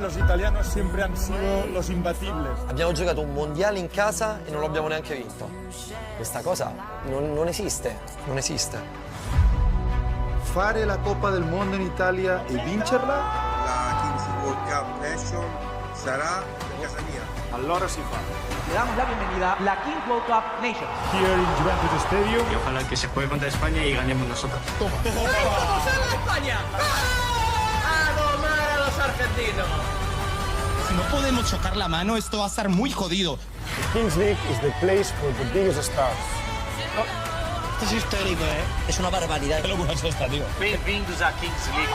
los italianos siempre han sido los imbatibles. Abbiamo giocato un mondiale in casa e non lo abbiamo neanche vinto. Questa cosa non esiste, non esiste. Fare la Coppa del Mondo in Italia e vincerla? La Kings World Cup Nation sarà in casa mia. Allora si fa. Le damos la bienvenida a la Kings World Cup Nation. Here in Juventus Stadium. Y ojalá que se juegue contra España y ganemos nosotros. ¡Vamos a España! ¡A domar a los argentinos! Si no podemos chocar la mano, esto va a estar muy jodido. The Kings League is the place for the biggest stars. Esto es histórico, ¿eh? Es una barbaridad. Qué locura es esta, tío. Bem-vindos à Kings League.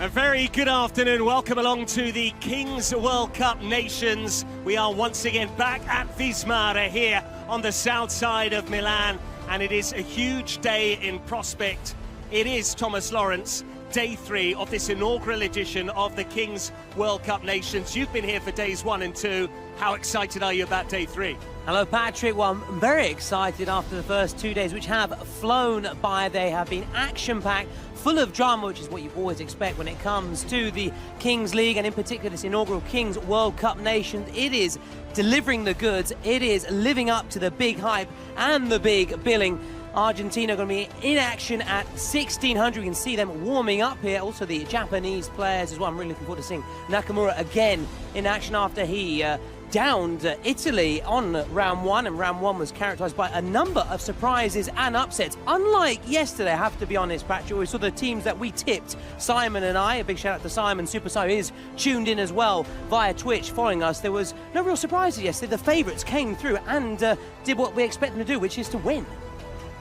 A very good afternoon. Welcome along to the Kings World Cup Nations. We are once again back at Vismara here on the south side of Milan, and it is a huge day in prospect. It is, Thomas Lawrence, day 3 of this inaugural edition of the Kings World Cup Nations. You've been here for days 1 and 2. How excited are you about day 3? Hello, Patrick. Well, I'm very excited after the first 2 days, which have flown by. They have been action-packed, full of drama, which is what you always expect when it comes to the Kings League, and in particular this inaugural Kings World Cup Nations. It is delivering the goods. It is living up to the big hype and the big billing. Argentina are going to be in action at 1600. You can see them warming up here. Also the Japanese players as well. I'm really looking forward to seeing Nakamura again in action after he downed Italy on round 1, and round 1 was characterised by a number of surprises and upsets. Unlike yesterday, I have to be honest, Patrick, we saw the teams that we tipped, Simon and I. A big shout out to Simon. Super Simon is tuned in as well via Twitch following us. There was no real surprises yesterday. The favourites came through and did what we expect them to do, which is to win.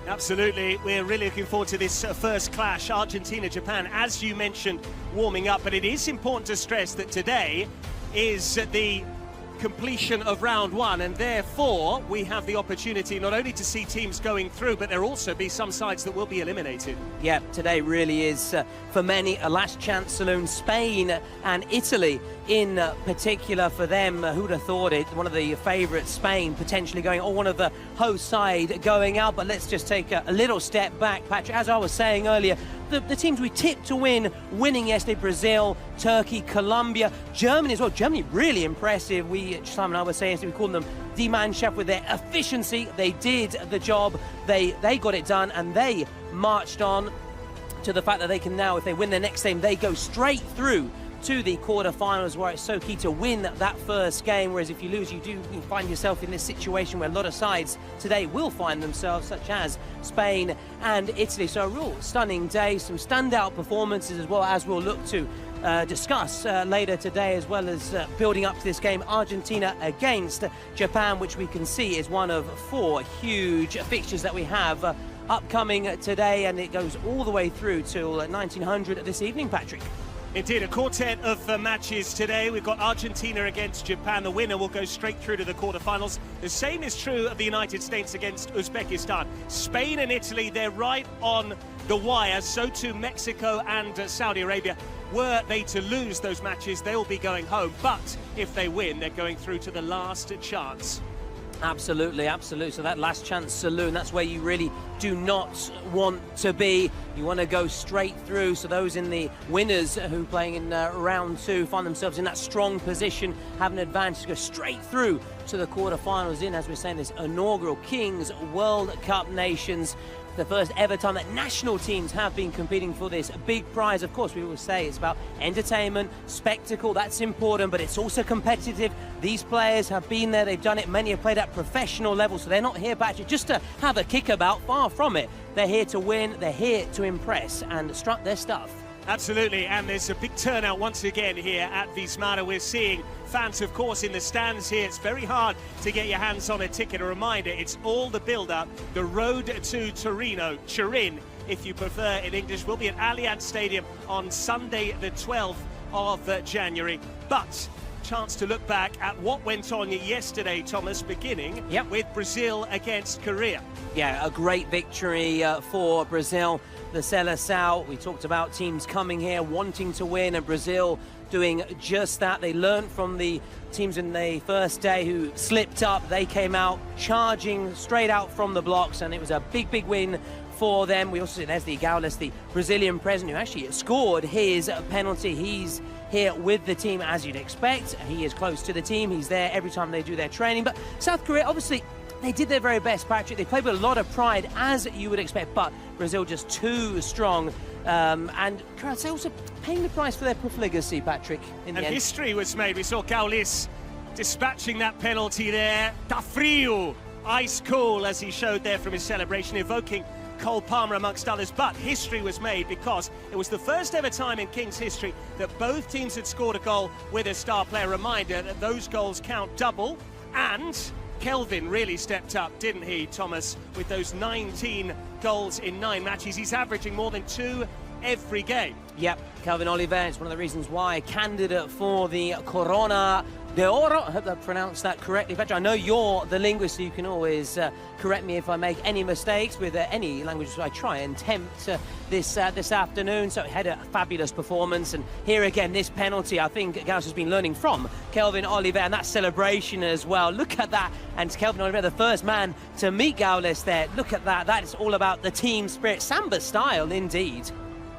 Absolutely. We're really looking forward to this first clash, Argentina-Japan, as you mentioned, warming up. But it is important to stress that today is the completion of round 1, and therefore we have the opportunity not only to see teams going through, but there'll also be some sides that will be eliminated. Yeah, today really is for many a last chance saloon. Spain and Italy in particular for them. Who'd have thought it? One of the favourites, Spain, potentially going, or one of the host side going out. But let's just take a little step back, Patrick. As I was saying earlier, the teams we tipped to winning yesterday: Brazil, Turkey, Colombia, Germany as well. Germany really impressive. Simon and I were saying yesterday, we called them Die Mannschaft with their efficiency. They did the job. They got it done, and they marched on to the fact that they can now, if they win their next game, they go straight through to the quarterfinals, where it's so key to win that first game. Whereas if you lose, you find yourself in this situation where a lot of sides today will find themselves, such as Spain and Italy. So a real stunning day, some standout performances as well, as we'll look to discuss later today, as well as building up to this game, Argentina against Japan, which we can see is one of 4 huge fixtures that we have upcoming today, and it goes all the way through till 1900 this evening, Patrick. Indeed, a quartet of matches today. We've got Argentina against Japan. The winner will go straight through to the quarterfinals. The same is true of the United States against Uzbekistan. Spain and Italy, they're right on the wire. So too Mexico and Saudi Arabia. Were they to lose those matches, they will be going home. But if they win, they're going through to the last chance. Absolutely, absolutely. So that last chance saloon, that's where you really do not want to be. You want to go straight through. So those in the winners who playing in round 2 find themselves in that strong position, have an advantage to go straight through to the quarterfinals in, as we're saying, this inaugural Kings World Cup Nations. The first ever time that national teams have been competing for this big prize. Of course, we will say it's about entertainment, spectacle, that's important, but it's also competitive. These players have been there, they've done it, many have played at professional level, so they're not here, Patrick, just to have a kickabout, far from it. They're here to win, they're here to impress and strut their stuff. Absolutely, and there's a big turnout once again here at Vismara. We're seeing fans, of course, in the stands here. It's very hard to get your hands on a ticket. A reminder, it's all the build-up. The road to Torino, Turin, if you prefer in English, will be at Allianz Stadium on Sunday, the 12th of January. But chance to look back at what went on yesterday, Thomas, beginning with Brazil against Korea. Yeah, a great victory for Brazil. The Seleção, we talked about teams coming here wanting to win, and Brazil doing just that. They learned from the teams in the first day who slipped up. They came out charging straight out from the blocks, and it was a big win for them. We also see there's the Gaules, the Brazilian president, who actually scored his penalty. He's here with the team, as you'd expect. He is close to the team. He's there every time they do their training. But South Korea, obviously, they did their very best, Patrick. They played with a lot of pride, as you would expect, but Brazil just too strong. And Croats also paying the price for their profligacy, Patrick, in the end. History was made. We saw Gaules dispatching that penalty there. Tá frio, ice cool, as he showed there from his celebration, evoking Cole Palmer amongst others. But history was made because it was the first ever time in Kings history that both teams had scored a goal with a star player. Reminder that those goals count double, and Kelvin really stepped up, didn't he, Thomas, with those 19 goals in 9 matches. He's averaging more than 2 every game. Yep, Kelvin Oliver, it's one of the reasons why candidate for the Corona de Oro. I hope I pronounced that correctly. Patrick, I know you're the linguist, so you can always correct me if I make any mistakes with any languages I try and tempt this afternoon. So he had a fabulous performance, and here again, this penalty, I think Gaules has been learning from Kelvin Oliver, and that celebration as well. Look at that, and Kelvin Oliver, the first man to meet Gaules there. Look at that, that is all about the team spirit, samba style indeed.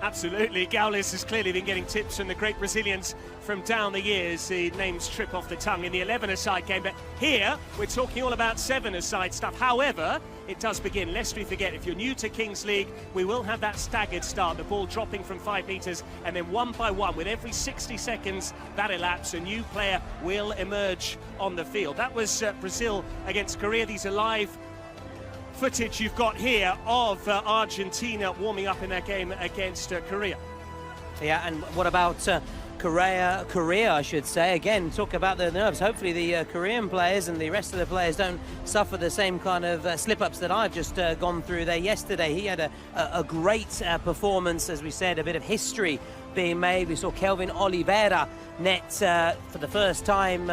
Absolutely. Gaules has clearly been getting tips from the great Brazilians from down the years. The names trip off the tongue in the 11-a-side game, but here we're talking all about 7-a-side stuff. However, it does begin, lest we forget, if you're new to Kings League, we will have that staggered start, the ball dropping from 5 metres, and then one by one, with every 60 seconds that elapse, a new player will emerge on the field. That was Brazil against Korea. These are live footage you've got here of Argentina warming up in their game against Korea. Yeah, and what about Korea, I should say? Again, talk about the nerves. Hopefully the Korean players and the rest of the players don't suffer the same kind of slip-ups that I've just gone through there yesterday. He had a great performance, as we said, a bit of history being made. We saw Kelvin Oliveira net for the first time.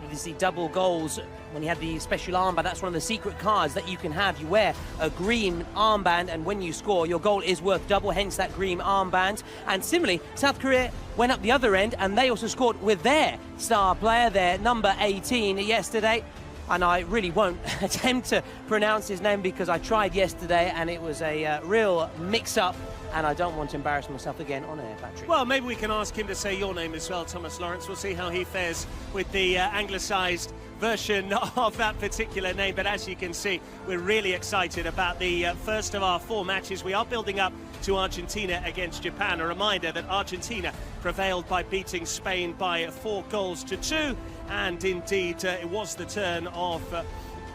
You see double goals when he had the special armband. That's one of the secret cards that you can have. You wear a green armband, and when you score, your goal is worth double, hence that green armband. And similarly, South Korea went up the other end, and they also scored with their star player, their number 18 yesterday. And I really won't attempt to pronounce his name because I tried yesterday and it was a real mix-up, and I don't want to embarrass myself again on air, Patrick. Well, maybe we can ask him to say your name as well, Thomas Lawrence. We'll see how he fares with the anglicised version of that particular name. But as you can see, we're really excited about the first of our 4 matches. We are building up to Argentina against Japan. A reminder that Argentina prevailed by beating Spain by 4 goals to 2. And indeed, it was the turn of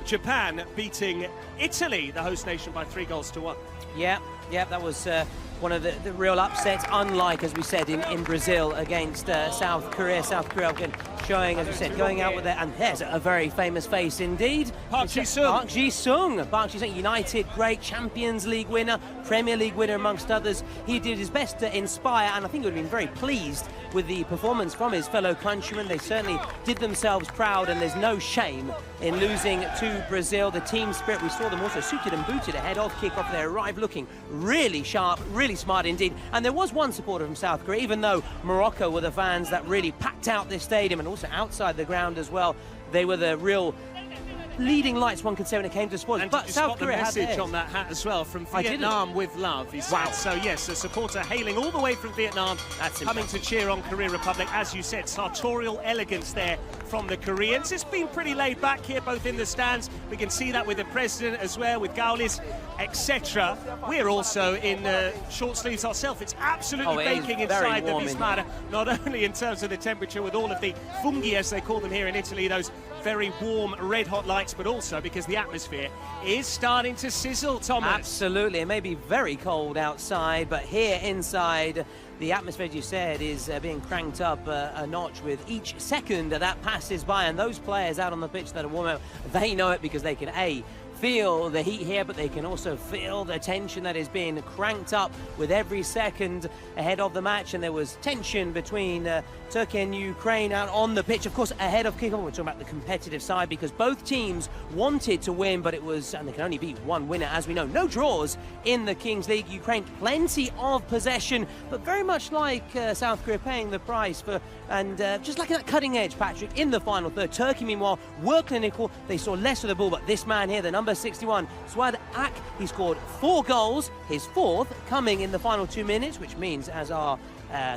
Japan beating Italy, the host nation, by 3 goals to 1. Yeah, that was one of the real upsets, unlike, as we said, in Brazil against South Korea. South Korea showing, as we said, going out with it, and there's a very famous face indeed. Park Ji-sung, United great, Champions League winner, Premier League winner amongst others. He did his best to inspire, and I think he would have been very pleased with the performance from his fellow countrymen. They certainly did themselves proud, and there's no shame in losing to Brazil. The team spirit, we saw them also suited and booted ahead of kickoff. They arrived looking really sharp, really smart indeed. And there was one supporter from South Korea, even though Morocco were the fans that really packed out this stadium and also outside the ground as well. They were the real leading lights, one could say, when it came to sports. And but did you South spot the Korea message on that hat as well, from Vietnam with love, he said. Wow. So yes, a supporter hailing all the way from Vietnam, coming to cheer on Korea Republic. As you said, sartorial elegance there from the Koreans. It's been pretty laid back here, both in the stands. We can see that with the president as well, with Gaules, etc. We're also in short sleeves ourselves. It's absolutely baking inside the Vismara, not only in terms of the temperature with all of the fungi, as they call them here in Italy, those very warm red hot lights, but also because the atmosphere is starting to sizzle, Thomas. Absolutely. It may be very cold outside, but here inside, the atmosphere, as you said, is being cranked up a notch with each second that passes by. And those players out on the pitch that are warm up, they know it because they can feel the heat here, but they can also feel the tension that is being cranked up with every second ahead of the match. And there was tension between Turkey and Ukraine out on the pitch, of course, ahead of kickoff. We're talking about the competitive side because both teams wanted to win, but it was, and they can only beat one winner, as we know. No draws in the Kings League. Ukraine, plenty of possession, but very much like South Korea, paying the price for And just like that cutting edge, Patrick, in the final third. Turkey, meanwhile, were clinical. They saw less of the ball, but this man here, the number 61, Swad Ak, he scored 4 goals, his 4th coming in the final 2 minutes, which means, as our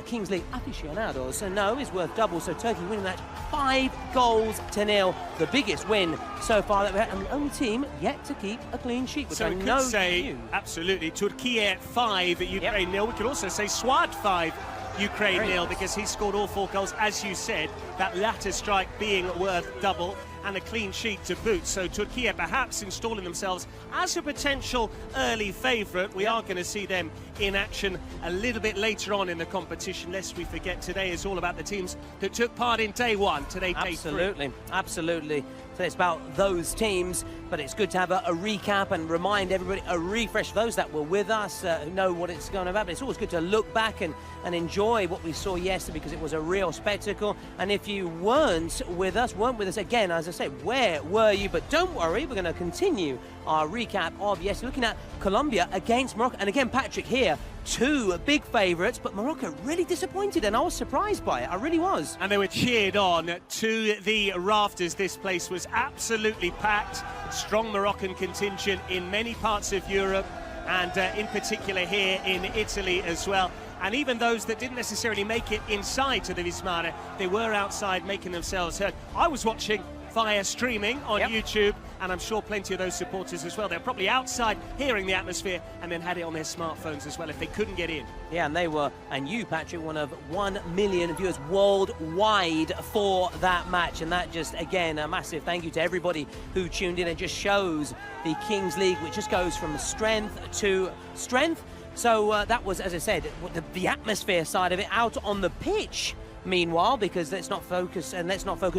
Kings League aficionados know, is worth double. So Turkey winning that 5-0, the biggest win so far that we had, and the only team yet to keep a clean sheet, which so I we know could say, absolutely, Turkey 5, Ukraine 0. We could also say Swad 5, Ukraine 0, because he scored all 4 goals, as you said, that latter strike being worth double, and a clean sheet to boot. So Turkey perhaps installing themselves as a potential early favourite. We are going to see them in action a little bit later on in the competition, lest we forget today is all about the teams that took part in day 1, today day 3. Absolutely. So it's about those teams, but it's good to have a recap and remind everybody, a refresh for those that were with us, who know what it's going about. But it's always good to look back and enjoy what we saw yesterday, because it was a real spectacle. And if you weren't with us again, as I say, where were you? But don't worry, we're going to continue our recap of yesterday, looking at Colombia against Morocco. And again, Patrick, here, 2 big favourites, but Morocco really disappointed, and I was surprised by it. I really was. And they were cheered on to the rafters. This place was absolutely packed. Strong Moroccan contingent in many parts of Europe, and in particular here in Italy as well. And even those that didn't necessarily make it inside to the Vismara, they were outside making themselves heard. I was watching via streaming on YouTube, and I'm sure plenty of those supporters as well. They're probably outside hearing the atmosphere and then had it on their smartphones as well if they couldn't get in. Yeah, and they were, and you, Patrick, one of 1 million viewers worldwide for that match. And that just, again, a massive thank you to everybody who tuned in. It just shows the Kings League, which just goes from strength to strength. So that was, as I said, the atmosphere side of it. Out on the pitch, meanwhile, because let's not focus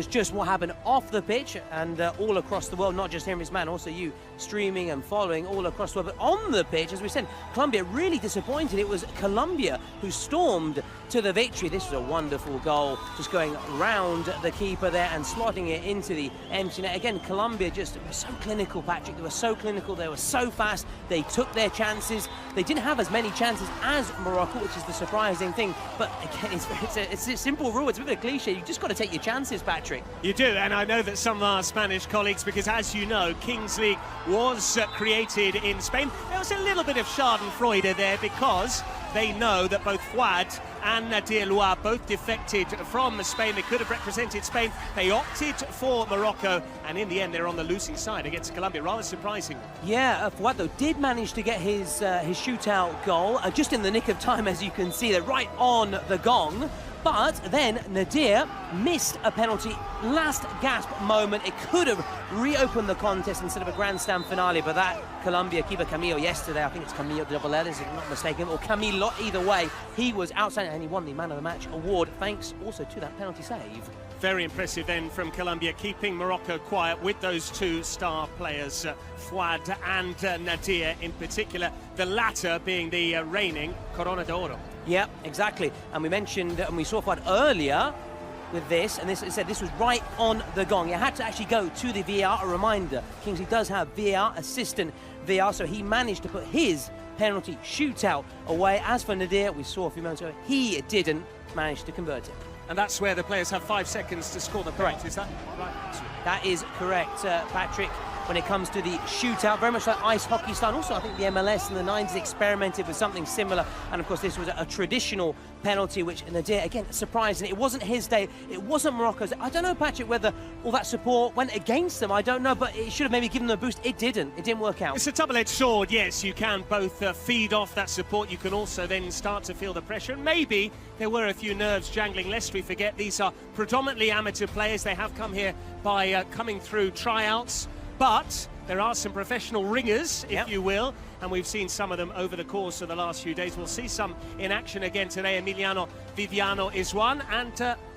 just what happened off the pitch and all across the world, not just here in Vismara, also you streaming and following all across the world. But on the pitch, as we said, Colombia really disappointed. It was Colombia who stormed to the victory. This was a wonderful goal, just going round the keeper there and slotting it into the empty net. Again, Colombia just was so clinical, Patrick. They were so clinical, they were so fast, they took their chances. They didn't have as many chances as Morocco, which is the surprising thing. But again, it's a simple rule. It's a bit of a cliche. You just got to take your chances, Patrick. You do, and I know that some of our Spanish colleagues, because as you know, Kings League was created in Spain. There was a little bit of schadenfreude there, because they know that both Fuad and Nadir Loua both defected from Spain. They could have represented Spain. They opted for Morocco, and in the end, they're on the losing side against Colombia. Rather surprising. Yeah, Fuad, though, did manage to get his shootout goal just in the nick of time, as you can see. They're right on the gong. But then Nadir missed a penalty, last gasp moment. It could have reopened the contest instead of a grandstand finale, but that Colombia keeper Camilo yesterday, I think it's Camilo double L's if I'm not mistaken, or Camilo, either way, he was outstanding, and he won the Man of the Match award thanks also to that penalty save. Very impressive then from Colombia, keeping Morocco quiet with those 2 star players, Fuad and Nadir in particular, the latter being the reigning Corona d'Oro. Yeah, exactly. And we mentioned, and we saw Fuad earlier with this, and this said this was right on the gong. You had to actually go to the VAR. A reminder, Kingsley does have VAR, assistant VAR, so he managed to put his penalty shootout away. As for Nadir, we saw a few moments ago, he didn't manage to convert it. And that's where the players have 5 seconds to score the penalty, is that right? That is correct, Patrick. When it comes to the shootout, very much like ice hockey style. Also, I think the MLS in the 90s experimented with something similar. And of course, this was a traditional penalty, which Nadir, again, surprising. It wasn't his day. It wasn't Morocco's. I don't know, Patrick, whether all that support went against them. I don't know, but it should have maybe given them a boost. It didn't. It didn't work out. It's a double-edged sword, yes. You can both feed off that support. You can also then start to feel the pressure. And maybe there were a few nerves jangling, lest we forget. These are predominantly amateur players. They have come here by coming through tryouts. But there are some professional ringers, if you will, and we've seen some of them over the course of the last few days. We'll see some in action again today. Emiliano Viviano is one, and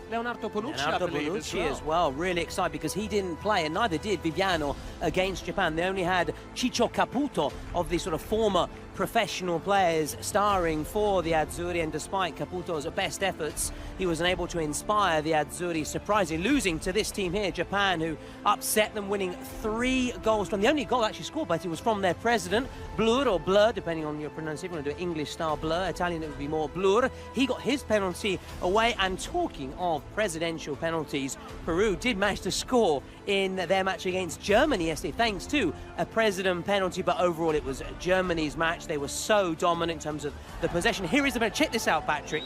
Leonardo Bonucci, I believe, as well. Really excited because he didn't play, and neither did Viviano against Japan. They only had Chicho Caputo of the sort of former professional players starring for the Azzurri, and despite Caputo's best efforts, he was unable to inspire the Azzurri, surprisingly losing to this team here, Japan, who upset them, winning 3 goals from. The only goal actually scored by it was from their president, Blur or Blur, depending on your pronunciation. If you want to do an English style Blur, Italian it would be more Blur. He got his penalty away, and talking of presidential penalties, Peru did manage to score in their match against Germany yesterday, thanks to a president penalty, but overall it was Germany's match. They were so dominant in terms of the possession. Here is the bench. Check this out, Patrick.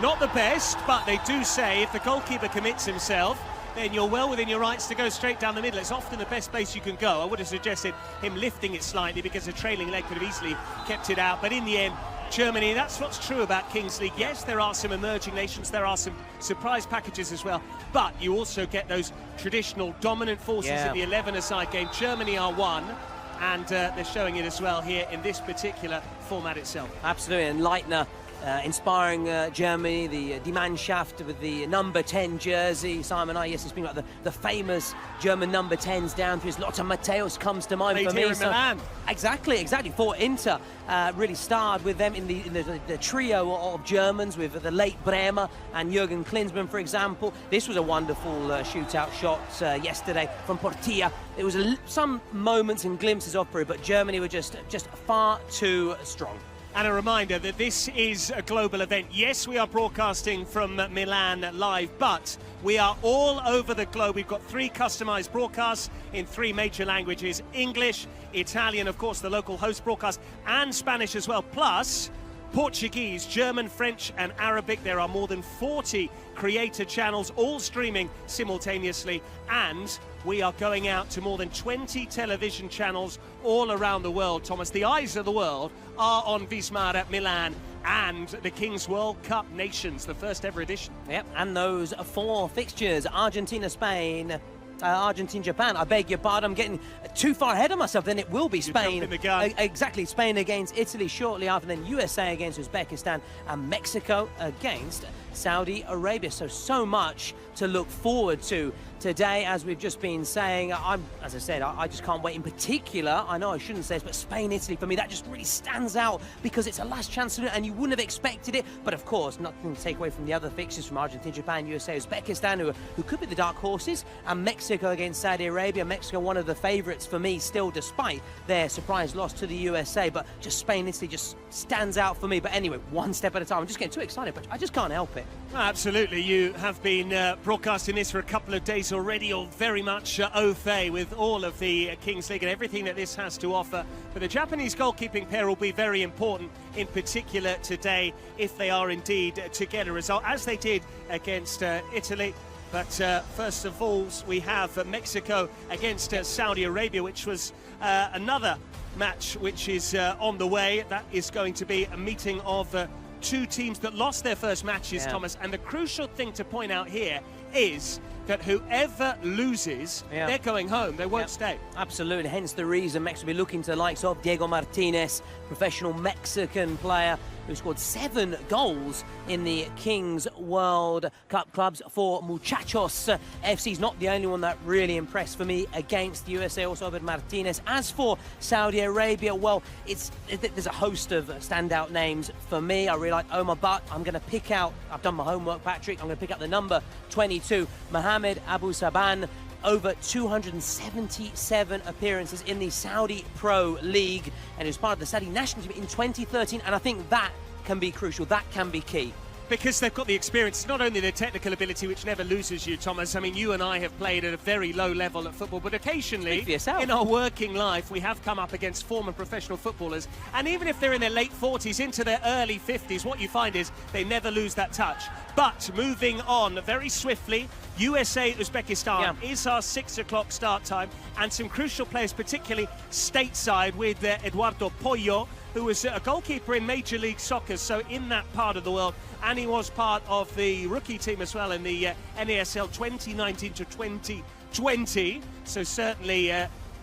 Not the best, but they do say if the goalkeeper commits himself, then you're well within your rights to go straight down the middle. It's often the best place you can go. I would have suggested him lifting it slightly because a trailing leg could have easily kept it out. But in the end, Germany, that's what's true about Kings League. Yes, there are some emerging nations, there are some surprise packages as well, but you also get those traditional dominant forces in the 11-a-side game. Germany are one, and they're showing it as well here in this particular format itself. Absolutely, and Leitner inspiring Germany, the Die Mannschaft with the number 10 jersey. Simon, I yes, speaking about the famous German number 10s down through his Lothar Matthäus comes to mind for me. Here in Milan. Exactly. For Inter, really starred with them in the trio of Germans with the late Bremer and Jürgen Klinsmann, for example. This was a wonderful shootout shot yesterday from Portilla. There was some moments and glimpses of Peru, but Germany were just far too strong. And a reminder that this is a global event. Yes, we are broadcasting from Milan live, but we are all over the globe. We've got 3 customized broadcasts in 3 major languages: English, Italian, of course, the local host broadcast, and Spanish as well, plus Portuguese, German, French, and Arabic. There are more than 40 creator channels, all streaming simultaneously, and we are going out to more than 20 television channels all around the world, Thomas. The eyes of the world are on Wismar Milan and the Kings World Cup Nations, the first ever edition. Yep, and those 4 fixtures: Argentina, Spain, Argentina, Japan. I beg your pardon, I'm getting too far ahead of myself. Then it will be Spain. Exactly, Spain against Italy shortly after, then USA against Uzbekistan, and Mexico against Saudi Arabia. So much to look forward to today, as we've just been saying. As I said, I just can't wait. In particular, I know I shouldn't say this, but Spain, Italy, for me, that just really stands out because it's a last chance to do it, and you wouldn't have expected it. But of course, nothing to take away from the other fixtures from Argentina, Japan, USA, Uzbekistan, who could be the dark horses, and Mexico against Saudi Arabia. Mexico, one of the favourites for me still, despite their surprise loss to the USA. But just Spain, Italy just stands out for me. But anyway, one step at a time. I'm just getting too excited, but I just can't help it. Absolutely, you have been broadcasting this for a couple of days already. You're very much au fait with all of the Kings League and everything that this has to offer. But the Japanese goalkeeping pair will be very important, in particular today, if they are indeed to get a result, as they did against Italy. But first of all, we have Mexico against Saudi Arabia, which was another match which is on the way. That is going to be a meeting of 2 teams that lost their first matches, Thomas. And the crucial thing to point out here is that whoever loses, they're going home. They won't stay. Absolutely. Hence the reason Mexico will be looking to the likes of Diego Martinez, professional Mexican player who scored 7 goals in the Kings World Cup clubs for Muchachos FC. Is not the only one that really impressed for me against the USA, also over Martinez. As for Saudi Arabia, well, there's a host of standout names for me. I really like Omar, but I'm going to pick out, I've done my homework, Patrick, I'm going to pick out the number 22, Mohamed Abu Saban. Over 277 appearances in the Saudi Pro League, and he was part of the Saudi national team in 2013, and I think that can be crucial, that can be key. Because they've got the experience, not only the technical ability, which never loses you, Thomas. I mean, you and I have played at a very low level at football, but occasionally in our working life, we have come up against former professional footballers. And even if they're in their late 40s into their early 50s, what you find is they never lose that touch. But moving on very swiftly, USA, Uzbekistan is our 6 o'clock start time. And some crucial players, particularly stateside, with Eduardo Pollo, who was a goalkeeper in Major League Soccer, so in that part of the world, and he was part of the rookie team as well in the NASL 2019 to 2020. So certainly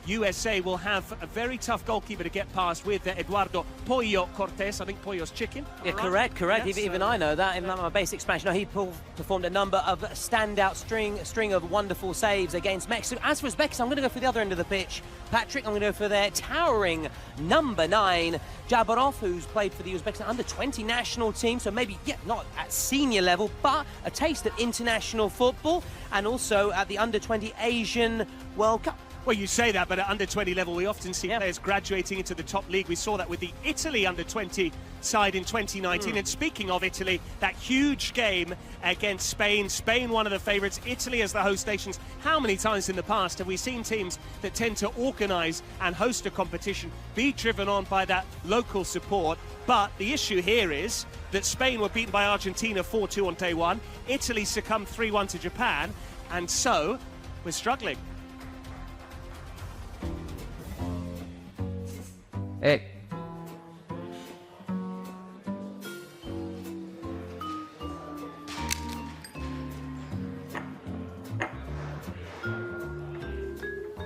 USA will have a very tough goalkeeper to get past with Eduardo Pollo Cortés. I think Pollo's chicken. Yeah, correct. Yes, even I know that. In my basic Spanish, no, he performed a number of standout string of wonderful saves against Mexico. As for Uzbekistan, I'm going to go for the other end of the pitch. Patrick, I'm going to go for their towering number 9, Jabarov, who's played for the Uzbekistan under-20 national team, so maybe, yeah, not at senior level, but a taste of international football, and also at the under-20 Asian World Cup. Well, you say that, but at under-20 level, we often see players graduating into the top league. We saw that with the Italy under-20 side in 2019. And speaking of Italy, that huge game against Spain. Spain, one of the favourites. Italy as the host nations. How many times in the past have we seen teams that tend to organise and host a competition be driven on by that local support? But the issue here is that Spain were beaten by Argentina 4-2 on day one. Italy succumbed 3-1 to Japan. And so, we're struggling.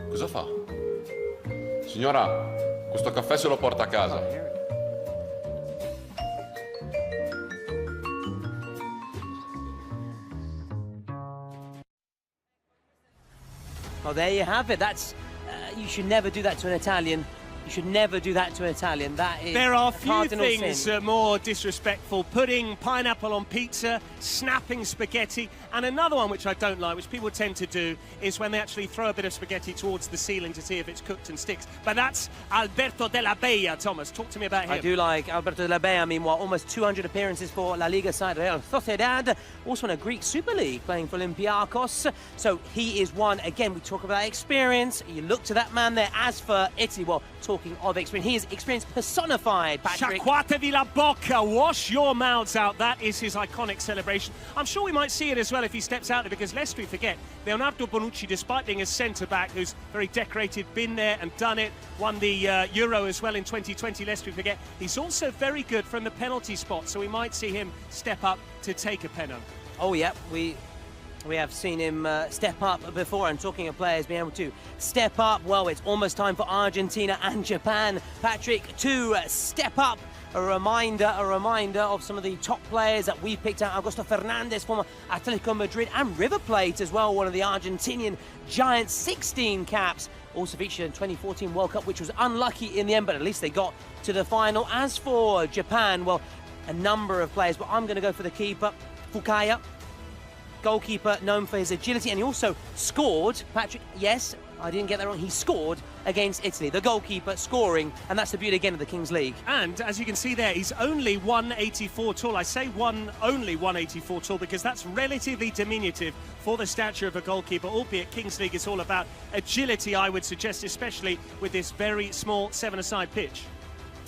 Cosa fa? Signora, questo caffè se lo porta a casa. Oh, there you have it. That's you should never do that to an Italian. You should never do that to an Italian. That is there are few cardinal things sin. More disrespectful. Putting pineapple on pizza, snapping spaghetti, and another one which I don't like, which people tend to do, is when they actually throw a bit of spaghetti towards the ceiling to see if it's cooked and sticks. But that's Alberto Della Bella, Thomas. Talk to me about him. I do like Alberto Della Bella. Meanwhile, almost 200 appearances for La Liga side Real Sociedad, also in a Greek Super League, playing for Olympiacos. So he is one. Again, we talk about experience. You look to that man there. As for Italy, well, talking of experience, he is experience personified, Patrick. Sciacquatevi la bocca, wash your mouths out. That is his iconic celebration. I'm sure we might see it as well if he steps out there, because lest we forget, Leonardo Bonucci, despite being a centre-back who's very decorated, been there and done it, won the Euro as well in 2020, lest we forget, he's also very good from the penalty spot, so we might see him step up to take a penalty. Oh, yeah, we have seen him step up before, and talking of players being able to step up, well, it's almost time for Argentina and Japan, Patrick, to step up. A reminder of some of the top players that we picked out. Augusto Fernandez, former Atletico Madrid and River Plate as well, one of the Argentinian giants, 16 caps. Also featured in 2014 World Cup, which was unlucky in the end, but at least they got to the final. As for Japan, well, a number of players, but I'm going to go for the keeper, Fukaya. Goalkeeper known for his agility, and he also scored, Patrick, yes, I didn't get that wrong, he scored against Italy, the goalkeeper scoring, and that's the beauty again of the Kings League. And as you can see there, he's only 184 tall. I say only 184 tall because that's relatively diminutive for the stature of a goalkeeper, albeit Kings League is all about agility, I would suggest, especially with this very small 7-a-side pitch.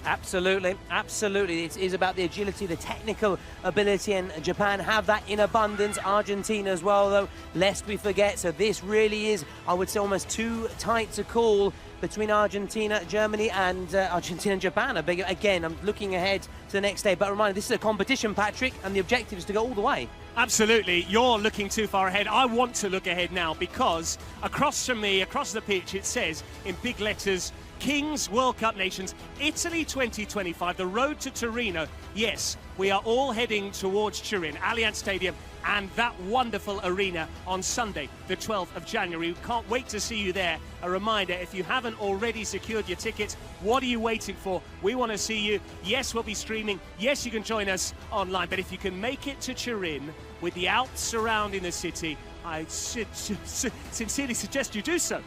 Absolutely, absolutely. It is about the agility, the technical ability, and Japan have that in abundance. Argentina as well, though, lest we forget. So this really is, I would say, almost too tight to call between Argentina, Germany, and Argentina and Japan. Again, I'm looking ahead to the next day. But reminder, this is a competition, Patrick, and the objective is to go all the way. Absolutely. You're looking too far ahead. I want to look ahead now, because across from me, across the pitch, it says in big letters, Kings World Cup Nations, Italy 2025, the road to Torino. Yes, we are all heading towards Turin, Allianz Stadium, and that wonderful arena on Sunday, the 12th of January. We can't wait to see you there. A reminder, if you haven't already secured your tickets, what are you waiting for? We want to see you. Yes, we'll be streaming. Yes, you can join us online. But if you can make it to Turin with the Alps surrounding the city, I sincerely suggest you do so.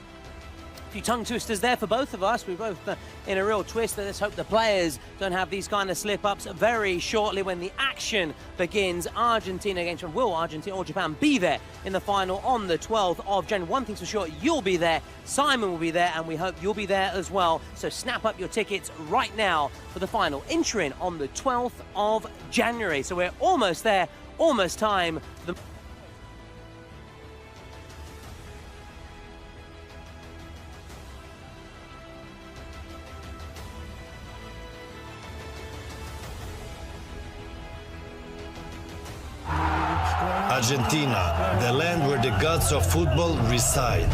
Few tongue twisters there for both of us. We're both in a real twist. Let's hope the players don't have these kind of slip-ups very shortly when the action begins. Argentina against Japan. Will Argentina or Japan be there in the final on the 12th of January? One thing's for sure, you'll be there, Simon will be there, and we hope you'll be there as well. So snap up your tickets right now for the final in Turin on the 12th of January. So we're almost there, almost time. Argentina, the land where the gods of football reside.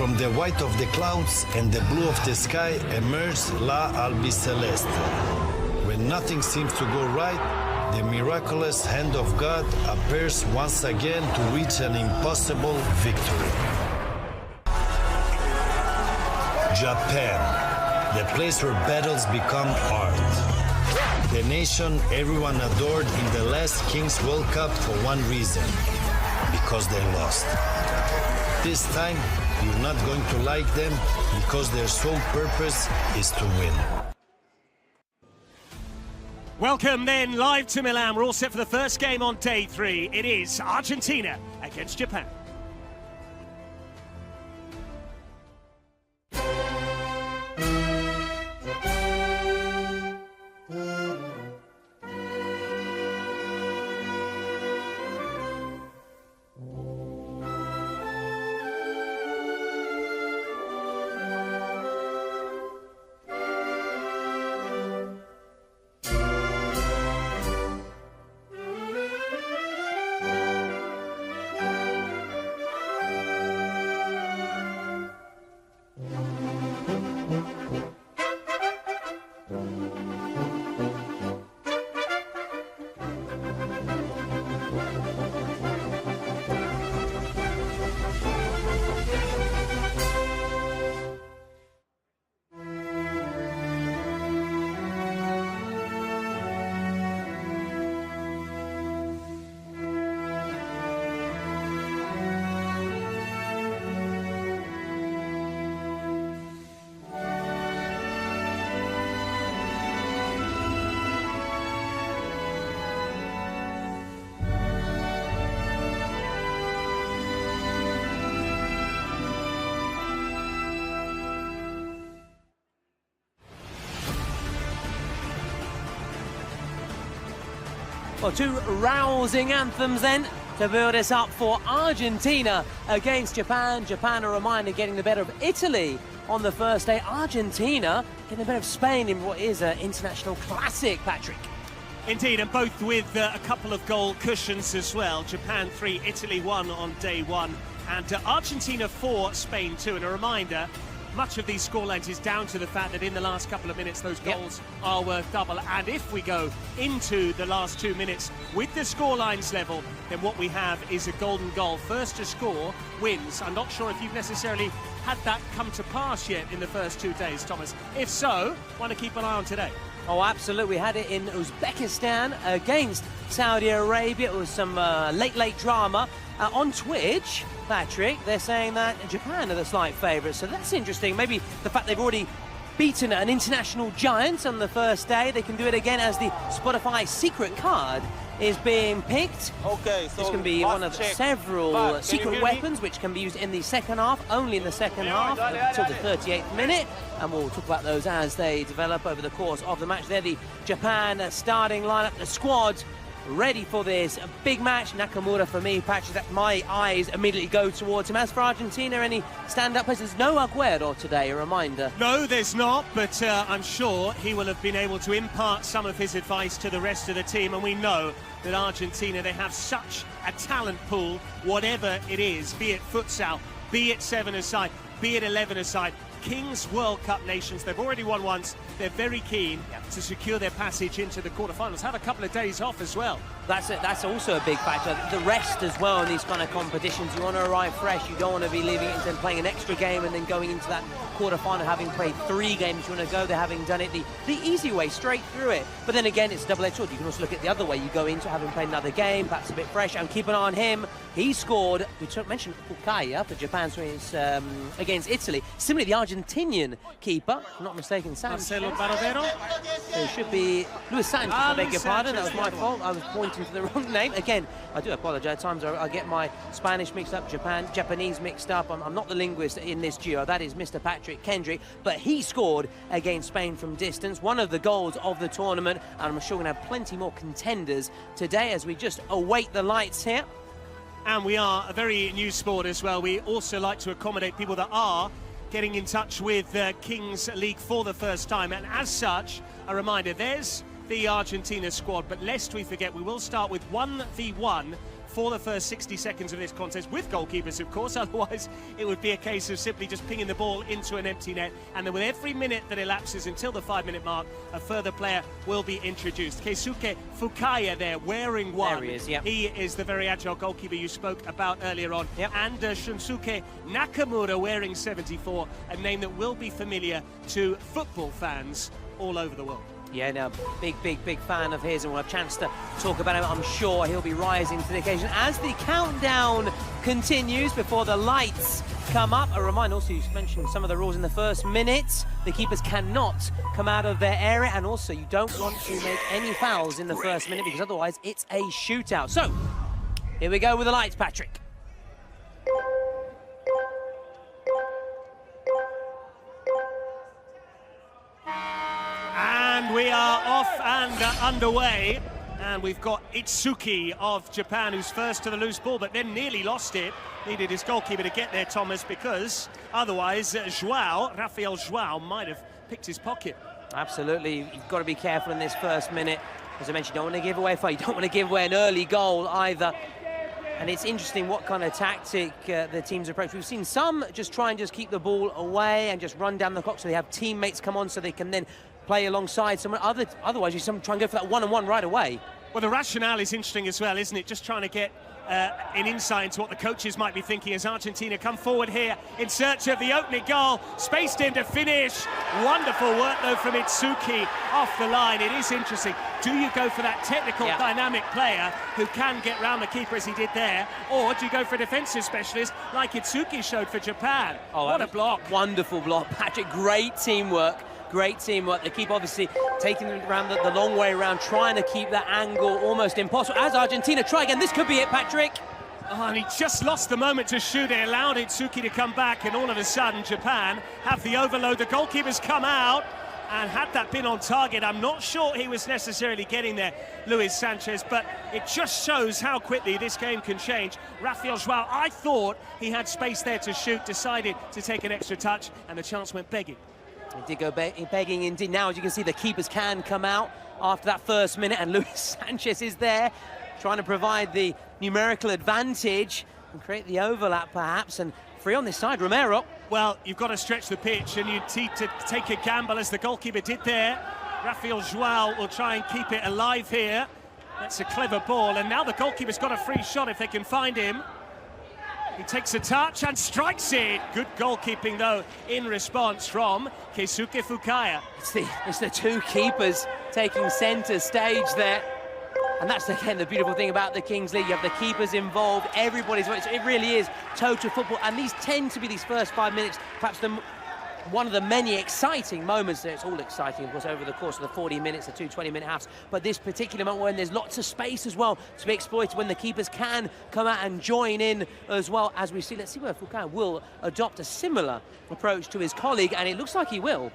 from the white of the clouds and the blue of the sky emerged La Albiceleste. When nothing seems to go right, the miraculous hand of God appears once again to reach an impossible victory. Japan, the place where battles become art. The nation everyone adored in the last Kings World Cup for one reason, because they lost. This time, you're not going to like them because their sole purpose is to win. Welcome then live to Milan. We're all set for the first game on day 3. It is Argentina against Japan. Well, 2 rousing anthems then to build us up for Argentina against Japan. Japan, a reminder, getting the better of Italy on the first day. Argentina getting the better of Spain in what is an international classic, Patrick. Indeed, and both with a couple of goal cushions as well. Japan 3, Italy 1 on day 1, and Argentina 4, Spain 2. And a reminder, much of these scorelines is down to the fact that in the last couple of minutes those goals are worth double. And if we go into the last 2 minutes with the scorelines level, then what we have is a golden goal. First to score wins. I'm not sure if you've necessarily had that come to pass yet in the first 2 days, Thomas. If so, want to keep an eye on today. Oh, absolutely. We had it in Uzbekistan against Saudi Arabia. It was some late drama. On Twitch, Patrick, they're saying that Japan are the slight favourites, so that's interesting. Maybe the fact they've already beaten an international giant on the first day, they can do it again as the Spotify secret card is being picked. Okay, so this can be one of several secret weapons which can be used in the second half, only in the second half until the 38th minute, and we'll talk about those as they develop over the course of the match. They're the Japan starting lineup, the squad ready for this big match. Nakamura, for me, Patrick, that my eyes immediately go towards him. As for Argentina, any stand-up players? There's no Aguero today, a reminder. No, there's not, but I'm sure he will have been able to impart some of his advice to the rest of the team, and we know that Argentina, they have such a talent pool, whatever it is, be it futsal, be it 7-a-side, be it 11-a-side. Kings World Cup nations, they've already won once, they're very keen to secure their passage into the quarterfinals, have a couple of days off as well. That's also a big factor. The rest as well in these kind of competitions. You want to arrive fresh, you don't want to be leaving it and then playing an extra game and then going into that quarterfinal having played 3 games. You want to go there having done it the easy way, straight through it. But then again, it's a double-edged sword. You can also look at the other way. You go into having played another game, perhaps a bit fresh, and keep an eye on him. He scored, we mentioned Fukaya for Japan's against Italy. Similarly, the Argentinian keeper, if I'm not mistaken, Marcelo Barovero? It should be Luis Sanchez, I beg your pardon. That was my fault. I was pointing to the wrong name. Again, I do apologize. At times I get my Spanish mixed up, Japanese mixed up. I'm not the linguist in this duo. That is Mr. Patrick Kendrick. But he scored against Spain from distance, one of the goals of the tournament. And I'm sure we're going to have plenty more contenders today as we just await the lights here. And we are a very new sport as well. We also like to accommodate people that are getting in touch with Kings League for the first time. And as such, a reminder, there's the Argentina squad. But lest we forget, we will start with 1v1 for the first 60 seconds of this contest, with goalkeepers, of course. Otherwise, it would be a case of simply just pinging the ball into an empty net. And then with every minute that elapses until the 5-minute mark, a further player will be introduced. Keisuke Fukaya there, wearing one. There he is, yep. He is the very agile goalkeeper you spoke about earlier on. Yep. And Shunsuke Nakamura wearing 74, a name that will be familiar to football fans all over the world. Yeah, no, big fan of his, and we'll have a chance to talk about him. I'm sure he'll be rising to the occasion as the countdown continues before the lights come up. A reminder also, you mentioned some of the rules in the first minute. The keepers cannot come out of their area, and also you don't want to make any fouls in the first minute because otherwise it's a shootout. So, here we go with the lights, Patrick. And we are off and underway. And we've got Itsuki of Japan, who's first to the loose ball, but then nearly lost it. Needed his goalkeeper to get there, Thomas, because otherwise Rafael João might have picked his pocket. Absolutely, you've got to be careful in this first minute. As I mentioned, you don't want to give away a fight, you don't want to give away an early goal either. And it's interesting what kind of tactic the teams approach. We've seen some just try and just keep the ball away and just run down the clock so they have teammates come on so they can then play alongside someone. Otherwise, you try and go for that one-on-one right away. Well, the rationale is interesting as well, isn't it? Just trying to get an insight into what the coaches might be thinking as Argentina come forward here in search of the opening goal. Spaced in to finish. Wonderful work, though, from Itsuki off the line. It is interesting. Do you go for that technical, dynamic player who can get round the keeper as he did there? Or do you go for a defensive specialist like Itsuki showed for Japan? Oh, what a block. Wonderful block, Patrick. Great teamwork. Great teamwork. They keep obviously taking it around the long way around, trying to keep that angle almost impossible. As Argentina try again, this could be it, Patrick. Oh, and he just lost the moment to shoot it, allowed Itsuki to come back, and all of a sudden Japan have the overload. The goalkeeper's come out, and had that been on target, I'm not sure he was necessarily getting there, Luis Sanchez, but it just shows how quickly this game can change. Rafael João, I thought he had space there to shoot, decided to take an extra touch, and the chance went begging. He did go begging indeed. Now, as you can see, the keepers can come out after that first minute, and Luis Sanchez is there trying to provide the numerical advantage and create the overlap, perhaps, and free on this side, Romero. Well, you've got to stretch the pitch, and you need to take a gamble, as the goalkeeper did there. Rafael João will try and keep it alive here. That's a clever ball, and now the goalkeeper's got a free shot if they can find him. He takes a touch and strikes it. Good goalkeeping, though, in response from Keisuke Fukaya. It's the two keepers taking centre stage there. And that's, again, the beautiful thing about the Kings League. You have the keepers involved, everybody's... It really is total football. And these tend to be, these first 5 minutes, perhaps one of the many exciting moments there. It's all exciting, of course, over the course of the 40 minutes, the 2 20-minute halves. But this particular moment when there's lots of space as well to be exploited, when the keepers can come out and join in as well, as we see. Let's see whether Fukaya will adopt a similar approach to his colleague, and it looks like he will.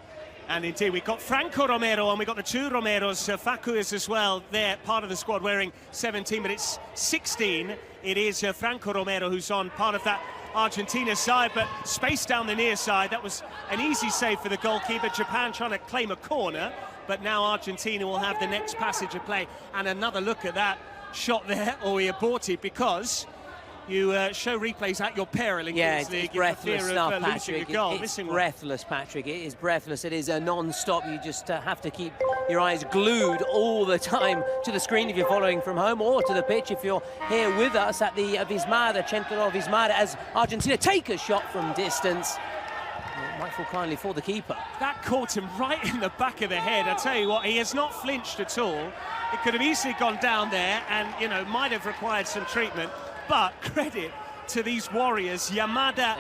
And indeed, we've got Franco Romero, and we've got the two Romeros. Facu is as well there, part of the squad, wearing 17, but it's 16. It is Franco Romero who's on part of that Argentina side, but space down the near side. That was an easy save for the goalkeeper. Japan trying to claim a corner, but now Argentina will have the next passage of play. And another look at that shot there, or he aborted, because you show replays at your peril in Kings League. It's breathless stuff, Patrick. It's breathless, Patrick. It is breathless. It is a non-stop. You just have to keep your eyes glued all the time to the screen if you're following from home, or to the pitch if you're here with us at the Vismada, Centro of Vismada, as Argentina take a shot from distance. It might fall kindly for the keeper. That caught him right in the back of the head. I tell you what, he has not flinched at all. It could have easily gone down there and, you know, might have required some treatment. But credit to these warriors, Yamada,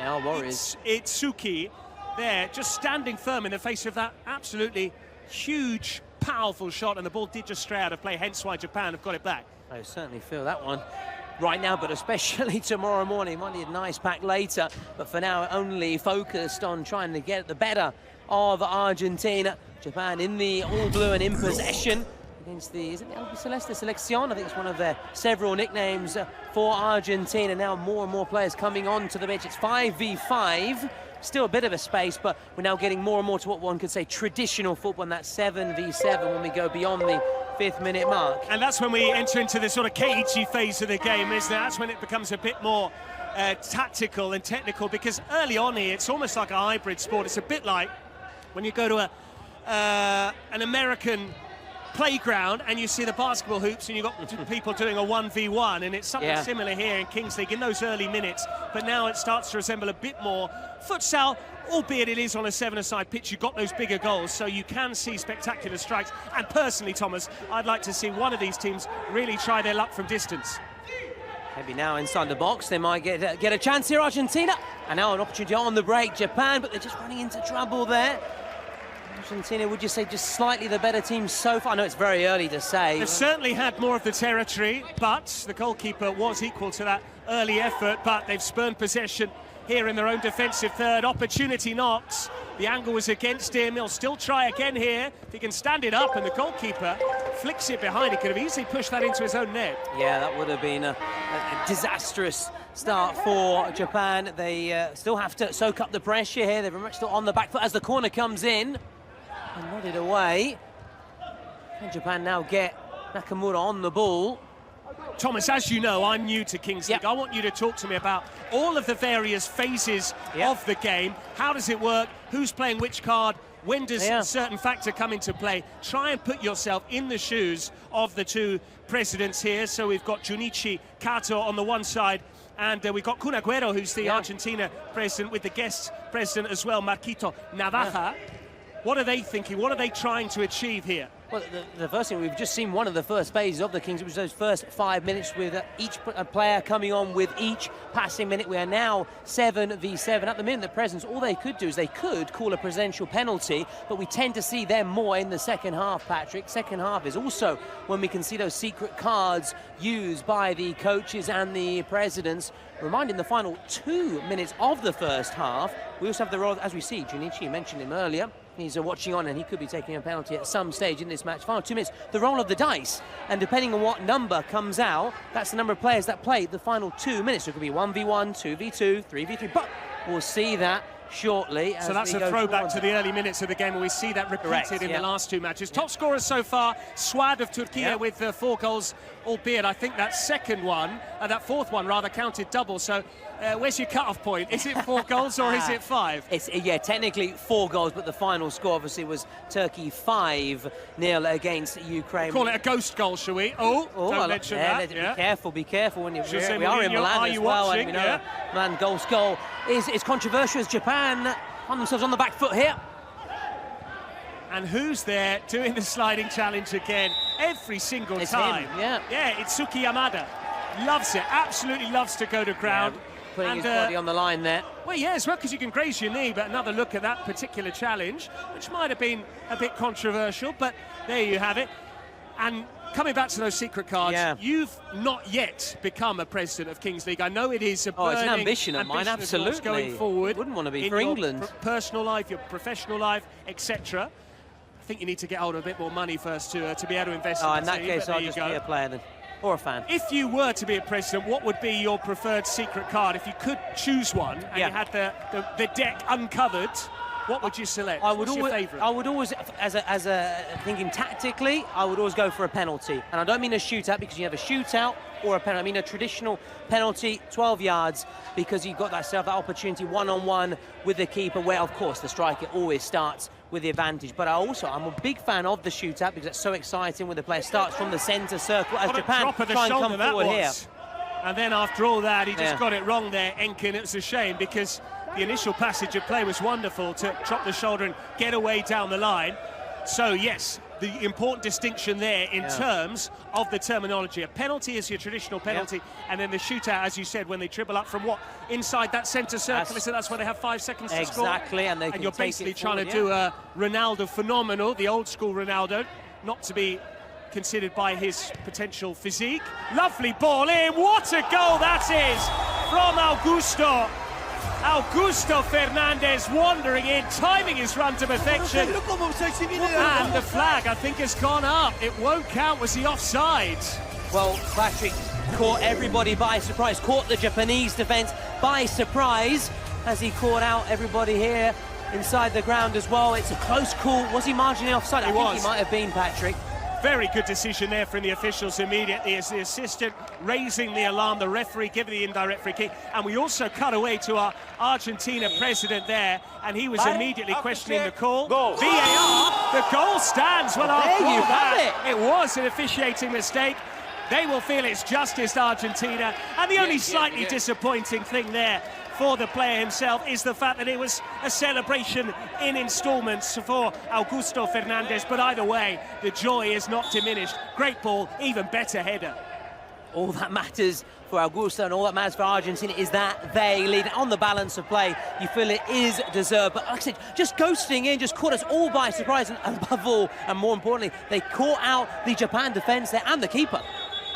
Itsuki, there, just standing firm in the face of that absolutely huge, powerful shot, and the ball did just stray out of play, hence why Japan have got it back. I certainly feel that one right now, but especially tomorrow morning. Might need a nice pack later, but for now, only focused on trying to get the better of Argentina. Japan in the all-blue and in possession against the, is it the Albiceleste Selección? I think it's one of their several nicknames for Argentina. Now more and more players coming onto the pitch. It's 5v5. Still a bit of a space, but we're now getting more and more to what one could say traditional football, and that's 7v7 when we go beyond the 5th minute mark. And that's when we enter into the sort of cagey phase of the game, isn't it? That's when it becomes a bit more tactical and technical, because early on here, it's almost like a hybrid sport. It's a bit like when you go to an American playground and you see the basketball hoops and you've got people doing a 1v1, and it's something similar here in Kings League in those early minutes, but now it starts to resemble a bit more futsal, albeit it is on a 7-a-side pitch. You've got those bigger goals, so you can see spectacular strikes. And personally, Thomas, I'd like to see one of these teams really try their luck from distance. Maybe now inside the box, they might get a chance here, Argentina. And now an opportunity on the break, Japan, but they're just running into trouble there. Argentina, would you say, just slightly the better team so far? I know it's very early to say. They've certainly had more of the territory, but the goalkeeper was equal to that early effort, but they've spurned possession here in their own defensive third. Opportunity knocked. The angle was against him. He'll still try again here. If he can stand it up, and the goalkeeper flicks it behind. He could have easily pushed that into his own net. Yeah, that would have been a disastrous start for Japan. They still have to soak up the pressure here. They're very much still on the back foot as the corner comes in. And nodded away. And Japan now get Nakamura on the ball. Thomas, as you know, I'm new to Kings League. I want you to talk to me about all of the various phases of the game. How does it work? Who's playing which card? When does a certain factor come into play? Try and put yourself in the shoes of the two presidents here. So we've got Junichi Kato on the one side, and we've got Kun Agüero, who's the Argentina president, with the guest president as well, Marquito Navaja. What are they thinking? What are they trying to achieve here? Well, the first thing, we've just seen one of the first phases of the Kings, which was those first 5 minutes with each player coming on with each passing minute. We are now 7v7. At the minute, the presence, all they could do is they could call a presidential penalty, but we tend to see them more in the second half, Patrick. Second half is also when we can see those secret cards used by the coaches and the presidents. Reminding the final 2 minutes of the first half, we also have the role, as we see, Junichi, mentioned him earlier. He's watching on, and he could be taking a penalty at some stage in this match. Final 2 minutes, the roll of the dice. And depending on what number comes out, that's the number of players that played the final 2 minutes. So it could be 1v1, 2v2, 3v3, but we'll see that shortly. So that's a throwback to the early minutes of the game, and we see that repeated in the last two matches. Top scorers so far, Swad of Turkey with 4 goals, albeit I think that second one, that fourth one rather, counted double. So where's your cut-off point? Is it 4 goals or is it 5? It's technically 4 goals, but the final score obviously was Turkey 5-0 against Ukraine. Call it a ghost goal, shall we? Don't mention that. Be careful when we are in Milan as well. And we know Milan ghost goal is controversial as Japan find themselves on the back foot here. And who's there doing the sliding challenge again? Every single time. Him, Itsuki Yamada. Loves it, absolutely loves to go to ground. Putting his body on the line there. Well, as well, because you can graze your knee, but another look at that particular challenge, which might have been a bit controversial, but there you have it. And coming back to those secret cards, you've not yet become a president of Kings League. I know it is a burning it's an ambition of mine, absolutely. Going forward. Wouldn't want to be in for your England. Personal life, your professional life, etc. I think you need to get hold of a bit more money first to be able to invest in the in that team, case, I'll just be a player then. Or a fan. If you were to be a president, what would be your preferred secret card? If you could choose one and you had the deck uncovered, what would you select? What's your favourite? I would always, as a thinking tactically, I would always go for a penalty. And I don't mean a shootout because you have a shootout or a penalty. I mean a traditional penalty, 12 yards, because you've got that opportunity one-on-one with the keeper, where, of course, the striker always starts with the advantage. But I'm a big fan of the shootout because it's so exciting when the player starts from the centre circle as Japan try and come forward here. And then after all that, he just got it wrong there, Enkin. It was a shame because the initial passage of play was wonderful to drop the shoulder and get away down the line. So, yes, the important distinction there in terms of the terminology. A penalty is your traditional penalty, and then the shootout, as you said, when they dribble up from inside that centre circle, so that's where they have 5 seconds to score. Exactly, and you're basically trying to do a Ronaldo phenomenal, the old-school Ronaldo, not to be considered by his potential physique. Lovely ball in, what a goal that is from Augusto Fernandez, wandering in, timing his run to perfection. And the flag, I think, has gone up. It won't count. Was he offside? Well, Patrick caught everybody by surprise, caught the Japanese defence by surprise as he caught out everybody here inside the ground as well. It's a close call. Was he marginally offside? I think he might have been, Patrick. Very good decision there from the officials immediately as the assistant raising the alarm, the referee giving the indirect free kick. And we also cut away to our Argentina president there, and he was immediately questioning the call. VAR, the goal stands. Well, there you have it was an officiating mistake. They will feel it's justice, Argentina. And the only slightly disappointing thing there for the player himself is the fact that it was a celebration in installments for Augusto Fernandez. But either way, the joy is not diminished. Great ball, even better header. All that matters for Augusto and all that matters for Argentina is that they lead. On the balance of play, you feel it is deserved. But like I said, just ghosting in just caught us all by surprise. And above all, and more importantly, they caught out the Japan defence there and the keeper.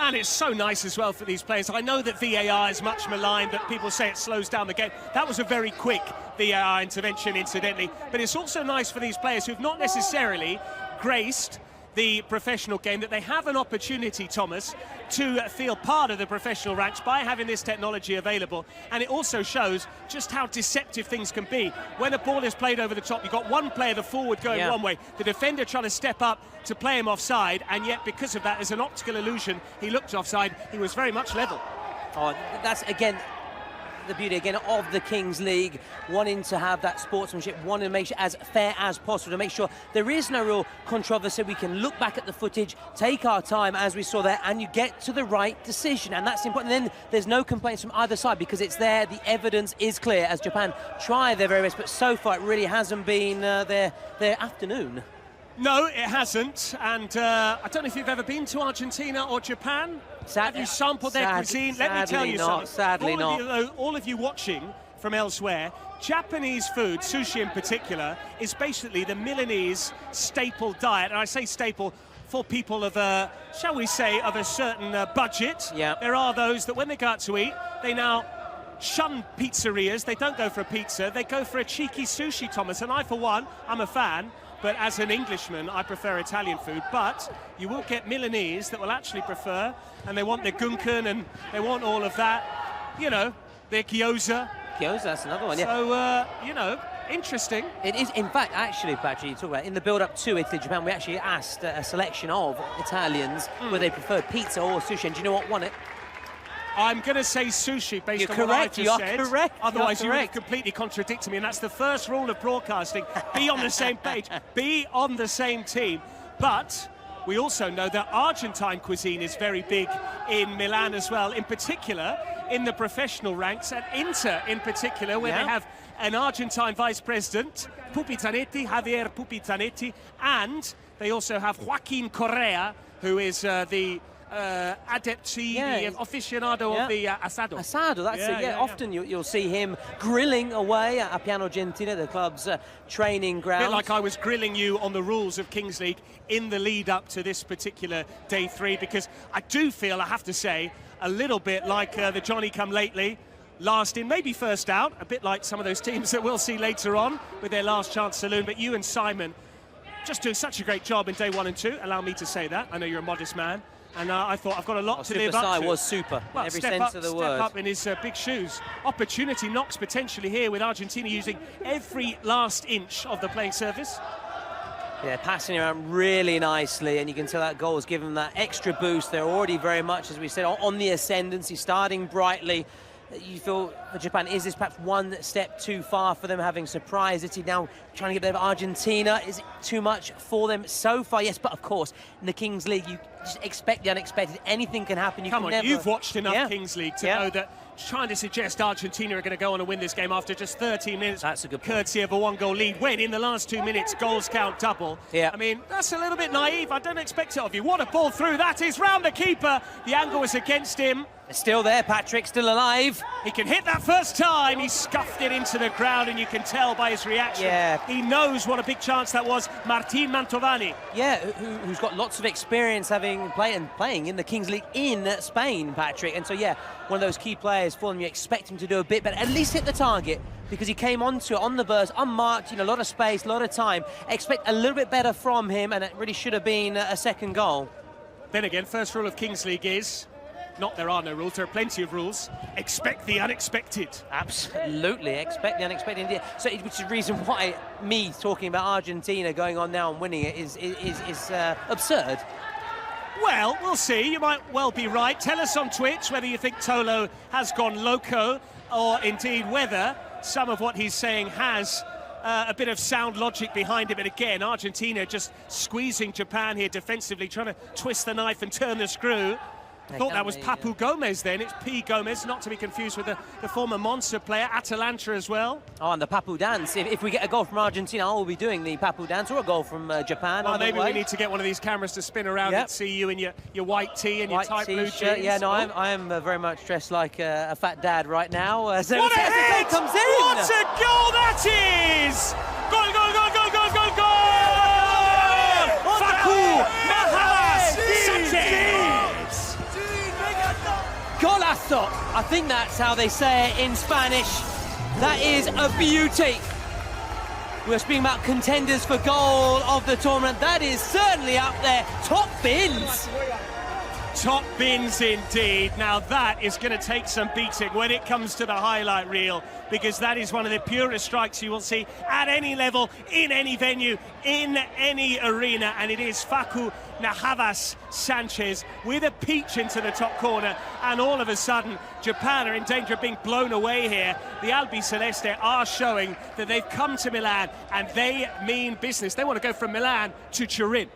And it's so nice as well for these players. I know that VAR is much maligned, that people say it slows down the game. That was a very quick VAR intervention, incidentally. But it's also nice for these players who've not necessarily graced the professional game, that they have an opportunity, Thomas, to feel part of the professional ranks by having this technology available. And it also shows just how deceptive things can be. When a ball is played over the top, you've got one player, the forward, going one way, the defender trying to step up to play him offside, and yet because of that, there's an optical illusion. He looked offside, he was very much level. Oh, that's, again, the beauty again of the Kings League, wanting to have that sportsmanship, wanting to make sure as fair as possible, to make sure there is no real controversy. We can look back at the footage, take our time as we saw there, and you get to the right decision, and that's important. And then there's no complaints from either side because it's there, the evidence is clear as Japan try their very best, but so far it really hasn't been their afternoon. No, it hasn't, and I don't know if you've ever been to Argentina or Japan. Have you sampled their cuisine? Let me tell you something. Sadly not. All of you watching from elsewhere, Japanese food, sushi in particular, is basically the Milanese staple diet. And I say staple for people of a, shall we say, of a certain budget. Yeah. There are those that when they go out to eat, they now shun pizzerias. They don't go for a pizza, they go for a cheeky sushi, Thomas. And I, for one, I'm a fan. But as an Englishman, I prefer Italian food. But you will get Milanese that will actually prefer, and they want their gunkan and they want all of that. You know, their gyoza. Gyoza, that's another one, yeah. So, you know, interesting. It is, in fact, actually, Patrick, you talk about in the build-up to Italy-Japan, we actually asked a selection of Italians whether they preferred pizza or sushi, and do you know what won it? I'm going to say sushi based on what I just said. You're correct. Otherwise, you would have completely contradicted me, and that's the first rule of broadcasting. Be on the same page. Be on the same team. But we also know that Argentine cuisine is very big in Milan as well, in particular in the professional ranks, and Inter in particular, where they have an Argentine vice president, Javier Pupi-Zanetti, and they also have Joaquin Correa, who is the adepti, the aficionado of the asado. Asado, that's it, yeah. Often you'll see him grilling away at Piano Gentile, the club's training ground. A bit like I was grilling you on the rules of Kings League in the lead up to this particular day 3, because I do feel, I have to say, a little bit like the Johnny-come-lately, last in, maybe first out, a bit like some of those teams that we'll see later on with their last chance saloon. But you and Simon just doing such a great job in day 1 and 2, allow me to say that. I know you're a modest man. And I thought I've got a lot to live up to. Superstar was super, well, every sense of the word. Step up in his big shoes. Opportunity knocks potentially here with Argentina using every last inch of the playing surface. Yeah, passing around really nicely, and you can tell that goal has given them that extra boost. They're already very much, as we said, on the ascendancy, starting brightly. You feel for Japan, is this perhaps one step too far for them, having surprised Italy, now trying to get there over Argentina? Is it too much for them so far? Yes, but of course, in the Kings League, you just expect the unexpected. Anything can happen. Come on, you've watched enough Kings League to know that trying to suggest Argentina are going to go on and win this game after just 13 minutes, that's a good point, courtesy of a 1-goal lead, when in the last 2 minutes, goals count double. Yeah. I mean, that's a little bit naive. I don't expect it of you. What a ball through. That is round the keeper. The angle was against him. It's still there, Patrick, still alive. He can hit that first time. He scuffed it into the ground, and you can tell by his reaction. Yeah. He knows what a big chance that was. Martin Mantovani. Yeah, who's got lots of experience having playing in the Kings League in Spain, Patrick. And so, yeah, one of those key players for them. You expect him to do a bit better, at least hit the target, because he came onto it on the burst, unmarked, you know, a lot of space, a lot of time. Expect a little bit better from him, and it really should have been a second goal. Then again, first rule of Kings League is, not there are no rules, there are plenty of rules. Expect the unexpected. Absolutely, expect the unexpected indeed. So, which is the reason why me talking about Argentina going on now and winning it is absurd. Well, we'll see. You might well be right. Tell us on Twitch whether you think Tolo has gone loco or indeed whether some of what he's saying has a bit of sound logic behind it. But again, Argentina just squeezing Japan here defensively, trying to twist the knife and turn the screw. Thought that was Papu Gomez then. It's P. Gomez, not to be confused with the former Monza player, Atalanta as well. Oh, and the Papu dance. If we get a goal from Argentina, I will be doing the Papu dance, or a goal from Japan. Well, maybe we need to get one of these cameras to spin around and see you in your white tee and your tight blue jeans. Yeah, no, I am very much dressed like a fat dad right now. So what a hit! Comes in. What a goal that is! Goal, goal, goal, goal, goal, goal, goal! Facu Mahalas Sanchez! Golazo! I think that's how they say it in Spanish. That is a beauty. We're speaking about contenders for goal of the tournament. That is certainly up there. Top bins. Top bins indeed. Now that is going to take some beating when it comes to the highlight reel, because that is one of the purest strikes you will see at any level, in any venue, in any arena, and it is Facu Navas Sanchez with a peach into the top corner, and all of a sudden Japan are in danger of being blown away here. The Albiceleste are showing that they've come to Milan and they mean business. They want to go from Milan to Turin.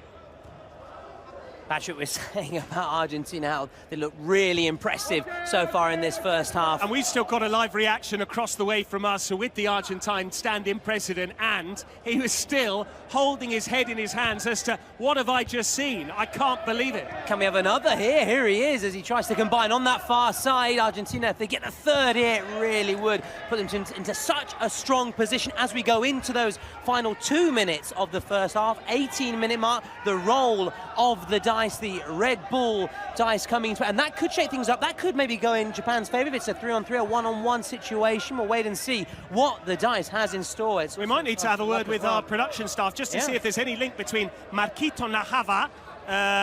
Patrick was saying about Argentina, how they look really impressive so far in this first half. And we've still got a live reaction across the way from us with the Argentine stand-in president, and he was still holding his head in his hands as to, what have I just seen? I can't believe it. Can we have another here? Here he is as he tries to combine on that far side. Argentina, if they get the third here, it really would put them into such a strong position as we go into those final 2 minutes of the first half. 18-minute mark, the roll of the dice, the Red Bull dice coming into it, and that could shake things up. That could maybe go in Japan's favour if it's a 3-on-3 or 1-on-1 situation. We'll wait and see what the dice has in store. We might need to have a word with our production staff just to see if there's any link between Marquito Najava,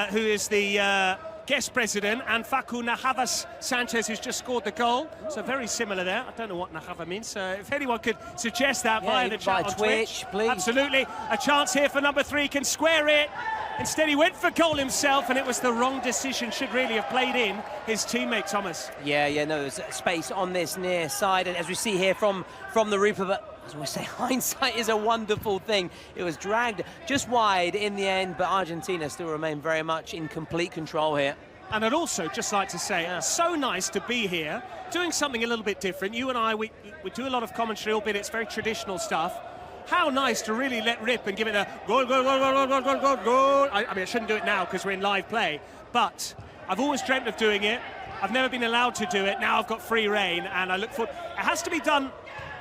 who is the guest president, and Facu Navas Sanchez, who's just scored the goal. So very similar there. I don't know what Najava means. If anyone could suggest that via the chat on Twitch, please. Absolutely. A chance here for number 3, can square it. Instead, he went for goal himself, and it was the wrong decision. Should really have played in his teammate, Thomas. Yeah, no, there's space on this near side, and as we see here from the Reaper, but as we say, hindsight is a wonderful thing. It was dragged just wide in the end, but Argentina still remain very much in complete control here. And I'd also just like to say, so nice to be here, doing something a little bit different. You and I, we do a lot of commentary, albeit it's very traditional stuff. How nice to really let rip and give it a goal, goal, goal, goal, goal, goal, goal, goal. I mean, I shouldn't do it now because we're in live play, but I've always dreamt of doing it. I've never been allowed to do it. Now I've got free reign, and I look forward. It has to be done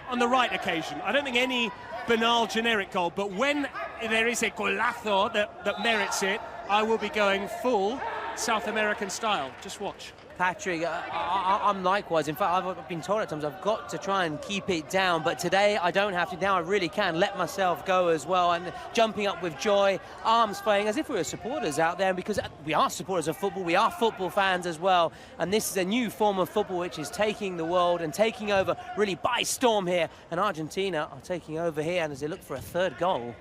on the right occasion. I don't think any banal, generic goal, but when there is a golazo that merits it, I will be going full South American style. Just watch. Patrick, I'm likewise. In fact, I've been told at times I've got to try and keep it down, but today I don't have to. Now I really can let myself go as well, and jumping up with joy, arms flailing as if we were supporters out there, because we are supporters of football, we are football fans as well, and this is a new form of football which is taking the world and taking over really by storm here, and Argentina are taking over here, and as they look for a third goal.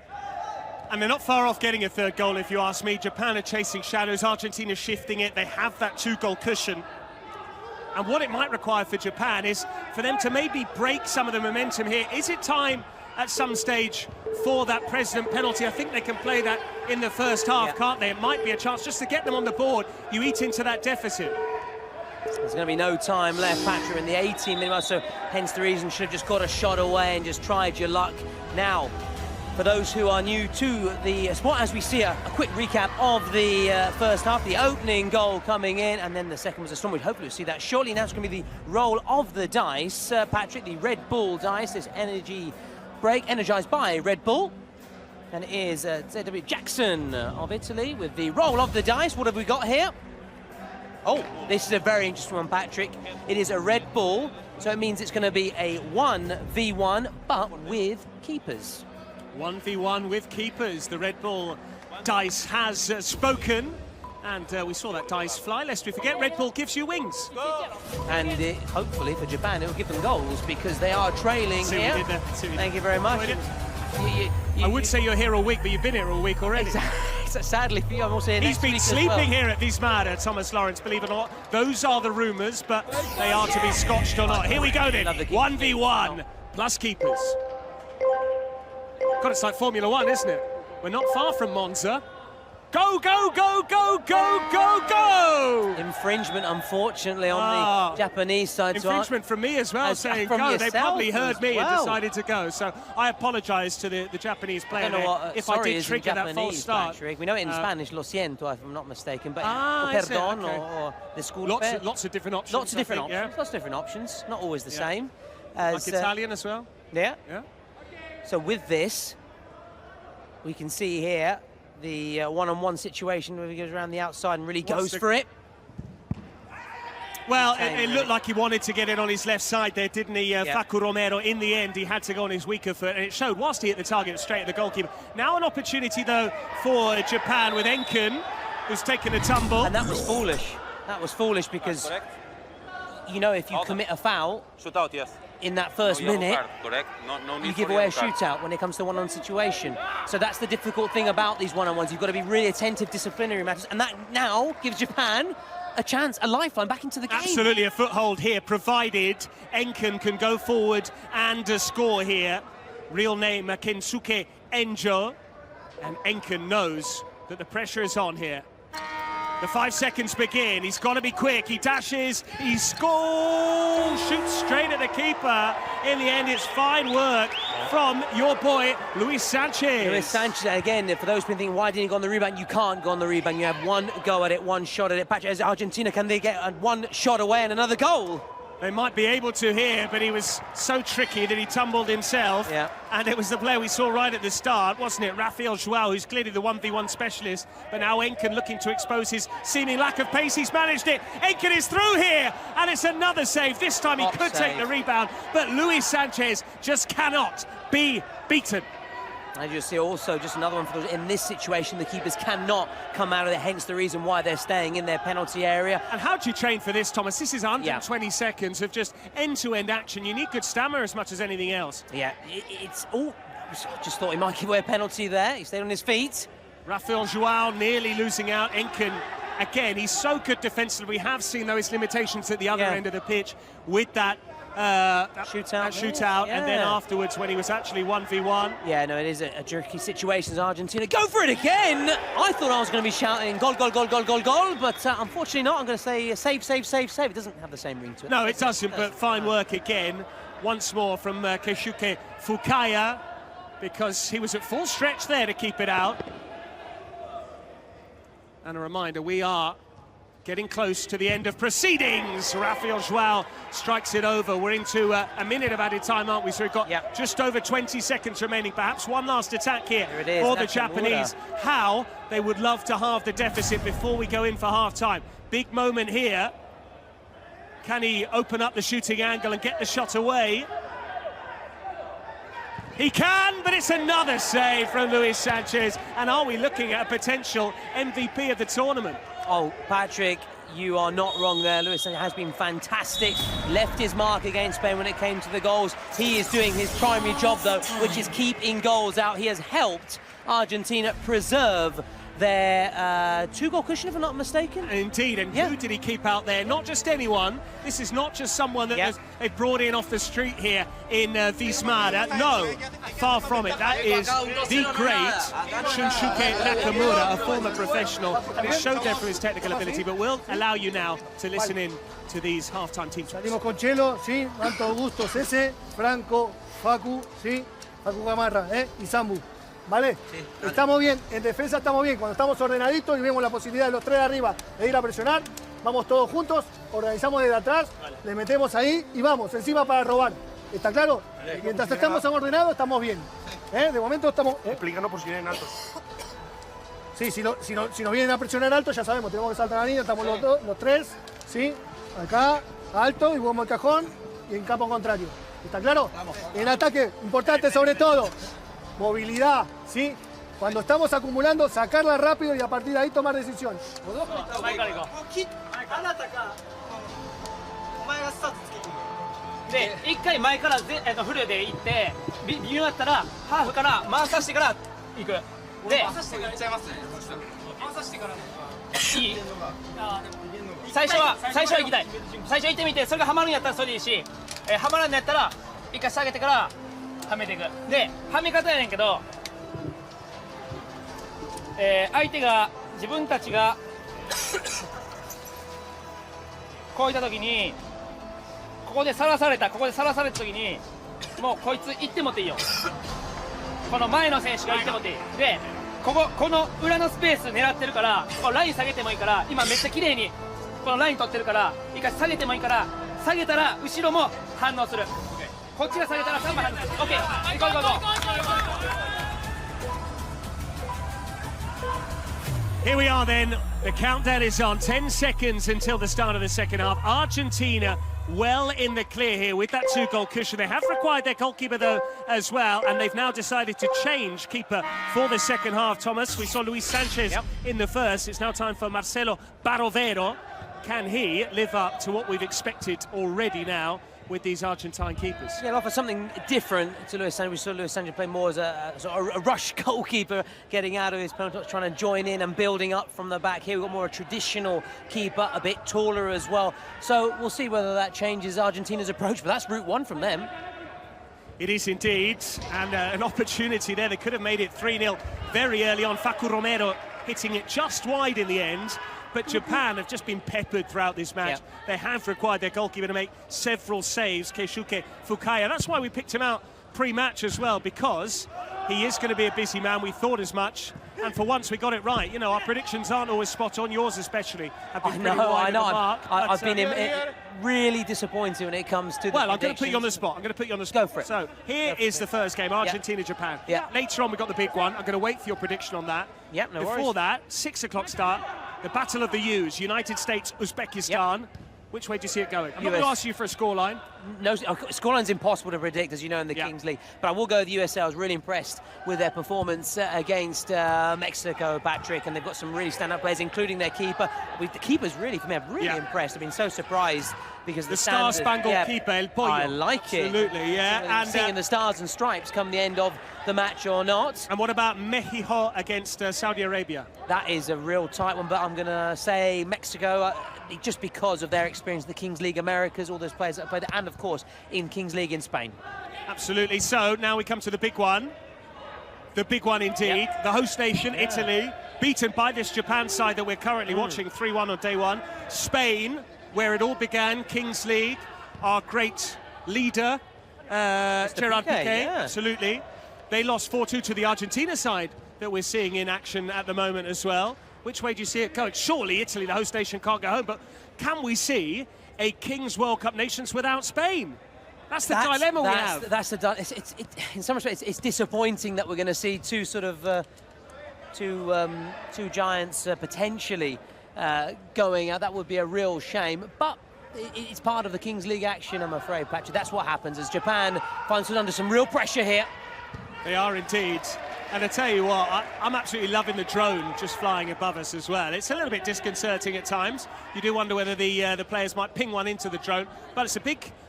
And they're not far off getting a third goal, if you ask me. Japan are chasing shadows, Argentina shifting it. They have that 2-goal cushion. And what it might require for Japan is for them to maybe break some of the momentum here. Is it time at some stage for that president penalty? I think they can play that in the first half, can't they? It might be a chance just to get them on the board. You eat into that deficit. There's going to be no time left, Patrick, in the 18-minute mark, so hence the reason you should have just got a shot away and just tried your luck. Now, for those who are new to the sport, as we see a quick recap of the first half, the opening goal coming in, and then the second was a storm. We'd hopefully see that shortly. Now it's going to be the roll of the dice. Patrick, the Red Bull dice, this energy break, energized by Red Bull. And it is ZW Jackson of Italy with the roll of the dice. What have we got here? Oh, this is a very interesting one, Patrick. It is a Red Bull, so it means it's going to be a 1v1, but with keepers. 1v1 with keepers. The Red Bull dice has spoken, and we saw that dice fly. Lest we forget, Red Bull gives you wings. And hopefully for Japan, it will give them goals because they are trailing here. Thank you very much. I would say you're here all week, but you've been here all week already. Sadly for you, I'm also here He's next been week as sleeping well. here at Vismara, Thomas Lawrence, believe it or not. Those are the rumours, but they are to be scotched or not. Here we go then, 1v1 plus keepers. God, it's like Formula One, isn't it? We're not far from Monza. Go, go, go, go, go, go, go! Infringement, unfortunately, on the Japanese side. Infringement from me as well, saying go. They probably heard me and decided to go. So I apologise to the Japanese player if I did trigger that false start. Patrick. We know it in Spanish, lo siento, if I'm not mistaken, but perdón or disculpe. Lots of different options. Lots of different options. Lots of different options. Not always the same. Like Italian as well. Yeah. Yeah. So with this, we can see here the one-on-one situation where he goes around the outside and really goes for it. Well, it looked like he wanted to get it on his left side there, didn't he, Facu Romero? In the end, he had to go on his weaker foot, and it showed whilst he hit the target straight at the goalkeeper. Now an opportunity, though, for Japan with Enken, who's taken a tumble. And that was foolish. That was foolish because, you know, if you commit a foul in that first minute, you give away a shootout when it comes to one-on-one situation. So that's the difficult thing about these one-on-ones. You've got to be really attentive, disciplinary matters, and that now gives Japan a chance, a lifeline back into the game. Absolutely a foothold here, provided Enken can go forward and score here. Real name, Kensuke Enjo. And Enken knows that the pressure is on here. The 5 seconds begin. He's got to be quick. He dashes, he scores, shoots straight at the keeper. In the end, it's fine work from your boy, Luis Sanchez. Luis Sanchez, again, for those who've been thinking, why didn't he go on the rebound? You can't go on the rebound. You have one go at it, one shot at it. Patrick, as Argentina, can they get one shot away and another goal? They might be able to here, but he was so tricky that he tumbled himself. Yeah. And it was the player we saw right at the start, wasn't it? Rafael Joao, who's clearly the 1v1 specialist, but now Enken looking to expose his seeming lack of pace. He's managed it. Enken is through here, and it's another save. This time he could take the rebound, but Luis Sanchez just cannot be beaten. And you see also just another one for those in this situation, the keepers cannot come out of it, hence the reason why they're staying in their penalty area. And how do you train for this, Thomas? This is 120 seconds of just end-to-end action. You need good stamina as much as anything else. Yeah, it's all... I just thought he might give away a penalty there. He stayed on his feet. Rafael Joao nearly losing out. Enken, again, he's so good defensively. We have seen those limitations at the other end of the pitch with that shootout, and then afterwards when he was actually 1v1. Yeah, no, it is a tricky situation as Argentina go for it again. I thought I was going to be shouting goal, goal, goal, goal, goal, goal, but unfortunately not. I'm going to say save, save, save, save. It doesn't have the same ring to it. No, it doesn't, but fine work again. Once more from Keisuke Fukaya, because he was at full stretch there to keep it out. And a reminder, we are getting close to the end of proceedings. Rafael Joao strikes it over. We're into a minute of added time, aren't we? So we've got just over 20 seconds remaining. Perhaps one last attack here for the Japanese. How they would love to halve the deficit before we go in for half-time. Big moment here. Can he open up the shooting angle and get the shot away? He can, but it's another save from Luis Sanchez. And are we looking at a potential MVP of the tournament? Oh, Patrick, you are not wrong there. Luis Sanchez has been fantastic. Left his mark against Spain when it came to the goals. He is doing his primary job, though, which is keeping goals out. He has helped Argentina preserve their 2-goal cushion, if I'm not mistaken. Indeed, and who did he keep out there? Not just anyone. This is not just someone that they've brought in off the street here in Vismara. No, far from it. That is the great Shunsuke Nakamura, a former professional, and it showed there for his technical ability, but we'll allow you now to listen in to these halftime team talks. Salimos con Chelo, sí, Manto Augusto, Cese, Franco, Facu, sí, Facu Gamarra, y Sambu. ¿Vale? Sí, estamos bien, en defensa estamos bien. Cuando estamos ordenaditos y vemos la posibilidad de los 3 de arriba de ir a presionar, vamos todos juntos, organizamos desde atrás, le metemos ahí y vamos, encima para robar. ¿Está claro? Mientras estamos ordenados, estamos bien. De momento estamos... Explícanos por si vienen altos. Sí, si nos vienen a presionar alto, ya sabemos, tenemos que saltar la línea, estamos los 3, ¿sí? Acá, alto, y jugamos el cajón y en campo contrario. ¿Está claro? En ataque, importante sobre todo. Movilidad, ¿sí? Cuando estamos acumulando, sacarla rápido y a partir de ahí tomar decisión. で、一回前からフルで行って、微妙だったらハーフから回させてから行く。でいい最初は行きたい。最初行ってみて、それがハマるんやったらそれでいいし、ハマらんのやったら一回下げてからはめていく。ではめ方やねんけど、相手が自分たちがこういった時にここでさらされた時にもうこいつ行ってもっていいよ。この前の選手が行ってもっていい。でこの裏のスペース狙ってるから、このライン下げてもいいから、今めっちゃ綺麗にこのライン取ってるから、一回下げてもいいから、下げたら後ろも反応する。こっちが下げたら3番反応する。 OK、 行こう。Here we are then, the countdown is on, 10 seconds until the start of the second half. Argentina well in the clear here with that 2-goal cushion. They have required their goalkeeper though as well, and they've now decided to change keeper for the second half. Thomas, we saw Luis Sanchez in the first. It's now time for Marcelo Barovero. Can he live up to what we've expected already now with these Argentine keepers? Yeah, offer something different to Luis Sanchez. We saw Luis Sanchez play more as a rush goalkeeper, getting out of his penalty, trying to join in and building up from the back. Here we've got more a traditional keeper, a bit taller as well. So we'll see whether that changes Argentina's approach, but that's route one from them. It is indeed, and an opportunity there. They could have made it 3-0 very early on. Facu Romero hitting it just wide in the end. But Japan have just been peppered throughout this match. They have required their goalkeeper to make several saves, Keisuke Fukaya. That's why we picked him out pre-match as well, because he is going to be a busy man. We thought as much, and for once we got it right. You know, our predictions aren't always spot on. Yours especially have been pretty wide of the mark. I've been really disappointed when it comes to the Well, I'm going to put you on the spot. Go for it. So here is the first game, Argentina-Japan. Later on, we've got the big one. I'm going to wait for your prediction on that. No Before worries. that, 6 o'clock start. The Battle of the U's, United States, Uzbekistan. Which way do you see it going? I'm not going to ask you for a scoreline. No, scoreline's impossible to predict, as you know, in the Kings League. But I will go with the USA. I was really impressed with their performance against Mexico, Patrick, and they've got some really stand-up players, including their keeper. The keepers, really, for me, I've really impressed. I've been so surprised because the Star-Spangled Keeper, El Pollo. I like it. Absolutely, yeah. And seeing the stars and stripes come the end of the match or not. And what about Mexico against Saudi Arabia? That is a real tight one, but I'm going to say Mexico, just because of their experience in the Kings League Americas, all those players that played, and of course in Kings League in Spain. Absolutely. So now we come to the big one. The big one indeed. The host nation, Italy, beaten by this Japan side that we're currently watching 3-1 on day one. Spain, where it all began, Kings League, our great leader, Gerard Piqué, absolutely. They lost 4-2 to the Argentina side that we're seeing in action at the moment as well. Which way do you see it going? Surely Italy, the host nation, can't go home, but can we see a Kings World Cup nations without Spain? That's the dilemma we have. In some respects, it's disappointing that we're going to see two giants potentially going out. That would be a real shame, but it's part of the Kings League action, I'm afraid, Patrick. That's what happens as Japan finds us under some real pressure here. They are indeed. And I tell you what, I'm absolutely loving the drone just flying above us as well. It's a little bit disconcerting at times. You do wonder whether the players might ping one into the drone. But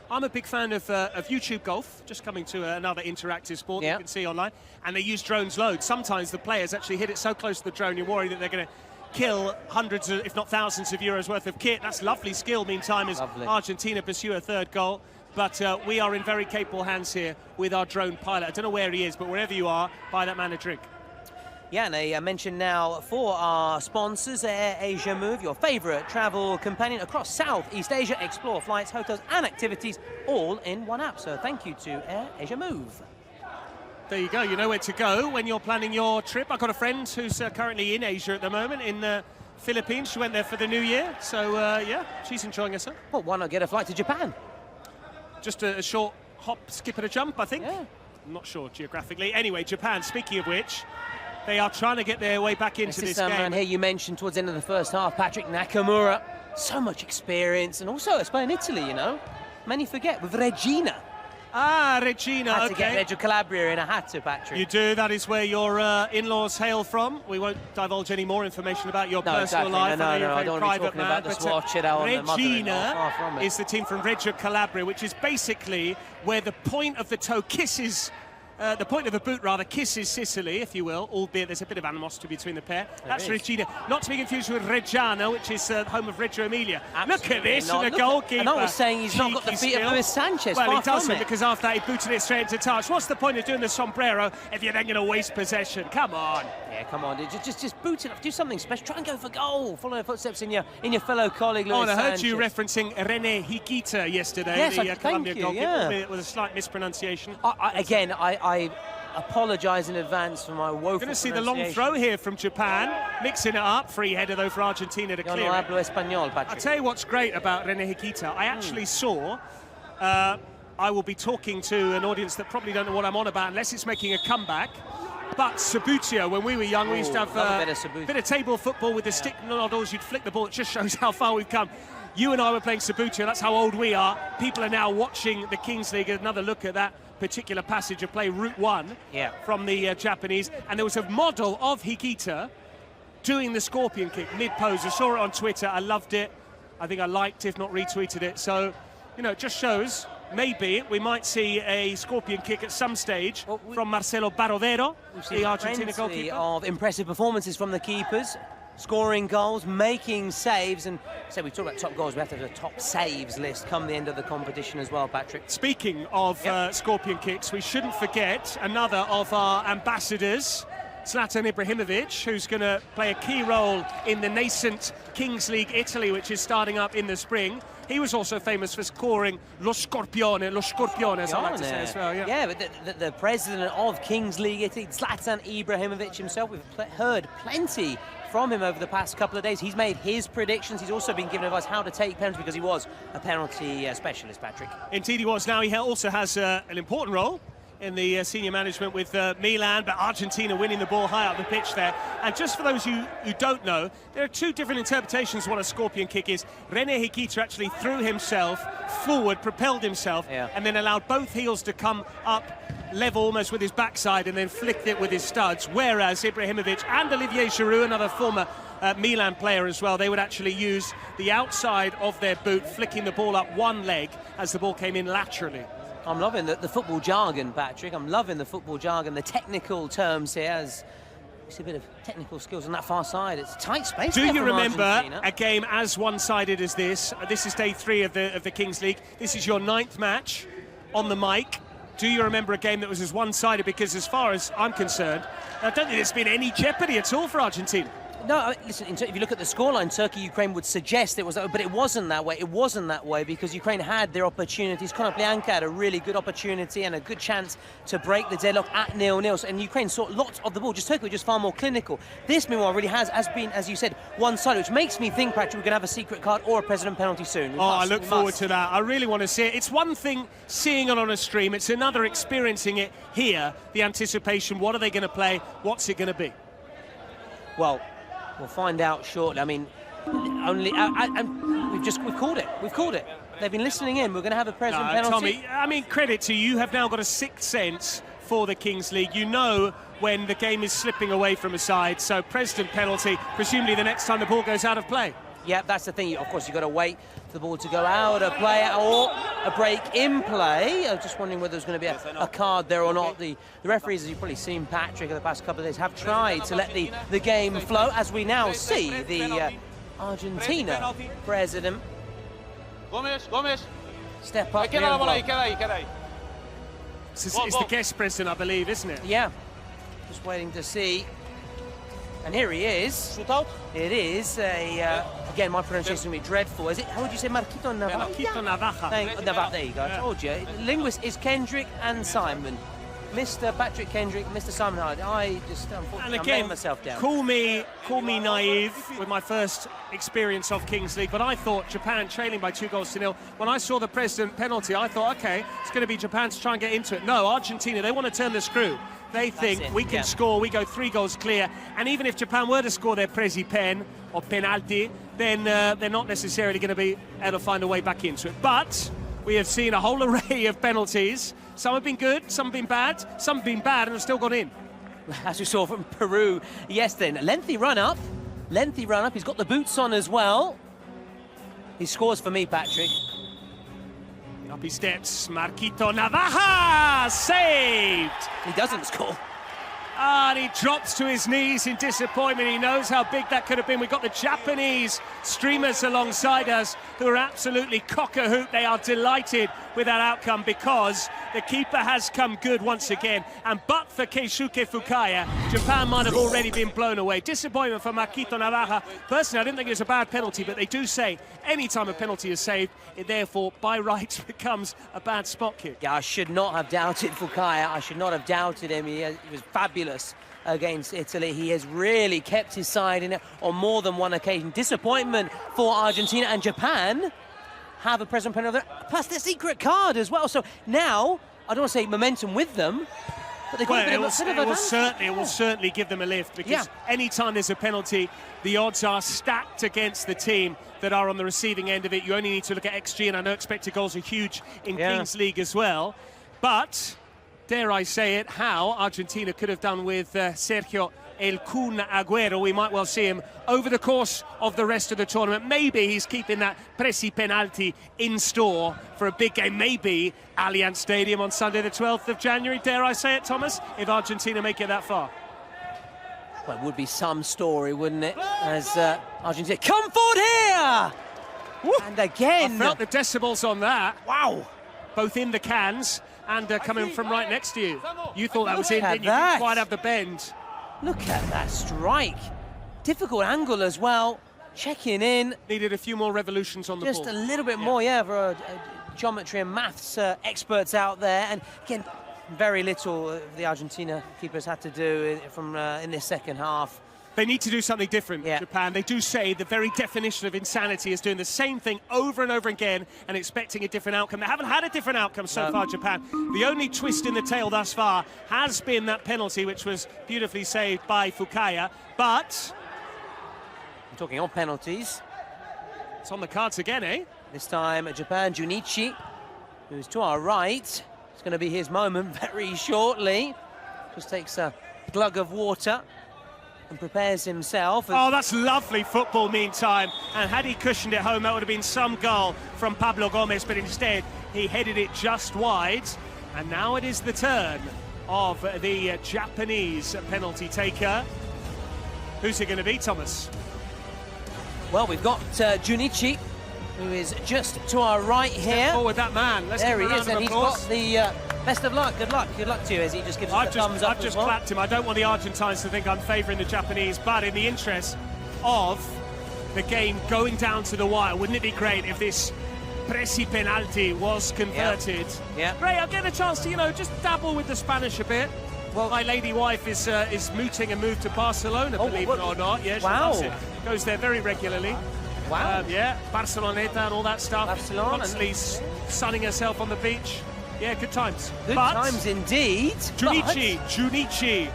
I'm a big fan of YouTube golf, just coming to another interactive sport that you can see online. And they use drones loads. Sometimes the players actually hit it so close to the drone, you're worried that they're going to kill hundreds, if not thousands of euros worth of kit. That's lovely skill, meantime, as Argentina pursue a third goal. But we are in very capable hands here with our drone pilot. I don't know where he is, but wherever you are, buy that man a drink. Yeah, and a mention now for our sponsors, Air Asia Move, your favourite travel companion across Southeast Asia. Explore flights, hotels and activities all in one app. So thank you to Air Asia Move. There you go. You know where to go when you're planning your trip. I've got a friend who's currently in Asia at the moment, in the Philippines. She went there for the New Year. So, yeah, she's enjoying herself. Well, why not get a flight to Japan? Just a short hop, skip and a jump, I think. Yeah. I'm not sure geographically. Anyway, Japan, speaking of which, they are trying to get their way back into this game. Man here you mentioned towards the end of the first half, Patrick Nakamura. So much experience, and also it's playing Italy, you know. Many forget, with Regina. Ah, Regina, had to get Reggio Calabria in a hat to, Patrick. You do, that is where your in-laws hail from. We won't divulge any more information about your personal life. No, I don't want to be talking about the swatch it out on the Regina is the team from Reggio Calabria, which is basically where the point of the toe kisses the point of the boot rather kisses Sicily, if you will, albeit there's a bit of animosity between the pair. That's Regina, not to be confused with Reggiano, which is the home of Reggio Emilia. Absolutely look at this, not. and the goalkeeper. And I was saying he's not got the feet of Luis Sanchez. Well, far he doesn't, from it. because after that he booted it straight into touch. What's the point of doing the sombrero if you're then going to waste possession? Come on. Yeah, come on, just boot it up, do something special, try and go for goal. Follow the footsteps in your fellow colleague, Luis I heard Sanchez. you referencing René Higuita yesterday, yes, the Colombia goalkeeper. Yeah. It was a slight mispronunciation. I apologise in advance for my woeful Going to see the long throw here from Japan, mixing it up. Free header though for Argentina to Yo clear no it. hablo español, Patrick. I'll tell you what's great about René Higuita. I actually saw, I will be talking to an audience that probably don't know what I'm on about unless it's making a comeback. But Sabutio, when we were young, we used to have a bit of table football with the stick noddles. You'd flick the ball. It just shows how far we've come. You and I were playing Sabutio. That's how old we are. People are now watching the Kings League. Another look at that particular passage of play, Route 1, from the Japanese. And there was a model of Higuita doing the scorpion kick mid-pose. I saw it on Twitter. I loved it. I think I liked, if not retweeted it. So, you know, it just shows maybe we might see a scorpion kick at some stage from Marcelo Barovero, the Argentina goalkeeper. Of impressive performances from the keepers, scoring goals, making saves, and so we talk about top goals, we have to have a top saves list come the end of the competition as well, Patrick. Speaking of scorpion kicks, we shouldn't forget another of our ambassadors, Zlatan Ibrahimovic, who's going to play a key role in the nascent Kings League Italy, which is starting up in the spring. He was also famous for scoring Lo Scorpione, as I like to say as well. Yeah, but the president of Kings League Italy, Zlatan Ibrahimovic himself, we've heard plenty from him over the past couple of days. He's made his predictions. He's also been given advice how to take penalties because he was a penalty specialist, Patrick. Indeed he was. Now he also has an important role in the senior management with Milan, but Argentina winning the ball high up the pitch there. And just for those who don't know, there are two different interpretations of what a scorpion kick is. René Higuita actually threw himself forward, propelled himself, and then allowed both heels to come up level almost with his backside and then flicked it with his studs, whereas Ibrahimovic and Olivier Giroud, another former Milan player as well, they would actually use the outside of their boot, flicking the ball up one leg as the ball came in laterally. I'm loving the football jargon, Patrick. I'm loving the football jargon, the technical terms here. As you see a bit of technical skills on that far side. It's a tight space. Do you remember Argentina. a game as one-sided as this? This is day 3 of the Kings League. This is your 9th match on the mic. Do you remember a game that was as one-sided? Because as far as I'm concerned, I don't think there's been any jeopardy at all for Argentina. No, listen, if you look at the scoreline, Turkey-Ukraine would suggest it was that way, but it wasn't that way. It wasn't that way because Ukraine had their opportunities. Konoplyanka had a really good opportunity and a good chance to break the deadlock at 0-0. So, and Ukraine saw lots of the ball. Just Turkey was just far more clinical. This, meanwhile, really has been, as you said, one-sided, which makes me think, Patrick, we're going to have a secret card or a president penalty soon. I look forward to that. I really want to see it. It's one thing seeing it on a stream. It's another experiencing it here, the anticipation. What are they going to play? What's it going to be? Well, we'll find out shortly. I mean, we've called it. We've called it. They've been listening in. We're going to have a president penalty. Tommy, I mean, credit to you. You have now got a sixth sense for the Kings League. You know when the game is slipping away from a side. So president penalty, presumably the next time the ball goes out of play. Yeah, that's the thing. Of course, you've got to wait for the ball to go out of play or a break in play. I was just wondering whether there's going to be a card there or not. The referees, as you've probably seen, Patrick, in the past couple of days, have tried to let the game flow, as we now see the Argentina president step up. It's the guest president, I believe, isn't it? Yeah, just waiting to see. And here he is. It is again, my pronunciation is going to be dreadful. Is it? How would you say Marquito Navaja? Marquito Navaja. There you go. I told you. Linguist is Kendrick and Simon. Mr. Patrick Kendrick, Mr. Simon Hard. I just, unfortunately, I'm laying myself down. Call me naive with my first experience of Kings League, but I thought Japan trailing by 2-0. When I saw the president penalty, I thought, okay, it's going to be Japan to try and get into it. No, Argentina, they want to turn the screw. They think we can score, we go 3 goals clear, and even if Japan were to score their presi pen or penalty, then they're not necessarily going to be able to find a way back into it. But we have seen a whole array of penalties. Some have been good, some have been bad, some have been bad and have still gone in. As we saw from Peru yesterday. Lengthy run up. He's got the boots on as well. He scores for me, Patrick. Up he steps, Marquito Navaja, saved! He doesn't score. And he drops to his knees in disappointment. He knows how big that could have been. We've got the Japanese streamers alongside us who are absolutely cock-a-hoop. They are delighted with that outcome because the keeper has come good once again. And but for Keisuke Fukaya, Japan might have already been blown away. Disappointment for Marquito Navaja. Personally, I didn't think it was a bad penalty, but they do say any time a penalty is saved, it therefore, by rights, becomes a bad spot kick. Yeah, I should not have doubted Fukaya. I should not have doubted him. He was fabulous against Italy. He has really kept his side in it on more than one occasion. Disappointment for Argentina, and Japan have a present penalty, plus their secret card as well. So now, I don't want to say momentum with them, but they've got a bit of advantage. It will certainly give them a lift, because any time there's a penalty, the odds are stacked against the team that are on the receiving end of it. You only need to look at XG, and I know expected goals are huge in Kings League as well. But dare I say it, how Argentina could have done with Sergio El Kun Agüero. We might well see him over the course of the rest of the tournament. Maybe he's keeping that presi penalty in store for a big game. Maybe Allianz Stadium on Sunday the 12th of January. Dare I say it, Thomas, if Argentina make it that far? Well, it would be some story, wouldn't it? As Argentina come forward here! Woo. And again. I felt the decibels on that. Wow. Both in the cans and coming from right next to you. You thought that was in, didn't you? You didn't quite have the bend. Look at that strike. Difficult angle as well. Checking in. Needed a few more revolutions on the ball. Just a little bit more, for geometry and maths experts out there. And again, very little the Argentina keepers had to do in this second half. They need to do something different, Japan. They do say the very definition of insanity is doing the same thing over and over again and expecting a different outcome. They haven't had a different outcome so far, Japan. The only twist in the tail thus far has been that penalty, which was beautifully saved by Fukaya. But I'm talking on penalties. It's on the cards again, eh? This time, Japan, Junichi, who's to our right. It's going to be his moment very shortly. Just takes a glug of water and prepares himself. Oh, that's lovely football meantime. And had he cushioned it home, that would have been some goal from Pablo Gomez, but instead he headed it just wide. And now it is the turn of the Japanese penalty taker. Who's it going to be, Thomas? Well, we've got Junichi, who is just to our right here. Step forward, that man. Let's there give him he a is, round and of he's applause. got the best of luck. Good luck to you, as he just gives us a thumbs up. I've just clapped him. I don't want the Argentines to think I'm favouring the Japanese, but in the interest of the game going down to the wire, wouldn't it be great if this presi penalty was converted? Yeah. Great, I'll get a chance to, just dabble with the Spanish a bit. Well, my lady wife is mooting and moved to Barcelona, believe it or not. Yeah, she loves it. Goes there very regularly. Wow. Barceloneta and all that stuff. Constantly sunning herself on the beach. Yeah, good times. Good times indeed. Junichi.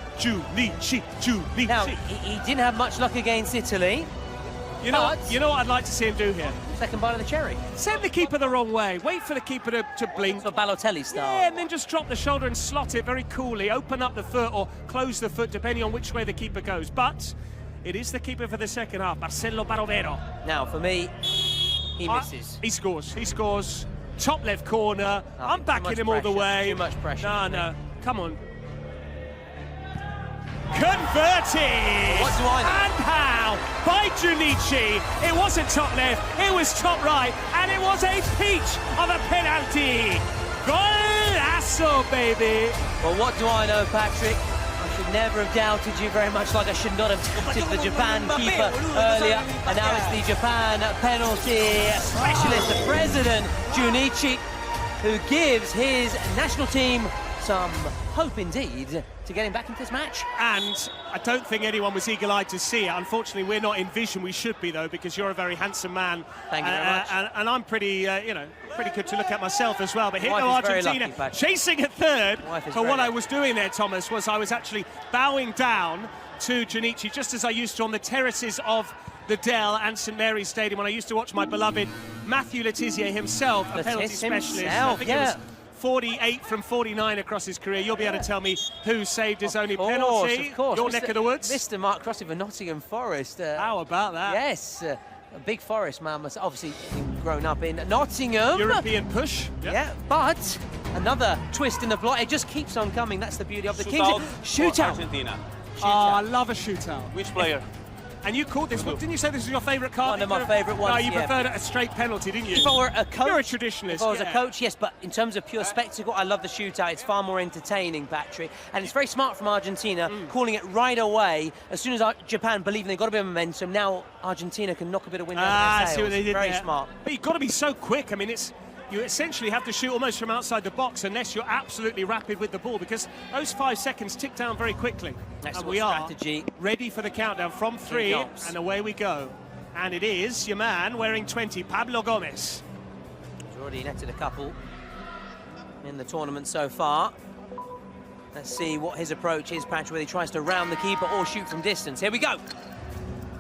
Now, he didn't have much luck against Italy. You know what I'd like to see him do here? Second bite of the cherry. Send the keeper the wrong way. Wait for the keeper to blink. For Balotelli style. Yeah, and then just drop the shoulder and slot it very coolly. Open up the foot or close the foot, depending on which way the keeper goes. But it is the keeper for the second half, Marcelo Barovero. Now, for me, he misses. He scores. Top left corner. I'm backing him all the way. Too much pressure. No. Come on. Converted! What do I know? And how? By Junichi. It wasn't top left, it was top right, and it was a peach of a penalty. Golazo, baby! Well, what do I know, Patrick? I should never have doubted you very much, like I should not have doubted the Japan keeper earlier. And now it's the Japan penalty specialist, the president, Junichi, who gives his national team some hope indeed to get him back into this match. And I don't think anyone was eagle-eyed to see it. Unfortunately, we're not in vision. We should be, though, because you're a very handsome man. Thank you very much. And I'm pretty, pretty good to look at myself as well. But here go Argentina, chasing at third. For what I was doing there, Thomas, was I was actually bowing down to Junichi, just as I used to on the terraces of the Dell and St Mary's Stadium when I used to watch my beloved Matthew Letizia himself, a penalty specialist. I think it was 48 from 49 across his career. You'll be able to tell me who saved his only penalty. Of course. Your neck of the woods. Mr. Mark Crossley for Nottingham Forest. How about that? Yes. a big Forest man, must obviously grown up in Nottingham. European push. Yeah, but another twist in the plot. It just keeps on coming. That's the beauty of the Kings. Shootout. Argentina. Oh, I love a shootout. Which player? And you called this one. Didn't you say this was your favourite card? One of my favourite ones. No, you preferred a straight penalty, didn't you? If I were a coach, you're a traditionalist. If I was a coach, yes, but in terms of pure spectacle, I love the shootout. It's far more entertaining, Patrick. And it's very smart from Argentina, calling it right away. As soon as Japan believing they've got a bit of momentum, now Argentina can knock a bit of wind out of their sails. I see what they did very there. smart. But you've got to be so quick. I mean, you essentially have to shoot almost from outside the box unless you're absolutely rapid with the ball, because those 5 seconds tick down very quickly. Excellent and we strategy. are ready for the countdown from 3, and away we go. And it is your man wearing 20, Pablo Gomez. He's already netted a couple in the tournament so far. Let's see what his approach is, Patrick, whether he tries to round the keeper or shoot from distance. Here we go.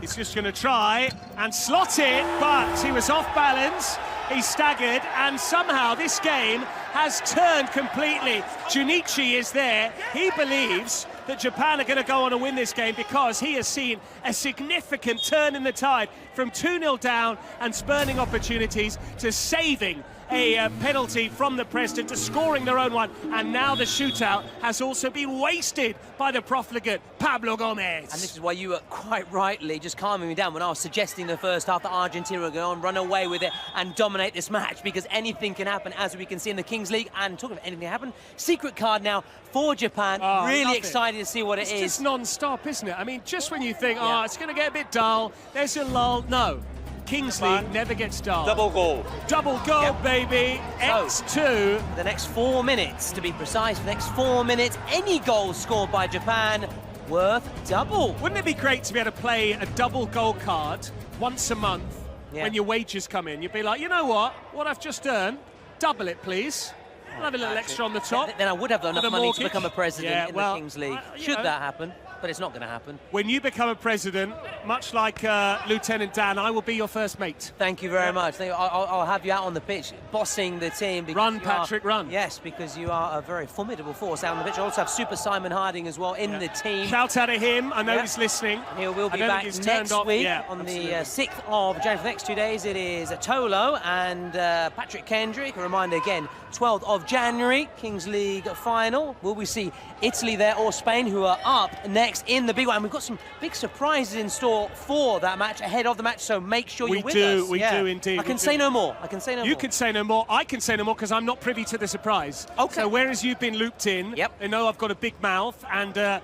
He's just going to try and slot it, but he was off balance. He staggered, and somehow this game has turned completely. Junichi is there. He believes that Japan are going to go on and win this game because he has seen a significant turn in the tide from 2-0 down and spurning opportunities to saving a penalty from the President, to scoring their own one, and now the shootout has also been wasted by the profligate Pablo Gomez. And this is why you were quite rightly just calming me down when I was suggesting in the first half that Argentina were going to run away with it and dominate this match, because anything can happen, as we can see in the Kings League. And talking of anything happen, secret card now for Japan. Really excited to see what it is. It's just non-stop, isn't it? I mean, just when you think, oh, it's going to get a bit dull, there's a lull. No. Kings League never gets dull. Double goal. Double goal, baby. X2. The next 4 minutes, to be precise, the next 4 minutes, any goal scored by Japan worth double. Wouldn't it be great to be able to play a double goal card once a month when your wages come in? You'd be like, you know what I've just earned, double it, please. I'll have a little extra on the top. Then I would have enough money mortgage. to become a president in the Kings League. Should know, that happen? But it's not going to happen. When you become a president, much like Lieutenant Dan, I will be your first mate. Thank you very much. I'll have you out on the pitch, bossing the team. Run, Patrick, run. Yes, because you are a very formidable force out on the pitch. I also have Super Simon Harding as well in the team. Shout out to him. I know he's listening. And he will be back next week on the 6th of January. For the next 2 days, it is Tolo and Patrick Kendrick. A reminder again, 12th of January, Kings League final. Will we see Italy there or Spain, who are up next in the big one? And we've got some big surprises in store for that match, ahead of the match, so make sure you're with us. We do indeed. I can say no more. I can say no more. You can say no more. I can say no more because I'm not privy to the surprise. Okay. So whereas you've been looped in, they know I've got a big mouth, and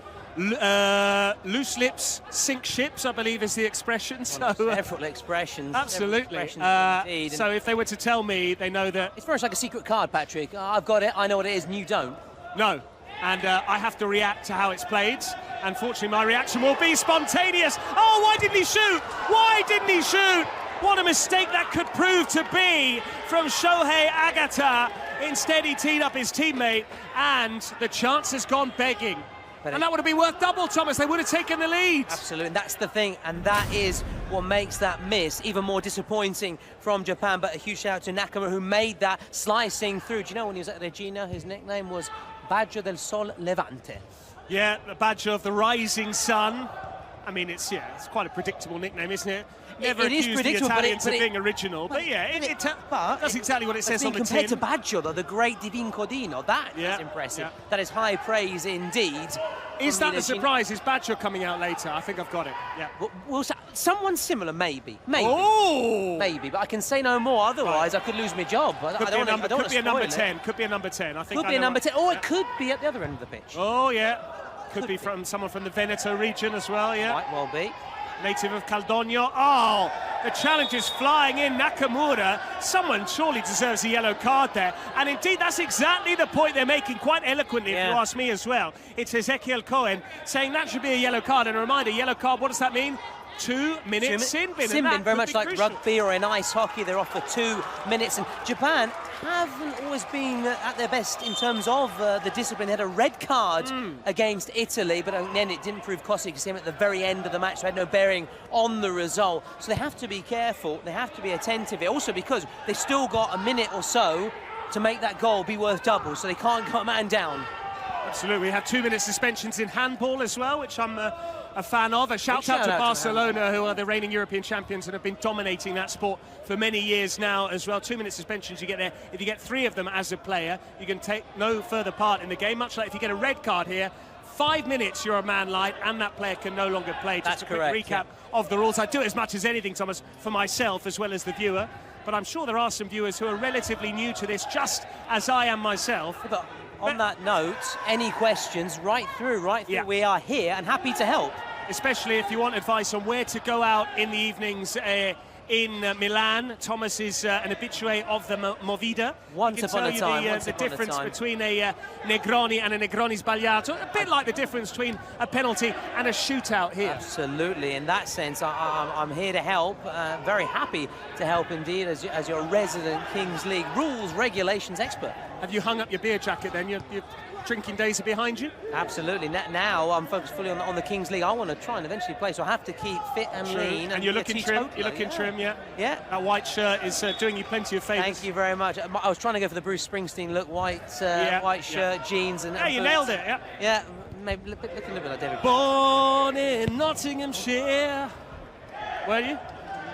loose lips sink ships, I believe is the expression. So several expressions. Absolutely. Indeed. So if they were to tell me, they know that it's very much like a secret card, Patrick. I've got it. I know what it is, and you don't. No. And I have to react to how it's played. Unfortunately, my reaction will be spontaneous. Oh, why didn't he shoot? Why didn't he shoot? What a mistake that could prove to be from Shohei Agata. Instead, he teed up his teammate, and the chance has gone begging. And that would have been worth double, Thomas. They would have taken the lead. Absolutely, and that's the thing, and that is what makes that miss even more disappointing from Japan. But a huge shout out to Nakamura, who made that slicing through. Do you know when he was at Regina, his nickname was Baggio del Sol Levante? Yeah, the Baggio of the rising sun. I mean, it's quite a predictable nickname, isn't it? Never accused the Italians of being original, but that's exactly what it says on the tin. Compared to Baggio, though, the great Divin Codino, that is impressive. That is high praise indeed. Is that the surprise? Is Baggio coming out later? I think I've got it. Yeah. Well, someone similar, maybe. Oh! Maybe, but I can say no more. Otherwise, I could lose my job. Could be a number 10. Could be a number 10. I think could be a number 10, or it could be at the other end of the pitch. Oh yeah. Could be from someone from the Veneto region as well. Yeah. Might well be. Native of Caldogno. Oh, the challenge is flying in. Nakamura. Someone surely deserves a yellow card there. And indeed, that's exactly the point they're making, quite eloquently, if you ask me as well. It's Ezekiel Cohen saying that should be a yellow card. And a reminder, yellow card, what does that mean? 2 minutes sin bin. Sin bin, very much like rugby or in ice hockey. They're off for 2 minutes. And Japan haven't always been at their best in terms of the discipline. They had a red card against Italy, but then it didn't prove costly because him at the very end of the match, so had no bearing on the result. So they have to be careful. They have to be attentive. Also because they've still got a minute or so to make that goal be worth double, so they can't go a man down. Absolutely. We have 2 minute suspensions in handball as well, which I'm a fan of. A shout out to shout out to Barcelona, who are the reigning European champions and have been dominating that sport for many years now as well. 2-minute suspensions you get there. If you get 3 of them as a player, you can take no further part in the game, much like if you get a red card here, 5 minutes you're a man light and that player can no longer play. Just a quick recap of the rules. I do it as much as anything, Thomas, for myself as well as the viewer, but I'm sure there are some viewers who are relatively new to this, just as I am myself. But on that note, any questions, right through, we are here and happy to help. Especially if you want advice on where to go out in the evenings in Milan. Thomas is an habitué of the Movida. Once upon a time. The difference between a Negroni and a Negroni sbagliato. A bit like the difference between a penalty and a shootout here. Absolutely. In that sense, I'm here to help. Very happy to help indeed as your resident Kings League rules, regulations expert. Have you hung up your beer jacket then? Your drinking days are behind you? Absolutely. Now I'm focused fully on the Kings League. I want to try and eventually play, so I have to keep fit and lean. And you're looking trim. You're looking trim, yeah. Yeah. That white shirt is doing you plenty of favours. Thank you very much. I was trying to go for the Bruce Springsteen look, white shirt, jeans, and. Yeah, you nailed it. Yeah. Yeah, maybe looking a little bit like David. Born in Nottinghamshire. Were you?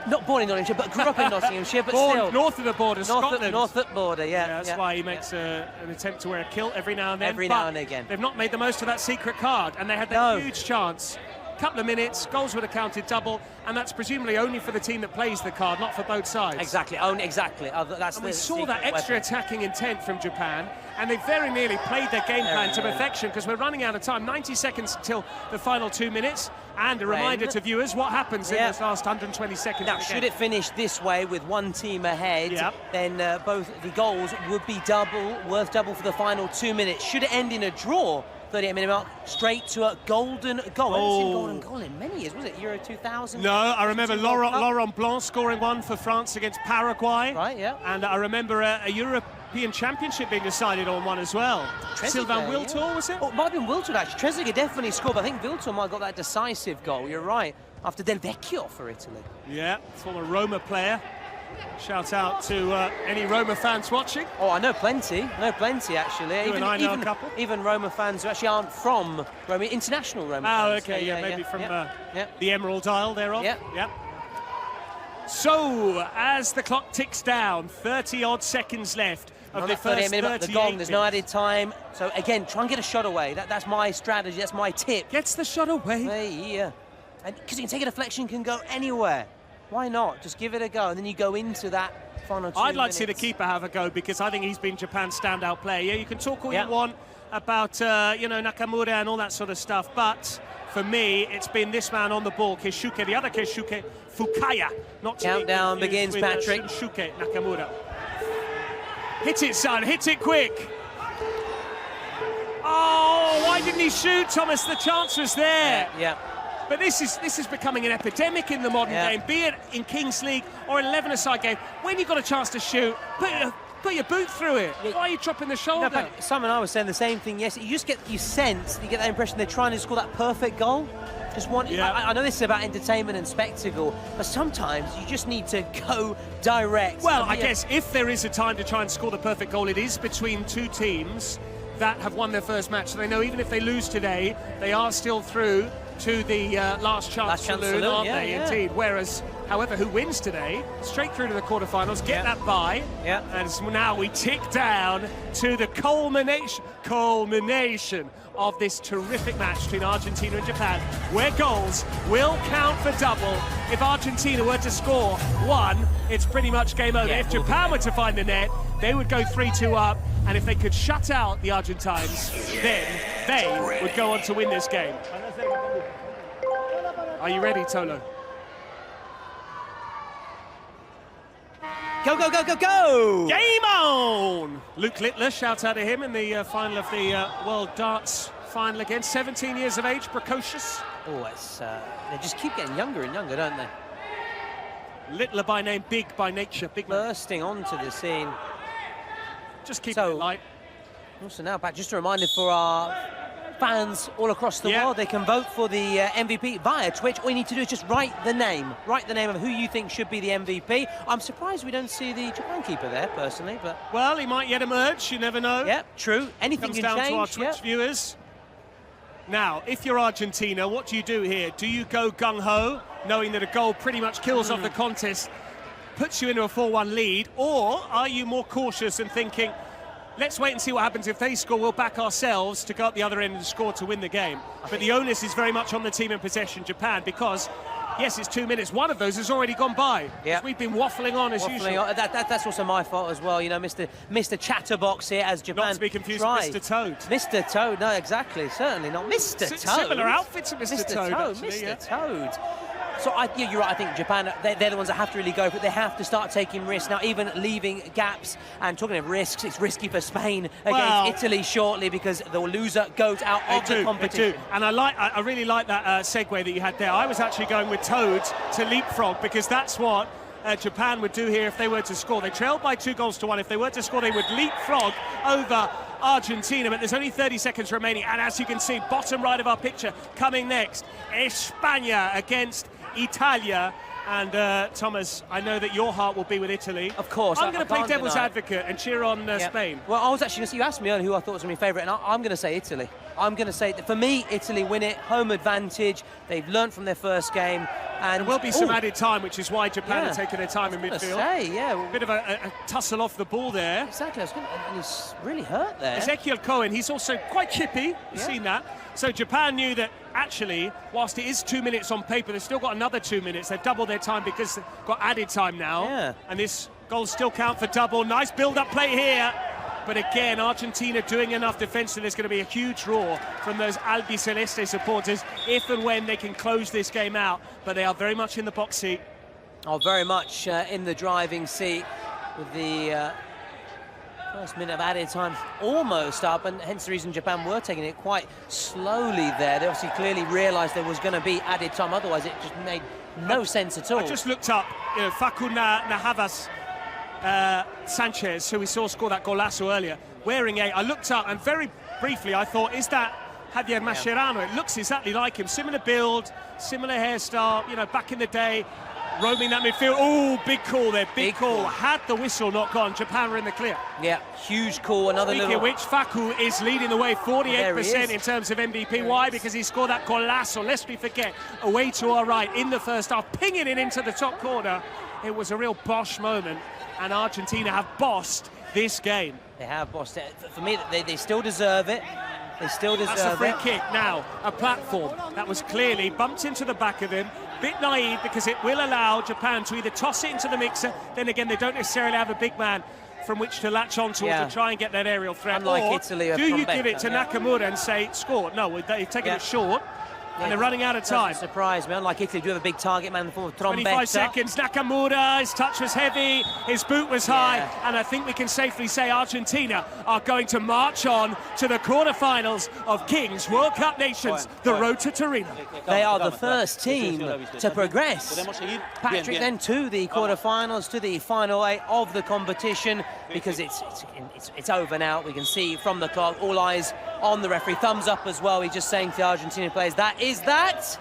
Not born in Nottinghamshire, but grew up in Nottinghamshire, but born still. north of the border, Scotland. North of the border, yeah. That's why he makes an attempt to wear a kilt every now and then. Every now and again. They've not made the most of that secret card, and they had that huge chance. Couple of minutes, goals would have counted double, and that's presumably only for the team that plays the card, not for both sides. Exactly. That's we saw that extra attacking intent from Japan, and they very nearly played their game plan to perfection, because we're running out of time. 90 seconds until the final 2 minutes, and a reminder to viewers what happens in those last 120 seconds. Now, should it finish this way with one team ahead, then both the goals would be worth double for the final 2 minutes. Should it end in a draw, 38-minute mark, straight to a golden goal. I haven't seen a golden goal in many years. Was it Euro 2000? No, I remember Laurent Blanc scoring one for France against Paraguay. Right, yeah. And I remember a European Championship being decided on one as well. Sylvain Wiltord, was it? Oh, it might have been Wiltord, actually. Trezeguet definitely scored, but I think Wiltord might have got that decisive goal. You're right. After Del Vecchio for Italy. Yeah, former Roma player. Shout out to any Roma fans watching. Oh, I know plenty. Actually. You and I know a couple. Even Roma fans who actually aren't from Roma, international Roma fans. Oh, okay, maybe from the Emerald Isle thereof. Yeah. So, as the clock ticks down, 30-odd seconds left of the first 38 the gong, there's no added time. So, again, try and get a shot away. That's my strategy, that's my tip. Gets the shot away. Yeah. And because you can take a deflection, can go anywhere. Why not? Just give it a go, and then you go into that final 2 minutes. I'd like to see the keeper have a go, because I think he's been Japan's standout player. Yeah, you can talk all you want about, Nakamura and all that sort of stuff, but for me, it's been this man on the ball, Keisuke, the other Keisuke, Fukaya. Not Countdown begins, with, Patrick. Shuke Nakamura. Hit it, son, hit it quick. Oh, why didn't he shoot, Thomas? The chance was there. Yeah. But this is becoming an epidemic in the modern game, be it in Kings League or an 11-a-side game. When you've got a chance to shoot, put your boot through it. Why are you dropping the shoulder? No, Sam and I were saying the same thing. Yes, you get that impression they're trying to score that perfect goal. Just want. I know this is about entertainment and spectacle, but sometimes you just need to go direct. Well, I guess if there is a time to try and score the perfect goal, it is between two teams that have won their first match. So they know even if they lose today, they are still through to the last chance saloon, aren't they? Indeed. Whereas, however, who wins today, straight through to the quarterfinals, get that bye. Yeah. And now we tick down to the culmination of this terrific match between Argentina and Japan, where goals will count for double. If Argentina were to score one, it's pretty much game over. If Japan were to find the net, they would go 3-2 up, and if they could shut out the Argentines, then they would go on to win this game. Are you ready, Tolo? Go, go, go, go, go! Game on! Luke Littler, shout out to him in the final of the World Darts final again. 17 years of age, precocious. Oh, they just keep getting younger and younger, don't they? Littler by name, big by nature. Big bursting onto the scene. Just keep it light. Also now back, just a reminder for our fans all across the world, they can vote for the MVP via Twitch. All you need to do is just write the name of who you think should be the MVP. I'm surprised we don't see the Japan keeper there, personally, but... Well, he might yet emerge, you never know. Yeah, true. Anything Comes can down change. to our Twitch viewers. Now, if you're Argentina, what do you do here? Do you go gung-ho, knowing that a goal pretty much kills off the contest, puts you into a 4-1 lead, or are you more cautious and thinking, let's wait and see what happens if they score, we'll back ourselves to go up the other end and score to win the game? But the onus is very much on the team in possession, Japan, because yes, it's 2 minutes. One of those has already gone by. Yeah, we've been waffling on as usual. That's also my fault as well. You know, Mr. Chatterbox here as Japan. Not to be confused with Mr. Toad. Mr. Toad, no, exactly, certainly not. Mr. Toad. Similar outfits to Mr. Toad. Actually, Mr. Toad. So yeah, you're right. I think Japan, they're the ones that have to really go for it. They have to start taking risks now, even leaving gaps. And talking of risks, it's risky for Spain against Italy shortly because the loser goes out of the competition. And I really like that segue that you had there. I was actually going with Toad to leapfrog because that's what Japan would do here if they were to score. They trailed by 2-1. If they were to score, they would leapfrog over Argentina, but there's only 30 seconds remaining. And as you can see, bottom right of our picture, coming next, España against Italia. And Thomas, I know that your heart will be with Italy. Of course. I'm going to play devil's advocate and cheer on Spain. Well, I was actually going to say, you asked me earlier who I thought was going to be favourite, and I'm going to say Italy. I'm going to say, for me, Italy win it, home advantage. They've learnt from their first game. And there will be some added time, which is why Japan are taking their time in midfield. A bit of a tussle off the ball there. Exactly, and he's really hurt there. Ezekiel Cohen, he's also quite chippy. You've seen that. So Japan knew that actually, whilst it is 2 minutes on paper, they've still got another 2 minutes. They've doubled their time because they've got added time now. Yeah. And this goal still count for double. Nice build-up play here. But again, Argentina doing enough defensively. There's going to be a huge roar from those Albiceleste supporters if and when they can close this game out. But they are very much in the box seat. Oh, very much in the driving seat with the first minute of added time almost up, and hence the reason Japan were taking it quite slowly there. They obviously clearly realised there was going to be added time, otherwise it just made no sense at all. I just looked up, Facu Navas Sanchez, who we saw score that golazo earlier, wearing I looked up and very briefly I thought, is that Javier Mascherano? It looks exactly like him, similar build, similar hairstyle, back in the day, roaming that midfield. Oh, big call there, big call. Had the whistle not gone, Japan were in the clear. Yeah, huge call, another Speaking of which, Facu is leading the way, 48% in terms of MVP. Why? Because he scored that golazo, lest we forget, away to our right in the first half, pinging it into the top corner. It was a real Bosch moment, and Argentina have bossed this game. They have bossed it. For me, they still deserve it. They still deserve it. That's a free kick now, a platform that was clearly bumped into the back of him. Bit naive because it will allow Japan to either toss it into the mixer, then again they don't necessarily have a big man from which to latch onto to try and get that aerial threat. Unlike or Italy, do you give it to Nakamura and say score? No, they've taken it short. And they're running out of time. Doesn't surprise me. Unlike Italy, do have a big target man in the form of Trombetta. 25 seconds, Nakamura, his touch was heavy, his boot was high, and I think we can safely say Argentina are going to march on to the quarterfinals of Kings World Cup Nations, the road to Torino. They are the first team to progress, Patrick, then to the quarterfinals, to the final 8 of the competition, because it's over now. We can see from the clock, all eyes on the referee. Thumbs up as well. He's just saying to the Argentinian players, that is that.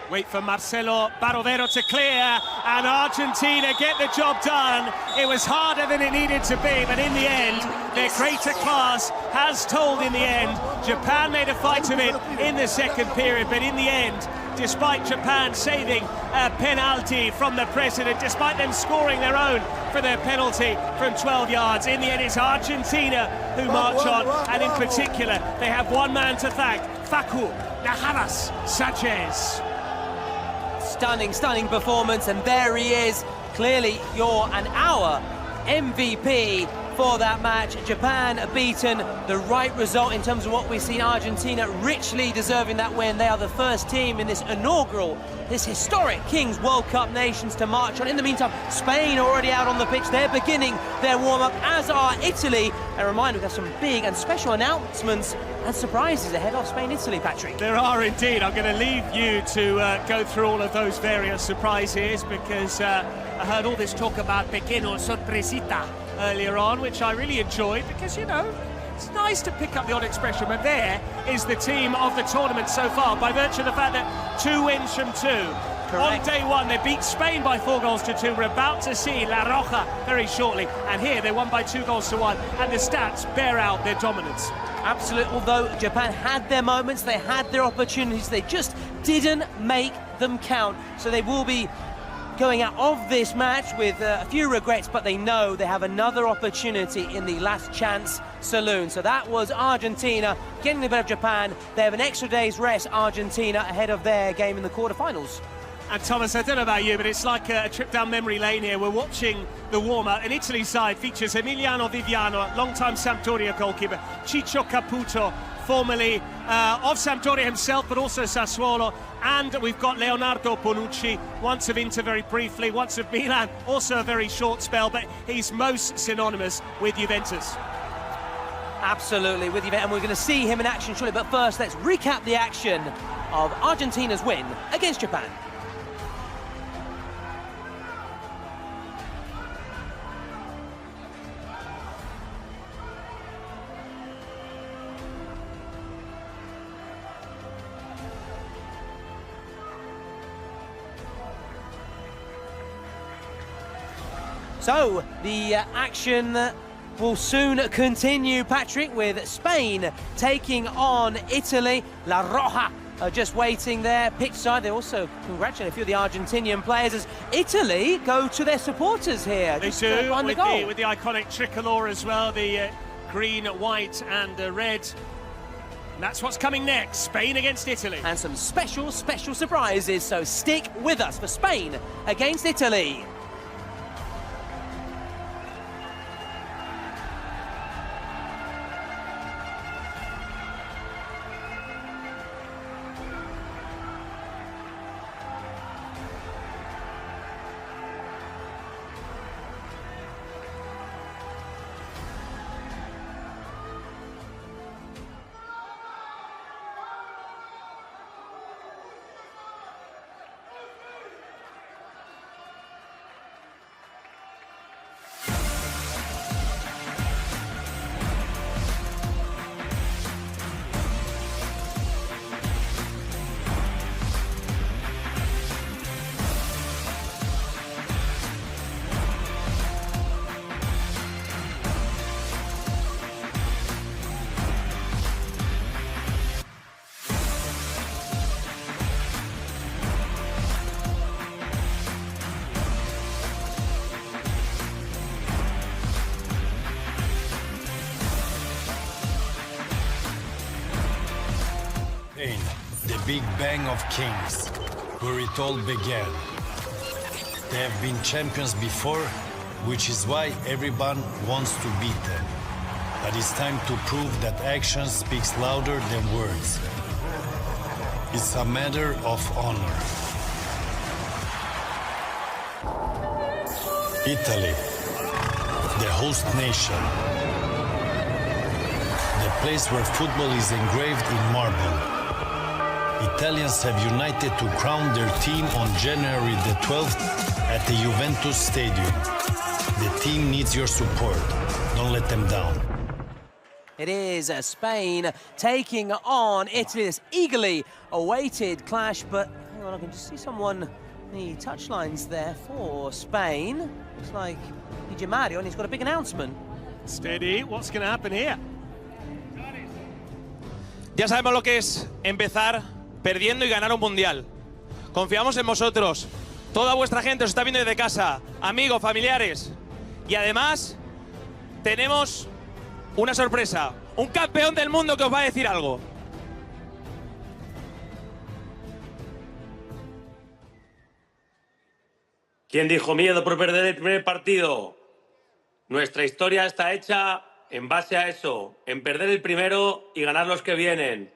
Wait for Marcelo Barovero to clear, and Argentina get the job done. It was harder than it needed to be, but in the end, their greater class has told in the end. Japan made a fight of it in the second period, but in the end, despite Japan saving a penalty from the president, despite them scoring their own for their penalty from 12 yards, in the end it's Argentina who march on, and in particular, they have one man to thank, Facu Navas Sanchez. Stunning performance, and there he is. Clearly, you're our MVP for that match. Japan beaten, the right result in terms of what we've seen. Argentina richly deserving that win. They are the first team in this inaugural, this historic Kings World Cup Nations to march on. In the meantime, Spain are already out on the pitch. They're beginning their warm-up, as are Italy. A reminder, we have some big and special announcements and surprises ahead of Spain-Italy, Patrick. There are indeed. I'm going to leave you to go through all of those various surprises, because I heard all this talk about pequeño sorpresita earlier on, which I really enjoyed, because, it's nice to pick up the odd expression, but there is the team of the tournament so far, by virtue of the fact that 2 wins from 2. Correct. On day 1, they beat Spain by 4-2. We're about to see La Roja very shortly, and here they won by 2-1, and the stats bear out their dominance. Absolutely. Although Japan had their moments, they had their opportunities, they just didn't make them count. So they will be going out of this match with a few regrets, but they know they have another opportunity in the last chance saloon. So that was Argentina getting the better of Japan. They have an extra day's rest, Argentina, ahead of their game in the quarterfinals. And Thomas, I don't know about you, but it's like a trip down memory lane here. We're watching the warm-up. An Italy side features Emiliano Viviano, long-time Sampdoria goalkeeper, Ciccio Caputo, formerly of Sampdoria himself, but also Sassuolo. And we've got Leonardo Bonucci, once of Inter very briefly, once of Milan, also a very short spell, but he's most synonymous with Juventus. Absolutely, with Juventus, and we're going to see him in action shortly. But first, let's recap the action of Argentina's win against Japan. So, the action will soon continue, Patrick, with Spain taking on Italy. La Roja are just waiting there, pitch side. They also congratulate a few of the Argentinian players as Italy go to their supporters here. They do, with the iconic tricolour as well, the green, white and red. And that's what's coming next, Spain against Italy. And some special surprises, so stick with us for Spain against Italy. The Big Bang of Kings, where it all began. They have been champions before, which is why everyone wants to beat them. But it's time to prove that action speaks louder than words. It's a matter of honor. Italy, the host nation. The place where football is engraved in marble. Italians have united to crown their team on January the 12th at the Juventus Stadium. The team needs your support. Don't let them down. It is Spain taking on Italy, this eagerly awaited clash, but hang on, I can just see someone the touchlines there for Spain. Looks like DJ Mario, and he's got a big announcement. Steady, what's going to happen here? Ya sabemos lo que es empezar perdiendo y ganar un mundial. Confiamos en vosotros. Toda vuestra gente os está viendo desde casa, amigos, familiares. Y además, tenemos una sorpresa. Un campeón del mundo que os va a decir algo. ¿Quién dijo miedo por perder el primer partido? Nuestra historia está hecha en base a eso, en perder el primero y ganar los que vienen.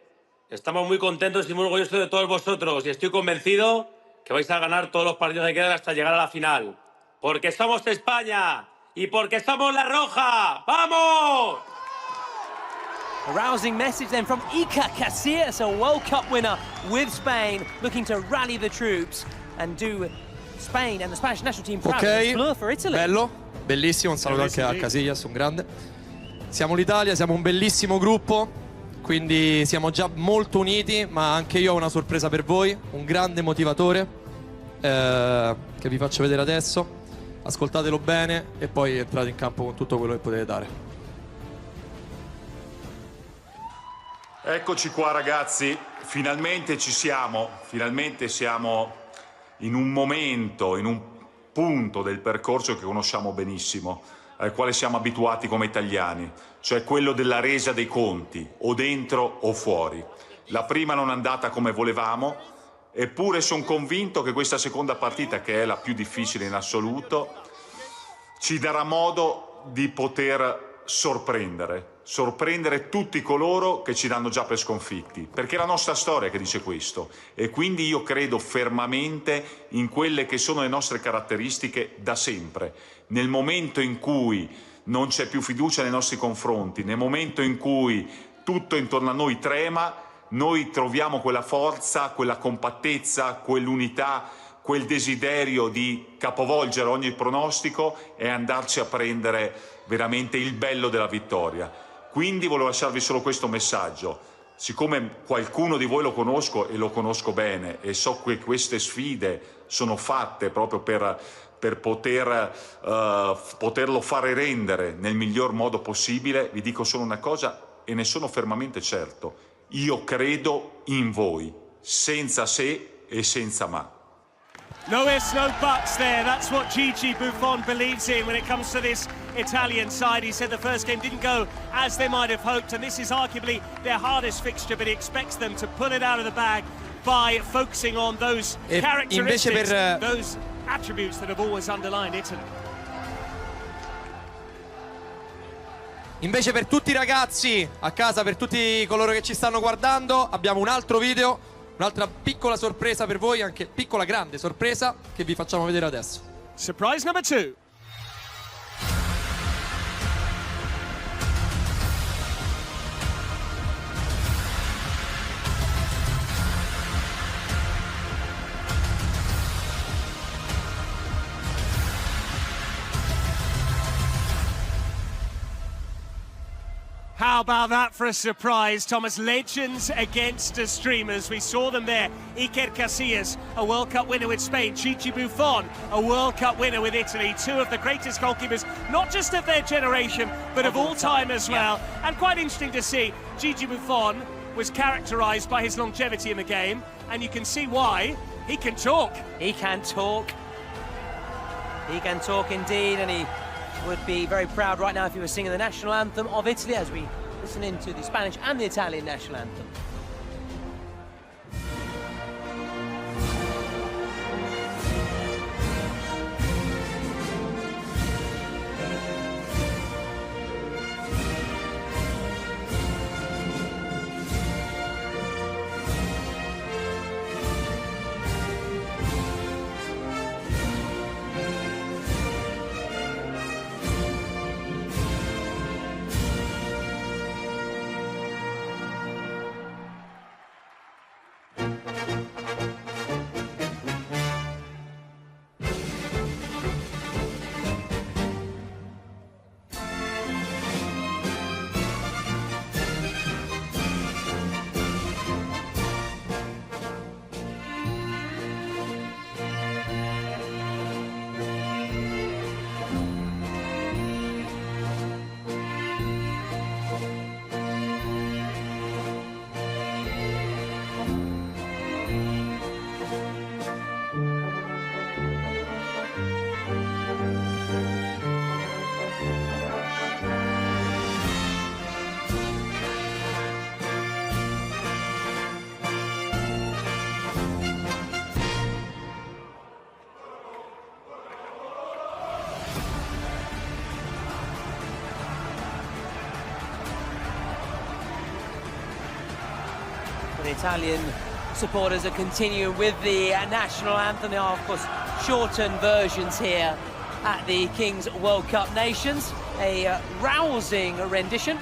Estamos muy contentos y muy orgullosos de todos vosotros y estoy convencido que vais a ganar todos los partidos que quedan hasta llegar a la final. Porque somos España y porque somos la Roja. ¡Vamos! A rousing message then from Iker Casillas, a World Cup winner with Spain, looking to rally the troops and do Spain and the Spanish national team proud. Ok, for Italy. bello, bellissimo, un saluto anche a Casillas, un grande. Siamo l'Italia, siamo un bellissimo gruppo. Quindi siamo già molto uniti, ma anche io ho una sorpresa per voi, un grande motivatore che vi faccio vedere adesso. Ascoltatelo bene e poi entrate in campo con tutto quello che potete dare. Eccoci qua ragazzi, finalmente ci siamo, finalmente siamo in un momento, in un punto del percorso che conosciamo benissimo, al quale siamo abituati come italiani, cioè quello della resa dei conti, o dentro o fuori. La prima non è andata come volevamo, eppure sono convinto che questa seconda partita, che è la più difficile in assoluto, ci darà modo di poter sorprendere tutti coloro che ci danno già per sconfitti, perché è la nostra storia che dice questo, e quindi io credo fermamente in quelle che sono le nostre caratteristiche da sempre. Nel momento in cui non c'è più fiducia nei nostri confronti, nel momento in cui tutto intorno a noi trema, noi troviamo quella forza, quella compattezza, quell'unità, quel desiderio di capovolgere ogni pronostico e andarci a prendere veramente il bello della vittoria. Quindi volevo lasciarvi solo questo messaggio. Siccome qualcuno di voi lo conosco e lo conosco bene e so che queste sfide sono fatte proprio per poterlo fare rendere nel miglior modo possibile, vi dico solo una cosa e ne sono fermamente certo. Io credo in voi, senza se e senza ma. No ifs, no buts there. That's what Gigi Buffon believes in when it comes to this Italian side. He said the first game didn't go as they might have hoped, and this is arguably their hardest fixture, but he expects them to pull it out of the bag by focusing on those characteristics, those attributes that have always underlined Italy. Invece per tutti i ragazzi a casa, per tutti coloro che ci stanno guardando, abbiamo un altro video, un'altra piccola sorpresa per voi, anche piccola grande sorpresa che vi facciamo vedere adesso. Surprise number 2. How about that for a surprise, Thomas? Legends against streamers. We saw them there. Iker Casillas, a World Cup winner with Spain. Gigi Buffon, a World Cup winner with Italy. Two of the greatest goalkeepers, not just of their generation, but of all time as well. And quite interesting to see, Gigi Buffon was characterised by his longevity in the game, and you can see why. He can talk. He can talk. He can talk indeed, and he would be very proud right now if he was singing the national anthem of Italy as we listen into the Spanish and the Italian national anthem. The Italian supporters are continuing with the national anthem. There are, of course, shortened versions here at the King's World Cup Nations. A rousing rendition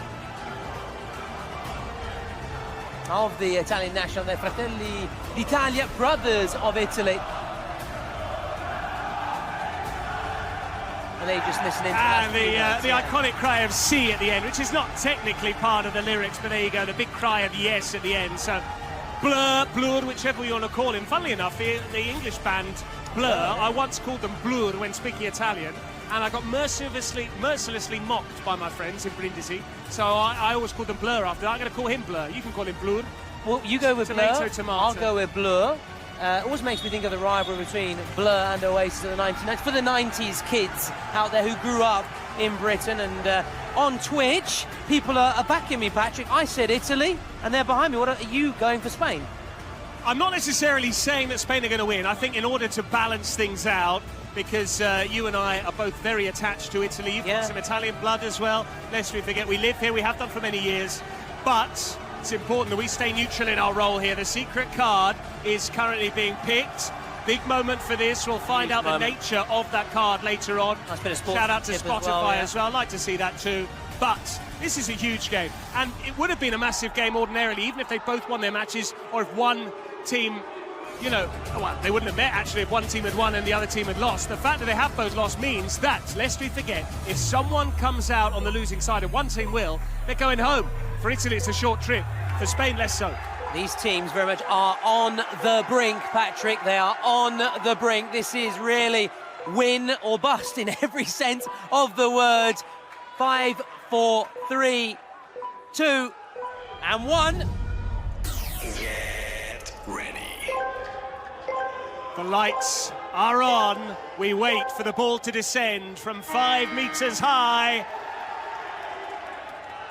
of the Italian national, their Fratelli d'Italia, brothers of Italy. And they just listening to and the iconic cry of "C" at the end, which is not technically part of the lyrics, but there you go, the big cry of "yes" at the end. So Blur, Blur, whichever you want to call him. Funnily enough, the English band Blur, I once called them Blur when speaking Italian, and I got mercilessly mocked by my friends in Brindisi. So I always call them Blur after that. I'm going to call him Blur. You can call him Blur. Well, you go with Tomato, Blur. tomato. I'll go with Blur. Always makes me think of the rivalry between Blur and Oasis in the 1990s. For the 90s kids out there who grew up in Britain, and on Twitch, people are backing me, Patrick. I said Italy, and they're behind me. What are you going for Spain? I'm not necessarily saying that Spain are going to win. I think in order to balance things out, because you and I are both very attached to Italy. You've got some Italian blood as well. Lest we forget, we live here, we have done for many years. But it's important that we stay neutral in our role here. The secret card is currently being picked. Big moment for this. We'll find out the nature of that card later on. Nice bit of sport Shout out to Spotify as well. I'd like to see that too. But this is a huge game. And it would have been a massive game ordinarily, even if they both won their matches, or if one team, you know, well, they wouldn't have met actually if one team had won and the other team had lost. The fact that they have both lost means that, lest we forget, if someone comes out on the losing side, and one team will, they're going home. For Italy, it's a short trip. For Spain, less so. These teams very much are on the brink, Patrick. They are on the brink. This is really win or bust in every sense of the word. 5, 4, 3, 2, and 1. Get ready. The lights are on. We wait for the ball to descend from 5 meters high.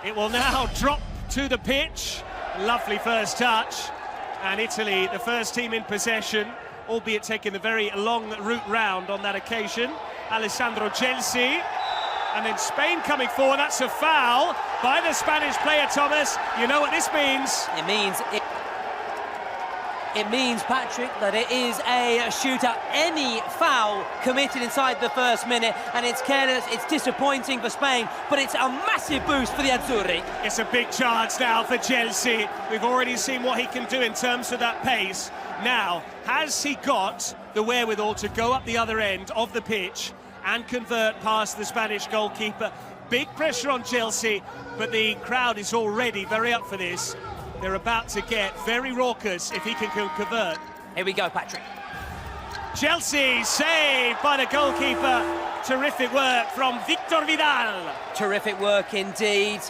It will now drop to the pitch. Lovely first touch. And Italy, the first team in possession, albeit taking the very long route round on that occasion. Alessandro Chelsea. And then Spain coming forward. That's a foul by the Spanish player, Thomas. You know what this means? It means, Patrick, that it is a shootout. Any foul committed inside the first minute, and it's careless, it's disappointing for Spain, but it's a massive boost for the Azzurri. It's a big chance now for Chelsea. We've already seen what he can do in terms of that pace. Now, has he got the wherewithal to go up the other end of the pitch and convert past the Spanish goalkeeper? Big pressure on Chelsea, but the crowd is already very up for this. They're about to get very raucous if he can convert. Here we go, Patrick. Chelsea saved by the goalkeeper. Terrific work from Victor Vidal. Terrific work indeed.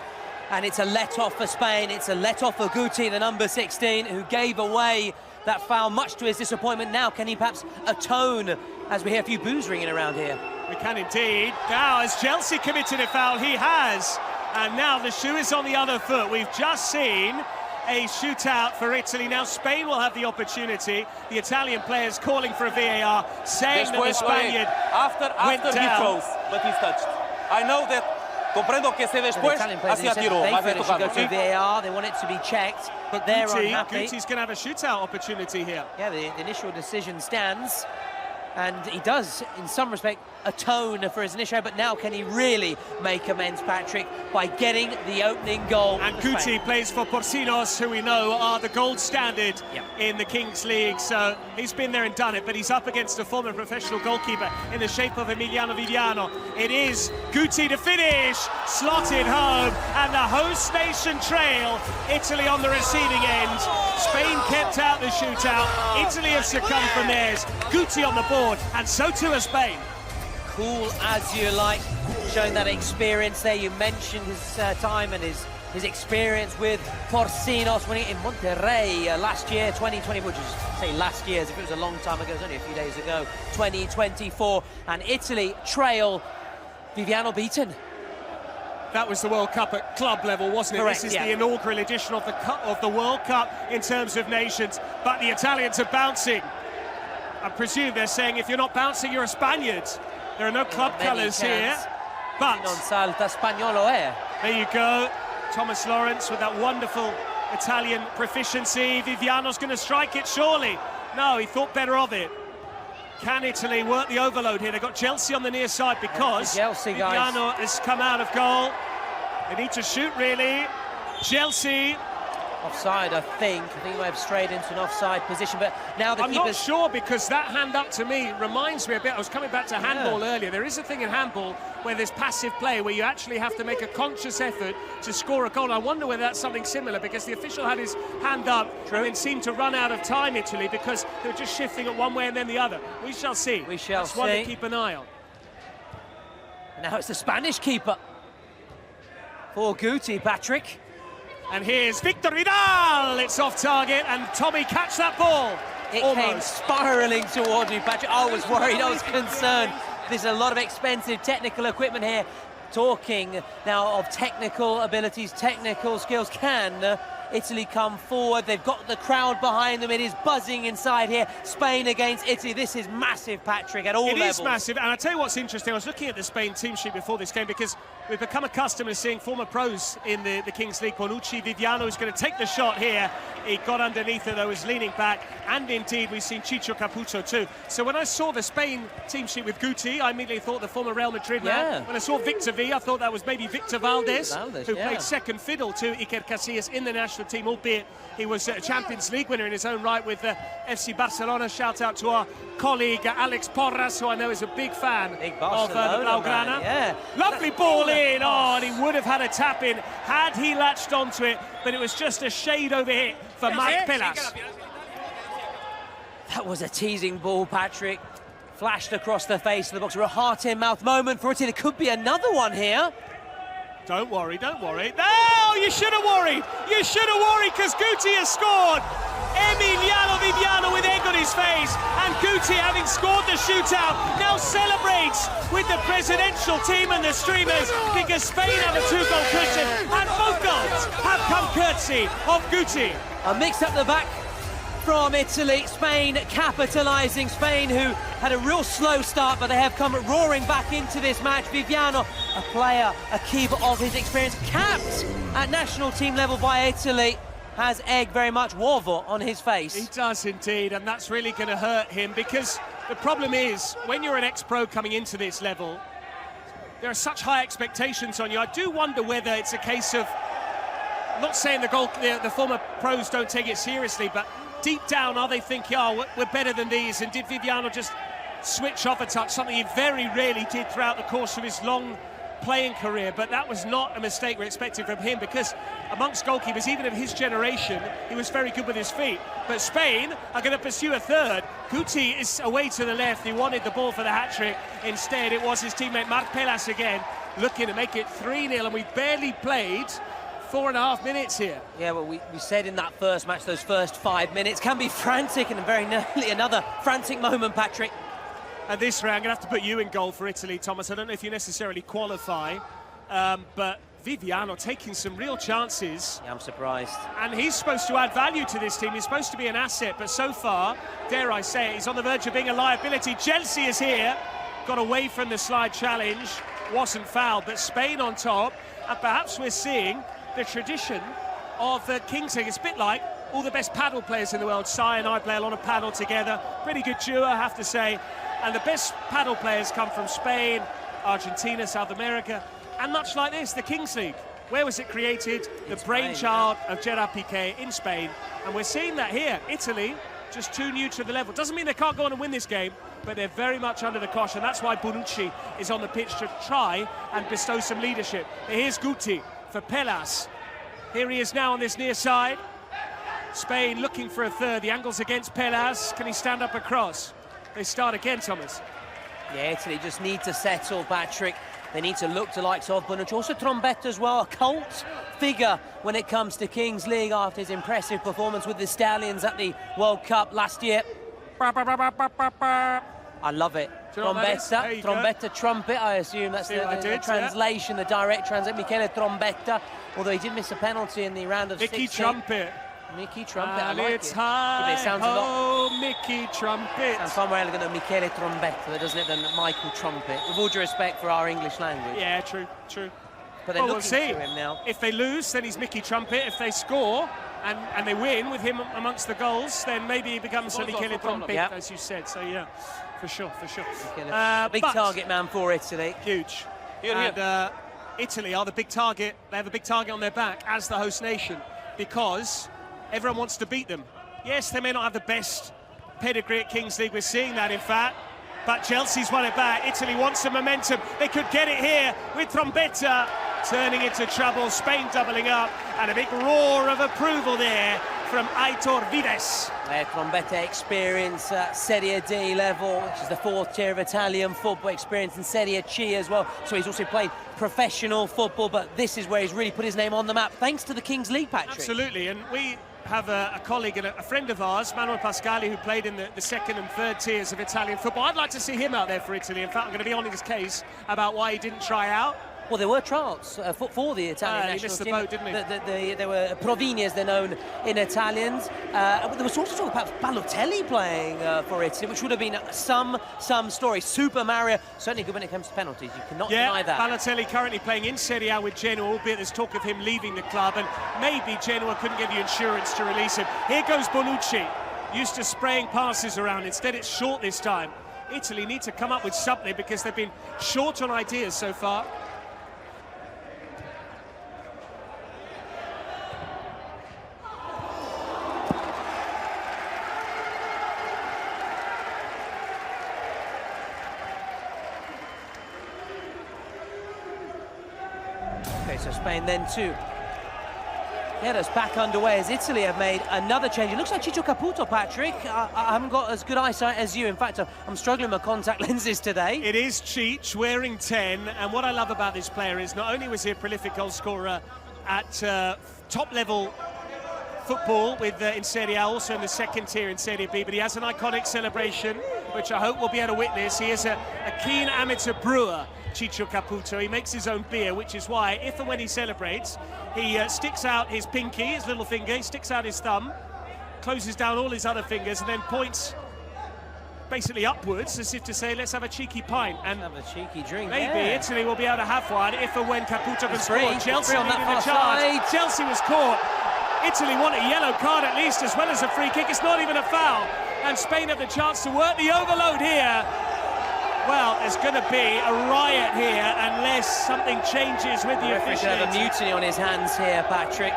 And it's a let-off for Spain. It's a let-off for Guti, the number 16, who gave away that foul, much to his disappointment. Now, can he perhaps atone, as we hear a few boos ringing around here? We can indeed. Now, has Chelsea committed a foul? He has. And now the shoe is on the other foot. We've just seen a shootout for Italy. Now Spain will have the opportunity. The Italian players calling for a VAR, saying that the Spaniard after went he down. throws, but he's touched. I know that. Comprendo que se después hacia tiro. They should go to VAR. They want it to be checked, but they're unhappy. Guti's going to have a shootout opportunity here. Yeah, the initial decision stands, and he does, in some respect, atone for his initial, but now can he really make amends, Patrick, by getting the opening goal? And Guti plays for Porcinos, who we know are the gold standard in the Kings League, so he's been there and done it, but he's up against a former professional goalkeeper in the shape of Emiliano Viviano. It is Guti to finish, slotted home, and the host nation trail. Italy on the receiving end. Spain kept out the shootout. Italy have succumbed from theirs. Guti on the board, and so too has Spain. Cool as you like, showing that experience there. You mentioned his time and his experience with Porcinos, winning in Monterrey last year, 2020, which is, say last year as if it was a long time ago, it was only a few days ago, 2024, and Italy trail, Viviano beaten. That was the World Cup at club level, wasn't it? Correct, this is the inaugural edition of the World Cup in terms of nations, but the Italians are bouncing. I presume they're saying if you're not bouncing, you're a Spaniard. There are no club colours here, but non salta spagnolo there you go. Thomas Lawrence with that wonderful Italian proficiency. Viviano's going to strike it, surely. No, he thought better of it. Can Italy work the overload here? They've got Chelsea on the near side because Chelsea, Viviano has come out of goal. They need to shoot, really. Chelsea. Offside, I think. He might have strayed into an offside position, but now the keeper's... I'm not sure, because that hand up to me reminds me a bit. I was coming back to handball earlier. There is a thing in handball where there's passive play, where you actually have to make a conscious effort to score a goal. I wonder whether that's something similar, because the official had his hand up and then seemed to run out of time, Italy, because they were just shifting it one way and then the other. We shall see. We shall see. see. One to keep an eye on. now it's the Spanish keeper for Guti, Patrick. And here's Victor Vidal. It's off target, and Tommy catch that ball. It Almost came spiralling towards me, Patrick. I was worried, I was concerned. There's a lot of expensive technical equipment here. Talking now of technical abilities, technical skills. Can Italy come forward? They've got the crowd behind them. It is buzzing inside here. Spain against Italy. This is massive, Patrick, at all levels. It is massive, and I'll tell you what's interesting. I was looking at the Spain team sheet before this game because we've become accustomed to seeing former pros in the Kings League. Bonucci, Viviano is going to take the shot here. He got underneath it, though, was leaning back. And indeed, we've seen Chicho Caputo, too. So when I saw the Spain team sheet with Guti, I immediately thought the former Real Madrid man. When I saw Victor V, I thought that was maybe Victor Valdez, who played second fiddle to Iker Casillas in the national team, albeit he was a Champions League winner in his own right with FC Barcelona. Shout out to our colleague Alex Porras, who I know is a big fan of the Blaugrana. Lovely ball in. Oh, and he would have had a tap in had he latched onto it, but it was just a shade over hit for Marc Pelas. That was a teasing ball, Patrick. Flashed across the face of the box. A heart-in-mouth moment for Italy. There could be another one here. Don't worry, don't worry. No, you should have worried. You should have worried because Guti has scored. Emiliano Viviano with egg on his face, and Guti, having scored the shootout, now celebrates with the presidential team and the streamers because Spain have a 2-goal cushion, and both goals have come courtesy of Guti. A mix up the back from Italy. Spain capitalising. Spain, who had a real slow start, but they have come roaring back into this match. Viviano, a player, a keeper of his experience, capped at national team level by Italy, has egg very much uovo on his face. He does indeed, and that's really going to hurt him because the problem is when you're an ex-pro coming into this level, there are such high expectations on you. I do wonder whether it's a case of, I'm not saying the former pros don't take it seriously, but deep down, are they thinking, oh, we're better than these? And did Viviano just switch off a touch, something he very rarely did throughout the course of his long playing career? But that was not a mistake we're expecting from him because amongst goalkeepers, even of his generation, he was very good with his feet. But Spain are going to pursue a third. Guti is away to the left. He wanted the ball for the hat-trick. Instead, it was his teammate Marc Pelas again looking to make it 3-0, and we barely played 4.5 minutes here. Yeah, well, we said in that first match, those first 5 minutes can be frantic, and very nearly another frantic moment, Patrick. And this round, I'm going to have to put you in goal for Italy, Thomas. I don't know if you necessarily qualify, but Viviano taking some real chances. Yeah, I'm surprised. And he's supposed to add value to this team. He's supposed to be an asset, but so far, dare I say it, he's on the verge of being a liability. Chelsea is here, got away from the slide challenge, wasn't fouled, but Spain on top, and perhaps we're seeing the tradition of the Kings League. It's a bit like all the best paddle players in the world. Sai and I play a lot of paddle together. Pretty good duo, I have to say. And the best paddle players come from Spain, Argentina, South America. And much like this, the Kings League. Where was it created? The brainchild of Gerard Piqué in Spain. And we're seeing that here. Italy, just too new to the level. Doesn't mean they can't go on and win this game, but they're very much under the cosh. And that's why Bonucci is on the pitch to try and bestow some leadership. Here's Guti for Pelas. Here he is now on this near side. Spain looking for a third. The angle's against Pelas. Can he stand up across? They start again, Thomas. Yeah, Italy just need to settle, Patrick. They need to look to likes of Bonucci. Also Trombetta as well, a cult figure when it comes to Kings League after his impressive performance with the Stallions at the World Cup last year. I love it. Trombetta, trumpet, I assume that's the translation, the direct translation. Michele Trombetta, although he did miss a penalty in the round of 16. Mickey Trumpet, I like it's it. High, it sounds a lot. Mickey Trumpet. Sounds far more elegant than Michele Trombetta, doesn't it, than Michael Trumpet, with all due respect for our English language. Yeah, true. But they're we'll see. To him now. If they lose, then he's Mickey Trumpet. If they score and they win with him amongst the goals, then maybe he becomes Michele Trumpet, as you said. So yeah, for sure. Big target man for Italy. Huge. Italy are the big target. They have a big target on their back as the host nation because everyone wants to beat them. Yes, they may not have the best pedigree at Kings League. We're seeing that, in fact. But Chelsea's won it back. Italy wants some momentum. They could get it here with Trombetta turning into trouble. Spain doubling up. And a big roar of approval there from Aitor Vives. Trombetta experience at Serie D level, which is the 4th tier of Italian football, experience in Serie C as well. So he's also played professional football, but this is where he's really put his name on the map, thanks to the Kings League, Patrick. Absolutely, and we have a colleague and a friend of ours, Manuel Pascali, who played in the 2nd and 3rd tiers of Italian football. I'd like to see him out there for Italy. In fact, I'm going to be on his case about why he didn't try out. Well, there were trials for the Italian national he missed the team. boat, didn't he? There were provini, as they're known in Italians. But there was also talk about Balotelli playing for Italy, which would have been some story. Super Mario, certainly good when it comes to penalties. You cannot deny that. Balotelli currently playing in Serie A with Genoa, albeit there's talk of him leaving the club, and maybe Genoa couldn't get the insurance to release him. Here goes Bonucci, used to spraying passes around. Instead, it's short this time. Italy need to come up with something because they've been short on ideas so far. Okay, so Spain then to get us back underway as Italy have made another change. It looks like Ciccio Caputo, Patrick. I haven't got as good eyesight as you. In fact, I'm struggling with contact lenses today. It is Cheech wearing 10, and what I love about this player is not only was he a prolific goal scorer at top-level football in Serie A, also in the 2nd tier in Serie B, but he has an iconic celebration, which I hope we'll be able to witness. He is a keen amateur brewer, Ciccio Caputo. He makes his own beer, which is why, if and when he celebrates, he sticks out his pinky, his little finger, he sticks out his thumb, closes down all his other fingers, and then points basically upwards, as if to say, let's have a cheeky pint. And have a cheeky drink. Maybe Italy will be able to have one if and when Caputo can score. Free. Chelsea on that leading the charge. Chelsea was caught. Italy want a yellow card at least, as well as a free kick. It's not even a foul. And Spain have the chance to work the overload here. Well, there's going to be a riot here unless something changes with the officiating. Have a mutiny on his hands here, Patrick.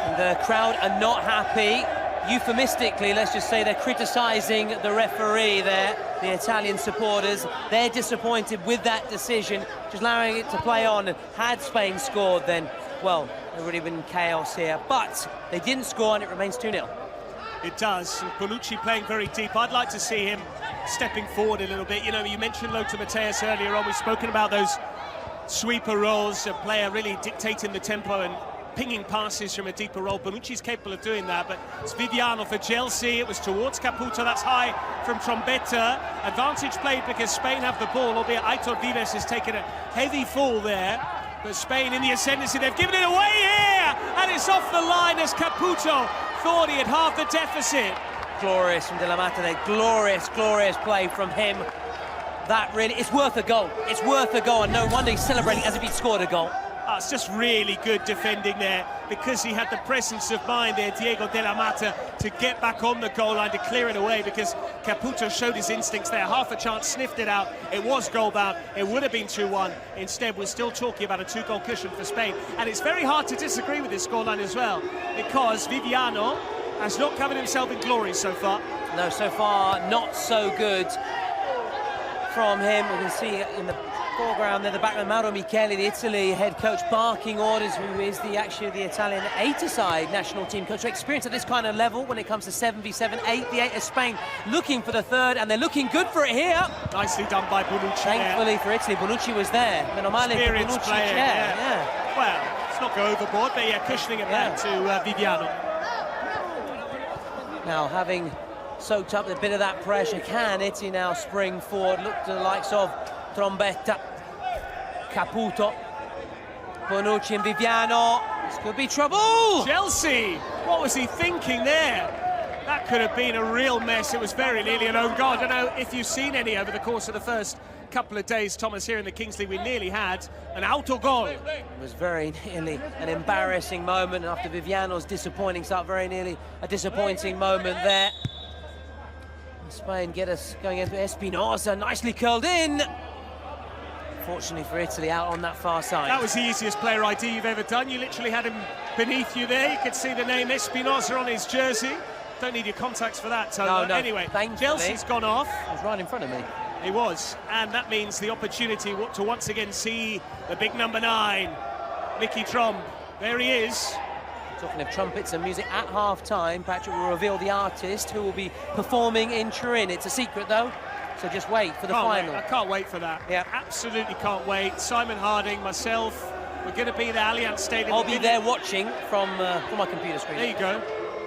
And the crowd are not happy. Euphemistically, let's just say they're criticising the referee there, the Italian supporters. They're disappointed with that decision, just allowing it to play on. And had Spain scored, then, well, there would have been chaos here. But they didn't score, and it remains 2-0. It does, and Bonucci playing very deep. I'd like to see him stepping forward a little bit. You know, you mentioned Lothar Matthäus earlier on. We've spoken about those sweeper roles, a player really dictating the tempo and pinging passes from a deeper role. Bonucci's capable of doing that, but it's Viviano for Chelsea. It was towards Caputo. That's high from Trombetta. Advantage played because Spain have the ball, albeit Aitor Vives has taken a heavy fall there. But Spain in the ascendancy, they've given it away here, and it's off the line as Caputo thought he had half the deficit. Glorious from De La Mata there, glorious play from him. That really, it's worth a goal. It's worth a goal, and no wonder he's celebrating as if he'd scored a goal. It's just really good defending there, because he had the presence of mind there, Diego De La Mata, to get back on the goal line to clear it away, because Caputo showed his instincts there. Half a chance, sniffed it out. It was goal bound. It would have been 2-1. Instead, we're still talking about a 2-goal cushion for Spain. And it's very hard to disagree with this scoreline as well, because Viviano has not covered himself in glory so far. No, so far, not so good from him. We can see in the foreground there, the backman Mauro Micheli, the Italy head coach, barking orders, who is actually the Italian 8-a-side national team coach. So experience at this kind of level when it comes to 7v7, 8, the 8 of Spain looking for the third, and they're looking good for it here. Nicely done by Bonucci. Thankfully for Italy, Bonucci was there. Experienced player, yeah. Well, let's not go overboard, but yeah, cushioning it back to Viviano. Now, having soaked up a bit of that pressure, can Italy now spring forward? Look to the likes of Trombetta, Caputo, Bonucci and Viviano. This could be trouble! Chelsea! What was he thinking there? That could have been a real mess. It was very nearly an own goal. I don't know if you've seen any over the course of the first couple of days, Thomas, here in the Kings League. We nearly had an autogol. It was very nearly an embarrassing moment, and after Viviano's disappointing start, very nearly a disappointing moment there. Spain get us going into Espinosa, nicely curled in. Fortunately for Italy, out on that far side. That was the easiest player ID you've ever done. You literally had him beneath you there. You could see the name Espinosa on his jersey. Don't need your contacts for that, Tony. No, anyway, thankfully, Chelsea's gone off. He was right in front of me. He was, and that means the opportunity to once again see the big number 9, Mickey Tromb. There he is. Talking of trumpets and music, at half-time, Patrick will reveal the artist who will be performing in Turin. It's a secret, though, so just wait for the final. I can't wait for that. Yeah. Absolutely can't wait. Simon Harding, myself, we're going to be there, Allianz Stadium. I'll be there watching from my computer screen. There you go.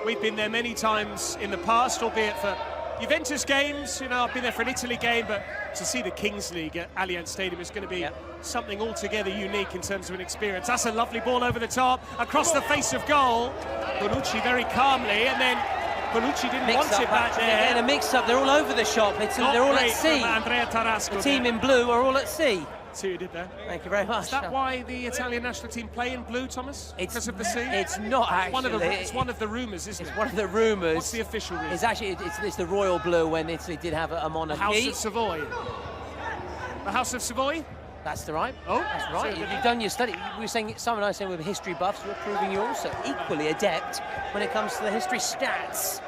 We've been there many times in the past, albeit for Juventus games. You know, I've been there for an Italy game, but to see the Kings League at Allianz Stadium is going to be something altogether unique in terms of an experience. That's a lovely ball over the top, across the face of goal. Bonucci very calmly, and then Bonucci didn't want it back there. They're getting a mix-up. They're all over the shop. They're all at sea. Andrea Tarasco. The team in blue are all at sea. See what you did there. Thank you very much. Is that why the Italian national team play in blue, Thomas? Because of the sea? It's not actually. It's one of the rumours, isn't it? It's one of the rumours. What's the official reason? It's actually it's the royal blue when Italy did have a monarchy. The House of Savoy. The House of Savoy? That's the right. Oh, that's right. You've done your study. We were saying, Simon and I were saying, we're history buffs. We're proving you're also equally adept when it comes to the history stats.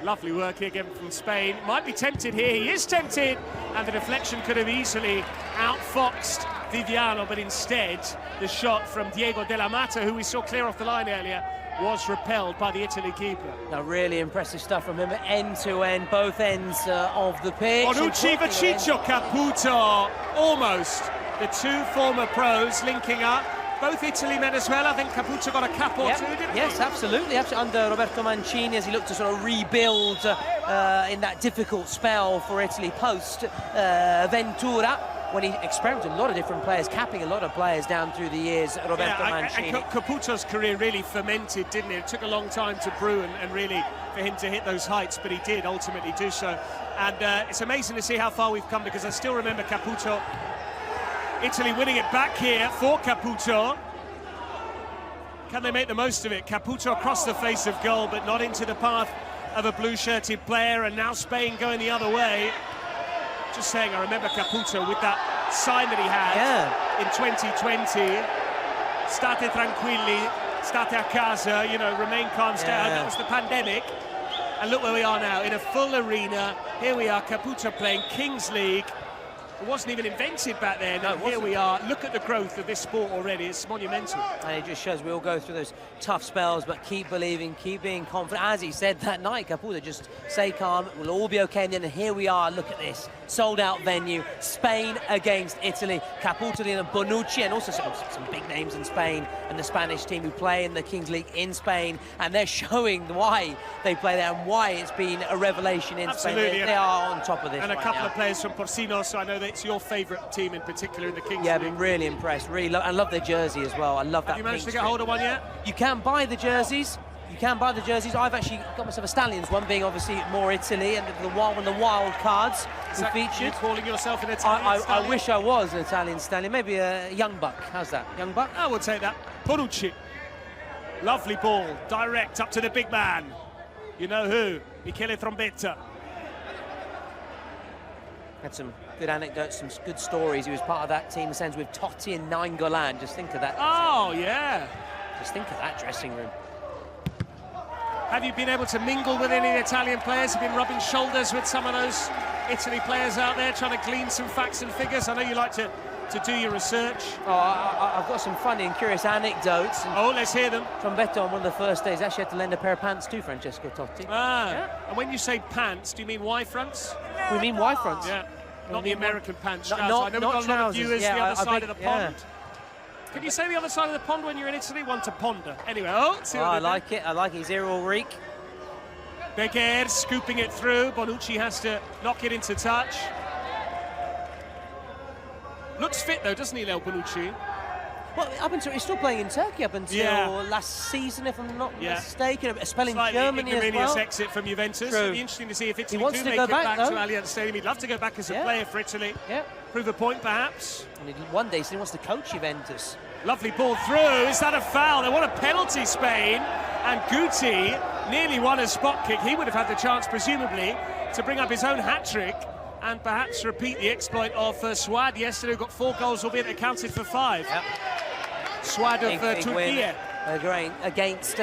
Lovely work here again from Spain. Might be tempted here. He is tempted, and the deflection could have easily outfoxed Viviano, but instead the shot from Diego Della Mata, who we saw clear off the line earlier, was repelled by the Italy keeper. Now, really impressive stuff from him, end to end, both ends of the pitch. Bonucci, Vaciccio, Caputo, almost. The two former pros linking up. Both Italy men as well. I think Caputo got a cap or two, didn't he? Yes, absolutely. Under Roberto Mancini, as he looked to sort of rebuild in that difficult spell for Italy post Ventura, when he experimented with a lot of different players, capping a lot of players down through the years, Roberto Mancini. And Caputo's career really fermented, didn't it? It took a long time to brew and really for him to hit those heights, but he did ultimately do so. And it's amazing to see how far we've come, because I still remember Caputo, Italy winning it back here for Caputo. Can they make the most of it? Caputo across the face of goal, but not into the path of a blue-shirted player, and now Spain going the other way. Just saying, I remember Caputo with that sign that he had in 2020. State tranquilli, state a casa, you know, remain calm, stay home. That was the pandemic. And look where we are now, in a full arena. Here we are, Caputo playing Kings League. It wasn't even invented back then, and here we are. Look at the growth of this sport already. It's monumental. And it just shows we all go through those tough spells, but keep believing, keep being confident. As he said that night, Caputo, just stay calm, we'll all be okay. And then here we are, look at this, sold-out venue, Spain against Italy. Caputo and Bonucci, and also some big names in Spain, and the Spanish team who play in the Kings League in Spain, and they're showing why they play there and why it's been a revelation in Spain. They are on top of this. And a couple of players from Porcino, so I know that it's your favourite team in particular in the Kings League. Yeah, I've been really impressed. Really, I love their jersey as well. I love that. Have you managed to get hold of one yet? You can buy the jerseys. You can buy the jerseys. I've actually got myself a Stallions one, being obviously more Italy, and the wild cards who featured. You calling yourself an Italian I wish I was an Italian stallion. Maybe a young buck. How's that? Young buck? I will take that. Bonucci. Lovely ball, direct up to the big man. You know who? Michele Trombetta. Had some good anecdotes, some good stories. He was part of that team, the sense with Totti and Nainggolan. Just think of that. Oh, yeah. Just think of that dressing room. Have you been able to mingle with any Italian players? Have you been rubbing shoulders with some of those Italy players out there, trying to glean some facts and figures? I know you like to do your research. Oh, I've got some funny and curious anecdotes. And let's hear them. Trombetta on one of the first days actually had to lend a pair of pants to Francesco Totti. And when you say pants, do you mean Y fronts? We mean Y fronts. Yeah, not the American pants. Not I know we've got a lot of viewers the other side of the pond. Can you say the other side of the pond when you're in Italy? One to ponder. Anyway, I like it. I like his ear all reek. Beguer scooping it through. Bonucci has to knock it into touch. Looks fit though, doesn't he, Leo Bonucci? Well, he's still playing in Turkey up until last season, if I'm not mistaken. A spell in Germany as well. Exit from Juventus. True. It'll be interesting to see if Italy wants do to make go it back though. to Allianz Stadium. He'd love to go back as a player for Italy. Yeah. Prove a point, perhaps. And one day he wants to coach Juventus. Lovely ball through. Is that a foul? They want a penalty, Spain. And Guti nearly won a spot kick. He would have had the chance, presumably, to bring up his own hat-trick and perhaps repeat the exploit of Suad yesterday, who got 4 goals, albeit accounted for 5. Yep. Suad of Turkey. Against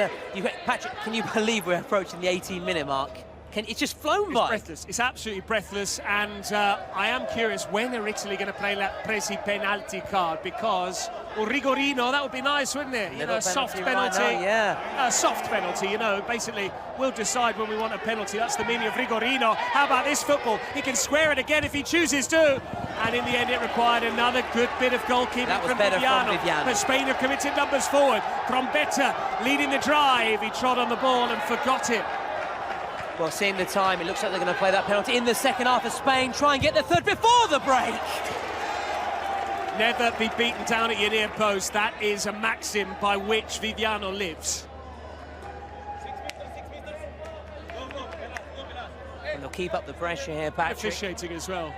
Patrick, can you believe we're approaching the 18-minute mark? It's just flown It's by. breathless. It's absolutely breathless, and I am curious, when are Italy going to play that presi penalty card? Because rigorino, that would be nice, wouldn't it? You know, a soft penalty. Right now, yeah. A soft penalty, you know, basically we'll decide when we want a penalty. That's the meaning of rigorino. How about this football? He can square it again if he chooses to. And in the end, it required another good bit of goalkeeping from Viviano. But Spain have committed numbers forward. Trombetta leading the drive. He trod on the ball and forgot it. Well, seeing the time, it looks like they're going to play that penalty in the second half of Spain. Try and get the third before the break. Never be beaten down at your near post. That is a maxim by which Viviano lives. And they'll keep up the pressure here, Patrick. Officiating as well.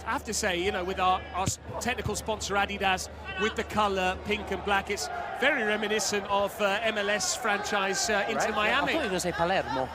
I have to say, you know, with our technical sponsor Adidas, with the colour pink and black, it's very reminiscent of MLS franchise Inter Miami. I thought you were going to say Palermo.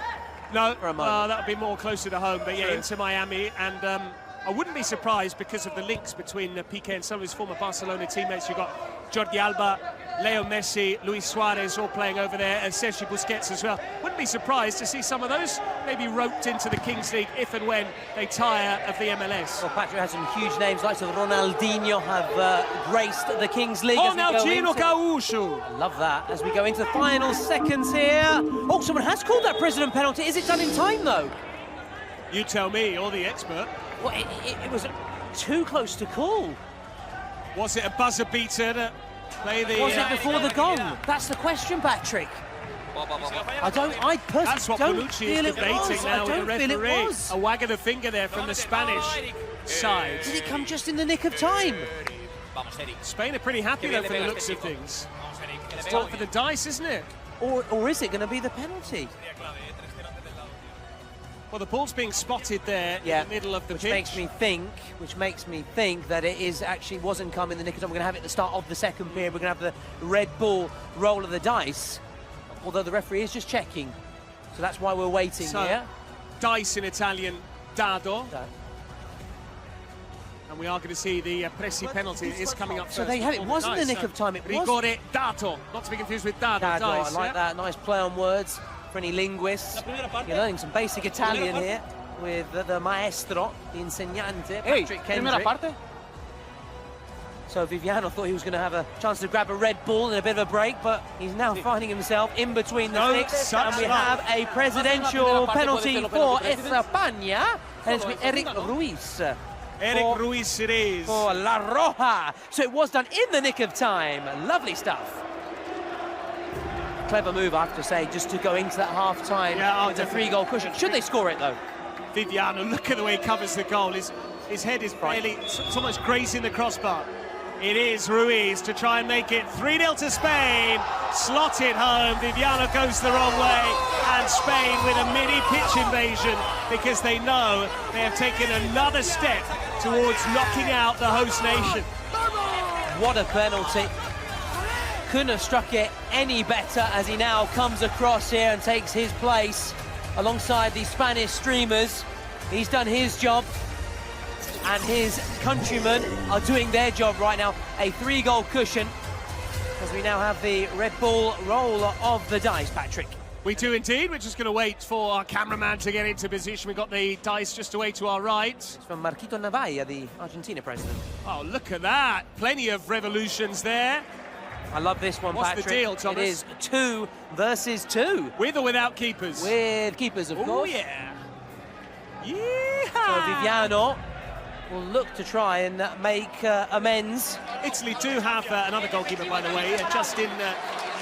No, that would be more closer to home, but yeah, Inter Miami, and I wouldn't be surprised because of the links between Piqué and some of his former Barcelona teammates. You've got Jordi Alba, Leo Messi, Luis Suarez all playing over there, and Sergio Busquets as well. Wouldn't be surprised to see some of those maybe roped into the Kings League if and when they tire of the MLS. Well, Patrick has some huge names, like Ronaldinho have graced the Kings League. Ronaldinho Gaúcho. I love that. As we go into the final seconds here. Oh, someone has called that president penalty. Is it done in time, though? You tell me, you're the expert. Well, it was too close to call. Was it a buzzer beater to play the... Was it before the gong? That's the question, Patrick. I personally That's what don't Bonucci feel is it was. debating now with the referee. A wag of the finger there from the Spanish side. Did it come just in the nick of time? Spain are pretty happy though for the looks of things. It's time for the dice, isn't it? Or is it going to be the penalty? Well, the ball's being spotted there in the middle of the pitch. Which makes me think that it is actually wasn't coming in the nick of time. We're going to have it at the start of the second period. We're going to have the red ball roll of the dice, although the referee is just checking. So that's why we're waiting here. Dice in Italian, dado. And we are going to see the Presi penalty is coming up first. So there you have it. It wasn't the nick of time. It was rigore dato, not to be confused with dado. Dice, I like that. Nice play on words for any linguists. You're learning some basic Italian here with the maestro, the insegnante, Patrick Kendrick. So Viviano thought he was going to have a chance to grab a red ball in a bit of a break, but he's now finding himself in between the sticks, and we have a presidential penalty for España, and it's with Eric Ruiz. Eric Ruiz it is. For La Roja. So it was done in the nick of time. Lovely stuff. Clever move, I have to say, just to go into that half-time with a 3-goal cushion. Should they score it, though? Viviano, look at the way he covers the goal. His head is barely, it's almost grazing the crossbar. It is Ruiz to try and make it 3-0 to Spain. Slotted home. Viviano goes the wrong way. And Spain with a mini pitch invasion because they know they have taken another step towards knocking out the host nation. What a penalty. Couldn't have struck it any better as he now comes across here and takes his place alongside the Spanish streamers. He's done his job and his countrymen are doing their job right now. A 3-goal cushion as we now have the red ball roll of the dice, Patrick. We do indeed. We're just going to wait for our cameraman to get into position. We've got the dice just away to our right. It's from Marquito Navalla, the Argentina president. Oh, look at that. Plenty of revolutions there. I love this one, What's Patrick. the deal, Thomas? It is 2 versus 2. With or without keepers? With keepers, of course. Oh, yeah. Yeah. So Viviano will look to try and make amends. Italy do have another goalkeeper, by the way, Justin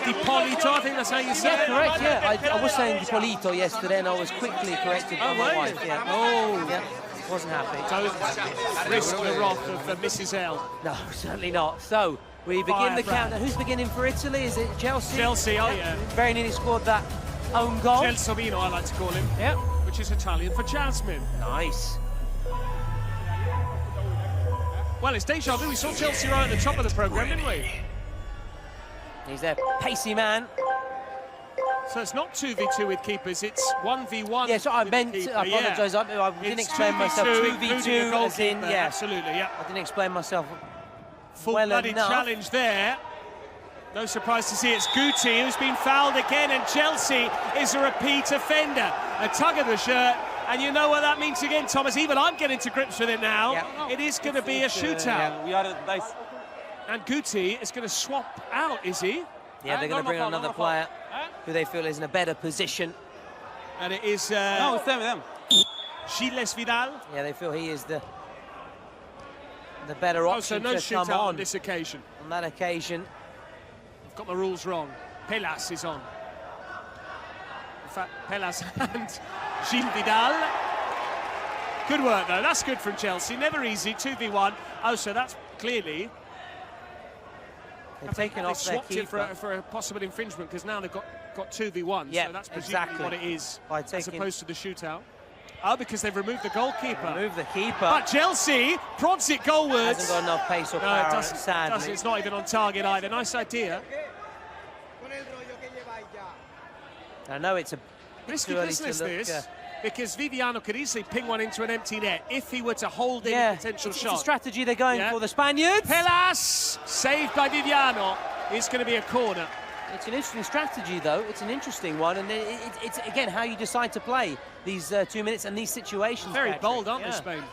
Di Polito, I think that's how you say it. Yeah, correct, yeah. I was saying Di Polito yesterday and I was quickly corrected by my wife. Yeah. Oh. Yeah. Wasn't happy. Don't risk the wrath of Mrs. L. No, certainly not. So we begin the countdown. Who's beginning for Italy? Is it Chelsea? Chelsea, oh yeah. Very nearly scored that own goal. Gelsomino, I like to call him. Yeah. Which is Italian for Jasmine. Nice. Well, it's deja vu. We saw Chelsea right at the top of the programme, didn't we? He's their pacey man. So it's not 2v2 with keepers, it's 1v1. Yeah, so I meant to, I apologise, I didn't explain myself. 2v2 as in, yeah. Absolutely, yeah. I didn't explain myself Full-blooded challenge there. No surprise to see it's Guti who's been fouled again, and Chelsea is a repeat offender. a tug of the shirt, and you know what that means again, Thomas. Even I'm getting to grips with it now. Yeah. It is going to be a shootout. We are nice. And Guti is going to swap out, is he? Yeah, they're going to bring on another player who they feel is in a better position. And it is... no, it's them. Gilles Vidal. Yeah, they feel he is the better option so no to come shootout on this occasion. On that occasion. I've got my rules wrong. Pelas is on. In fact, Pelas and Gilles Vidal. Good work, though. That's good from Chelsea. Never easy, 2v1. Oh, so that's clearly... They've taken off their keeper. It for a possible infringement, because now they've got 2v1. Yeah, so that's presumably what it is, as opposed to the shootout. Oh, because they've removed the goalkeeper. Removed the keeper. But Chelsea prods it goalwards. Hasn't got enough pace or power, it doesn't, sadly. It's not even on target either. Nice idea. I know it's a risky business, this, because Viviano could easily ping one into an empty net if he were to hold in a potential shot. It's a strategy they're going for, the Spaniards. Pelas, saved by Viviano. It's going to be a corner. It's an interesting strategy, though. It's an interesting one, and it's again how you decide to play these 2 minutes and these situations. Very Patrick. bold, aren't they, Spain?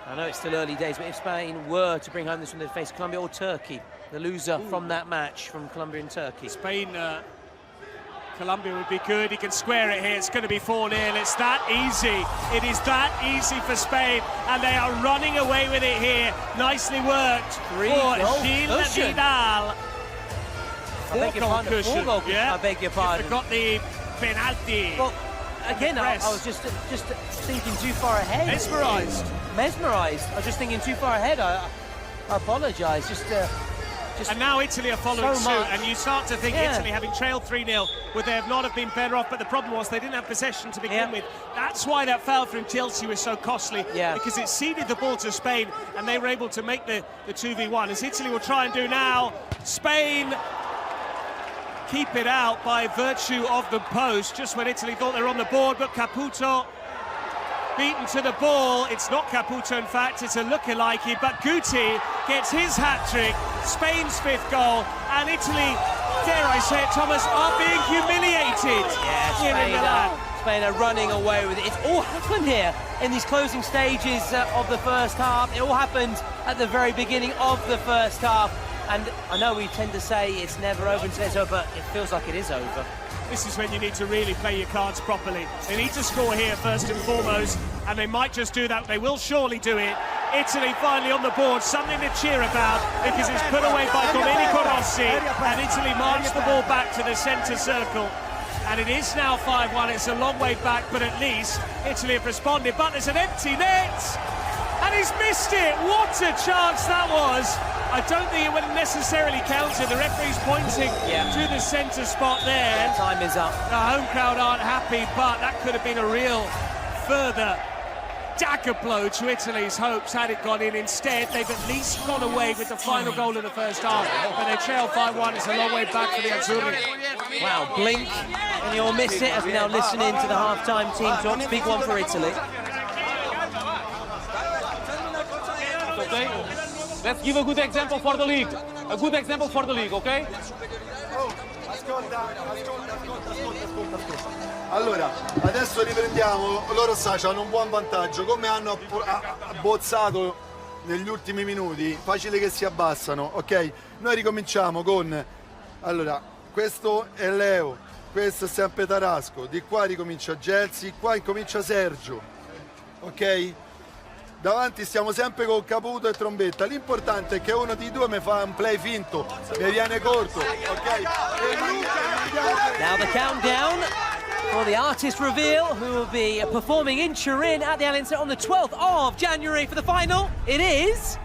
I know it's still early days, but if Spain were to bring home this one, they'd face Colombia or Turkey, the loser from that match from Colombia and Turkey. Spain, Colombia would be good. He can square it here. It's going to be 4-0. It's that easy. It is that easy for Spain, and they are running away with it here. Nicely worked for Gilles Vidal. I beg your pardon. You forgot the penalty. Well, again, I was just thinking too far ahead. Mesmerised. I was just thinking too far ahead. I apologise. And now Italy are following suit, and you start to think Italy, having trailed 3-0, would they have not have been better off? But the problem was they didn't have possession to begin with. That's why that foul from Chelsea was so costly, because it ceded the ball to Spain, and they were able to make the 2v1, as Italy will try and do now. Spain keep it out by virtue of the post, just when Italy thought they were on the board, but Caputo beaten to the ball. It's not Caputo, in fact, it's a lookalike, but Guti gets his hat-trick, Spain's 5th goal, and Italy, dare I say it, Thomas, are being humiliated. Spain are running away with it. It's all happened here in these closing stages of the first half. It all happened at the very beginning of the first half, and I know we tend to say it's never over until it's over, but it feels like it is over. This is when you need to really play your cards properly. They need to score here first and foremost, and they might just do that. They will surely do it. Italy finally on the board, something to cheer about, because it's put away by Domenico Rossi, and Italy march the ball back to the centre circle. And it is now 5-1. It's a long way back, but at least Italy have responded. But there's an empty net, and he's missed it. What a chance that was. I don't think it would necessarily counted. The referee's pointing to the centre spot there. Time is up. The home crowd aren't happy, but that could have been a real further dagger blow to Italy's hopes had it gone in. Instead, they've at least gone away with the final goal of the first half, but they trail 5-1. It's a long way back for the Azzurri. Wow, blink and you'll miss it, as we now listen in to the half-time team talks. Big one for Italy. Okay? Let's give a good example for the league. A good example for the league, okay? Ascolta. Allora, adesso riprendiamo. Loro hanno un buon vantaggio. Come hanno abbozzato negli ultimi minuti, facile che si abbassano, ok? Noi ricominciamo con... Allora, questo è Leo, questo è sempre Tarasco. Di qua ricomincia Gelsi, qua incomincia Sergio, ok? Davanti stiamo sempre con Caputo e Trombetta. L'importante è che uno di due mi fa un play finto, mi viene corto, ok? Now the countdown for the artist reveal, who will be performing in Turin at the Allianz on the 12th of January for the final. It is...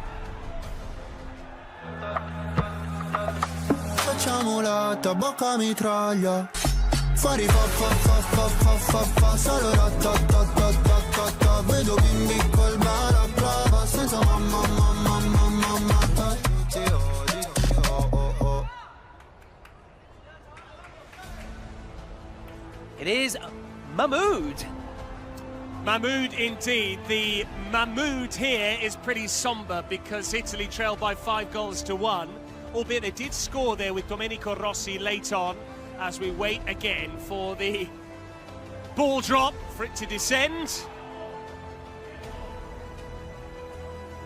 Facciamo la tabacca mitraglia. Fuori fa solo ta vedo bimbi col balaclava senza mamma. It is Mahmoud. Mahmoud indeed. The Mahmoud here is pretty somber because Italy trail by 5-1. albeit they did score there with Domenico Rossi late on, as we wait again for the ball drop, for it to descend.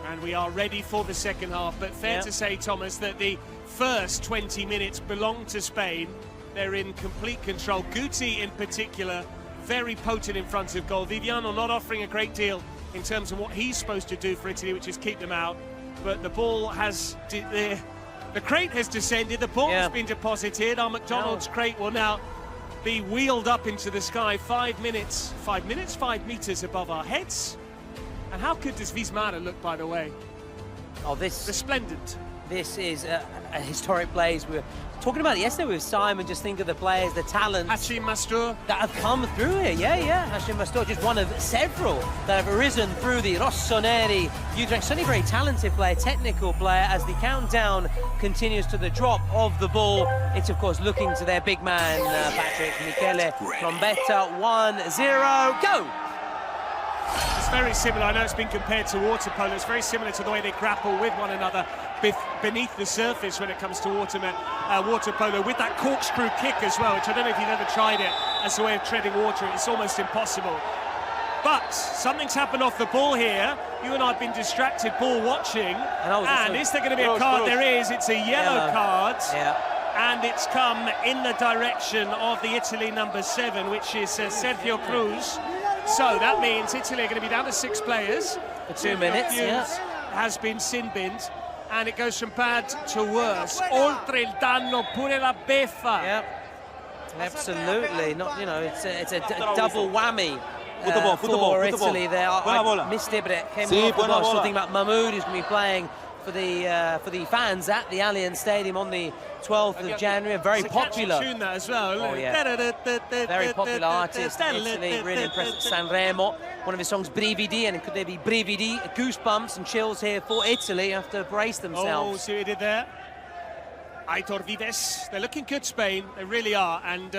And we are ready for the second half, but fair to say, Thomas, that the first 20 minutes belong to Spain. They're in complete control. Guti in particular, very potent in front of goal. Viviano not offering a great deal in terms of what he's supposed to do for Italy, which is keep them out. But the ball has, the crate has descended, the ball has been deposited. Our McDonald's crate will now be wheeled up into the sky 5 meters above our heads. And how good does Wismar look, by the way? Oh, this... resplendent. This is a historic place. We were talking about it yesterday with Simon. Just think of the players, the talents Hashim Mastur that have come through here. Yeah. Hashim Mastur, just one of several that have arisen through the Rossoneri youth ranks. Certainly very talented player, technical player. As the countdown continues to the drop of the ball, it's of course looking to their big man, Patrick Michele Trombetta. 1-0, go! It's very similar. I know it's been compared to water polo. It's very similar to the way they grapple with one another beneath the surface when it comes to water polo, with that corkscrew kick as well, which I don't know if you've ever tried it as a way of treading water. It's almost impossible. But something's happened off the ball here. You and I have been distracted ball watching. And is there going to be a card? There is. It's a yellow card. And it's come in the direction of the Italy number 7, which is Sergio Cruz. So that means Italy are going to be down to 6 players. For 2 minutes, has been sin-binned, and it goes from bad to worse. Oltre il danno, pure la beffa. Absolutely. Not, you know, it's a double whammy for Italy there. I missed it, but it came off the box. Something about Mahmoud, who's going to be playing for the fans at the Allianz Stadium on the 12th of January. Very popular. Tune that as well. Oh, yeah. Very popular artist in Italy, really impressed at Sanremo. One of his songs, Brividi, and could there be brividi, goosebumps and chills here for Italy have to brace themselves. Oh, see what he did there? Aitor Vives. They're looking good, Spain. They really are, and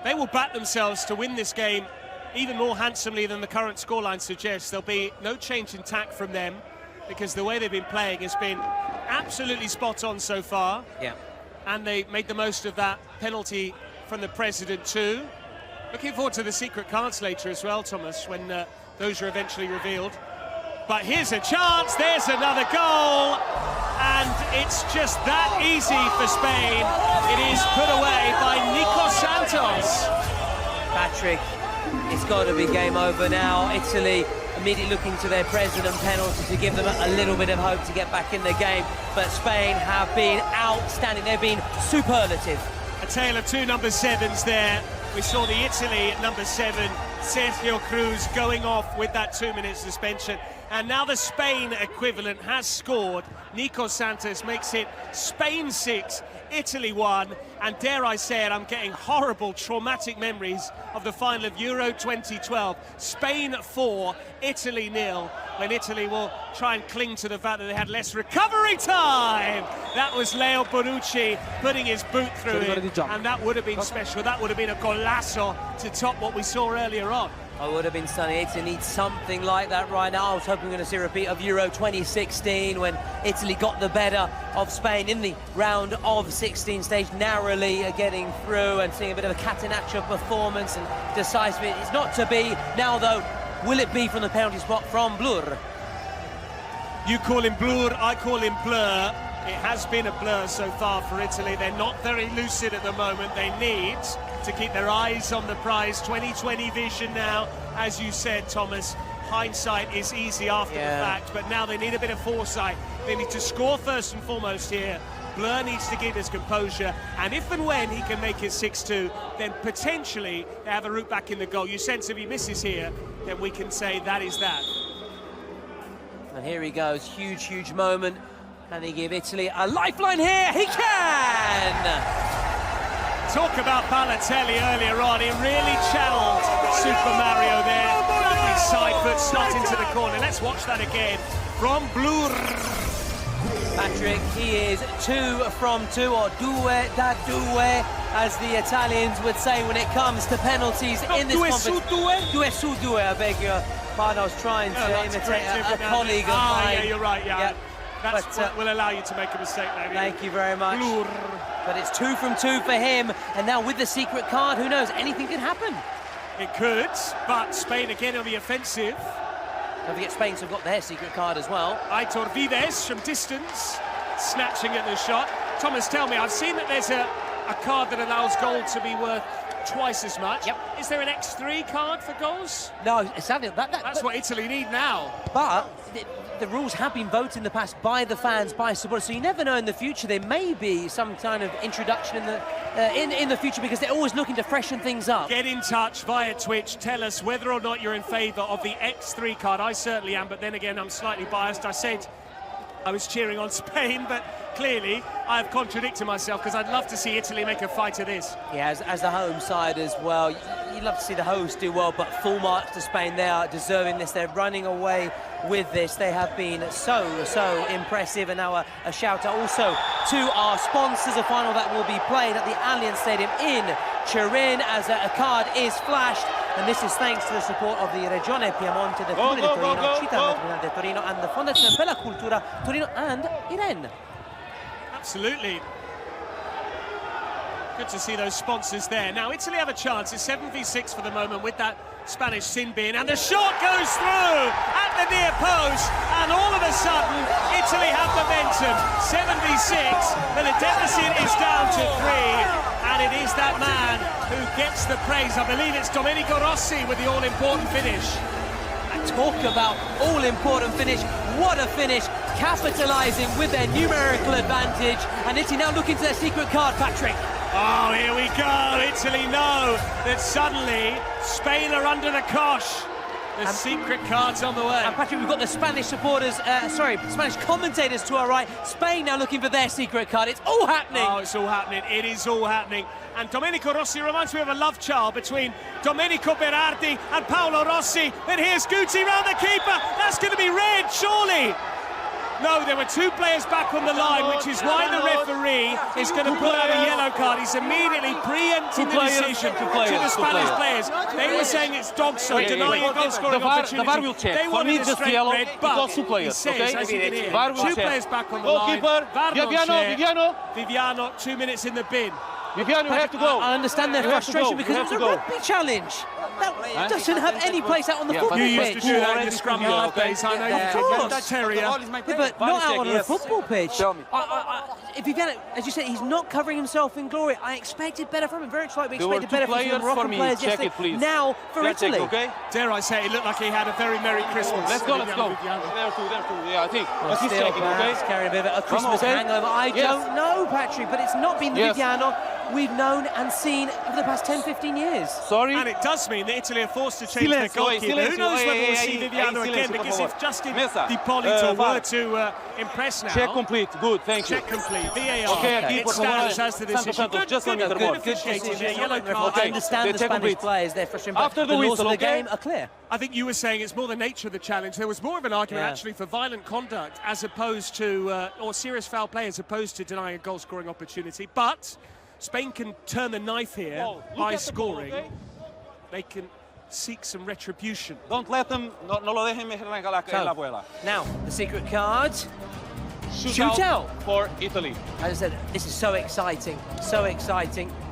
they will back themselves to win this game even more handsomely than the current scoreline suggests. There'll be no change in tack from them, because the way they've been playing has been absolutely spot on so far. And they made the most of that penalty from the president too. Looking forward to the secret cards later as well, Thomas, when those are eventually revealed. But here's a chance, there's another goal, and it's just that easy for Spain. It is put away by Nico Santos. Patrick, it's got to be game over now. Italy immediately looking to their president penalty to give them a little bit of hope to get back in the game. But Spain have been outstanding. They've been superlative. A tale of 2 number 7s there. We saw the Italy at number 7, Sergio Cruz, going off with that 2-minute suspension. And now the Spain equivalent has scored. Nico Santos makes it Spain 6, Italy 1. And dare I say it, I'm getting horrible, traumatic memories of the final of Euro 2012. Spain 4, Italy 0, when Italy will try and cling to the fact that they had less recovery time. That was Leo Bonucci putting his boot through it, and that would have been special. That would have been a golazo to top what we saw earlier on. I would have been stunning. Italy needs something like that right now. I was hoping we're going to see a repeat of Euro 2016 when Italy got the better of Spain in the round of 16 stage, narrowly getting through and seeing a bit of a catenaccio performance and decisiveness. It's not to be. Now, though, will it be from the penalty spot from Blur? You call him Blur, I call him Blur. It has been a blur so far for Italy. They're not very lucid at the moment. They need to keep their eyes on the prize. 2020 vision now, as you said, Thomas. Hindsight is easy after the fact, but now they need a bit of foresight. They need to score first and foremost here. Blur needs to keep his composure, and if and when he can make it 6-2, then potentially they have a route back in the goal. You sense if he misses here, then we can say that is that. And here he goes, huge moment. Can he give Italy a lifeline here? He can! Talk about Balotelli earlier on. He really channeled Super Mario there. Lovely side foot slot into the corner. Let's watch that again from Blur. Patrick, he is 2 from 2, or due da due, as the Italians would say when it comes to penalties in this competition. Due su due, I beg your pardon. I was trying to imitate a colleague of mine. Yeah, you're right, yeah. That's what will allow you to make a mistake, maybe. Thank you very much. But it's 2 from 2 for him, and now with the secret card, who knows, anything can happen. It could, but Spain again on the offensive. Don't forget Spain's have got their secret card as well. Aitor Vives from distance, snatching at the shot. Thomas, tell me, I've seen that there's a card that allows goal to be worth twice as much. Yep. Is there an X3 card for goals? No, sadly, that's what Italy need now. But the rules have been voted in the past by the fans, by supporters, so you never know in the future. There may be some kind of introduction in the future, because they're always looking to freshen things up. Get in touch via Twitch. Tell us whether or not you're in favour of the X3 card. I certainly am, but then again, I'm slightly biased. I said I was cheering on Spain, but clearly I've contradicted myself, because I'd love to see Italy make a fight of this. Yeah, as the home side as well, you'd love to see the hosts do well, but full marks to Spain. They are deserving this. They're running away with this. They have been so impressive. And now a shout out also to our sponsors. A final that will be played at the Allianz Stadium in Turin, as a card is flashed. And this is thanks to the support of the Regione Piemonte, the Comune di Torino, Città Metropolitana di Torino, and the Fondazione per la Cultura Torino and Irene. Absolutely. Good to see those sponsors there. Now, Italy have a chance. It's 7v6 for the moment with that Spanish sin bin. And the shot goes through at the near post. And all of a sudden, Italy have momentum. 7v6, but the deficit is down to 3. And it is that man who gets the praise. I believe it's Domenico Rossi with the all-important finish. And talk about all-important finish. What a finish. Capitalising with their numerical advantage. And Italy now looking to their secret card, Patrick. Oh, here we go. Italy know that suddenly Spain are under the cosh. The secret card's on the way. And Patrick, we've got the Spanish supporters, Spanish commentators to our right. Spain now looking for their secret card. It's all happening. Oh, it's all happening. It is all happening. And Domenico Rossi reminds me of a love child between Domenico Berardi and Paolo Rossi. And here's Guti round the keeper. That's going to be red, surely. No, there were 2 players back on the line, which is why the referee is going to pull out a yellow card. He's immediately preempting the decision to the Spanish players. They were saying it's dogso, denying a goal-scoring opportunity. The VAR will check. They wanted a straight red, but two players, he says, as you can hear, VAR will 2 check. players back on the line. Viviano. Viviano, 2 minutes in the bin. Viviano, you have to go. I understand their frustration, because it's a rugby challenge. That doesn't have any place out on the football pitch. You used to do that in the scrum yard days. I know you did. That terrier. But not out on the football pitch. If Viviano, as you said, he's not covering himself in glory. I expected better from him. Very much like we expected better from the Moroccan players yesterday. Now for Italy. Dare I say, it looked like he had a very Merry Christmas. Let's go. There too. Yeah, I think. Well, he's checking, okay? Carrying a bit of a Christmas hangover. I don't know, Patrick, but it's not been the Viviano we've known and seen over the past 10-15 years. Sorry. And it does mean that Italy are forced to change their goalkeeper. Who knows whether we'll see Viviano again, because if Justin D'Ippolito were to impress now... Check complete. Good, thank you. Check complete. VAR. Okay. It stands as the decision. Good decision. Yellow card. I understand the Spanish players, they're frustrated, but after the laws of the game are clear. I think you were saying it's more the nature of the challenge. There was more of an argument actually for violent conduct as opposed to, or serious foul play as opposed to denying a goal-scoring opportunity. But Spain can turn the knife here by scoring. They can seek some retribution. Don't let them, no lo dejen meter en la abuela. Now, the secret card. Shootout for Italy. As I said, this is so exciting,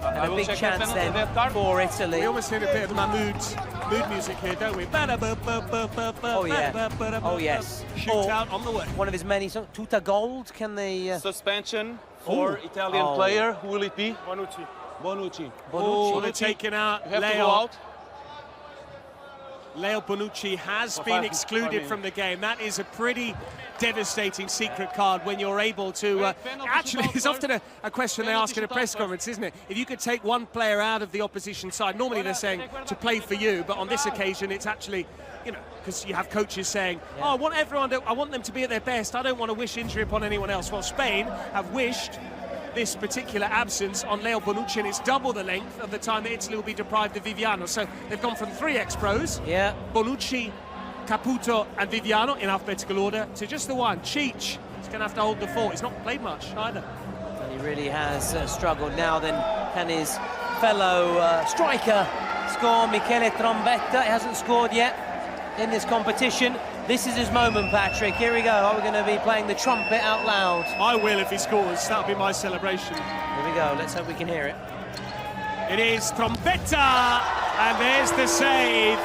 and a big chance then for Italy. We almost hear a bit of mood music here, don't we? Oh yeah, oh yes. Shootout on the way. One of his many songs, Tuta Gold, can they... Suspension for Italian player, who will it be? Bonucci. Oh, they're taking out Leo. Leo Bonucci has been excluded from the game. That is a pretty devastating secret card when you're able to... actually, it's often a question they ask in a press conference, isn't it? If you could take one player out of the opposition side, normally they're saying to play for you, but on this occasion it's actually, you know, because you have coaches saying, oh, I want them to be at their best. I don't want to wish injury upon anyone else. Well, Spain have wished this particular absence on Leo Bonucci, and it's double the length of the time that Italy will be deprived of Viviano. So they've gone from 3 ex-pros, Bonucci, Caputo and Viviano in alphabetical order, to just the one, Cheech. He's going to have to hold the fort. He's not played much either. And he really has struggled. Now then, can his fellow striker score? Michele Trombetta. He hasn't scored yet in this competition. This is his moment, Patrick. Here we go. Are we going to be playing the trumpet out loud? I will if he scores. That'll be my celebration. Here we go. Let's hope we can hear it. It is trombetta, and there's the save.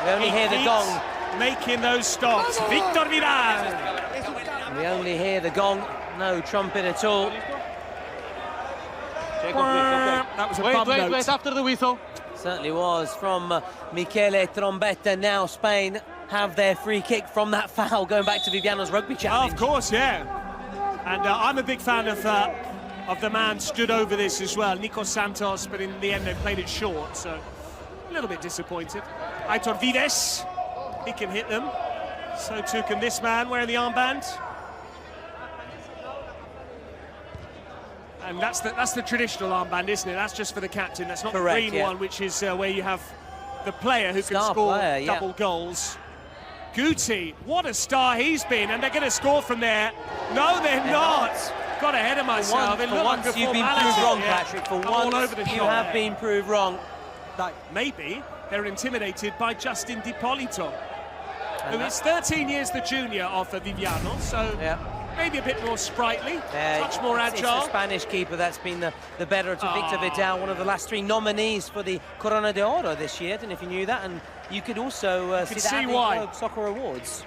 We only hear the gong. Making those stops. Victor Vidal. We only hear the gong. No trumpet at all. That was a bum note. Wait, after the whistle. Certainly was from Michele Trombetta. Now Spain have their free kick from that foul, going back to Viviano's rugby challenge. Of course, yeah. And I'm a big fan of the man stood over this as well, Nico Santos, but in the end they played it short, so a little bit disappointed. Aitor Vives, he can hit them. So too can this man wearing the armband. And that's the traditional armband, isn't it? That's just for the captain. That's not Correct, the green one, which is where you have the player who can score double goals. Guti, what a star he's been, and they're going to score from there. No, they're not. Got ahead of myself. For once you've been proved wrong, Patrick. For once you have been proved wrong. Maybe they're intimidated by Justin Dipolito, who is 13 years the junior of Viviano, so maybe a bit more sprightly, much more agile. It's the Spanish keeper that's been the better to Victor Vidal, one of the last 3 nominees for the Corona de Oro this year. I don't know if you knew that, and you could also see that at the World Soccer Awards.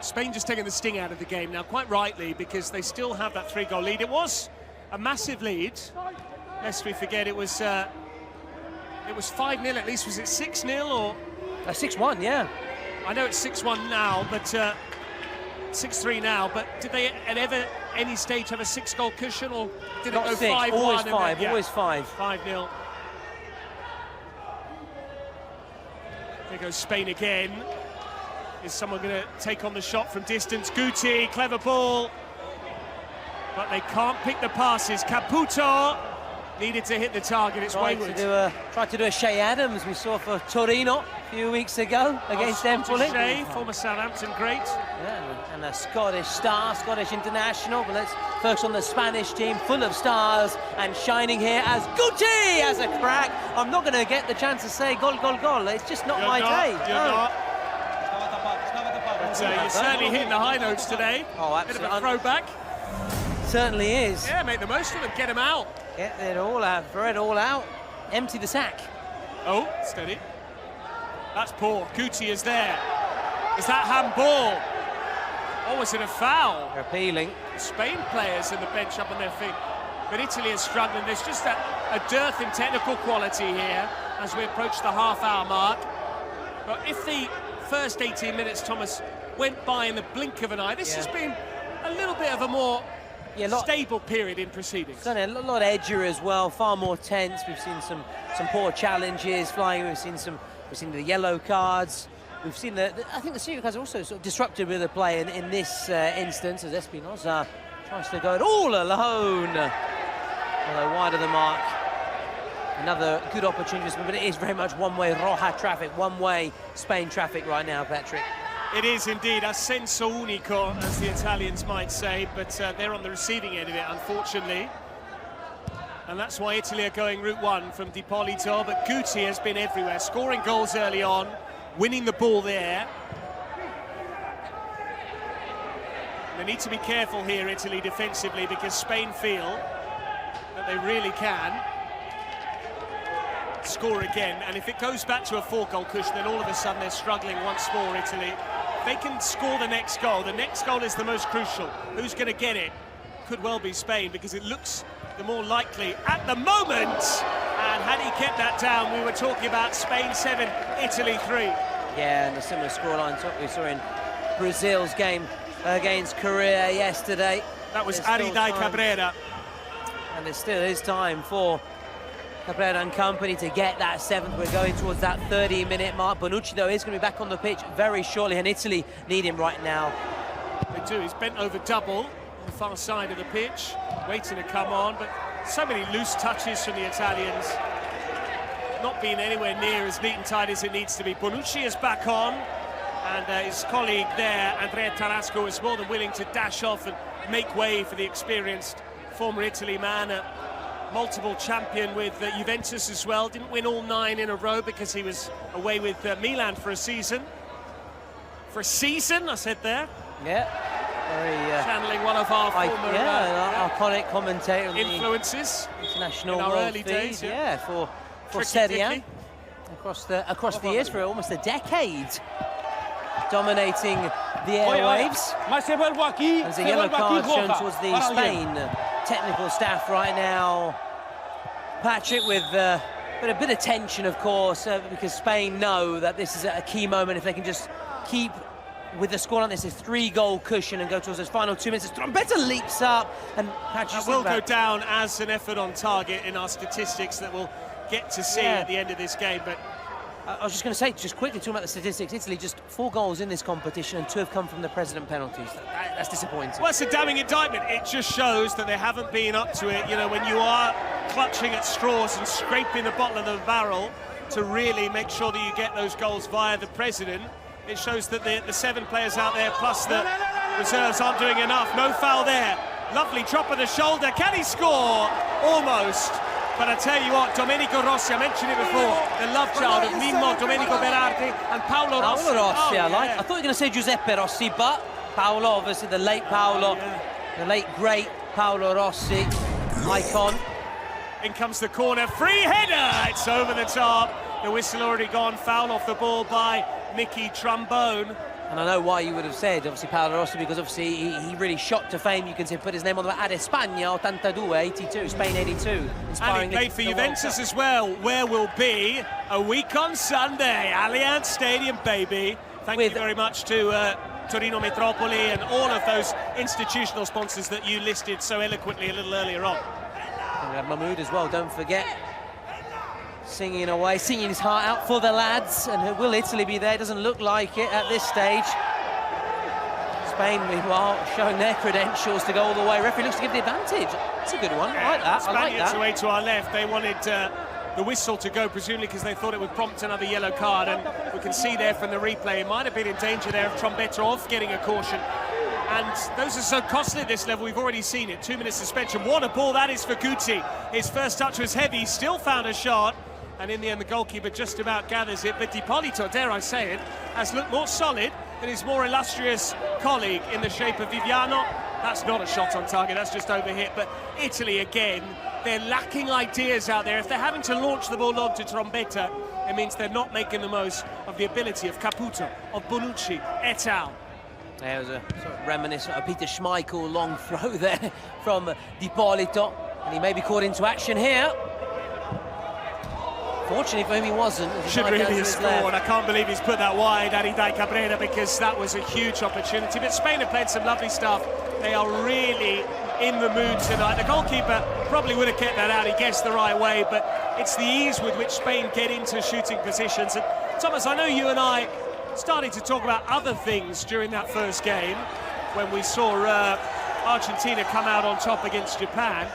Spain just taking the sting out of the game now, quite rightly, because they still have that 3-goal lead. It was a massive lead, lest we forget. It was 5-0 at least. Was it 6-0 or 6-1? Yeah, I know it's 6-1 now, but 6-3 now. But did they at any stage have a 6-goal cushion, or did it go 5-1? Always 5. Always 5. 5-0. There goes Spain again. Is someone going to take on the shot from distance? Guti, clever ball. But they can't pick the passes. Caputo needed to hit the target. It's wayward. Tried to do a Shea Adams we saw for Torino a few weeks ago against Empoli. Shea, former Southampton great. Yeah, and a Scottish star, Scottish international. But let's focus on the Spanish team, full of stars and shining here as Guti has a crack. I'm not going to get the chance to say goal, goal, goal. It's just not my day. You're not. You're certainly hitting the high notes today. Oh, absolutely. Bit of a throwback. Certainly is. Yeah, make the most of it, get him out. Get it all out, throw it all out, empty the sack. Oh, steady. That's poor. Guti is there. Is that handball? Oh, is it a foul? They're appealing. Spain players in the bench up on their feet. But Italy is struggling. There's just a dearth in technical quality here as we approach the half-hour mark. But if the first 18 minutes, Thomas, went by in the blink of an eye, this has been a little bit of a more stable period in proceedings. A lot edgier as well, far more tense. We've seen some poor challenges flying. We've seen the yellow cards. We've seen I think the Syria cards are also sort of disrupted with the play in this instance, as Espinosa tries to go it all alone. Although wide of the mark. Another good opportunity, but it is very much one-way Roja traffic, one-way Spain traffic right now, Patrick. It is indeed a senso unico, as the Italians might say, but they're on the receiving end of it, unfortunately. And that's why Italy are going route 1 from Dipolito, but Guti has been everywhere, scoring goals early on, winning the ball there. They need to be careful here, Italy, defensively, because Spain feel that they really can score again, and if it goes back to a 4-goal cushion, then all of a sudden they're struggling once more, Italy. They can score the next goal. The next goal is the most crucial. Who's going to get it? Could well be Spain, because it looks the more likely at the moment. And had he kept that down, we were talking about Spain 7, Italy 3. Yeah, and a similar scoreline to what we saw in Brazil's game against Korea yesterday. That was Aridai Cabrera. And there still is time for Cabrera and company to get that 7th. We're going towards that 30-minute mark. Bonucci, though, is going to be back on the pitch very shortly, and Italy need him right now. They do. He's bent over double on the far side of the pitch, waiting to come on, but so many loose touches from the Italians. Not being anywhere near as neat and tight as it needs to be. Bonucci is back on, and his colleague there, Andrea Tarasco, is more than willing to dash off and make way for the experienced former Italy man. multiple champion with Juventus as well. Didn't win all 9 in a row because he was away with Milan for a season. For a season, I said there. Yeah. Very, channeling one of our former iconic commentator influences. International in our world early feed, days. For Serie A. Across the years for almost a decade. Dominating the airwaves. There's a yellow card shown towards the Spain technical staff right now. Patrick with a bit of tension, of course, because Spain know that this is a key moment. If they can just keep with the score on this, a 3-goal cushion and go towards those final 2 minutes. Trombetta leaps up, and Patrick will go down as an effort on target in our statistics that we'll get to see at the end of this game. But I was just going to say, just quickly talking about the statistics, Italy just 4 goals in this competition and 2 have come from the president penalties. That's disappointing. Well, it's a damning indictment. It just shows that they haven't been up to it. You know, when you are clutching at straws and scraping the bottom of the barrel to really make sure that you get those goals via the president, it shows that the 7 players out there plus the reserves aren't doing enough. No foul there. Lovely drop of the shoulder. Can he score? Almost. But I tell you what, Domenico Rossi, I mentioned it before, the love child of Mimmo, Domenico Berardi and Paolo Rossi. I thought you were going to say Giuseppe Rossi, but Paolo, obviously the late Paolo, the late great Paolo Rossi, icon. In comes the corner, free header, it's over the top. The whistle already gone, foul off the ball by Mickey Trombone. And I know why you would have said, obviously, Paolo Rossi, because obviously he really shot to fame. You can say, put his name on the Ad España, 82, 82, Spain 82. And he played for Juventus as well, where we'll be a week on Sunday, Allianz Stadium, baby. Thank you very much to Torino Metropoli and all of those institutional sponsors that you listed so eloquently a little earlier on. And we have Mahmoud as well, don't forget. Singing away, singing his heart out for the lads. And will Italy be there? Doesn't look like it at this stage. Spain, meanwhile, showing their credentials to go all the way. Referee looks to give the advantage. It's a good one. I like that. Spaniards away to our left. They wanted the whistle to go, presumably because they thought it would prompt another yellow card. And we can see there from the replay, it might have been in danger there of Trombetta off getting a caution. And those are so costly at this level. We've already seen it. 2 minutes suspension. What a ball that is for Guti. His first touch was heavy. Still found a shot. And in the end, the goalkeeper just about gathers it. But Di Polito, dare I say it, has looked more solid than his more illustrious colleague in the shape of Viviano. That's not a shot on target, that's just overhit. But Italy, again, they're lacking ideas out there. If they're having to launch the ball onto Trombetta, it means they're not making the most of the ability of Caputo, of Bonucci, et al. There was a sort of reminiscent of Peter Schmeichel long throw there from Di Polito. And he may be caught into action here. Fortunately for him, he wasn't. Should really have scored. I can't believe he's put that wide, Aridai Cabrera, because that was a huge opportunity. But Spain have played some lovely stuff. They are really in the mood tonight. The goalkeeper probably would have kept that out. He guessed the right way, but it's the ease with which Spain get into shooting positions. And Thomas, I know you and I started to talk about other things during that first game when we saw Argentina come out on top against Japan.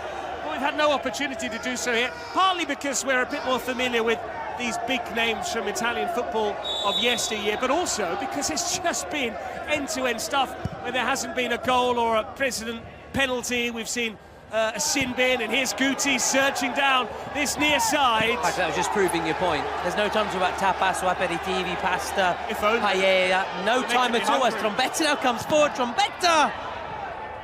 We've had no opportunity to do so here, partly because we're a bit more familiar with these big names from Italian football of yesteryear, but also because it's just been end-to-end stuff where there hasn't been a goal or a president penalty. We've seen a sin bin, and here's Guti searching down this near side. In fact, that was just proving your point. There's no time to talk about tapas or aperitivi, pasta, paella. No time at all as Trombetta now comes forward. Trombetta!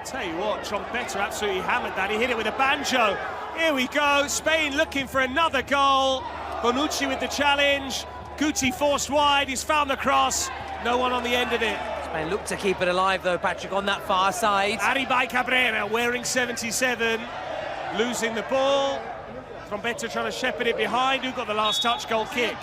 Tell you what, Trombetta absolutely hammered that. He hit it with a banjo. Here we go. Spain looking for another goal. Bonucci with the challenge. Guti forced wide. He's found the cross. No one on the end of it. Spain look to keep it alive, though, Patrick, on that far side. Aridai Cabrera wearing 77. Losing the ball. Trombetta trying to shepherd it behind. Who got the last touch? Goal kick.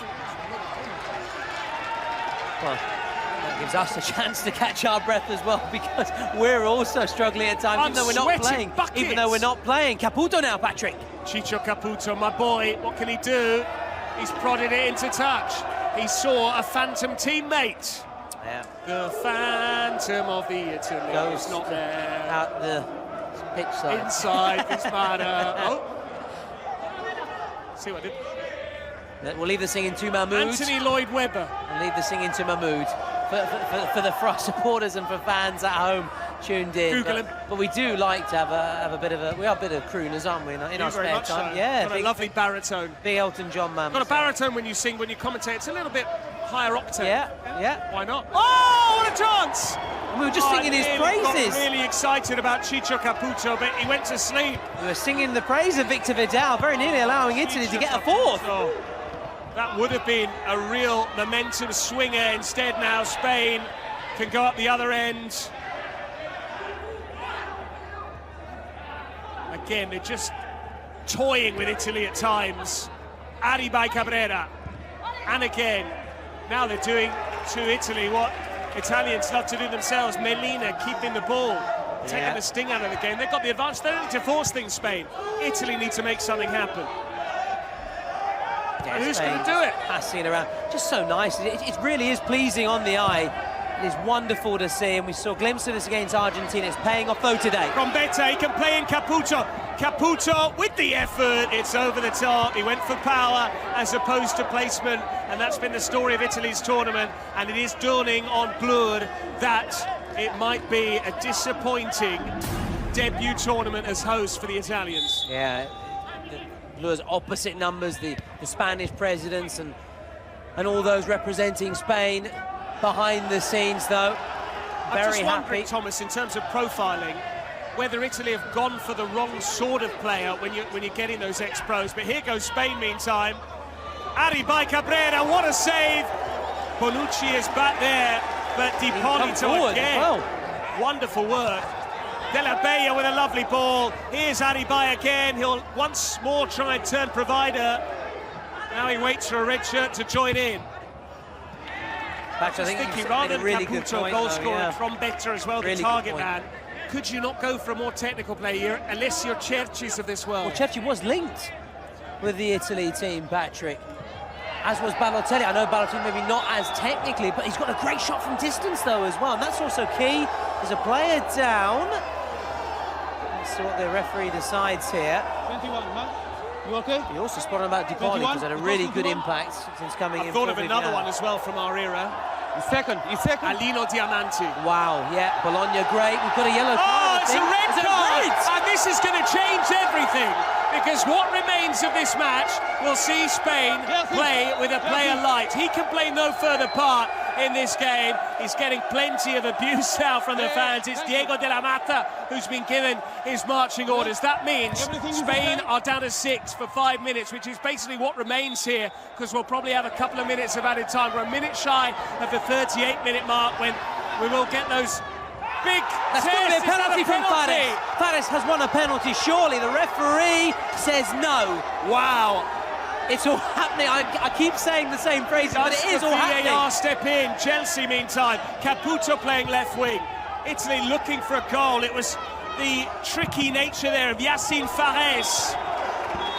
Well, that gives us a chance to catch our breath as well, because we're also struggling at times, even though we're not playing. Buckets. Even though we're not playing. Caputo now, Patrick. Ciccio Caputo, my boy, what can he do? He's prodded it into touch. He saw a phantom teammate. Yeah. The phantom of the Italy is not there. Out the pitch side. Inside this matter. Oh. See what I did? We'll leave the singing to Mahmoud. Anthony Lloyd-Webber. And leave the singing to Mahmoud. For the supporters and for fans at home, tuned in. Google him. But we do like to have a bit of we are a bit of crooners, aren't we? In our Very spare much time. so. Yeah. Got a lovely baritone. Big Elton John man. Got a baritone when you sing, when you commentate. It's a little bit higher octave. Yeah. Why not? Oh, what a chance! And we were just singing his praises. Got really excited about Ciccio Caputo, but he went to sleep. We were singing the praise of Victor Vidal, very nearly allowing Italy to get a fourth. That would have been a real momentum swinger. Instead now Spain can go up the other end. Again, they're just toying with Italy at times. Ari by Cabrera. And again, now they're doing to Italy what Italians love to do themselves. Melina keeping the ball, taking the sting out of the game. They've got the advantage. They don't need to force things, Spain. Italy need to make something happen. Yeah, and who's Spain going to do it? Passing around, just so nice. It really is pleasing on the eye. It is wonderful to see, and we saw a glimpse of this against Argentina. It's paying off though today. Rombetta, he can play in Caputo. Caputo with the effort, it's over the top. He went for power as opposed to placement, and that's been the story of Italy's tournament. And it is dawning on Blur that it might be a disappointing debut tournament as host for the Italians. Yeah, Blur's opposite numbers, the Spanish presidents and all those representing Spain. Behind the scenes, though, very I'm just wondering, happy. Thomas, in terms of profiling, whether Italy have gone for the wrong sort of player when you're getting those ex-pros. But here goes Spain, meantime. Ari by Cabrera, what a save! Bonucci is back there, but Di Polito again. Well. Wonderful work. De La Bella with a lovely ball. Here's Ari by again. He'll once more try and turn provider. Now he waits for a red shirt to join in. I think thinking rather than really good Caputo, point, goal though, scorer from better as well, really the target good man. Could you not go for a more technical player, unless you're Cercis of this world? Well, Cerci was linked with the Italy team, Patrick, as was Balotelli. I know Balotelli maybe not as technically, but he's got a great shot from distance, though, as well. And that's also key. There's a player down. Let's see what the referee decides here. 21, man. You okay? He also spotted about Di Polito, who's had a really good impact since coming in. I thought of another one as well from our era. He's second. Alino Diamanti. Wow, yeah, Bologna great. We've got a yellow card. Oh, it's a red card! And this is going to change everything, because what remains of this match will see Spain play with a player light. He can play no further part in this game. He's getting plenty of abuse now from the fans. It's Diego de la Mata who's been given his marching orders. That means Spain are down to 6 for 5 minutes, which is basically what remains here, because we'll probably have a couple of minutes of added time. We're a minute shy of the 38-minute mark when we will get those big That's going to be a penalty from Fares. Fares has won a penalty, surely. The referee says no. Wow. It's all happening. I keep saying the same phrases, but it is all happening. VAR step in. Chelsea, meantime. Caputo playing left wing. Italy looking for a goal. It was the tricky nature there of Yassine Fares.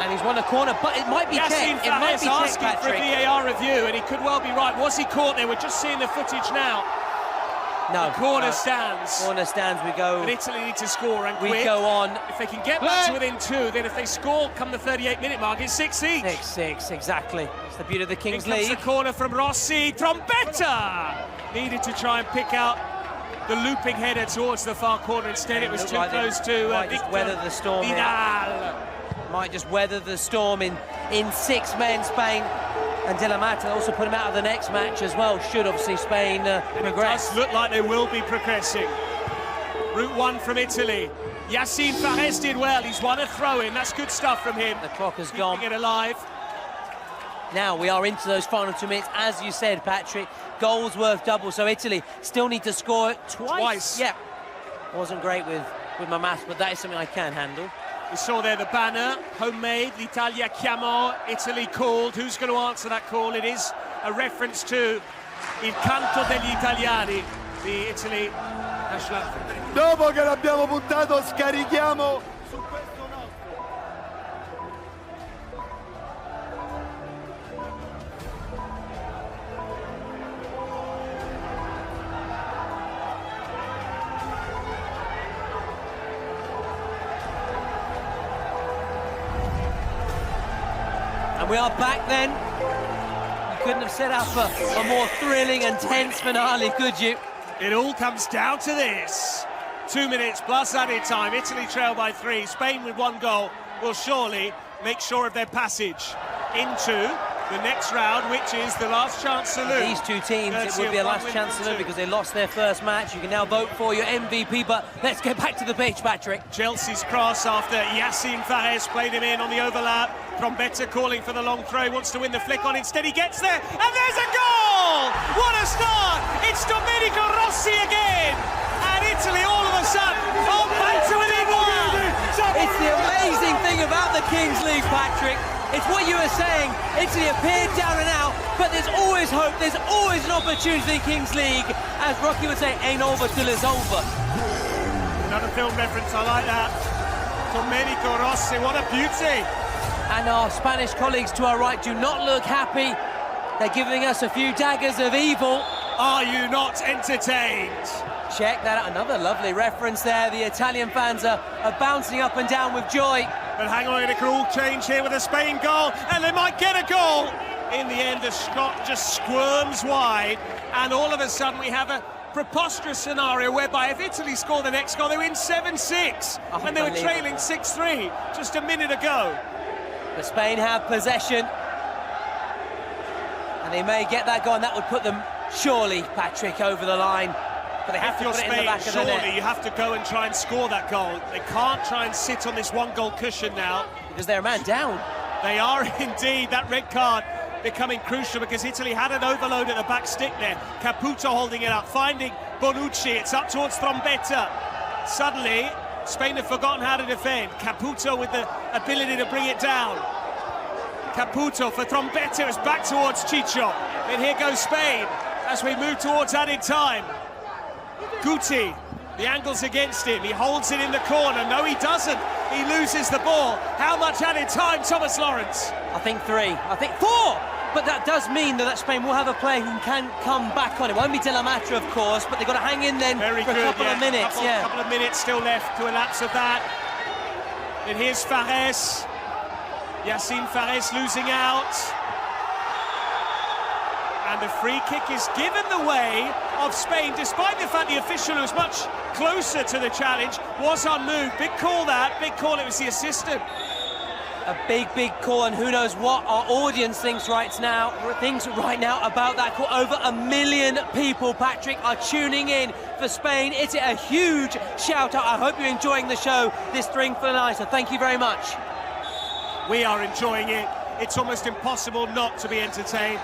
And he's won a corner, but it might be Yassine checked. It might be checked, asking for a VAR review, and he could well be right. Was he caught there? We're just seeing the footage now. No. The corner stands. Corner stands, we go. But Italy need to score and quick. We go on. If they can get back to within 2, then if they score come the 38-minute mark, it's 6 each. 6-6, exactly. It's the beauty of the Kings Here comes League. the corner from Rossi. Trombetta! Needed to try and pick out the looping header towards the far corner. Instead, it was too close to Victor weather the storm Vidal. Might just weather the storm in 6 men, Spain. And De La Mata also put him out of the next match as well, should obviously Spain progress. It does look like they will be progressing. Route 1 from Italy. Yassine Fares did well. He's won a throw-in. That's good stuff from him. The clock has gone. Keeping it alive. Now we are into those final 2 minutes. As you said, Patrick, goals worth double. So Italy still need to score it twice. Yeah. Wasn't great with my maths, but that is something I can handle. We saw there the banner, homemade, l'Italia chiamò, Italy called. Who's going to answer that call? It is a reference to il canto degli italiani, the Italy national anthem. Dopo che l'abbiamo buttato, scarichiamo su questo nostro. And we are back then. You couldn't have set up a more thrilling and tense finale, could you? It all comes down to this. 2 minutes plus added time. Italy trail by 3. Spain with 1 goal will surely make sure of their passage into the next round, which is the last chance saloon. These two teams, it would be a last chance saloon because they lost their first match. You can now vote for your MVP, but let's get back to the pitch, Patrick. Chelsea's cross after Yacine Fares played him in on the overlap. Trombetta calling for the long throw, wants to win the flick on. Instead, he gets there, and there's a goal! What a start! It's Domenico Rossi again! And Italy, all of a sudden, are back to within 1! It's the amazing thing about the Kings League, Patrick. It's what you were saying. Italy appeared down and out, but there's always hope. There's always an opportunity in Kings League. As Rocky would say, ain't over till it's over. Another film reference, I like that. Domenico Rossi, what a beauty. And our Spanish colleagues to our right do not look happy. They're giving us a few daggers of evil. Are you not entertained? Check that out. Another lovely reference there. The Italian fans are bouncing up and down with joy. But hang on, a cruel change here with a Spain goal, and they might get a goal. In the end, the Scot just squirms wide, and all of a sudden we have a preposterous scenario whereby if Italy score the next goal, they win 7-6, and they were trailing 6-3 just a minute ago. But Spain have possession, and they may get that goal, and that would put them, surely, Patrick, over the line. But they have to put it in the back of the net. Surely you have to go and try and score that goal. They can't try and sit on this 1-goal cushion now. Because they're a man down. They are indeed. That red card becoming crucial because Italy had an overload at the back stick there. Caputo holding it up, finding Bonucci. It's up towards Trombetta. Suddenly, Spain have forgotten how to defend. Caputo with the ability to bring it down. Caputo for Trombetta. It's back towards Chicho. And here goes Spain as we move towards added time. Guti, the angle's against him. He holds it in the corner. No, he doesn't. He loses the ball. How much added time, Thomas Lawrence? I think 3. I think 4. But that does mean that Spain will have a player who can come back on. It won't be De La Matra, of course, but they've got to hang in then for a couple of minutes. A couple of minutes still left to elapse of that. And here's Fares. Yacine Fares losing out. And the free kick is given the way of Spain, despite the fact the official who was much closer to the challenge was unmoved. Big call that, big call, it was the assistant. A big call, and who knows what our audience thinks right now about that call. Over 1 million people, Patrick, are tuning in for Spain. It's a huge shout out. I hope you're enjoying the show this spring for the night, so thank you very much. We are enjoying it. It's almost impossible not to be entertained.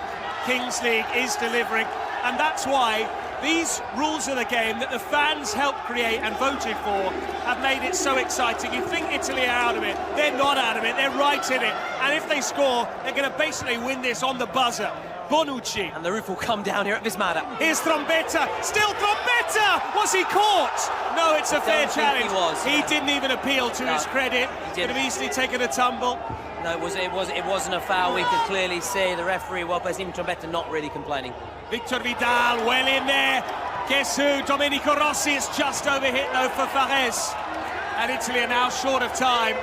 Kings League is delivering, and that's why these rules of the game that the fans helped create and voted for have made it so exciting. You think Italy are out of it, they're not out of it, they're right in it, and if they score, they're going to basically win this on the buzzer. Bonucci. And the roof will come down here at Vismara. Here's Trombetta, still Trombetta! Was he caught? No, it's a fair challenge. He didn't even appeal to his credit. He could have easily taken a tumble. No, it wasn't a foul. We could clearly see the referee, well, but even Trombetta not really complaining. Victor Vidal, well in there. Guess who? Domenico Rossi is just overhit though for Fares. And Italy are now short of time.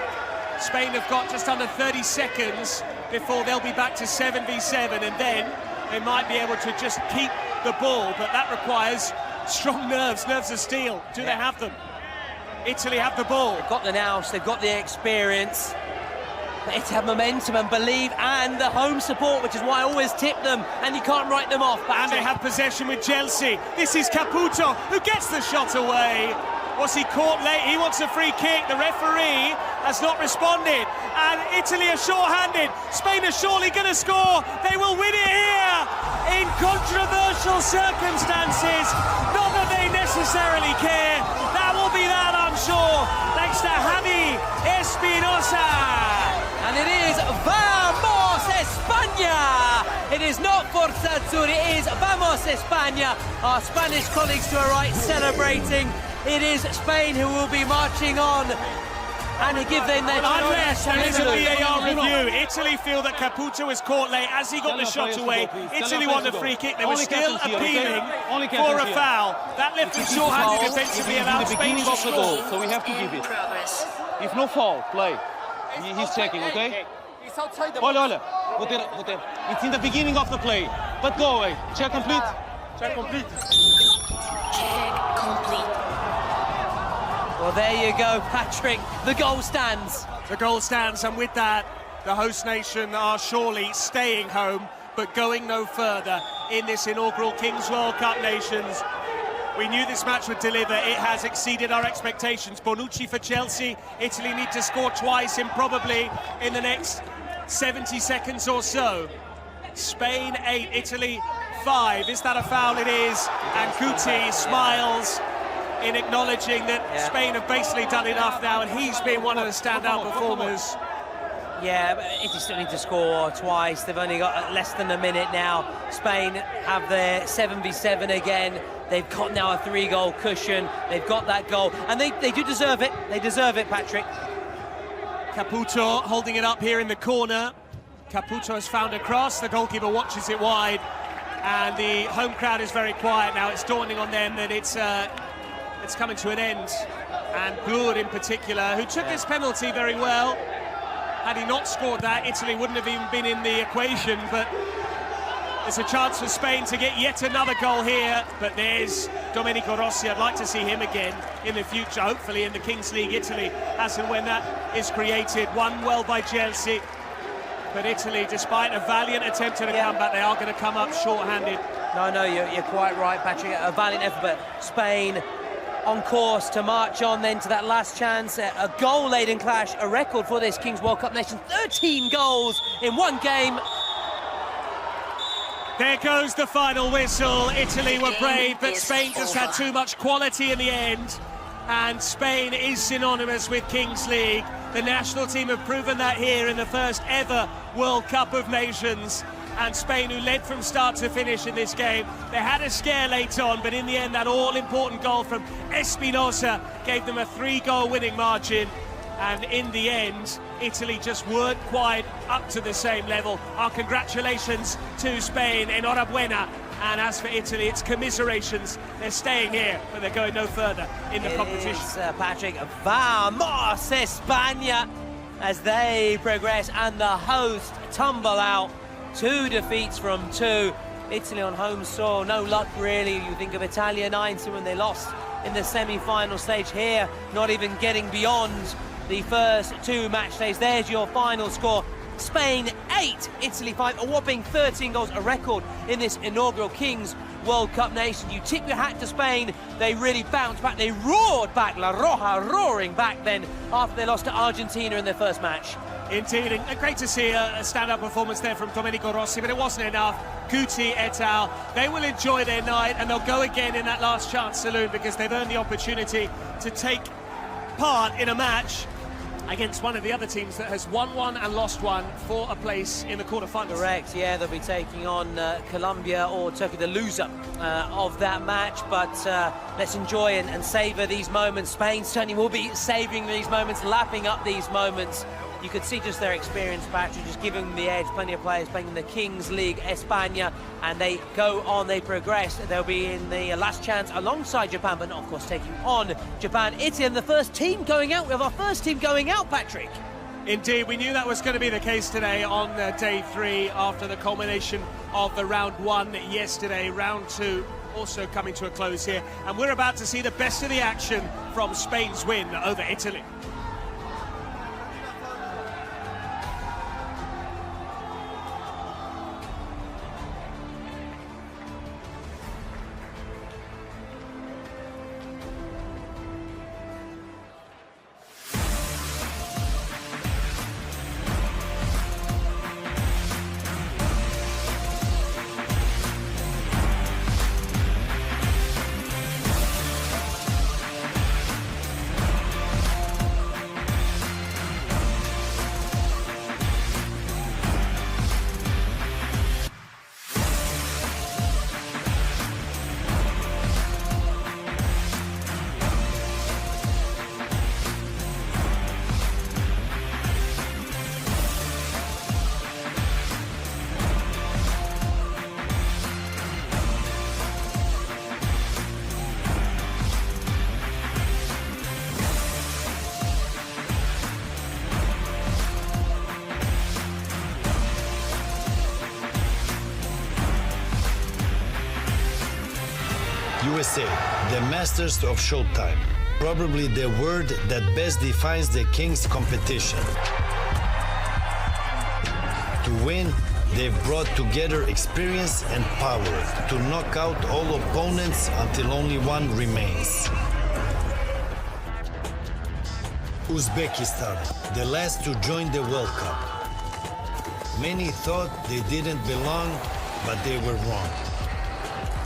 Spain have got just under 30 seconds before they'll be back to 7v7, and then they might be able to just keep the ball, but that requires strong nerves of steel. Do they have them? Italy have the ball. They've got the nous, they've got the experience. It's have momentum and believe, and the home support, which is why I always tip them, and you can't write them off. And they have possession with Chelsea. This is Caputo, who gets the shot away. Was he caught late? He wants a free kick. The referee has not responded, and Italy are short-handed. Spain are surely going to score. They will win it here in controversial circumstances. Not that they necessarily care. That will be that, I'm sure, thanks to Javi Espinosa. And it is Vamos España! It is not Forza Azzurri, it is Vamos España. Our Spanish colleagues to our right celebrating. It is Spain who will be marching on. And give them their unless there is a VAR review. Italy feel that Caputo was caught late as he got the shot away. Italy won the free kick. They were still appealing for a foul. That left them short-handed defensively, allowed Spain to score. So we have to give it. If no foul, play. He's checking, okay? Olha. It's in the beginning of the play. But go away. Check complete. Check complete. Check complete. Well, there you go, Patrick. The goal stands. The goal stands, and with that, the host nation are surely staying home, but going no further in this inaugural Kings World Cup Nations. We knew this match would deliver. It has exceeded our expectations. Bonucci for Chelsea. Italy need to score twice probably in the next 70 seconds or so. Spain 8, Italy 5. Is that a foul? It is. And Guti smiles in acknowledging that Spain have basically done enough now, and he's been one of the standout performers. Yeah, but Italy still need to score twice. They've only got less than a minute now. Spain have their 7v7 again. They've got now a 3-goal cushion. They've got that goal, and they do deserve it. They deserve it, Patrick. Caputo holding it up here in the corner. Caputo has found a cross. The goalkeeper watches it wide, and the home crowd is very quiet now. It's dawning on them that it's coming to an end. And Blur in particular, who took this penalty very well. Had he not scored that, Italy wouldn't have even been in the equation, but there's a chance for Spain to get yet another goal here. But there's Domenico Rossi. I'd like to see him again in the future, hopefully in the Kings League Italy, as and when that is created. Won well by Chelsea, but Italy, despite a valiant attempt at a comeback, they are going to come up short-handed. No, you're quite right, Patrick. A valiant effort, but Spain on course to march on then to that last chance. A goal-laden clash, a record for this Kings World Cup nation. 13 goals in one game. There goes the final whistle. Italy were brave, but Spain just had too much quality in the end. And Spain is synonymous with Kings League. The national team have proven that here in the first ever World Cup of Nations. And Spain, who led from start to finish in this game, they had a scare late on, but in the end, that all-important goal from Espinosa gave them a 3-goal winning margin. And in the end, Italy just weren't quite up to the same level. Our congratulations to Spain, enhorabuena. And as for Italy, it's commiserations. They're staying here, but they're going no further in the competition. Is, Patrick, vamos España, as they progress and the host tumble out. 2 defeats from 2. Italy on home soil, no luck really. You think of Italia 9-2 when they lost in the semi-final stage here, not even getting beyond the first 2 match days. There's your final score. Spain 8, Italy 5, a whopping 13 goals, a record in this inaugural Kings World Cup nation. You tip your hat to Spain. They really bounced back. They roared back, La Roja roaring back then after they lost to Argentina in their first match. Indeed, and great to see a stand-up performance there from Domenico Rossi, but it wasn't enough. Guti et al., they will enjoy their night, and they'll go again in that last chance saloon because they've earned the opportunity to take part in a match against one of the other teams that has won one and lost one for a place in the quarterfinals. Correct, yeah, they'll be taking on Colombia or Turkey, the loser of that match. But let's enjoy and savour these moments. Spain certainly will be savouring these moments, lapping up these moments. You could see just their experience, Patrick, just giving them the edge. Plenty of players playing in the Kings League España, and they go on, they progress. They'll be in the last chance alongside Japan, but not, of course, taking on Japan. Italy, and the first team going out. We have our first team going out, Patrick. Indeed, we knew that was going to be the case today on day 3 after the culmination of the round 1 yesterday. Round 2 also coming to a close here, and we're about to see the best of the action from Spain's win over Italy. USA, the masters of showtime. probably the word that best defines the Kings competition. To win, they've brought together experience and power to knock out all opponents until only one remains. Uzbekistan, the last to join the World Cup. Many thought they didn't belong, but they were wrong.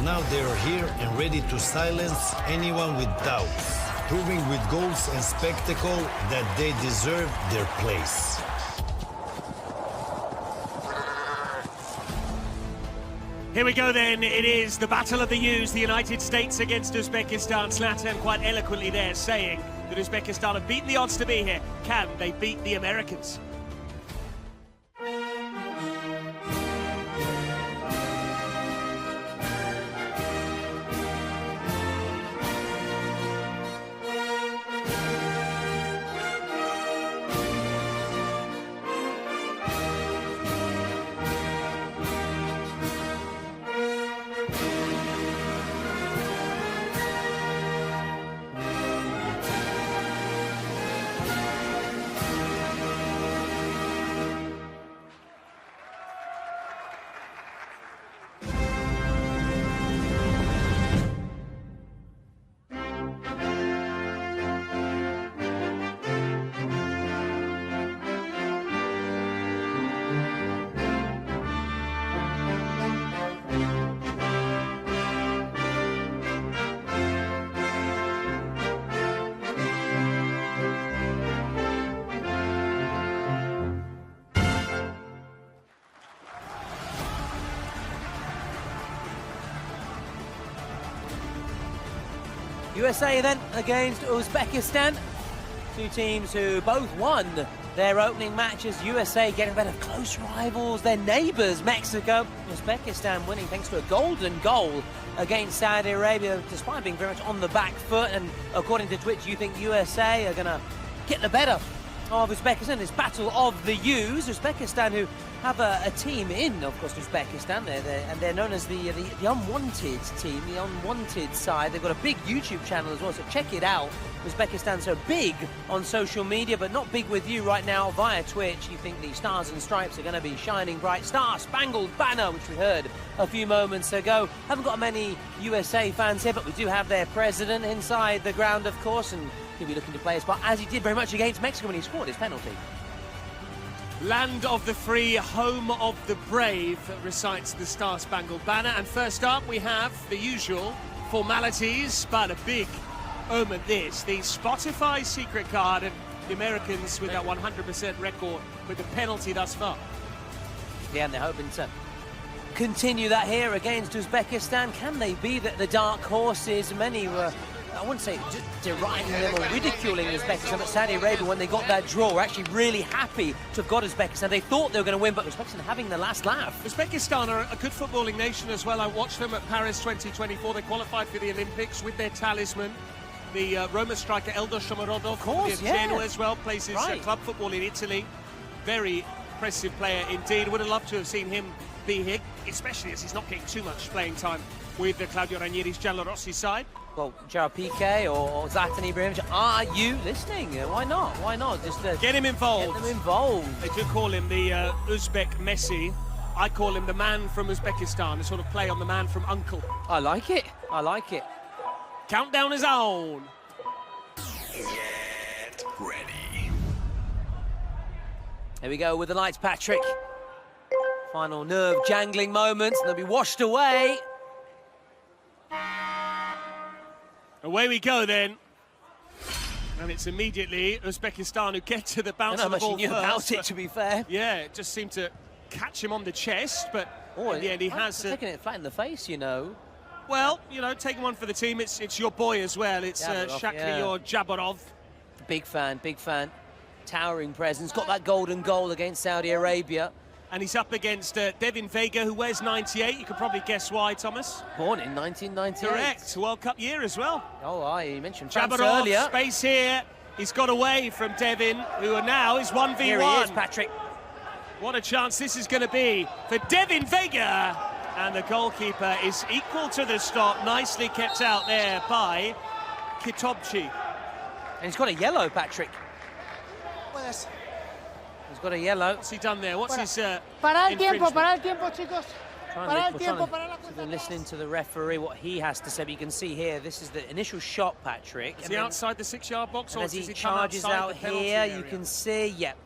Now they are here and ready to silence anyone with doubts, proving with goals and spectacle that they deserve their place. Here we go then, it is the battle of the U's, the United States against Uzbekistan. Zlatan quite eloquently there saying that Uzbekistan have beaten the odds to be here. Can they beat the Americans? USA then against Uzbekistan. Two teams who both won their opening matches. USA getting rid of close rivals, their neighbours, Mexico. Uzbekistan winning thanks to a golden goal against Saudi Arabia, despite being very much on the back foot. And according to Twitch, you think USA are going to get the better of Uzbekistan. This battle of the U's. Uzbekistan, who have a team in, of course, Uzbekistan. And they're known as the unwanted team, the unwanted side. They've got a big YouTube channel as well, so check it out. Uzbekistan so big on social media, but not big with you right now via Twitch. You think the stars and stripes are going to be shining bright. Star-Spangled Banner, which we heard a few moments ago. Haven't got many USA fans here, but we do have their president inside the ground, of course, and he'll be looking to play his part, as he did very much against Mexico when he scored his penalty. Land of the free, home of the brave, recites the Star-Spangled Banner. And first up, we have the usual formalities, but a big omen this. The Spotify secret card, and the Americans with that 100% record with the penalty thus far. Yeah, and they're hoping to continue that here against Uzbekistan. Can they be the dark horses? Many were, I wouldn't say deriding them or ridiculing Uzbekistan, but Saudi Arabia, when they got that draw, were actually really happy to have got Uzbekistan. They thought they were going to win, but Uzbekistan having the last laugh. Uzbekistan are a good footballing nation as well. I watched them at Paris 2024. They qualified for the Olympics with their talisman. The Roma striker Eldor Shomorodov, of course, Genoa as well, plays his club football in Italy. Very impressive player indeed. Would have loved to have seen him be here, especially as he's not getting too much playing time with the Claudio Ranieri's Giallorossi side. Well, Gerard Piqué or Zlatan Ibrahimovic, are you listening? Why not? Why not? Just get him involved. Get them involved. They do call him the Uzbek Messi. I call him the man from Uzbekistan, a sort of play on the man from Uncle. I like it. I like it. Countdown is on. Get ready. Here we go with the lights, Patrick. Final nerve-jangling moments, and they'll be washed away. Away we go then. And it's immediately Uzbekistan who get to the bounce of the ball first. I don't know how much he knew about it, to be fair. Yeah, it just seemed to catch him on the chest, but in the end he has... taking it flat in the face, you know. Well, you know, taking one for the team, it's your boy as well. It's Shakhriyar Jabarov. Big fan, big fan. Towering presence, got that golden goal against Saudi Arabia. And he's up against Devin Vega, who wears 98. You can probably guess why, Thomas. Born in 1998. Correct, World Cup year as well. Oh, you mentioned France Jabarov, earlier. Space here. He's got away from Devin, who are now is 1v1. Here he is, Patrick. What a chance this is going to be for Devin Vega. And the goalkeeper is equal to the stop. Nicely kept out there by Kitobchi. And he's got a yellow, Patrick. He's got a yellow. What's he done there? What's his Para el tiempo, chicos. Listening to the referee, what he has to say. But you can see here, this is the initial shot, Patrick. Is he outside the 6-yard box, or as does he come charges out the penalty here, area? you can see, yep,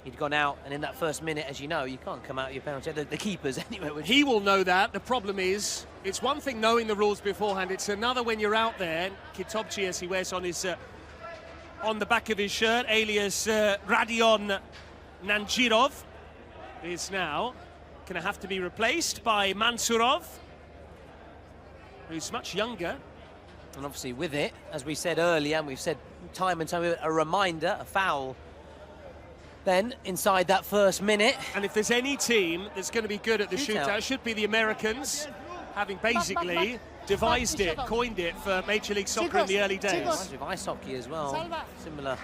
he'd gone out. And in that first minute, as you know, you can't come out of your penalty. The keepers, anyway. He will know that. The problem is, it's one thing knowing the rules beforehand. It's another when you're out there. Kitobchi, as he wears on his on the back of his shirt, alias Radion Nanjirov, is now going to have to be replaced by Mansurov, who's much younger. And obviously with it, as we said earlier, and we've said time and time again, a reminder, a foul then inside that first minute. And if there's any team that's going to be good at the shootout, it should be the Americans, having basically devised it, coined it for Major League Soccer in the early days. Reminds me of ice hockey as well, similar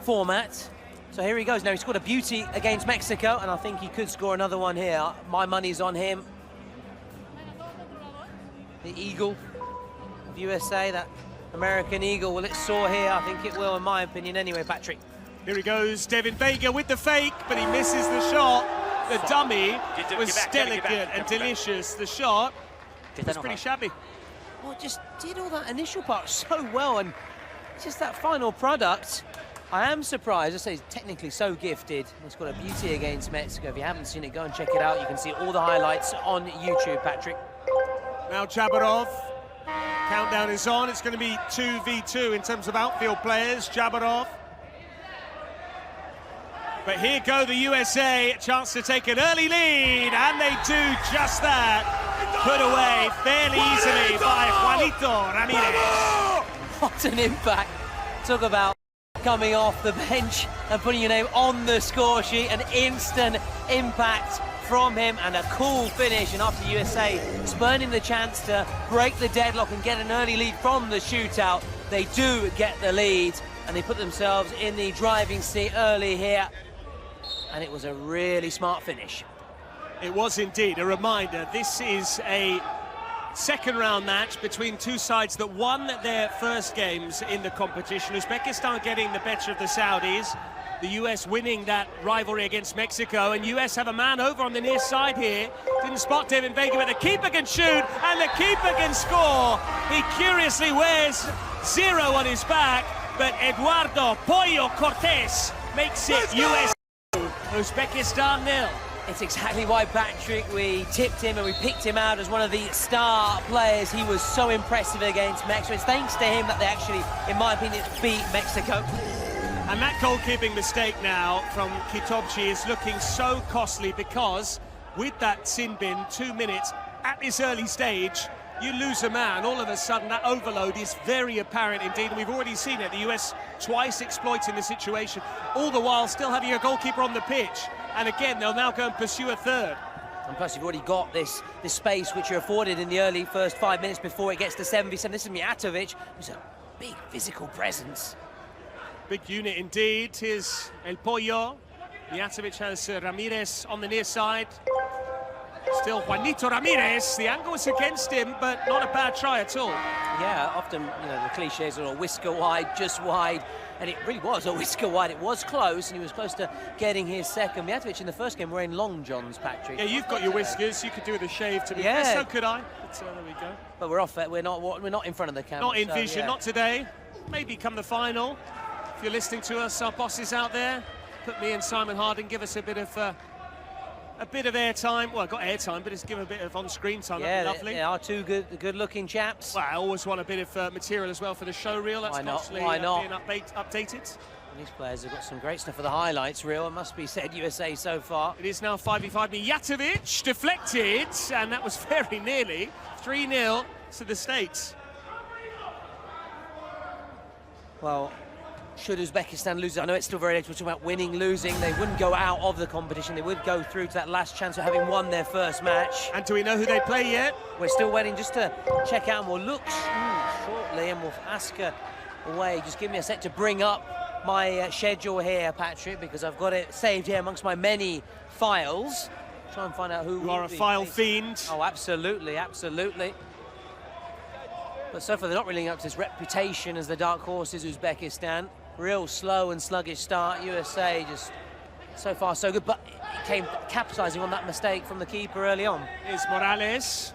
format. So here he goes now. He scored a beauty against Mexico, and I think he could score another one here. My money's on him. The Eagle of USA, that American Eagle, will it soar here? I think it will, in my opinion, anyway, Patrick. Here he goes, Devin Vega with the fake, but he misses the shot. The dummy was delicate and delicious. The shot was pretty shabby. Well, just did all that initial part so well, and just that final product. I am surprised. I say he's technically so gifted. He's got a beauty against Mexico. If you haven't seen it, go and check it out. You can see all the highlights on YouTube, Patrick. Now Jabarov. Countdown is on. It's going to be 2v2 in terms of outfield players. Jabarov. But here go the USA. A chance to take an early lead, and they do just that. Put away fairly easily by Juanito Ramirez. What an impact. Talk about coming off the bench and putting your name on the score sheet. An instant impact from him, and a cool finish. And after USA spurning the chance to break the deadlock and get an early lead from the shootout, they do get the lead, and they put themselves in the driving seat early here. And it was a really smart finish. It was indeed. A reminder, this is a second round match between two sides that won their first games in the competition. Uzbekistan getting the better of the Saudis, the US winning that rivalry against Mexico, and US have a man over on the near side here. Didn't spot Devin Vega, but the keeper can shoot, and the keeper can score. He curiously wears 0 on his back, but Eduardo Pollo Cortés makes it US Uzbekistan 0. It's exactly why, Patrick, we tipped him and we picked him out as one of the star players. He was so impressive against Mexico. It's thanks to him that they actually, in my opinion, beat Mexico. And that goalkeeping mistake now from Kitobchi is looking so costly, because with that sin bin, 2 minutes, at this early stage, you lose a man. All of a sudden, that overload is very apparent indeed. And we've already seen it. The US twice exploiting the situation, all the while still having a goalkeeper on the pitch. And again, they'll now go and pursue a third. And plus, you've already got this space which you're afforded in the early first 5 minutes before it gets to 7v7. This is Mijatovic, who's a big physical presence. Big unit indeed. Here's El Pollo. Mijatovic has Ramirez on the near side. Still Juanito Ramirez. The angle was against him, but not a bad try at all. Yeah, often, you know, the cliches are a whisker wide, just wide. And it really was a whisker wide. It was close, and he was close to getting his second. Mijatovic in the first game wearing long johns, Patrick. Yeah, you've got your whiskers. You could do with a shave to be fair. So could I. But there we go. But we're off it. We're not in front of the camera. Not in vision. Not today. Maybe come the final. If you're listening to us, our bosses out there, put me and Simon Harding. Give us a bit of airtime. Well, I got airtime, but just give a bit of on-screen time. Yeah, That'd be lovely. they are two good-looking chaps. Well, I always want a bit of material as well for the show reel. That's Why not? Being updated. And these players have got some great stuff for the highlights reel. It must be said, USA so far. It is now 5v5. Mijatovic deflected, and that was very nearly 3-0 to the States. Well, should Uzbekistan lose, I know it's still very late, we're talking about winning, losing, they wouldn't go out of the competition, they would go through to that last chance of having won their first match. And do we know who they play yet? We're still waiting just to check out, and we'll look shortly, and we'll ask her away. Just give me a sec to bring up my schedule here, Patrick, because I've got it saved here amongst my many files. Try and find out who. You are a file fiend. Oh, absolutely, absolutely. But so far they're not really living up to this reputation as the dark horses, Uzbekistan. Real slow and sluggish start. USA just so far so good, but it came capitalising on that mistake from the keeper early on. Here's Morales.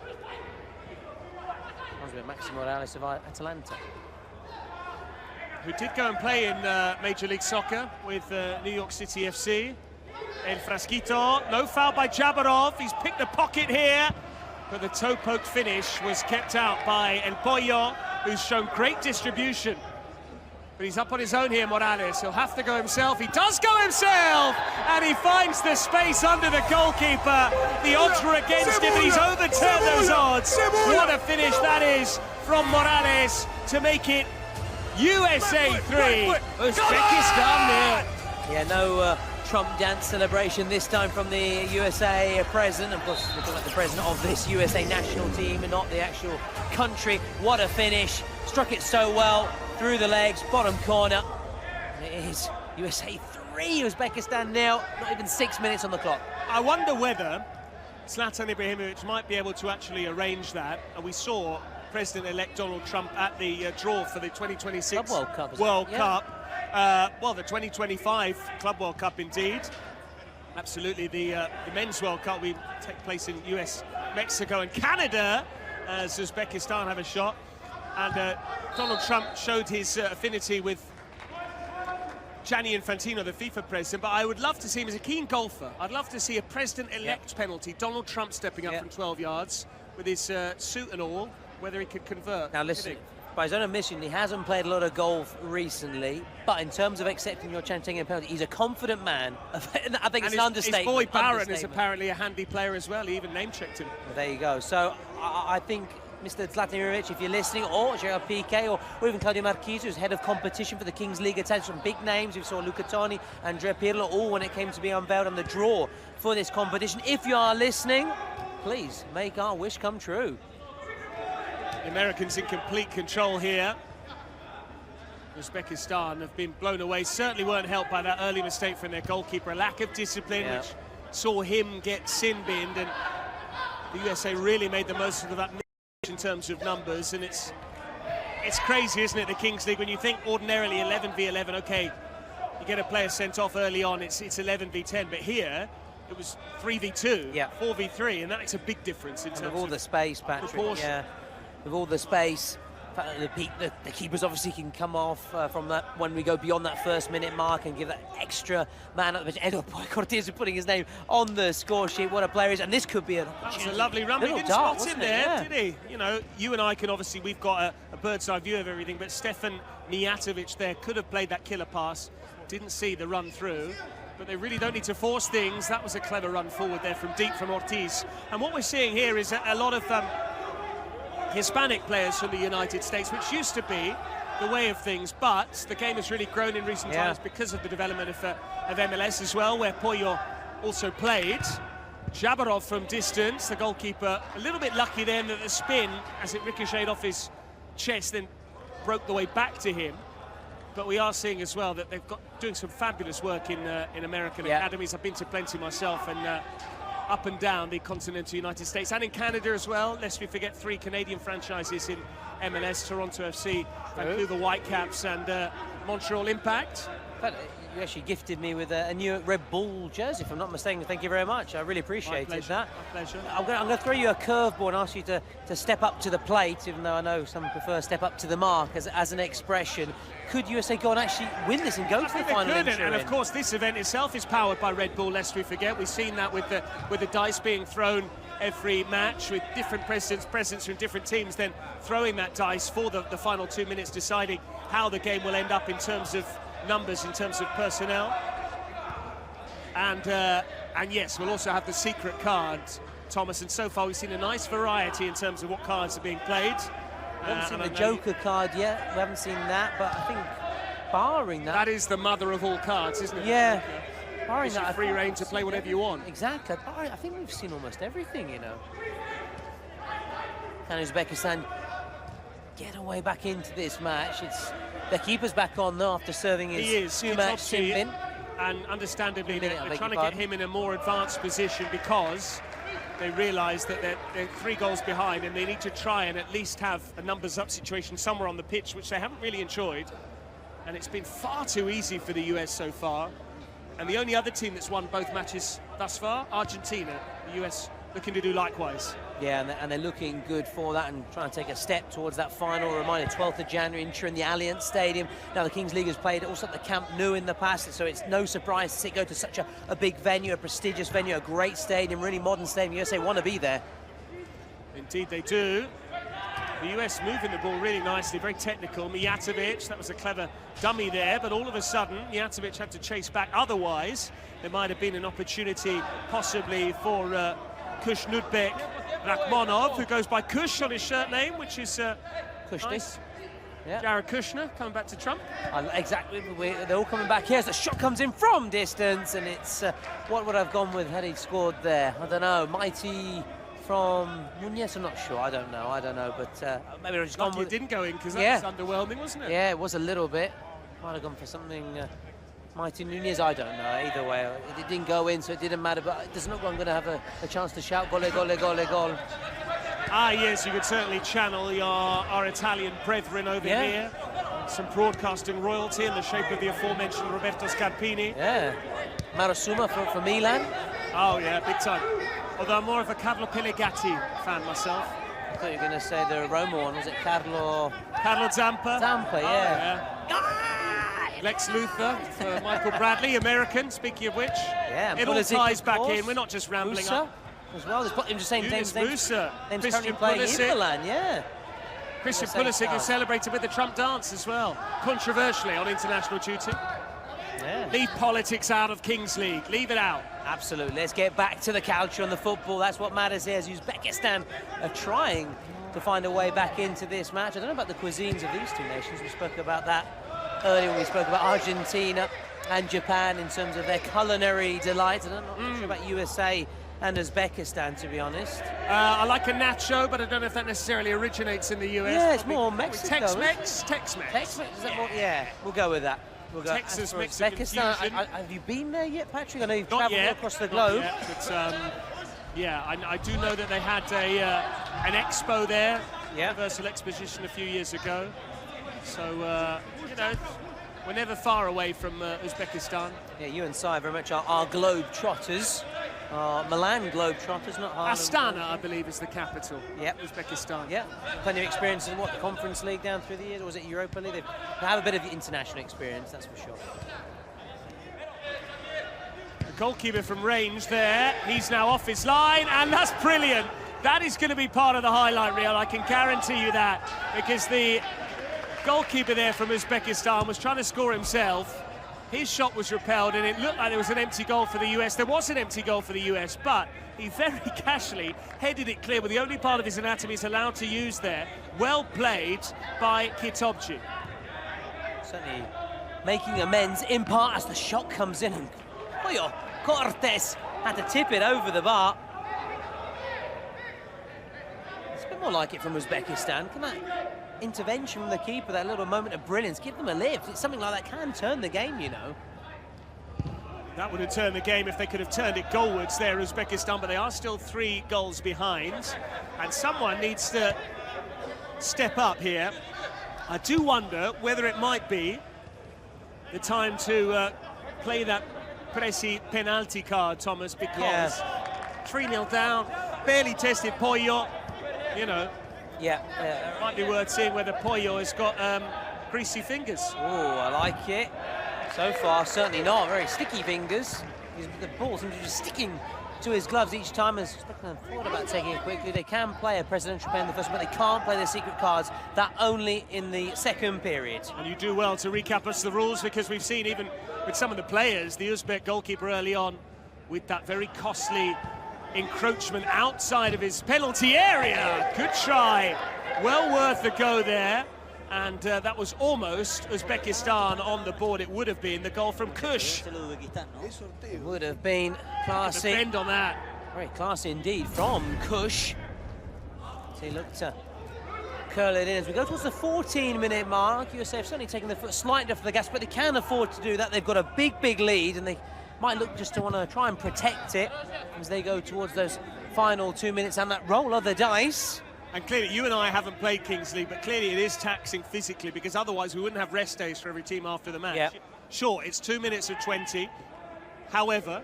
Reminds me of Maxi Morales of Atalanta. Who did go and play in Major League Soccer with New York City FC. El Frasquito, no foul by Jabarov. He's picked the pocket here, but the toe-poke finish was kept out by El Pollo, who's shown great distribution. But he's up on his own here, Morales. He'll have to go himself. He does go himself! And he finds the space under the goalkeeper. The odds were against him, but he's overturned those odds. What a finish that is from Morales to make it USA 3, Uzbekistan 0. Yeah, no Trump dance celebration this time from the USA president. Of course, we're talking about the president of this USA national team and not the actual country. What a finish. Struck it so well, through the legs, bottom corner. And it is USA 3, Uzbekistan 0. Not even 6 minutes on the clock. I wonder whether Zlatan Ibrahimovic might be able to actually arrange that. And we saw President-elect Donald Trump at the draw for the 2026 Club World Cup. World Cup. Well, the 2025 Club World Cup, indeed. Absolutely, the Men's World Cup will take place in US, Mexico and Canada as Uzbekistan have a shot. And Donald Trump showed his affinity with Gianni Infantino, the FIFA president, but I would love to see him as a keen golfer. I'd love to see a president-elect penalty, Donald Trump stepping up from 12 yards with his suit and all, whether he could convert. Now listen, by his own admission, he hasn't played a lot of golf recently, but in terms of accepting your chance taking a penalty, he's a confident man. I think it's an understatement. His boy Barron is apparently a handy player as well. He even name-checked him. Well, there you go. So I think Mr. Zlatan Ibrahimovic, if you're listening, or Gerard Piqué, or even Claudio Marquise, who's head of competition for the Kings League, attached some big names. We saw Luca Toni, Andrea Pirlo, all when it came to be unveiled on the draw for this competition. If you are listening, please make our wish come true. The Americans in complete control here. Uzbekistan have been blown away, certainly weren't helped by that early mistake from their goalkeeper, a lack of discipline which saw him get sin-binned, and the USA really made the most of that in terms of numbers. And it's crazy, isn't it, the Kings League, when you think ordinarily 11 v 11, okay, you get a player sent off early on, it's 11 v 10, but here it was 3 v 2, 4 v 3, and that makes a big difference in terms of all the space, Patrick. Proportion. With all the space, the keepers obviously can come off from that when we go beyond that first minute mark and give that extra man at the bench. Edo Cortez putting his name on the score sheet. What a player is, and this could be an opportunity. That was a lovely run. He didn't spot him there, did he? You know, you and I can obviously, we've got a bird's eye view of everything, but Stefan Mijatovic there could have played that killer pass. Didn't see the run through. But they really don't need to force things. That was a clever run forward there from deep from Ortiz. And what we're seeing here is a lot of Hispanic players from the United States, which used to be the way of things, but the game has really grown in recent times because of the development of MLS as well, where Pollo also played. Jabarov from distance, the goalkeeper, a little bit lucky then that the spin, as it ricocheted off his chest, then broke the way back to him. But we are seeing as well that they've got doing some fabulous work in American academies. I've been to plenty myself, and up and down the continental United States and in Canada as well. Lest we forget 3 Canadian franchises in MLS, Toronto FC, Vancouver Whitecaps and Montreal Impact. But you actually gifted me with a new Red Bull jersey, if I'm not mistaken. Thank you very much. I really appreciated that. My pleasure. I'm going to throw you a curveball and ask you to step up to the plate, even though I know some prefer step up to the mark as an expression. Could USA go and actually win this and go to the final? And of course, this event itself is powered by Red Bull, lest we forget. We've seen that with the dice being thrown every match, with different presidents from different teams then throwing that dice for the final 2 minutes, deciding how the game will end up in terms of numbers, in terms of personnel. And yes, we'll also have the secret cards, Thomas, and so far we've seen a nice variety in terms of what cards are being played. We haven't seen the Joker card yet. We haven't seen that, but I think barring that... That is the mother of all cards, isn't it? Yeah. Barring that, free reign to play whatever you want. Exactly. I think we've seen almost everything, you know. Can Uzbekistan get away back into this match? It's the keeper's back on now after serving his two-match sin bin. And understandably, they're trying to get him in a more advanced position because they realise that they're 3 goals behind and they need to try and at least have a numbers up situation somewhere on the pitch, which they haven't really enjoyed. And it's been far too easy for the US so far. And the only other team that's won both matches thus far, Argentina. The US looking to do likewise. Yeah, and they're looking good for that and trying to take a step towards that final. Reminder, 12th of January, Inter in the Allianz Stadium. Now, the Kings League has played also at the Camp Nou in the past, so it's no surprise to see it go to such a big venue, a prestigious venue, a great stadium, really modern stadium. USA want to be there. Indeed they do. The US moving the ball really nicely, very technical. Mijatovic, that was a clever dummy there, but all of a sudden, Mijatovic had to chase back. Otherwise, there might have been an opportunity possibly for Kush Nudbek Rakhmonov, who goes by Kush on his shirt name, which is nice. Yeah. Jared Kushner coming back to Trump. Exactly, they're all coming back here as the shot comes in from distance, and it's what would I've gone with had he scored there? I don't know. Mighty from Nunez, I'm not sure. I don't know, but maybe I've just gone with it didn't go in because that was underwhelming, wasn't it? Yeah, it was a little bit. Might have gone for something. Mighty Nunez, I don't know. Either way, it didn't go in, so it didn't matter. But it doesn't look like I'm going to have a chance to shout gole, gole, gole, gole. Ah, yes, you could certainly channel our Italian brethren over here. Some broadcasting royalty in the shape of the aforementioned Roberto Scarpini. Yeah, Marasuma for Milan. Oh, yeah, big time. Although I'm more of a Carlo Pellegatti fan myself. I thought you were going to say the Roma one. Was it Carlo Zampa? Zampa, yeah. Lex Luthor for Michael Bradley, American, speaking of which. Yeah, it all ties back in. We're not just rambling Musa up. As well, I'm just saying Yunus names Musa, currently playing in Milan, yeah. Christian Pulisic has celebrated with the Trump dance as well, controversially on international duty. Yeah. Leave politics out of Kings League, leave it out. Absolutely, let's get back to the culture and the football. That's what matters here, as Uzbekistan are trying to find a way back into this match. I don't know about the cuisines of these two nations. We spoke about that earlier when we spoke about Argentina and Japan in terms of their culinary delights. I'm not sure about USA and Uzbekistan, to be honest. I like a nacho, but I don't know if that necessarily originates in the US. Yeah, it's more Mexico. Tex-Mex? Tex-Mex. Tex-Mex, is that more? Yeah, we'll go with that. We'll go. Texas, Mexican Uzbekistan, fusion. have you been there yet, Patrick? I know you've Not travelled yet, across the globe. Not yet, but yeah, I do know that they had an expo there, Universal Exposition a few years ago. So, you know, we're never far away from Uzbekistan. Yeah, you and Sai very much are globe trotters. Milan globe trotters, not Harlem. Astana, I believe, is the capital. Yep. Uzbekistan. Yeah, plenty of experience in the Conference League down through the years, or was it Europa League? They have a bit of international experience, that's for sure. The goalkeeper from range there, he's now off his line, and that's brilliant. That is going to be part of the highlight reel, I can guarantee you that, because the goalkeeper there from Uzbekistan was trying to score himself. His shot was repelled, and it looked like there was an empty goal for the US. There was an empty goal for the US, but he very casually headed it clear with the only part of his anatomy he's allowed to use there. Well played by Kitobji. Certainly making amends in part as the shot comes in, and Cortes had to tip it over the bar. It's a bit more like it from Uzbekistan. Come on. Intervention from the keeper, that little moment of brilliance, give them a lift. It's something like that can turn the game, you know. That would have turned the game if they could have turned it goalwards there, Uzbekistan, but they are still 3 goals behind, and someone needs to step up here. I do wonder whether it might be the time to play that Presi penalty card, Thomas, because 3-0 down, barely tested Pollo, you know. Yeah. Might be worth seeing whether Pollo has got greasy fingers. Oh, I like it. So far, certainly not. Very sticky fingers. The ball seems to be just sticking to his gloves each time. As thought about taking it quickly. They can play a presidential pen in the first, but they can't play their secret cards. That only in the second period. And you do well to recap us the rules, because we've seen even with some of the players, the Uzbek goalkeeper early on, with that very costly encroachment outside of his penalty area. Good try. Well worth the go there. And that was almost Uzbekistan on the board. It would have been the goal from Kush. It would have been classy. Defend on that. Very classy indeed from Kush. So he looked to curl it in as we go towards the 14-minute mark. USA have certainly taken the foot slightly off the gas, but they can afford to do that. They've got a big lead, and they might look just to want to try and protect it as they go towards those final 2 minutes and that roll of the dice. And clearly, you and I haven't played Kings League, but clearly it is taxing physically, because otherwise we wouldn't have rest days for every team after the match. Yep. Sure, it's 2 minutes of 20. However,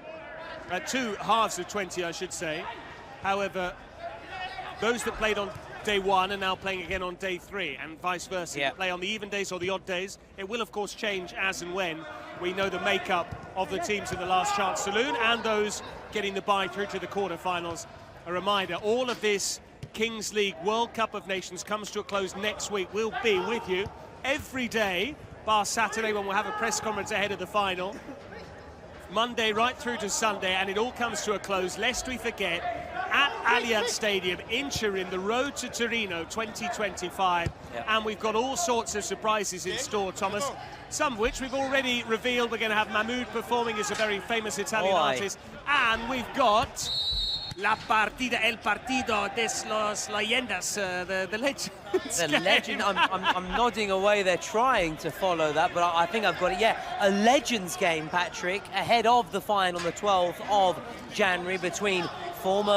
2 halves of 20, I should say. However, those that played on day 1 are now playing again on day 3, and vice versa. Yep. You play on the even days or the odd days. It will, of course, change as and when we know the makeup of the teams in the last chance saloon and those getting the bye through to the quarterfinals. A reminder, all of this Kings League World Cup of Nations comes to a close next week. We'll be with you every day, bar Saturday when we'll have a press conference ahead of the final. Monday right through to Sunday, and it all comes to a close, lest we forget, at Allianz Stadium in Turin, the road to Torino 2025. Yep. And we've got all sorts of surprises in store, Thomas, some of which we've already revealed. We're going to have Mahmoud performing as a very famous Italian artist, and we've got La partida, el partido de los leyendas, the legends. The legend, I'm nodding away, they're trying to follow that, but I think I've got it, yeah. A Legends game, Patrick, ahead of the final on the 12th of January between former,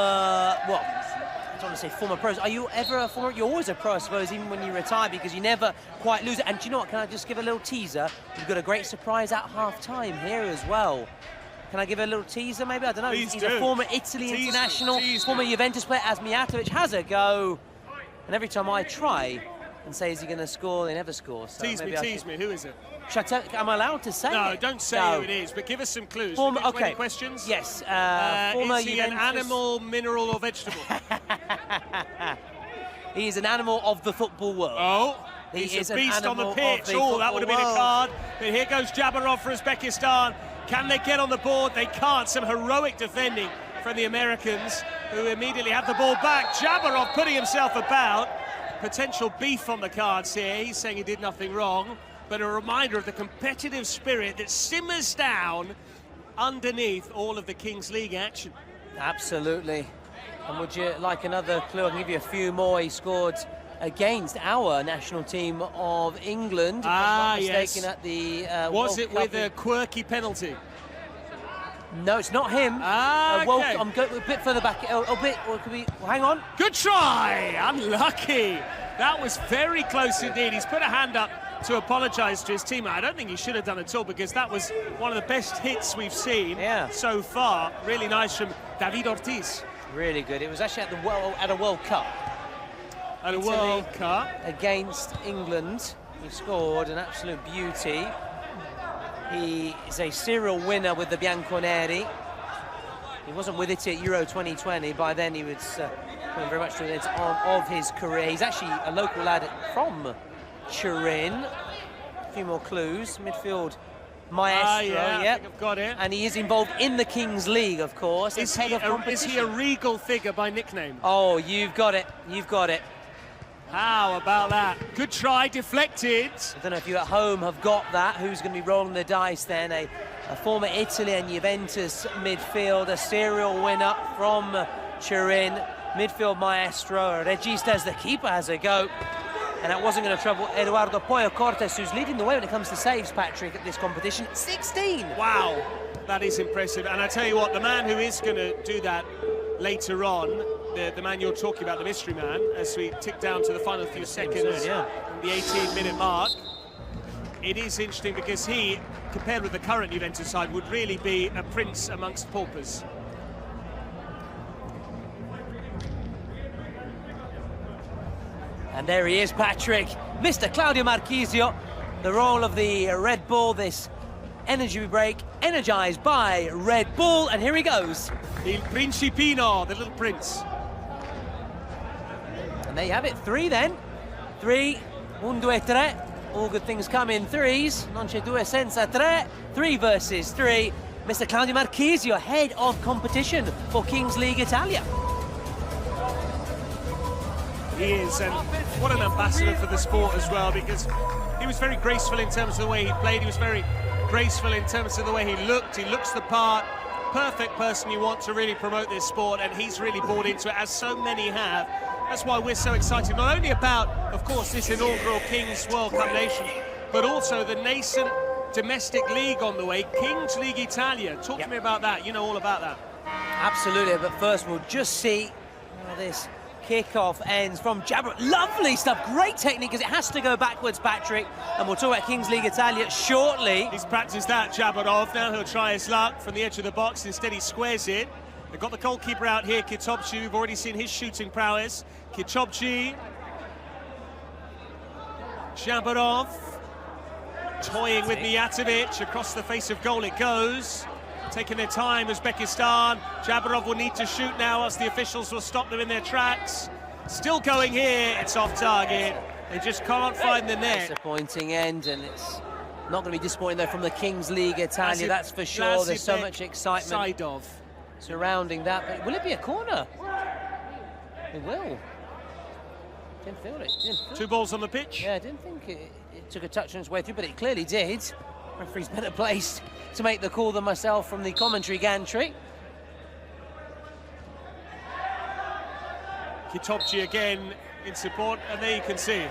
well, I don't want to say former pros. Are you ever a former? You're always a pro, I suppose, even when you retire, because you never quite lose it. And do you know what, can I just give a little teaser? We've got a great surprise at half-time here as well. Can I give a little teaser, maybe? I don't know. He's a former Italy international, former Juventus player, as Mijatovic has a go. And every time I try and say, is he going to score, they never score. So tease me, who is it? Am I allowed to say No, it? don't say who it is, but give us some clues. Former, okay. any questions? Yes. Former is he Juventus... an animal, mineral, or vegetable? He is an animal of the football world. Oh, he's a beast on the pitch. Oh, that would have been a card. But here goes Jabarov for Uzbekistan. Can they get on the board? They can't. Some heroic defending from the Americans, who immediately have the ball back. Jabarov putting himself about. Potential beef on the cards here. He's saying he did nothing wrong, but a reminder of the competitive spirit that simmers down underneath all of the Kings League action. Absolutely. And would you like another clue? I can give you a few more. He scored against our national team of England, if I'm not mistaken, at the Was World it Cup with a quirky penalty? No, it's not him. Okay. I'm going a bit further back. Hang on. Good try. Unlucky. That was very close indeed. He's put a hand up to apologise to his teammate. I don't think he should have done it at all, because that was one of the best hits we've seen so far. Really nice from David Ortiz. Really good. It was actually at a World Cup. At a World Cup against England, he scored an absolute beauty. He is a serial winner with the Bianconeri. He wasn't with Italy at Euro 2020. By then, he was coming very much to the end of his career. He's actually a local lad from Turin. A few more clues. Midfield maestro. I think I've got it. And he is involved in the Kings League, of course. Is he a regal figure by nickname? Oh, you've got it. You've got it. How about that? Good try, deflected. I don't know if you at home have got that. Who's going to be rolling the dice then? A former Italy and Juventus midfield, a serial winner from Turin, midfield maestro. Regista as the keeper has a go. And that wasn't going to trouble Eduardo Poyo Cortes, who's leading the way when it comes to saves, Patrick, at this competition. 16! Wow, that is impressive. And I tell you what, the man who is going to do that later on, the man you're talking about, the mystery man, as we tick down to the final few seconds, the 18-minute mark, it is interesting because he, compared with the current Juventus side, would really be a prince amongst paupers. And there he is, Patrick, Mr. Claudio Marchisio, the role of the Red Bull, this energy break, energized by Red Bull, and here he goes. Il Principino, the little prince. And there you have it, 3 then. 3, 1, 2, 3. All good things come in threes. Non c'è due senza tre. 3 versus 3. Mr. Claudio Marchisio, head of competition for Kings League Italia. He is, and what an ambassador for the sport as well, because he was very graceful in terms of the way he played. He was very graceful in terms of the way he looked. He looks the part. Perfect person you want to really promote this sport, and he's really bought into it, as so many have. That's why we're so excited, not only about, of course, this inaugural Kings World Cup Nation, but also the nascent domestic league on the way, Kings League Italia. Talk to me about that. You know all about that. Absolutely, but first we'll just see how this kickoff ends from Jabber. Lovely stuff, great technique, because it has to go backwards, Patrick. And we'll talk about Kings League Italia shortly. He's practiced that, Jabarov. Now he'll try his luck from the edge of the box. Instead, he squares it. They've got the goalkeeper out here, Kitobchi. We've already seen his shooting prowess. Kitobchi. Jabarov. Toying with Mijatovic. Across the face of goal it goes. Taking their time, Uzbekistan. Jabarov will need to shoot now, else the officials will stop them in their tracks. Still going here. It's off target. They just can't find the net. Disappointing end, and it's not going to be disappointing, though, from the Kings League Italia, that's for sure. There's so much excitement surrounding that. But will it be a corner? It will. Didn't feel it. Two balls on the pitch. Yeah, I didn't think it took a touch on its way through, but it clearly did. Referee's better placed to make the call than myself from the commentary gantry. Kitobchi again in support, and there you can see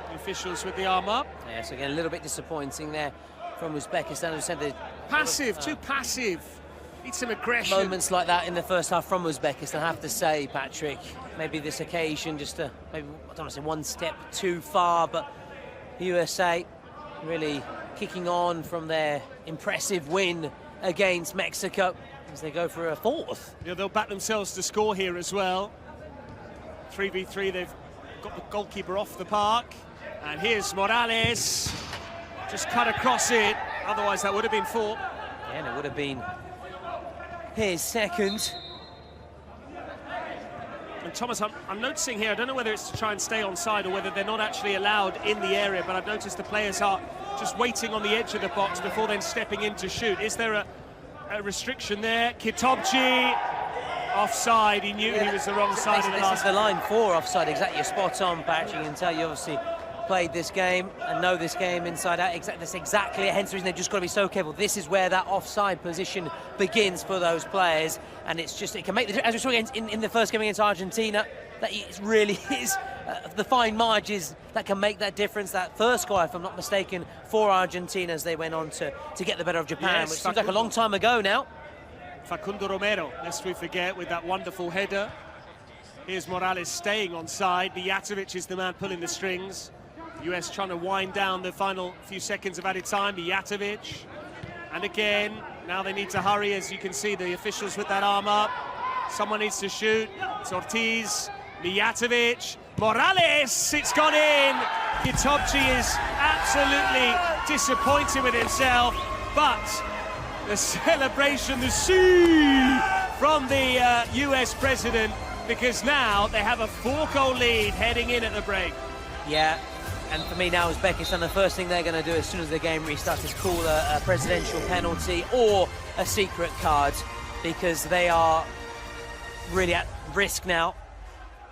the officials with the arm up. Yes, again, a little bit disappointing there from Uzbekistan, who said that passive, too passive. Need some aggression. Moments like that in the first half from Uzbekistan, I have to say, Patrick. Maybe this occasion just maybe, I don't want to say one step too far, but USA really kicking on from their impressive win against Mexico as they go for a fourth. Yeah, they'll back themselves to score here as well. 3v3, they've got the goalkeeper off the park. And here's Morales. Just cut across it. Otherwise, that would have been four. Yeah, and it would have been his second. And Thomas, I'm noticing here, I don't know whether it's to try and stay onside or whether they're not actually allowed in the area, but I've noticed the players are just waiting on the edge of the box before then stepping in to shoot. Is there a restriction there? Kitobchi, offside. He knew he was the wrong side of the last. This is the line for offside, exactly. You're spot on, Patrick. You can tell you obviously played this game and know this game inside out. That's exactly it. Hence the reason they've just got to be so careful. This is where that offside position begins for those players, and it's just, it can make the, as we saw in the first game against Argentina, that it really is the fine margins that can make that difference. That first goal, if I'm not mistaken, for Argentina as they went on to get the better of Japan, which seems like a long time ago now. Facundo Romero, lest we forget, with that wonderful header. Here's Morales staying on side. Mijatovic is the man pulling the strings. US trying to wind down the final few seconds of added time. Mijatovic. And again, now they need to hurry, as you can see, the officials with that arm up. Someone needs to shoot. It's Ortiz. Mijatovic. Morales! It's gone in! Kitobchi is absolutely disappointed with himself, but the celebration, the see from the US president, because now they have a 4-goal lead heading in at the break. Yeah. And for me now, Uzbekistan, the first thing they're going to do as soon as the game restarts is call a presidential penalty or a secret card, because they are really at risk now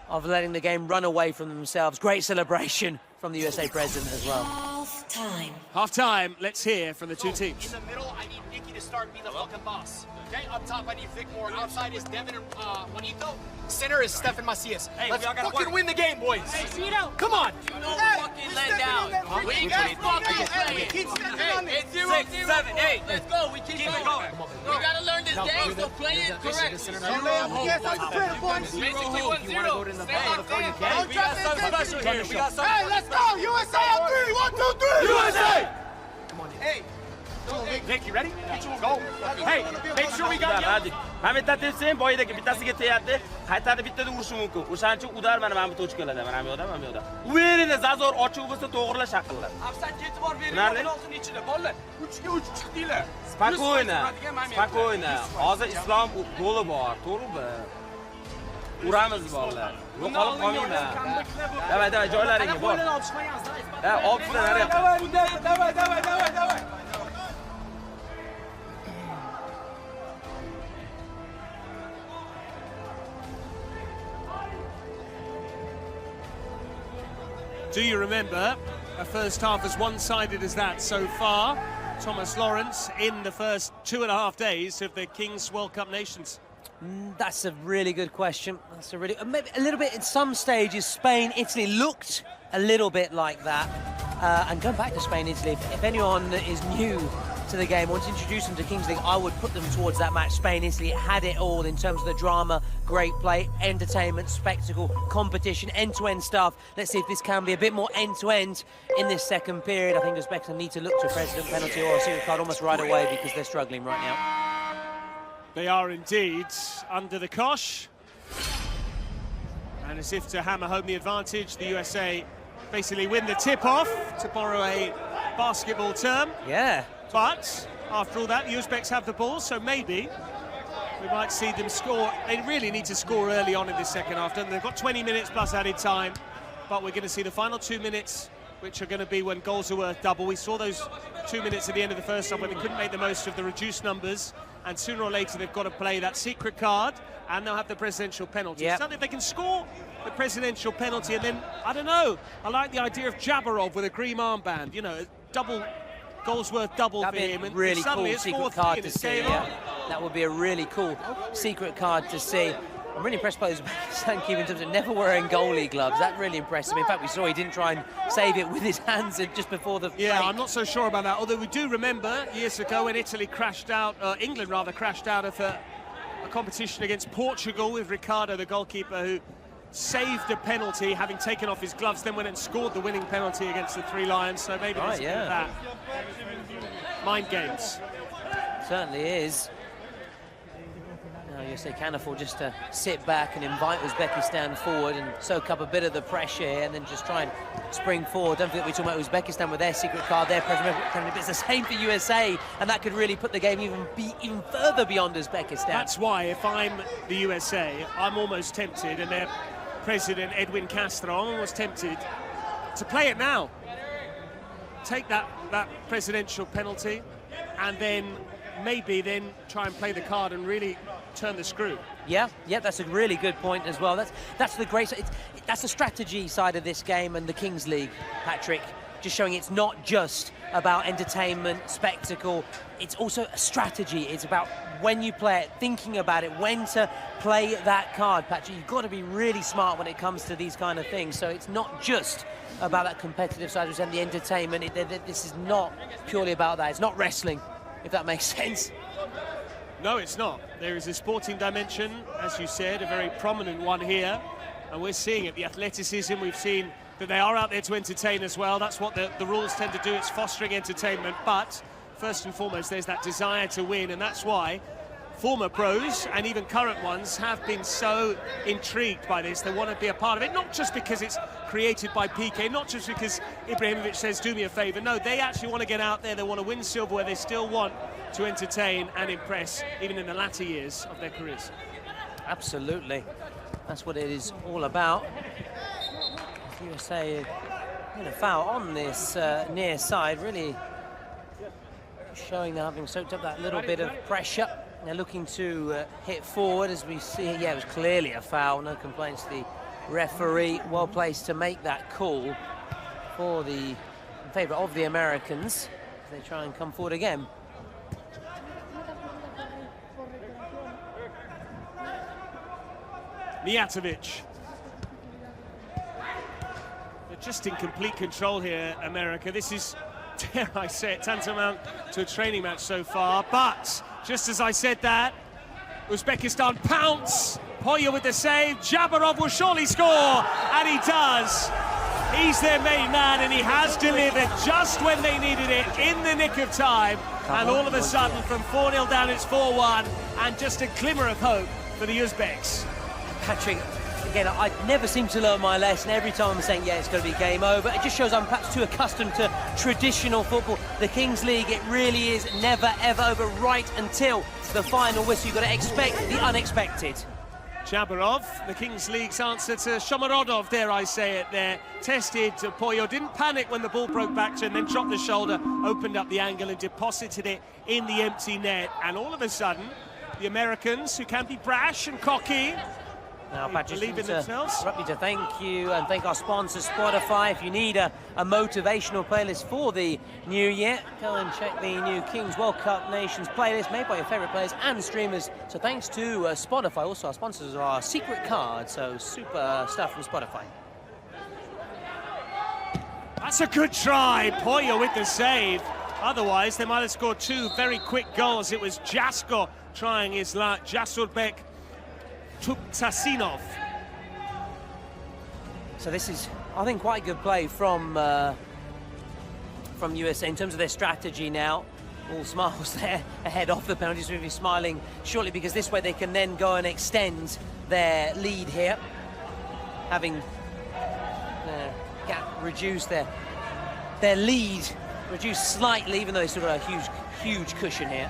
of letting the game run away from themselves. Great celebration from the USA president as well. Half-time. Half-time. Let's hear from the two teams. In the middle, I need Nicky to start and be the fucking boss. Okay, up top, I need Vic more. Outside is Devin and Juanito. Center is Stefan Macias. Hey, let's fucking win the game, boys. Hey, Cito. Come on. Fucking let down. We got fucking play it. Keep stepping on me. 6, 7, 8. Let's go. We keep it going. We gotta learn this game, so play it correctly. Basically 1-0. Stay locked in. We got something special here. We got something. Hey, let's go. USA on 3. 1, 2, 3. USA. Come on. Hey. Nick, you ready? Go. Hey, make sure we got you. Hamid tatilsin, boydagi bittasiga tegadi. Qaytarib bittada urishi mumkin. O'shancha udar mana bu tochkalarda, mana bu yoqda. Uverini zazor ochiq bo'lsa to'g'rila shaqillar. Afsat e'tibor beringlar olsin ichida. Bolalar 3 ga 3 chiqdinglar. Spokойно. Hozir islom goli bor, to'g'rimi? Uramiz bolalar. Yo'qolib qolmayman. Davay, joylaringga bor. Ha, oltita nari. Davay. Do you remember a first half as one-sided as that so far? Thomas Lawrence in the first 2.5 days of the Kings World Cup Nations. That's a really good question. That's maybe a little bit in some stages. Spain, Italy looked a little bit like that. And going back to Spain, Italy, if anyone is new to the game, wants to introduce them to Kings League, I would put them towards that match. Spain, Italy, it had it all in terms of the drama, great play, entertainment, spectacle, competition, end-to-end stuff. Let's see if this can be a bit more end-to-end in this second period. I think Uzbekistan need to look to a president penalty or a secret card almost right away because they're struggling right now. They are indeed under the cosh. And as if to hammer home the advantage, the USA basically win the tip-off, to borrow a basketball term. Yeah. But after all that, the Uzbeks have the ball, so maybe we might see them score. They really need to score early on in this second half. They've got 20 minutes plus added time, but we're going to see the final 2 minutes, which are going to be when goals are worth double. We saw those 2 minutes at the end of the first half when they couldn't make the most of the reduced numbers, and sooner or later they've got to play that secret card, and they'll have the presidential penalty. Yep. So if they can score the presidential penalty, and then, I don't know, I like the idea of Jabarov with a green armband, you know, double goals worth double for him. That'd be a really cool secret card to see. Yeah. That would be a really cool secret card to see. I'm really impressed by Uzbekistan in terms of never wearing goalie gloves. That really impressed me. In fact, we saw he didn't try and save it with his hands just before the Yeah, break. I'm not so sure about that. Although we do remember years ago when Italy crashed out, England rather, crashed out of a competition against Portugal with Ricardo, the goalkeeper, who saved a penalty, having taken off his gloves, then went and scored the winning penalty against the Three Lions. So maybe there's a bit of that. Mind games. Certainly is. Now USA can afford just to sit back and invite Uzbekistan forward and soak up a bit of the pressure here and then just try and spring forward. Don't forget we're talking about Uzbekistan with their secret card, their president. It's the same for USA, and that could really put the game even further beyond Uzbekistan. That's why if I'm the USA, I'm almost tempted, and their president Edwin Castro, I'm almost tempted to play it now. Take that presidential penalty, and then maybe then try and play the card and really turn the screw. Yeah, that's a really good point as well. That's the great. That's the strategy side of this game and the Kings League, Patrick. Just showing it's not just about entertainment, spectacle. It's also a strategy. It's about when you play it, thinking about it, when to play that card, Patrick. You've got to be really smart when it comes to these kind of things. So it's not just about that competitive side and the entertainment. This is not purely about that. It's not wrestling, if that makes sense. No, it's not. There is a sporting dimension, as you said, a very prominent one here. And we're seeing it, the athleticism. We've seen that they are out there to entertain as well. That's what the rules tend to do. It's fostering entertainment. But first and foremost, there's that desire to win. And that's why former pros and even current ones have been so intrigued by this. They want to be a part of it, not just because it's created by PK, not just because Ibrahimovic says, do me a favor. No, they actually want to get out there. They want to win silverware. They still want to entertain and impress, even in the latter years of their careers. Absolutely. That's what it is all about. USA in a foul on this near side, really showing they're having soaked up that little bit of pressure. They're looking to hit forward, as we see. Yeah, it was clearly a foul. No complaints to the referee. Well placed to make that call for in favour of the Americans as they try and come forward again. Mijatovic. They're just in complete control here, America. This is, dare I say it, tantamount to a training match so far. But just as I said that, Uzbekistan pounce. Poya with the save. Jabarov will surely score, and he does. He's their main man, and he has delivered just when they needed it, in the nick of time. And all of a sudden, from 4-0 down, it's 4-1, and just a glimmer of hope for the Uzbeks. Patrick, again, I never seem to learn my lesson. Every time I'm saying, yeah, it's going to be game over. It just shows I'm perhaps too accustomed to traditional football. The Kings League, it really is never, ever over, right until the final whistle. You've got to expect the unexpected. Jabarov, the Kings League's answer to Shomorodov, dare I say it there. Tested Poyo, didn't panic when the ball broke back to him, then dropped the shoulder, opened up the angle and deposited it in the empty net. And all of a sudden, the Americans, who can be brash and cocky, now, Patrick, believe in themselves. To thank you and thank our sponsor, Spotify. If you need a motivational playlist for the new year, go and check the new Kings World Cup Nations playlist made by your favourite players and streamers. So thanks to Spotify. Also, our sponsors are our secret card, so super stuff from Spotify. That's a good try. Poyo with the save. Otherwise, they might have scored two very quick goals. It was Jasko trying his luck. Jasurbek Tuktasinov. So this is, I think, quite good play from USA in terms of their strategy now. All smiles there ahead of the penalties. We'll be smiling shortly because this way they can then go and extend their lead here, having reduced their lead, reduced slightly, even though they still got a huge cushion here.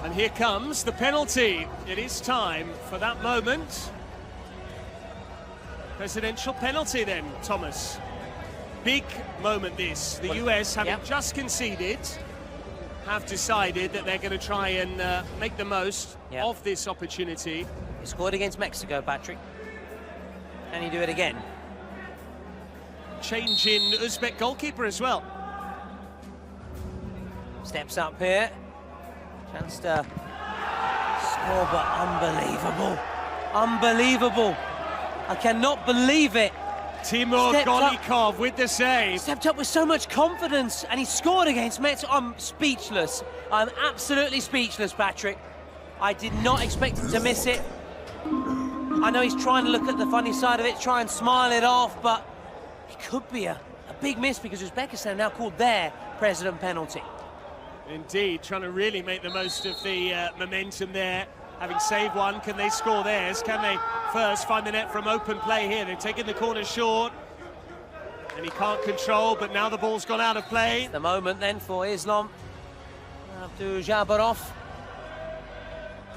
And here comes the penalty. It is time for that moment. Presidential penalty then, Thomas. Big moment this. The US, having just conceded, have decided that they're going to try and make the most of this opportunity. He scored against Mexico, Patrick. Can he do it again? Change in Uzbek goalkeeper as well. Steps up here. Chance to score, but unbelievable. Unbelievable. I cannot believe it. Timur Golikov with the save. Stepped up with so much confidence, and he scored against Mexico. I'm speechless. I'm absolutely speechless, Patrick. I did not expect him to miss it. I know he's trying to look at the funny side of it, try and smile it off, but it could be a big miss because Uzbekistan now called their president penalty. Indeed, trying to really make the most of the momentum there. Having saved one, can they score theirs? Can they first find the net from open play here? They've taken the corner short, and he can't control, but now the ball's gone out of play. It's the moment then for Islam Abdul-Jabbarov.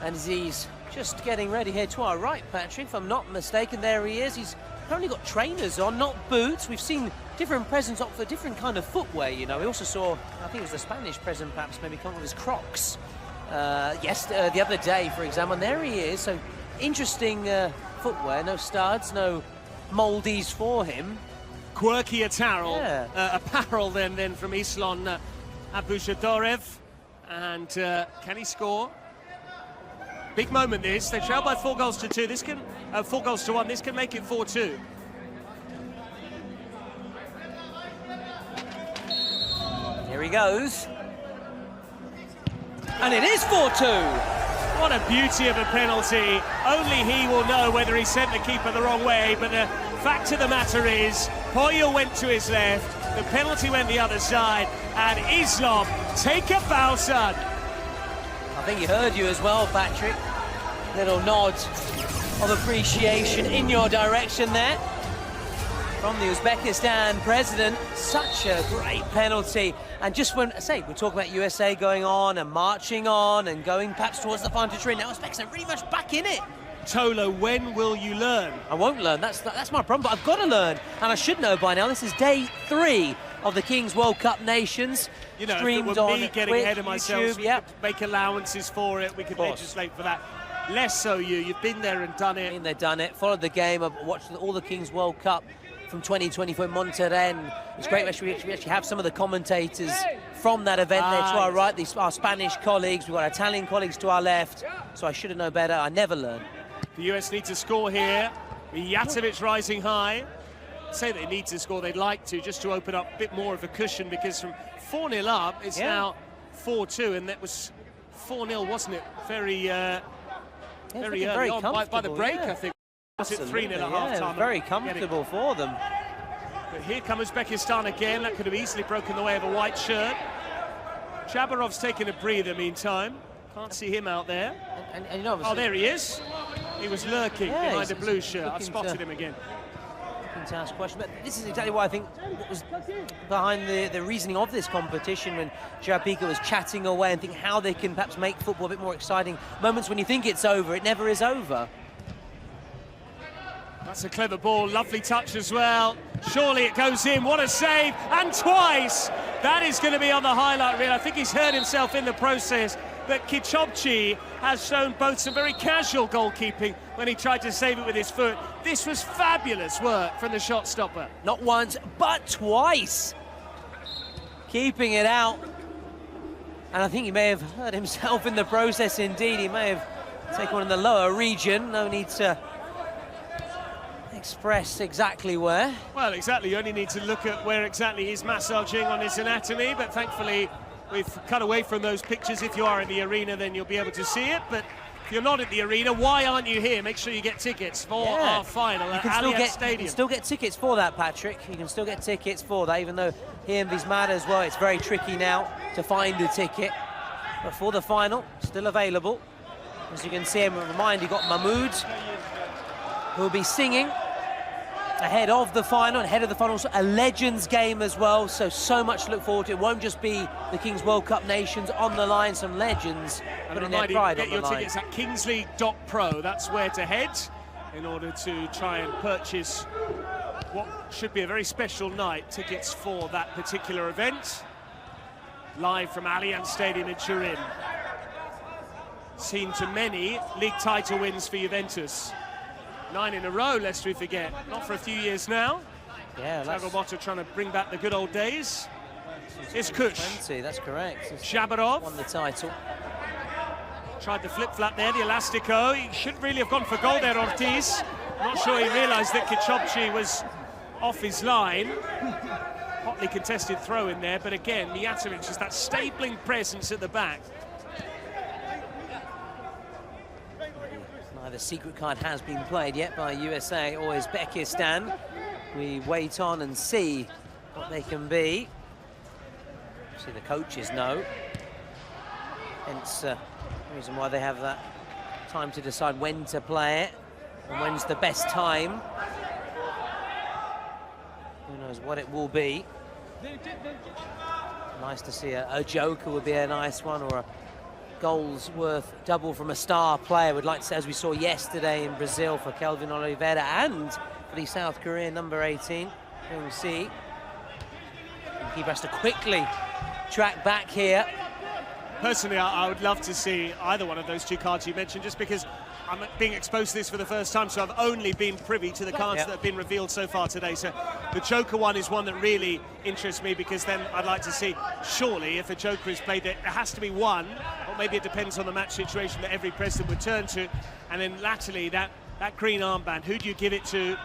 And he's just getting ready here to our right, Patrick, if I'm not mistaken. There he is. He's currently got trainers on, not boots. We've seen different presidents opt for different kind of footwear, you know. We also saw, I think it was the Spanish president perhaps maybe come with his Crocs. The other day, for example, and there he is. So interesting footwear, no studs, no moldies for him. Quirky apparel then from Islam Abushadorev. And can he score? Big moment this. They trail by 4 goals to 2. This can 4 goals to 1. This can make it 4-2. Here he goes. And it is 4-2. What a beauty of a penalty. Only he will know whether he sent the keeper the wrong way, but the fact of the matter is, Poyo went to his left, the penalty went the other side, and Islam take a bow, son. I think he heard you as well, Patrick. Little nod of appreciation in your direction there. From the Uzbekistan president, such a great penalty. And just when, we're talking about USA going on and marching on and going perhaps towards the final three, now Uzbekistan really much back in it. Tolo, when will you learn? I won't learn, that's my problem, but I've got to learn. And I should know by now, this is day 3 of the Kings World Cup Nations. You know, streamed if it were on me getting Twitch, ahead of myself, YouTube, we could make allowances for it, we could legislate for that. Less so you've been there and done it. Been there, done it, followed the game, I've watched all the Kings World Cup from 2024 in Monterrey. It's great we actually have some of the commentators from that event there to our right, our Spanish colleagues, we've got our Italian colleagues to our left, so I should have known better. I never learn. The US need to score here. Mijatovic rising high. I'd say they need to score, they'd like to, just to open up a bit more of a cushion, because from 4-0 up, it's now 4-2, and that was 4-0, wasn't it? Very early on by the break, I think. Was it 3-0 at half-time? Very comfortable for them. But here comes Uzbekistan again. That could have easily broken the way of a white shirt. Chabarov's taking a breather meantime. Can't see him out there. And oh, there he is. He was lurking behind a blue shirt. I spotted him again. To ask a question, but this is exactly why I think what was behind the reasoning of this competition when Jarapika was chatting away and think how they can perhaps make football a bit more exciting. Moments when you think it's over, it never is over. That's a clever ball, lovely touch as well. Surely it goes in, what a save, and twice! That is going to be on the highlight reel. I think he's hurt himself in the process, but Kichobchi has shown both some very casual goalkeeping when he tried to save it with his foot. This was fabulous work from the shot stopper. Not once, but twice. Keeping it out. And I think he may have hurt himself in the process indeed. He may have taken one in the lower region. No need to express exactly where. Well, exactly. You only need to look at where exactly he's massaging on his anatomy, but thankfully we've cut away from those pictures. If you are in the arena, then you'll be able to see it, but if you're not at the arena, why aren't you here? Make sure you get tickets for our final at Allianz Stadium. You can still get tickets for that, Patrick. You can still get tickets for that, even though here in Vismata as well, it's very tricky now to find a ticket. But for the final, still available. As you can see, and remind you got Mahmoud, who will be singing ahead of the final, a Legends game as well, so much to look forward to. It won't just be the Kings World Cup nations on the line, some legends putting their pride on the line. Get your tickets at kingsley.pro, that's where to head in order to try and purchase what should be a very special night, tickets for that particular event. Live from Allianz Stadium in Turin. Seen to many league title wins for Juventus. 9 in a row, lest we forget. Not for a few years now. Yeah, Tagobotta trying to bring back the good old days. It's Kush. That's correct. Shabarov won the title. Tried the flip-flap there, the elastico. He should really have gone for goal there, Ortiz. Not sure he realised that Kichopchi was off his line. Hotly contested throw in there, but again, Mijatovic is that stapling presence at the back. Neither secret card has been played yet by USA or Uzbekistan. We wait on and see what they can be. See, the coaches know. Hence the reason why they have that time to decide when to play it and when's the best time. Who knows what it will be. Nice to see a joker would be a nice one, or a goals worth double from a star player. We'd like to say, as we saw yesterday in Brazil for Kelvin Oliveira and for the South Korean number 18. We'll see. He has to quickly track back here. Personally, I would love to see either one of those two cards you mentioned, just because I'm being exposed to this for the first time, so I've only been privy to the cards that have been revealed so far today. So the Joker one is one that really interests me, because then I'd like to see, surely, if a Joker is played, there has to be one, or maybe it depends on the match situation that every president would turn to. And then latterly, that green armband, who do you give it to?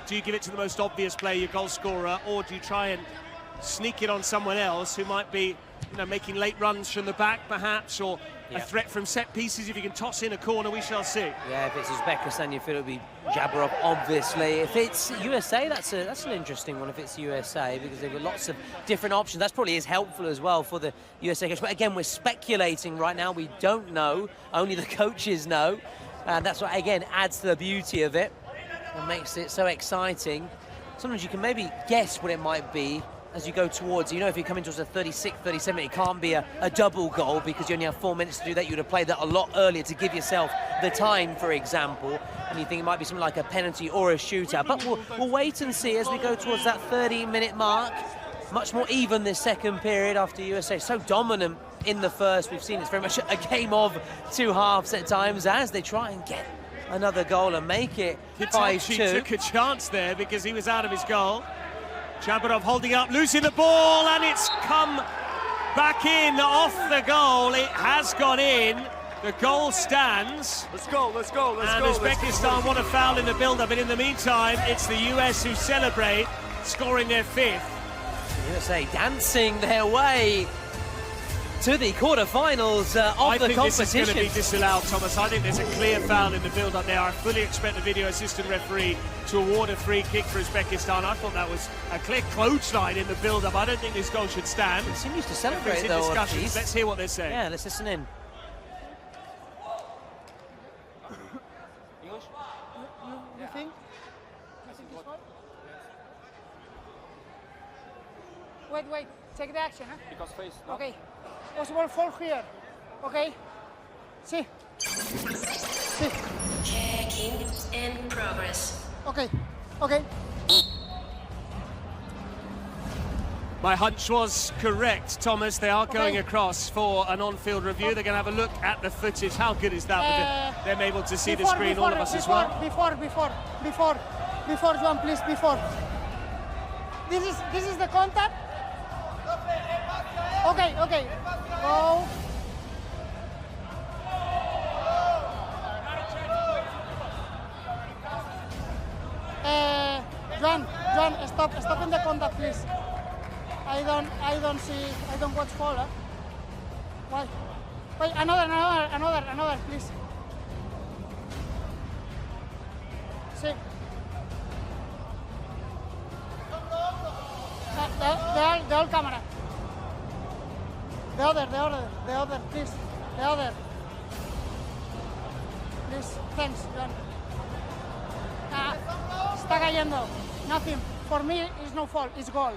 Do you give it to the most obvious player, your goal scorer, or do you try and sneak it on someone else who might be, you know, making late runs from the back, perhaps, or a threat from set pieces? If you can toss in a corner, we shall see. Yeah, if it's Uzbekistan, you feel it'll be Jabarov, obviously. If it's USA, that's an interesting one. If it's USA, because they've got lots of different options. That's probably is helpful as well for the USA coach. But again, we're speculating right now. We don't know. Only the coaches know, and that's what again adds to the beauty of it and makes it so exciting. Sometimes you can maybe guess what it might be as you go towards, you know, if you're coming towards a 36, 37, it can't be a double goal, because you only have 4 minutes to do that. You would have played that a lot earlier to give yourself the time, for example, and you think it might be something like a penalty or a shootout. But we'll wait and see as we go towards that 30-minute mark. Much more even this second period after USA so dominant in the first. We've seen it's very much a game of two halves at times as they try and get another goal and make it 5-2. He took a chance there because he was out of his goal. Jabarov holding up, losing the ball, and it's come back in off the goal. It has gone in. The goal stands. Let's go. And Uzbekistan want a foul in the build-up, and in the meantime, it's the US who celebrate, scoring their 5th. USA dancing their way to the quarterfinals of the competition. I think this is going to be disallowed, Thomas. I think there's a clear foul in the build-up there. I fully expect the video assistant referee to award a free kick for Uzbekistan. I thought that was a clear clothesline in the build-up. I don't think this goal should stand. He continues to celebrate, though. Let's hear what they're saying. Yeah, let's listen in. You think? Wait. Take the action, huh? Because face, no? Okay. Possible fall here. Okay. See. Checking in progress. Okay. My hunch was correct, Thomas. They are going across for an on-field review. They're going to have a look at the footage. How good is that? With them able to see the screen, all of us as well. Before, Joan, please, before. This is the contact. Okay. Go. stop in the contact, please. I don't see, I don't watch fall, eh? Why? Wait, another, please. See. The old camera. The other, please. The other. Please, thanks, John. Está cayendo. Nothing. For me, it's no fault, it's goal.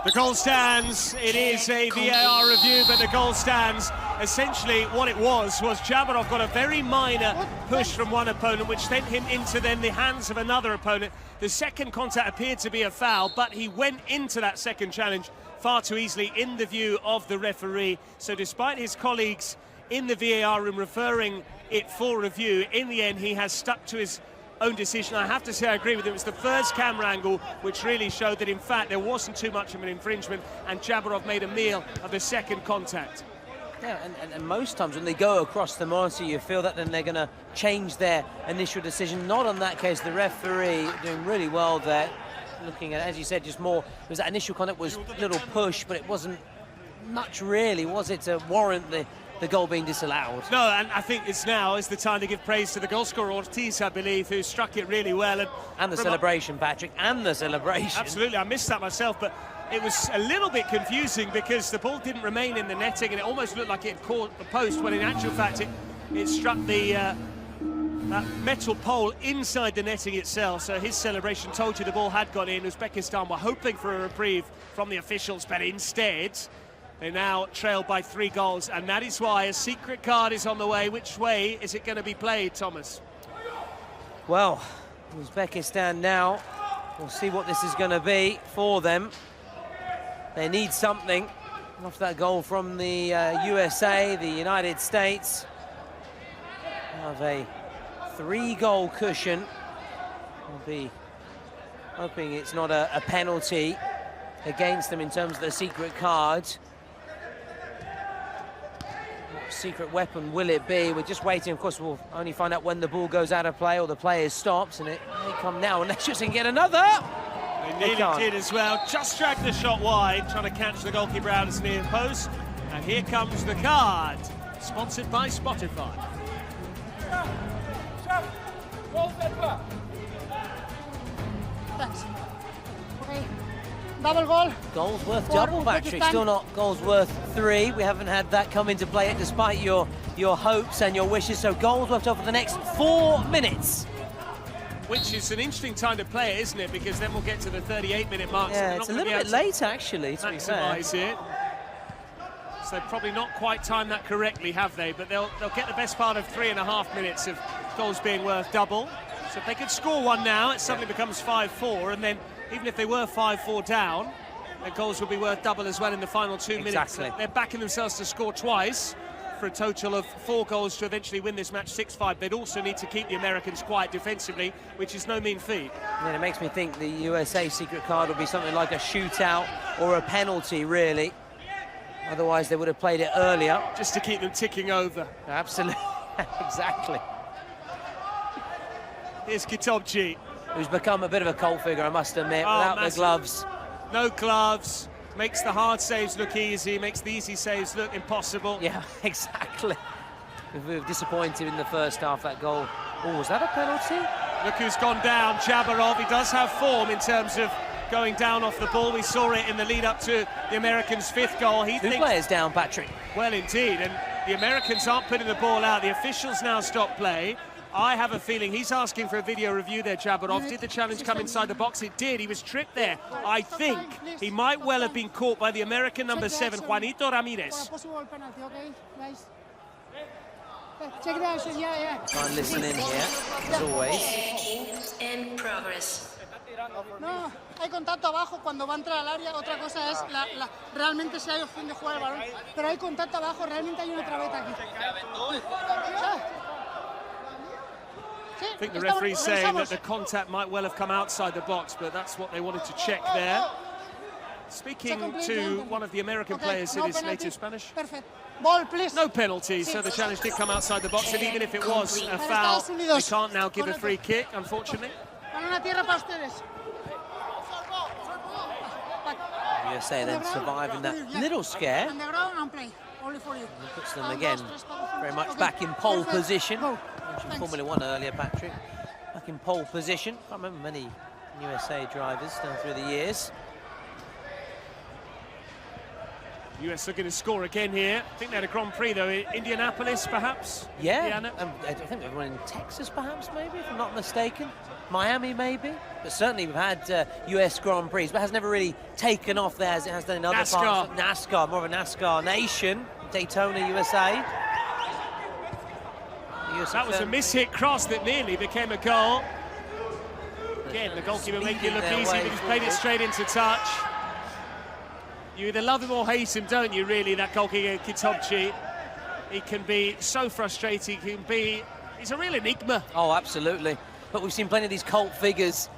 The goal stands. It is a VAR review, but the goal stands. Essentially, what it was Jabarov got a very minor push from one opponent, which sent him into then the hands of another opponent. The second contact appeared to be a foul, but he went into that second challenge far too easily in the view of the referee. So despite his colleagues in the VAR room referring it for review, in the end he has stuck to his own decision. I have to say I agree with him. It was the first camera angle which really showed that in fact there wasn't too much of an infringement, and Jabarov made a meal of the second contact. Yeah, and most times when they go across the monitor, you feel that then they're going to change their initial decision. Not on that case. The referee doing really well there, looking at, as you said, just more. Because that initial contact was a little push, but it wasn't much really, was it, to warrant the goal being disallowed? No, and I think it's now is the time to give praise to the goal scorer, Ortiz, I believe, who struck it really well. And the celebration, Patrick, and the celebration. Absolutely, I missed that myself, but it was a little bit confusing because the ball didn't remain in the netting and it almost looked like it had caught the post, when in actual fact it struck the that metal pole inside the netting itself. So his celebration told you the ball had gone in. Uzbekistan were hoping for a reprieve from the officials, but instead they now trail by 3 goals, and that is why a secret card is on the way. Which way is it going to be played, Thomas? Well, Uzbekistan now, we'll see what this is going to be for them. They need something after that goal from the USA, the United States. Have a 3-goal cushion. We'll be hoping it's not a penalty against them in terms of the secret card. What secret weapon will it be? We're just waiting. Of course, we'll only find out when the ball goes out of play or the player stops, and it may come now, unless you can get another. They nearly did as well. Just dragged the shot wide, trying to catch the goalkeeper out as near post. And here comes the card, sponsored by Spotify. Thanks. Okay. Double goal. Goals worth double, Patrick. Still not goals worth 3. We haven't had that come into play yet, despite your hopes and your wishes. So goals worth double for the next 4 minutes. Which is an interesting time to play it, isn't it? Because then we'll get to the 38-minute mark. Yeah, so it's a little bit late, actually, to maximise it. So probably not quite timed that correctly, have they? But they'll get the best part of 3.5 minutes of goals being worth double. So if they could score one now, it suddenly becomes 5-4, and then even if they were 5-4 down, their goals will be worth double as well in the final 2 minutes. Exactly. So they're backing themselves to score twice for a total of 4 goals to eventually win this match 6-5. They'd also need to keep the Americans quiet defensively, which is no mean feat. And it makes me think the USA secret card will be something like a shootout or a penalty, really. Otherwise, they would have played it earlier. Just to keep them ticking over. Absolutely. Exactly. Here's Kitobji, who's become a bit of a cult figure, I must admit, without the gloves. No gloves. Makes the hard saves look easy, makes the easy saves look impossible. Yeah, exactly. We were disappointed in the first half, that goal. Oh, was that a penalty? Look who's gone down, Jabarov. He does have form in terms of going down off the ball. We saw it in the lead up to the Americans' 5th goal. Two players down, Patrick. Well, indeed, and the Americans aren't putting the ball out. The officials now stop play. I have a feeling he's asking for a video review there, Jabarov. Did the challenge come inside the box? It did. He was tripped there. I think he might well have been caught by the American number 7, Juanito Ramirez. Check it out, yeah. Try and listen in here, as always. Checking in progress. No, hay contacto abajo cuando va a entrar al área. Otra cosa es realmente si hay opción de jugar el balón. Pero hay contacto abajo, realmente hay una traveta aquí. I think the referee's saying that the contact might well have come outside the box, but that's what they wanted to check there. Speaking to one of the American players in his native Spanish. Perfect. Ball, please. No penalty, so the challenge did come outside the box, and even if it was a foul, they can't now give a free kick, unfortunately. Balón a tierra para ustedes. USA then surviving that little scare. Puts them again very much back in pole position. Mentioned Formula 1 earlier, Patrick. Back in pole position. I can't remember many USA drivers down through the years. US looking to score again here. I think they had a Grand Prix though, Indianapolis perhaps? Yeah, I think everyone in Texas perhaps, maybe, if I'm not mistaken. Miami maybe, but certainly we've had US Grand Prix, but it has never really taken off there as it has done in other parts of NASCAR, more of a NASCAR nation. Daytona, USA. That was a miss-hit cross that nearly became a goal. Again, the goalkeeper making it look easy, but he's played it straight into touch. You either love him or hate him, don't you, really, that goalkeeper, Kitobchi. He can be so frustrating, he's a real enigma. Oh, absolutely. But we've seen plenty of these cult figures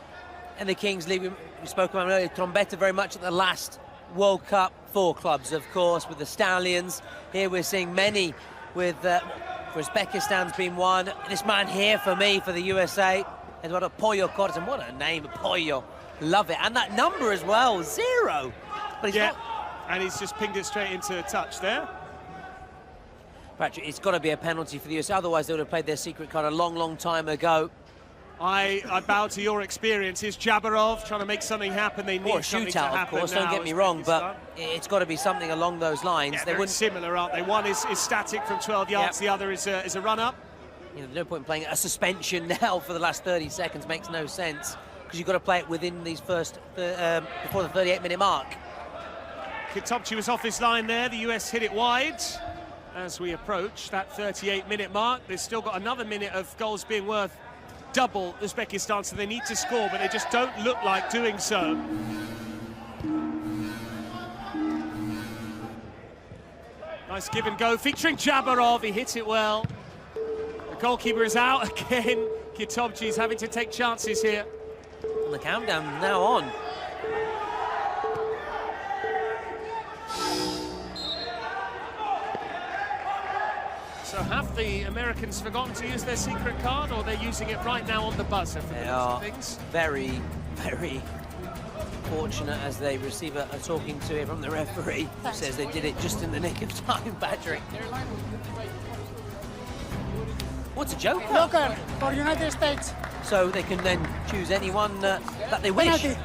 in the Kings League. We spoke about him earlier, Trombetta very much at the last World Cup. 4 clubs, of course, with the Stallions. Here we're seeing many with, for Uzbekistan's been one. This man here, for me, for the USA, Eduardo Pollo Cortes, and what a name, Pollo. Love it. And that number as well, 0. But he's not... and he's just pinged it straight into touch there. Patrick, it's got to be a penalty for the USA, otherwise they would have played their secret card a long, long time ago. I bow to your experience. Here's Jabarov trying to make something happen. They need something to happen. Of course, don't get me wrong, but it's got to be something along those lines. Yeah, they're similar, aren't they? One is static from 12 yards, the other is a run-up. You know, there's no point in playing a suspension now for the last 30 seconds. Makes no sense, because you've got to play it within these first, before the 38-minute mark. Kitobchi was off his line there. The US hit it wide. As we approach that 38-minute mark, they've still got another minute of goals being worth double Uzbekistan, so they need to score, but they just don't look like doing so. Nice give and go, featuring Jabarov. He hit it well. The goalkeeper is out again. Kitobchi's having to take chances here. And the countdown now on. So have the Americans forgotten to use their secret card, or they're using it right now on the buzzer for they the are things? Very, very fortunate as they receive a talking to here from the referee, who says they did it just in the nick of time, Patrick. What's a joker? Joker for United States. So they can then choose anyone that they wish. Penalty.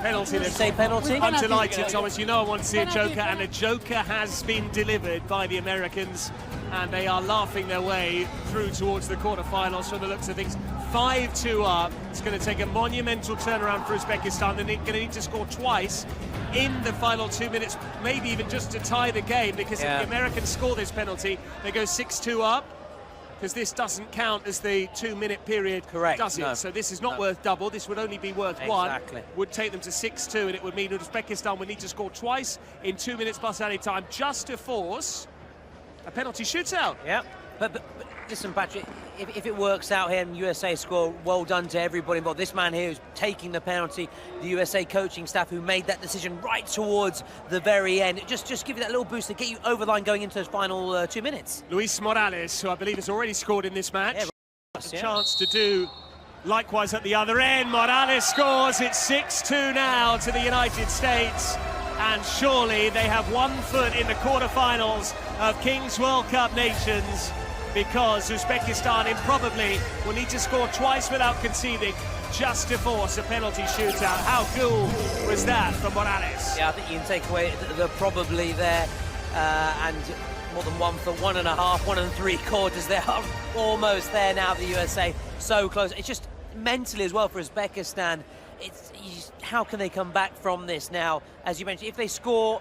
Penalty. Say penalty. I'm delighted, Thomas. You know I want to see a joker, and a joker has been delivered by the Americans, and they are laughing their way through towards the quarterfinals from the looks of things. 5-2 up. It's going to take a monumental turnaround for Uzbekistan. They're going to need to score twice in the final 2 minutes, maybe even just to tie the game, because if the Americans score this penalty, they go 6-2 up. Because this doesn't count as the 2-minute period, does it? No. So this is not worth double. This would only be worth one. Would take them to 6-2, and it would mean that Uzbekistan would need to score twice in 2 minutes plus added time just to force a penalty shootout. Yeah, but listen, Patrick, if it works out here and USA score, well done to everybody involved. This man here who's taking the penalty, the USA coaching staff who made that decision right towards the very end. Just give you that little boost to get you over the line going into those final 2 minutes. Luis Morales, who I believe has already scored in this match. A chance to do likewise at the other end. Morales scores. It's 6-2 now to the United States. And surely they have 1 foot in the quarterfinals of Kings World Cup Nations, because Uzbekistan improbably will need to score twice without conceding just to force a penalty shootout. How cool was that from Morales? Yeah, I think you can take away the probably there, and more than 1 foot, 1.5, 1 3/4. They are almost there now, the USA, so close. It's just mentally as well for Uzbekistan. How can they come back from this now? As you mentioned, if they score,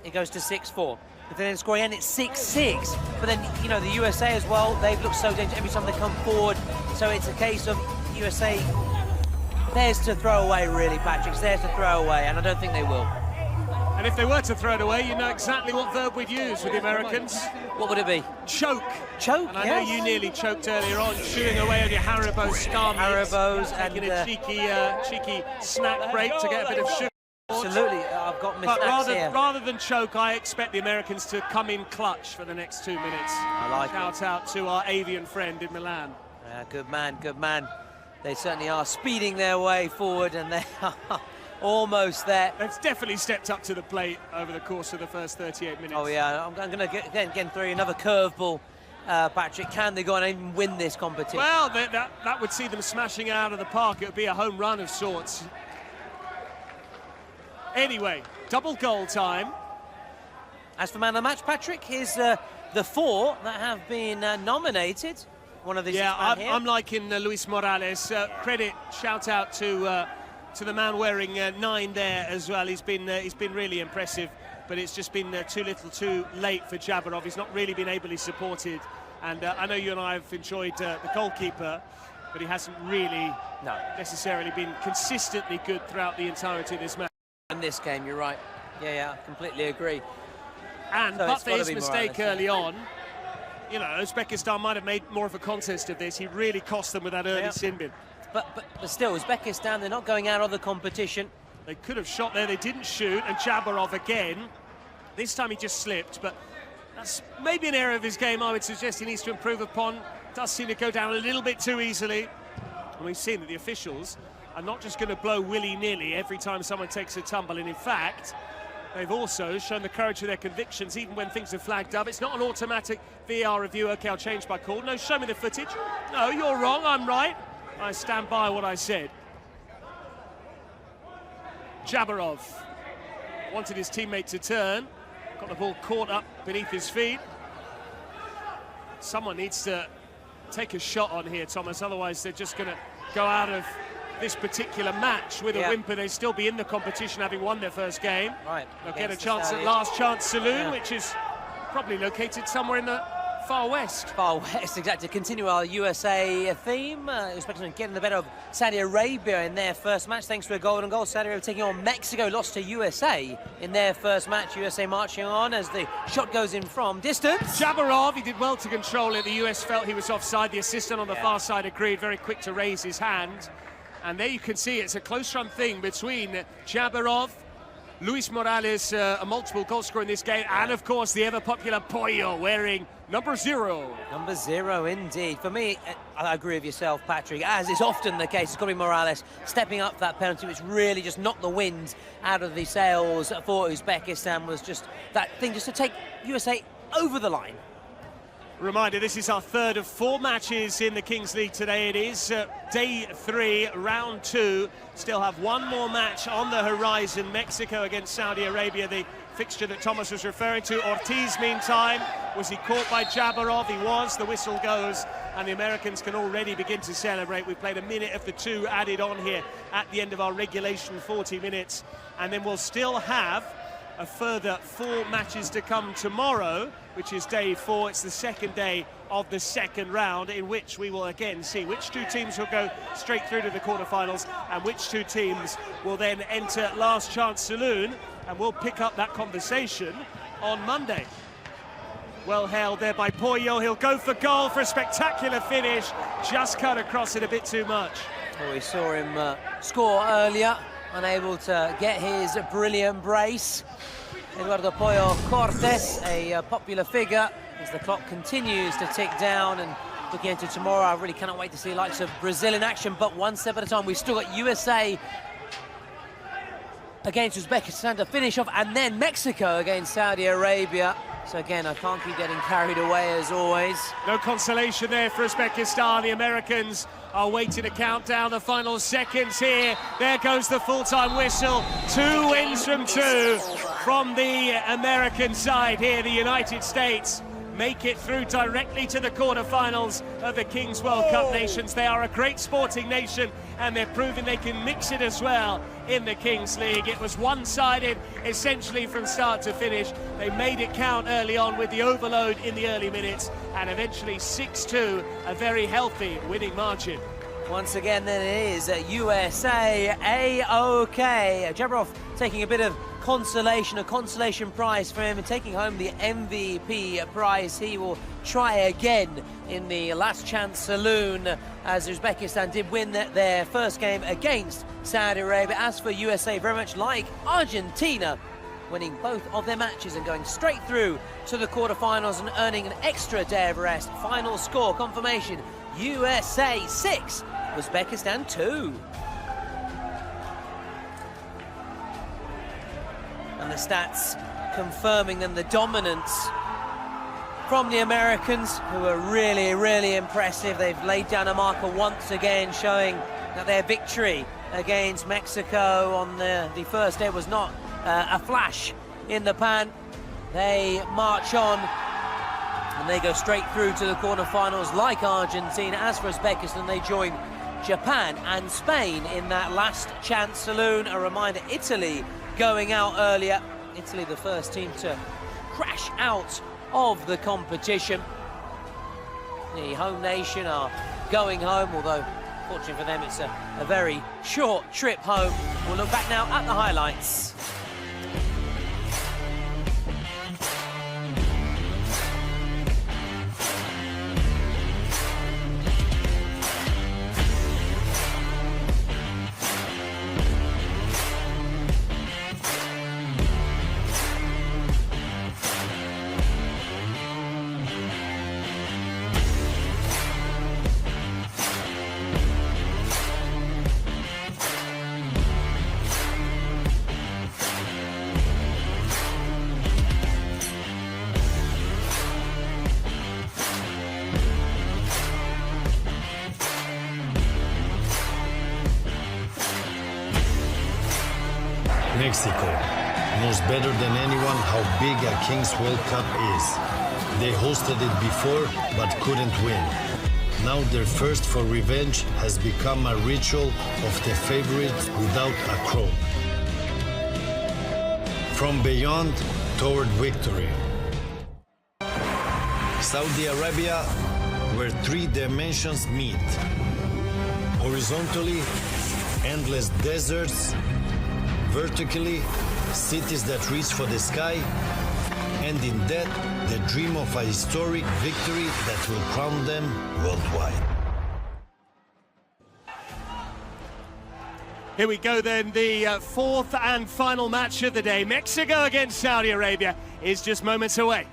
it goes to 6-4. If they then score again, it's 6-6. But then, you know, the USA as well, they've looked so dangerous every time they come forward. So it's a case of USA, theirs to throw away, really, Patrick. It's theirs to throw away, and I don't think they will. And if they were to throw it away, you know exactly what verb we'd use with the Americans. What would it be? Choke. Choke, and I know you nearly choked earlier on, chewing away on your Haribo Star Haribos and taking a cheeky snack break to get a bit of sugar. Absolutely, I've got my snacks here. Rather than choke, I expect the Americans to come in clutch for the next 2 minutes. I like it. Shout out to our avian friend in Milan. Good man, good man. They certainly are speeding their way forward, and they are almost there. They've definitely stepped up to the plate over the course of the first 38 minutes. Oh yeah, I'm going to again throw you another curveball, Patrick. Can they go on and even win this competition? Well, that would see them smashing it out of the park. It would be a home run of sorts. Anyway, double goal time. As for man of the match, Patrick, is the four that have been nominated. One of these. Yeah, I'm liking Luis Morales. Credit, shout out to the man wearing 9 there as well. He's been really impressive, but it's just been too little, too late for Jabarov. He's not really been ably supported, and I know you and I have enjoyed the goalkeeper, but he hasn't really necessarily been consistently good throughout the entirety of this match. In this game, you're right. Yeah, I completely agree. And So but it's for gotta his be mistake Morales, early on, you know, Uzbekistan might have made more of a contest of this. He really cost them with that early sin bin. But still, Uzbekistan, they're not going out of the competition. They could have shot there, they didn't shoot, and Jabarov again. This time he just slipped, but that's maybe an area of his game I would suggest he needs to improve upon. Does seem to go down a little bit too easily. And we've seen that the officials are not just going to blow willy-nilly every time someone takes a tumble, and in fact, they've also shown the courage of their convictions even when things are flagged up. It's not an automatic VAR review. Okay, I'll change my call. No, show me the footage. No, you're wrong, I'm right. I stand by what I said. Jabarov wanted his teammate to turn. Got the ball caught up beneath his feet. Someone needs to take a shot on here, Thomas, otherwise they're just going to go out of this particular match with a whimper. They'll still be in the competition, having won their first game. Right. They'll get a chance at last chance saloon, which is probably located somewhere in the far west. Far west, exactly. Continue our USA theme. Uzbekistan getting the better of Saudi Arabia in their first match, thanks to a golden goal. Saudi Arabia taking on Mexico, lost to USA in their first match. USA marching on as the shot goes in from distance. Jabarov, he did well to control it. The US felt he was offside. The assistant on the far side agreed, very quick to raise his hand. And there you can see it's a close-run thing between Jabarov, Luis Morales, a multiple goal scorer in this game, and of course the ever-popular Pollo wearing number 0. Number 0 indeed. For me, I agree with yourself, Patrick, as is often the case. It's got to be Morales stepping up for that penalty, which really just knocked the wind out of the sails for Uzbekistan. Was just that thing just to take USA over the line. Reminder, this is our third of 4 matches in the Kings League today. It is day 3, round 2. Still have one more match on the horizon. Mexico against Saudi Arabia, the fixture that Thomas was referring to. Ortiz, meantime, was he caught by Jabarov? He was. The whistle goes, and the Americans can already begin to celebrate. We've played a minute of the 2 added on here at the end of our regulation 40 minutes. And then we'll still have a further 4 matches to come tomorrow, which is day 4. It's the second day of the second round, in which we will again see which 2 teams will go straight through to the quarterfinals and which 2 teams will then enter last chance saloon, and we'll pick up that conversation on Monday. Well held there by Pollo. He'll go for goal for a spectacular finish, just cut across it a bit too much. Well, we saw him score earlier, unable to get his brilliant brace. Eduardo Pollo Cortes, a popular figure, as the clock continues to tick down. And looking into tomorrow, I really cannot wait to see the likes of Brazil in action, but one step at a time. We've still got USA against Uzbekistan to finish off, and then Mexico against Saudi Arabia. So again, I can't keep getting carried away as always. No consolation there for Uzbekistan. The Americans are waiting to count down the final seconds here. There goes the full-time whistle. 2 wins from 2 from the American side here. The United States make it through directly to the quarterfinals of the Kings World Cup Nations. They are a great sporting nation, and they're proving they can mix it as well in the Kings League. It was one-sided essentially from start to finish. They made it count early on with the overload in the early minutes, and eventually 6-2, a very healthy winning margin. Once again, then it is USA A-OK. Jabarov taking a bit of consolation, a consolation prize for him, and taking home the MVP prize. He will try again in the last chance saloon, as Uzbekistan did win their first game against Saudi Arabia. As for USA, very much like Argentina, winning both of their matches and going straight through to the quarterfinals and earning an extra day of rest. Final score confirmation: USA 6, Uzbekistan 2. And the stats confirming them, the dominance from the Americans, who are really, really impressive. They've laid down a marker once again, showing that their victory against Mexico on the first day was not a flash in the pan. They march on and they go straight through to the quarterfinals like Argentina. As for Uzbekistan, they join Japan and Spain in that last chance saloon. A reminder, Italy going out earlier. Italy the first team to crash out of the competition. The home nation are going home, although fortunately for them it's a very short trip home. We'll look back now at the highlights. Mexico knows better than anyone how big a Kings World Cup is. They hosted it before, but couldn't win. Now their thirst for revenge has become a ritual of the favorites without a crown. From beyond toward victory. Saudi Arabia, where three dimensions meet. Horizontally, endless deserts. Vertically, cities that reach for the sky, and in that, the dream of a historic victory that will crown them worldwide. Here we go then, the fourth and final match of the day. Mexico against Saudi Arabia is just moments away.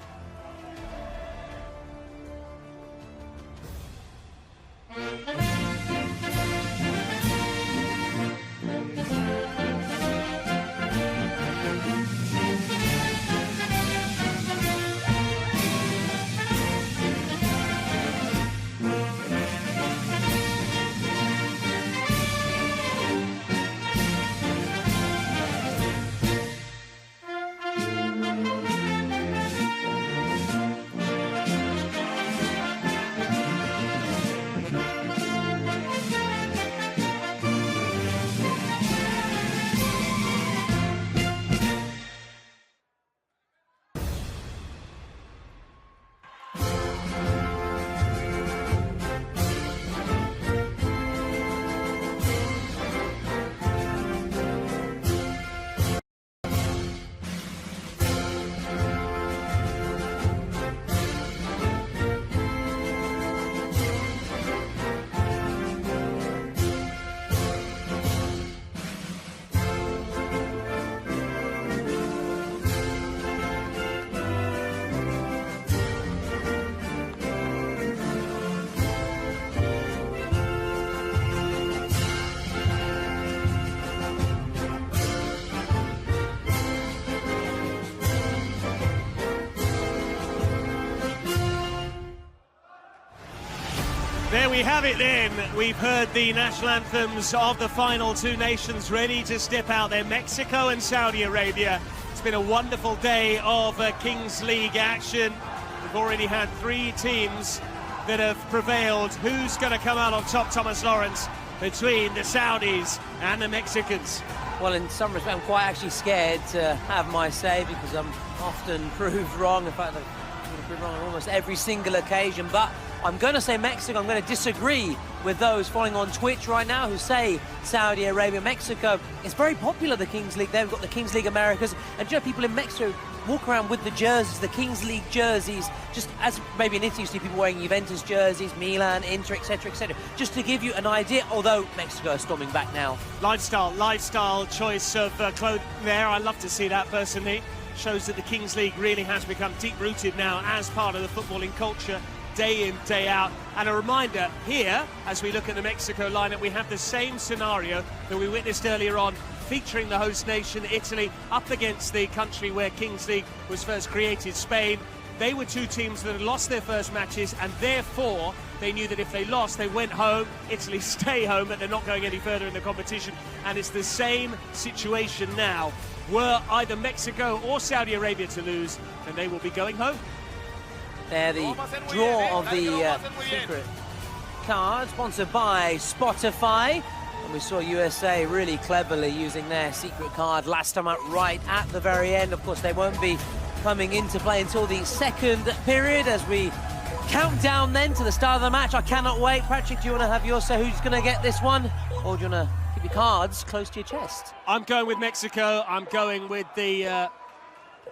There we have it then. We've heard the national anthems of the final two nations ready to step out there, Mexico and Saudi Arabia. It's been a wonderful day of Kings League action. We've already had three teams that have prevailed. Who's going to come out on top, Thomas Lawrence, between the Saudis and the Mexicans? Well, in some respects, I'm quite actually scared to have my say because I'm often proved wrong. In fact, I've proved wrong on almost every single occasion. But I'm going to say Mexico. I'm going to disagree with those following on Twitch right now who say Saudi Arabia. Mexico is very popular, the Kings League. They've got the Kings League Americas. And you know, people in Mexico walk around with the jerseys, the Kings League jerseys, just as maybe in Italy you see people wearing Juventus jerseys, Milan, Inter, etc., etc. Just to give you an idea, although Mexico is storming back now. Lifestyle choice of clothing there. I love to see that personally. Shows that the Kings League really has become deep-rooted now as part of the footballing culture, day in, day out. And a reminder here, as we look at the Mexico lineup, we have the same scenario that we witnessed earlier on featuring the host nation, Italy, up against the country where Kings League was first created, Spain. They were two teams that had lost their first matches, and therefore they knew that if they lost, they went home. Italy stay home, but they're not going any further in the competition. And it's the same situation now. Were either Mexico or Saudi Arabia to lose, then they will be going home. There, the draw of the secret card, sponsored by Spotify. And we saw USA really cleverly using their secret card last time out right at the very end. Of course, they won't be coming into play until the second period as we count down then to the start of the match. I cannot wait. Patrick, do you want to have your say who's going to get this one? Or do you want to keep your cards close to your chest? I'm going with Mexico. I'm going with the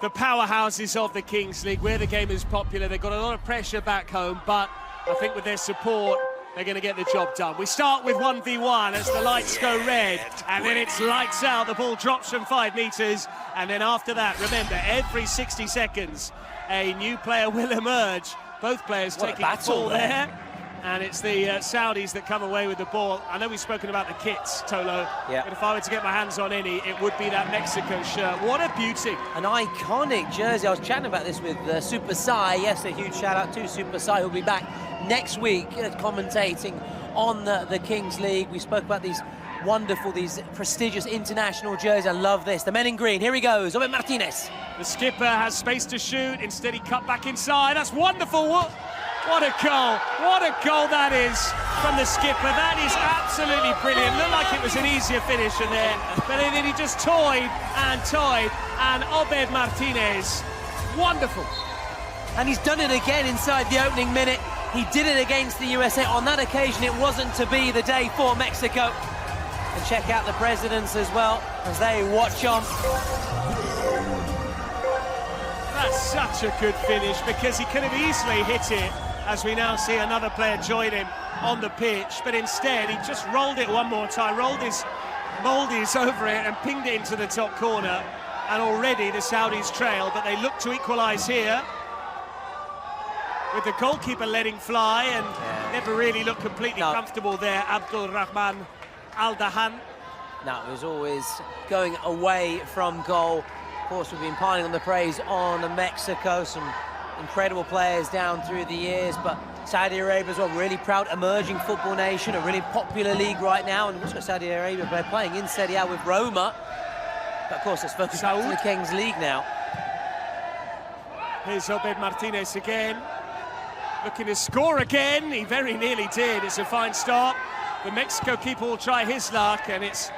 powerhouses of the Kings League, where the game is popular. They've got a lot of pressure back home, but I think with their support, they're going to get the job done. We start with 1v1 as the lights go red, and then it's lights out. The ball drops from 5 meters, and then after that, remember, every 60 seconds, a new player will emerge. Both players taking the ball there. And it's the Saudis that come away with the ball. I know we've spoken about the kits, Tolo, but if I were to get my hands on any, it would be that Mexico shirt. What a beauty. An iconic jersey. I was chatting about this with Super Sai. Yes, a huge shout out to Super Sai, who'll be back next week commentating on the Kings League. We spoke about these wonderful, these prestigious international jerseys. I love this. The men in green. Here he goes, Obed Martinez. The skipper has space to shoot. Instead, he cut back inside. That's wonderful. What a goal. What a goal that is from the skipper. That is absolutely brilliant. Looked like it was an easier finisher there, but then he just toyed. And Obed Martinez, wonderful. And he's done it again inside the opening minute. He did it against the USA. On that occasion, it wasn't to be the day for Mexico. And check out the presidents as well as they watch on. That's such a good finish, because he could have easily hit it, as we now see another player join him on the pitch, but instead he just rolled it one more time, rolled his Moldies over it and pinged it into the top corner, and already the Saudis trail, but they look to equalise here with the goalkeeper letting fly and never really looked completely comfortable there, Abdul Rahman Al-Dahan. No, it was always going away from goal. Of course, we've been piling on the praise on Mexico, some incredible players down through the years, but Saudi Arabia as well, really proud emerging football nation, a really popular league right now, and we've also got Saudi Arabia playing in Serie A with Roma. But of course, let's focus on the Kings League now. Here's Obed Martinez again, looking to score again. He very nearly did. It's a fine start. The Mexico keeper will try his luck, and it's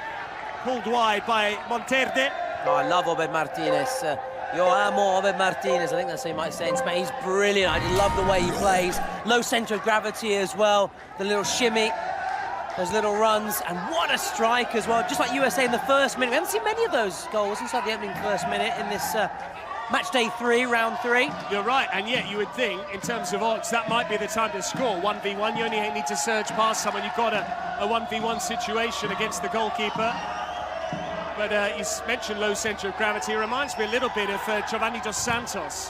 pulled wide by Monterde. Oh, I love Obed Martinez. Yo amo Obed Martinez, I think that's how you might say in Spain. He's brilliant. I love the way he plays. Low centre of gravity as well. The little shimmy, those little runs, and what a strike as well. Just like USA in the first minute. We haven't seen many of those goals inside the opening first minute in this match day 3, round 3. You're right, and yet you would think, in terms of odds, that might be the time to score. 1v1, you only need to surge past someone. You've got a 1v1 situation against the goalkeeper. But you mentioned low centre of gravity. It reminds me a little bit of Giovanni Dos Santos,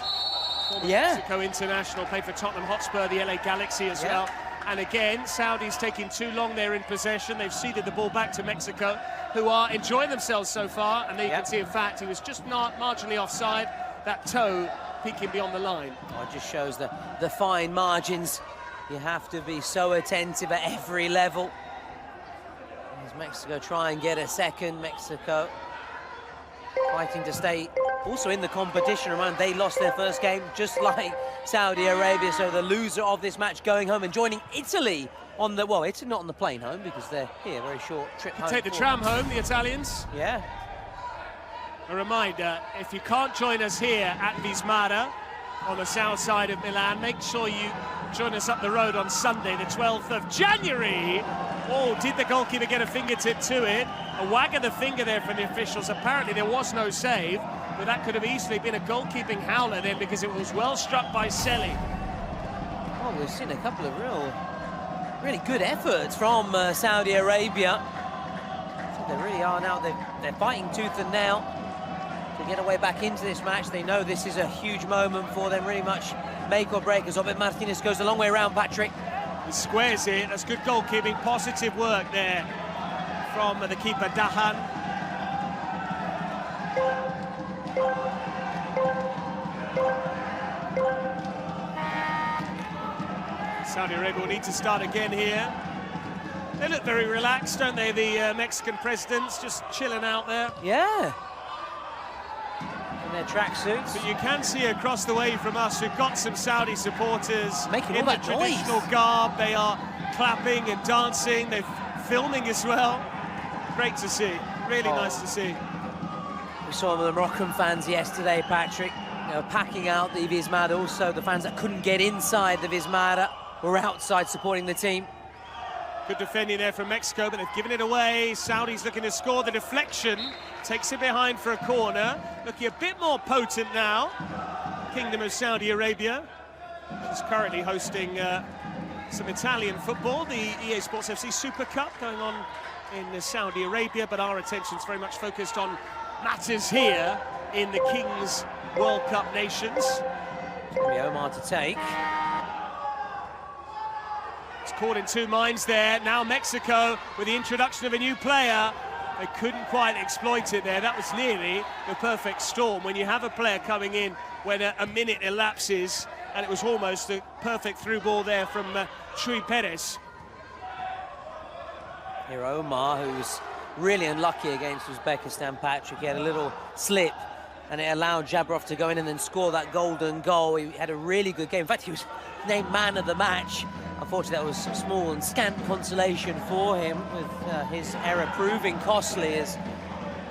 former Mexico international, played for Tottenham Hotspur, the LA Galaxy as well. And again, Saudis taking too long there in possession. They've ceded the ball back to Mexico, who are enjoying themselves so far. And there you can see, in fact, he was just not marginally offside. That toe peeking beyond the line. Oh, it just shows the fine margins. You have to be so attentive at every level. As Mexico try and get a second. Mexico fighting to stay also in the competition. Remember, they lost their first game just like Saudi Arabia, so the loser of this match going home and joining Italy on the, well, Italy not on the plane home because they're here, very short trip home. Take the tram home, the Italians. Yeah. A reminder, if you can't join us here at Vismara on the south side of Milan, make sure you join us up the road on Sunday, the 12th of January. Oh, did the goalkeeper get a fingertip to it? A wag of the finger there from the officials. Apparently there was no save, but that could have easily been a goalkeeping howler then, because it was well struck by Selly. Oh, we've seen a couple of really good efforts from Saudi Arabia. I think they really are now. They're fighting tooth and nail to get a way back into this match. They know this is a huge moment for them, really much make or break, as Obed Martinez goes a long way around, Patrick. He squares it. That's good goalkeeping, positive work there from the keeper, Dahan. Saudi Arabia will need to start again here. They look very relaxed, don't they, the Mexican presidents, just chilling out there. Yeah. In their tracksuits. But you can see across the way from us, we've got some Saudi supporters making in all the that noise. traditional garb. They are clapping and dancing. They're filming as well. Great to see. Really nice to see. We saw the Moroccan fans yesterday, Patrick, packing out the Vismada. Also, the fans that couldn't get inside the Vismada were outside supporting the team. Good defending there from Mexico, but they've given it away. Saudi's looking to score. The deflection takes it behind for a corner. Looking a bit more potent now. Kingdom of Saudi Arabia, which is currently hosting some Italian football. The EA Sports FC Super Cup going on in Saudi Arabia, but our attention's very much focused on matters here in the Kings World Cup Nations. It's going to be Omar to take. It's caught in two minds there. Now Mexico, with the introduction of a new player, they couldn't quite exploit it there. That was nearly the perfect storm. When you have a player coming in when a minute elapses, and it was almost a perfect through ball there from Chuy Perez. Here Omar, who's really unlucky against Uzbekistan, Patrick. He had a little slip, and it allowed Jabrov to go in and then score that golden goal. He had a really good game. In fact, he was named man of the match. Unfortunately, that was small and scant consolation for him, with his error proving costly, as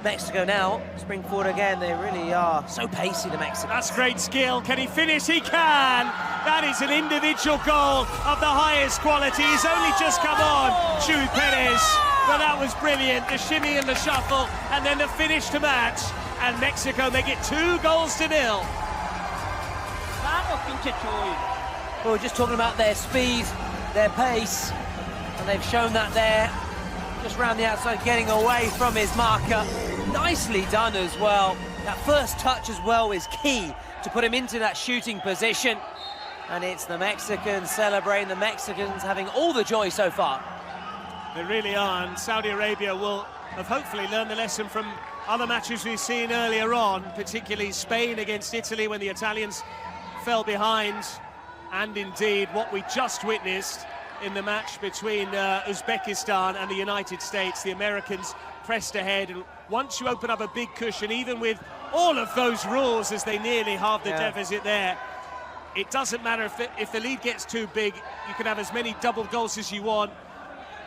Mexico now spring forward again. They really are so pacey, the Mexicans. That's great skill. Can he finish? He can! That is an individual goal of the highest quality. He's only just come on, Chuy Perez. But that was brilliant. The shimmy and the shuffle, and then the finish to match. And Mexico make it 2-0. We were just talking about their speed, their pace, and they've shown that there, just round the outside, getting away from his marker. Nicely done as well. That first touch as well is key to put him into that shooting position. And it's the Mexicans celebrating, the Mexicans having all the joy so far. They really are, and Saudi Arabia will have hopefully learned the lesson from other matches we've seen earlier on, particularly Spain against Italy when the Italians fell behind. And indeed, what we just witnessed in the match between Uzbekistan and the United States. The Americans pressed ahead, and once you open up a big cushion, even with all of those rules as they nearly halved the deficit there, it doesn't matter if the lead gets too big. You can have as many double goals as you want,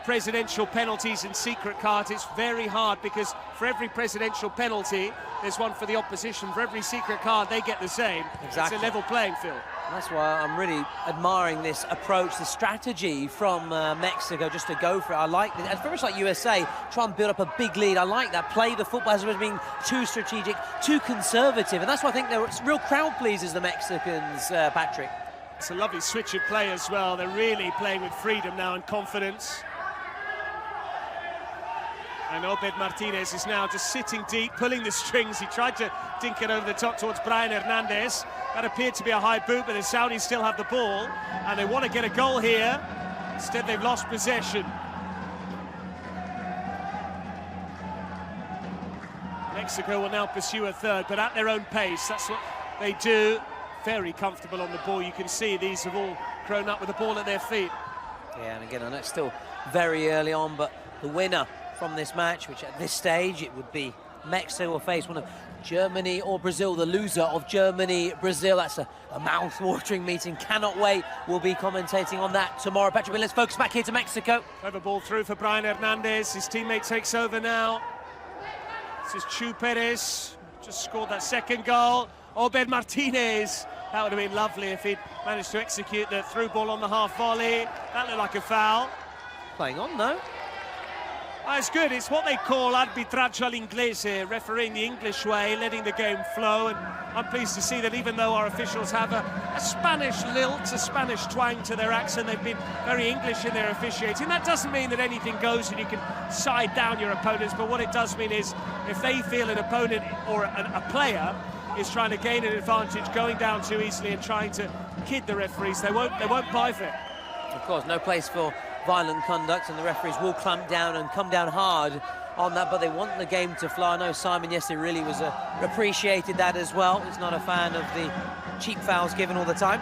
presidential penalties and secret cards. It's very hard, because for every presidential penalty, there's one for the opposition. For every secret card, they get the same. Exactly. It's a level playing field. That's why I'm really admiring this approach, the strategy from Mexico, just to go for it. I like it. It's very much like USA, try and build up a big lead. I like that. Play the football as opposed to being too strategic, too conservative. And that's why I think they're real crowd pleasers, the Mexicans, Patrick. It's a lovely switch of play as well. They're really playing with freedom now and confidence. And Obed Martinez is now just sitting deep, pulling the strings. He tried to dink it over the top towards Brian Hernandez. That appeared to be a high boot, but the Saudis still have the ball, and they want to get a goal here. Instead, they've lost possession. Mexico will now pursue a third, but at their own pace. That's what they do. Very comfortable on the ball. You can see these have all grown up with the ball at their feet. Yeah, and again, I know it's still very early on, but the winner from this match, which at this stage it would be Mexico, will face one of Germany or Brazil. The loser of Germany-Brazil. That's a mouth-watering meeting. Cannot wait. We'll be commentating on that tomorrow. Patrick, but let's focus back here to Mexico. Clever ball through for Brian Hernandez. His teammate takes over now. This is Chuy Perez. Just scored that second goal. Obed Martinez. That would have been lovely if he'd managed to execute the through ball on the half volley. That looked like a foul. Playing on, though. Oh, it's good. It's what they call arbitraggio all'inglese, refereeing the English way, letting the game flow. And I'm pleased to see that even though our officials have a Spanish lilt, a Spanish twang to their accent, they've been very English in their officiating. That doesn't mean that anything goes and you can side down your opponents, but what it does mean is if they feel an opponent or a player is trying to gain an advantage, going down too easily and trying to kid the referees, they won't buy for it. Of course, no place for violent conduct, and the referees will clamp down and come down hard on that, but they want the game to flow. I know Simon yesterday really was appreciated that as well. He's not a fan of the cheap fouls given all the time.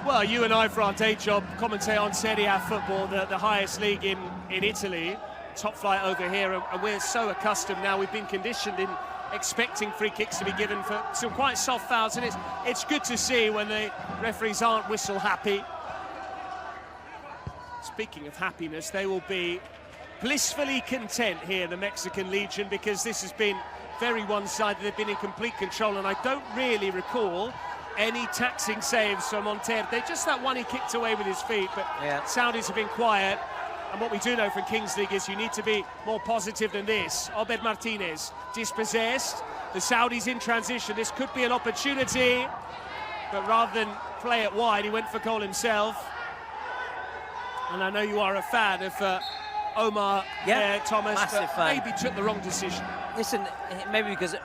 Well, you and I, for our day job, commentate on Serie A football, the highest league in Italy, top flight over here, and we're so accustomed now, we've been conditioned in expecting free kicks to be given for some quite soft fouls, and it's good to see when the referees aren't whistle happy. Speaking of happiness, they will be blissfully content here, the Mexican Legion, because this has been very one-sided. They've been in complete control, and I don't really recall any taxing saves from Monterde. Just that one he kicked away with his feet, but Saudis have been quiet. And what we do know from Kings League is you need to be more positive than this. Obed Martinez dispossessed. The Saudis in transition. This could be an opportunity, but rather than play it wide, he went for goal himself. And I know you are a fan of Omar there, Thomas, massive but fan. maybe took the wrong decision. Listen, maybe because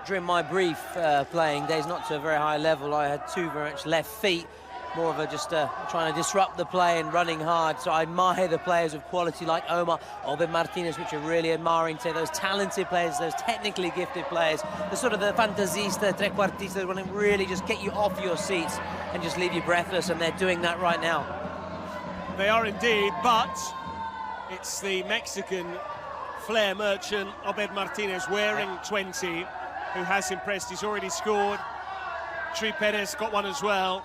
during my brief playing days, not to a very high level, I had two very much left feet, more of a just trying to disrupt the play and running hard. So I admire the players of quality like Omar, Obed Martinez, which are really admiring to those talented players, those technically gifted players, the sort of the fantasista, trequartista, that want to really just get you off your seats and just leave you breathless, and they're doing that right now. They are indeed, but it's the Mexican flair merchant, Obed Martinez, wearing 20, who has impressed. He's already scored. Tri Perez got one as well.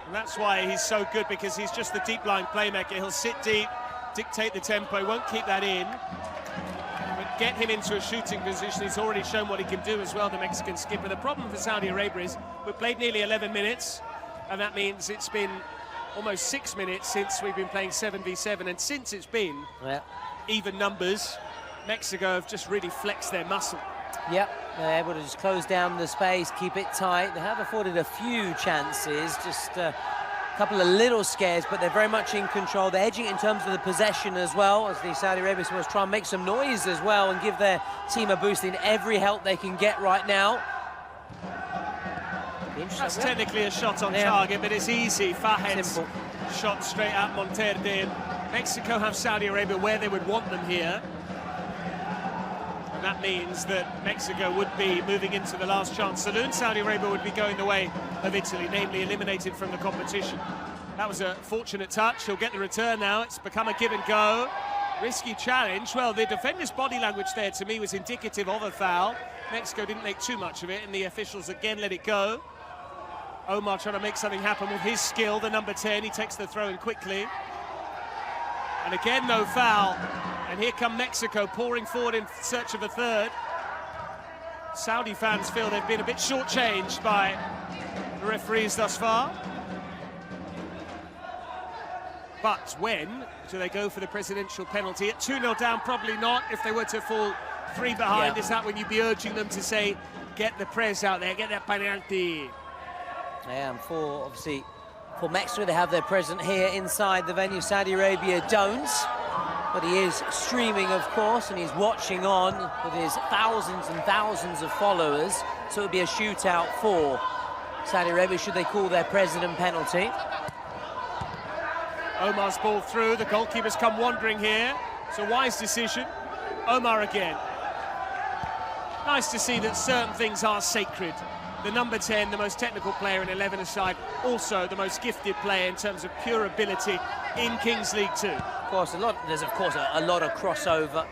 And that's why he's so good, because he's just the deep line playmaker. He'll sit deep, dictate the tempo, won't keep that in, but get him into a shooting position. He's already shown what he can do as well, the Mexican skipper. The problem for Saudi Arabia is we've played nearly 11 minutes, and that means it's been almost 6 minutes since we've been playing 7v7, and since it's been even numbers, Mexico have just really flexed their muscle. Yep, they're able to just close down the space, keep it tight. They have afforded a few chances, just a couple of little scares, but they're very much in control. They're edging in terms of the possession as well, as the Saudi Arabians will try and make some noise as well and give their team a boost in every help they can get right now. That's technically a shot on target, but it's easy. Fajed's shot straight at Monterde. Mexico have Saudi Arabia where they would want them here. And that means that Mexico would be moving into the last chance saloon. Saudi Arabia would be going the way of Italy, namely eliminated from the competition. That was a fortunate touch. He'll get the return now. It's become a give and go. Risky challenge. Well, the defender's body language there, to me, was indicative of a foul. Mexico didn't make too much of it, and the officials again let it go. Omar trying to make something happen with his skill, the number 10. He takes the throw in quickly. And again, no foul. And here come Mexico pouring forward in search of a third. Saudi fans feel they've been a bit shortchanged by the referees thus far. But when do they go for the presidential penalty? At 2-0 down, probably not. If they were to fall 3 behind, is that when you'd be urging them to say, get the press out there, get that penalty? Yeah, and obviously, for Mexico, they have their president here inside the venue. Saudi Arabia don't, but he is streaming, of course, and he's watching on with his thousands and thousands of followers. So it'll be a shootout for Saudi Arabia should they call their president penalty. Omar's ball through. The goalkeeper's come wandering here. It's a wise decision. Omar again. Nice to see that certain things are sacred. The number 10, the most technical player in 11 aside, also the most gifted player in terms of pure ability in Kings League 2. Of course, there's of course a lot of crossover,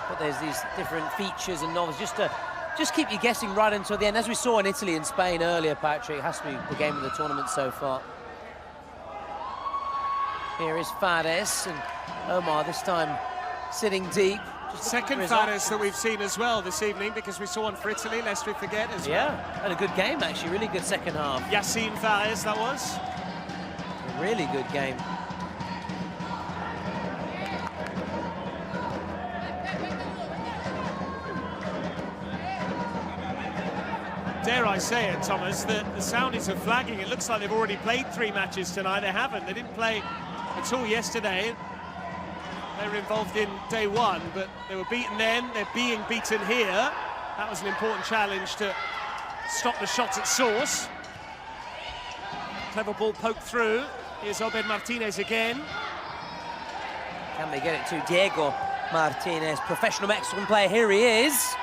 but there's these different features and novels just keep you guessing right until the end, as we saw in Italy and Spain earlier. Patrick, it has to be the game of the tournament so far. Here is Fares, and Omar this time sitting deep. Second Fares that we've seen as well this evening, because we saw one for Italy, lest we forget as well. Yeah, had a good game actually, really good second half. Yassine Fares, that was. A really good game. Dare I say it, Thomas, that the Saudis are flagging. It looks like they've already played 3 matches tonight. They haven't. They didn't play at all yesterday. They were involved in day 1, but they were beaten then. They're being beaten here. That was an important challenge to stop the shots at source. Clever ball poked through. Here's Obed Martinez again. Can they get it to Diego Martinez, professional Mexican player? Here he is.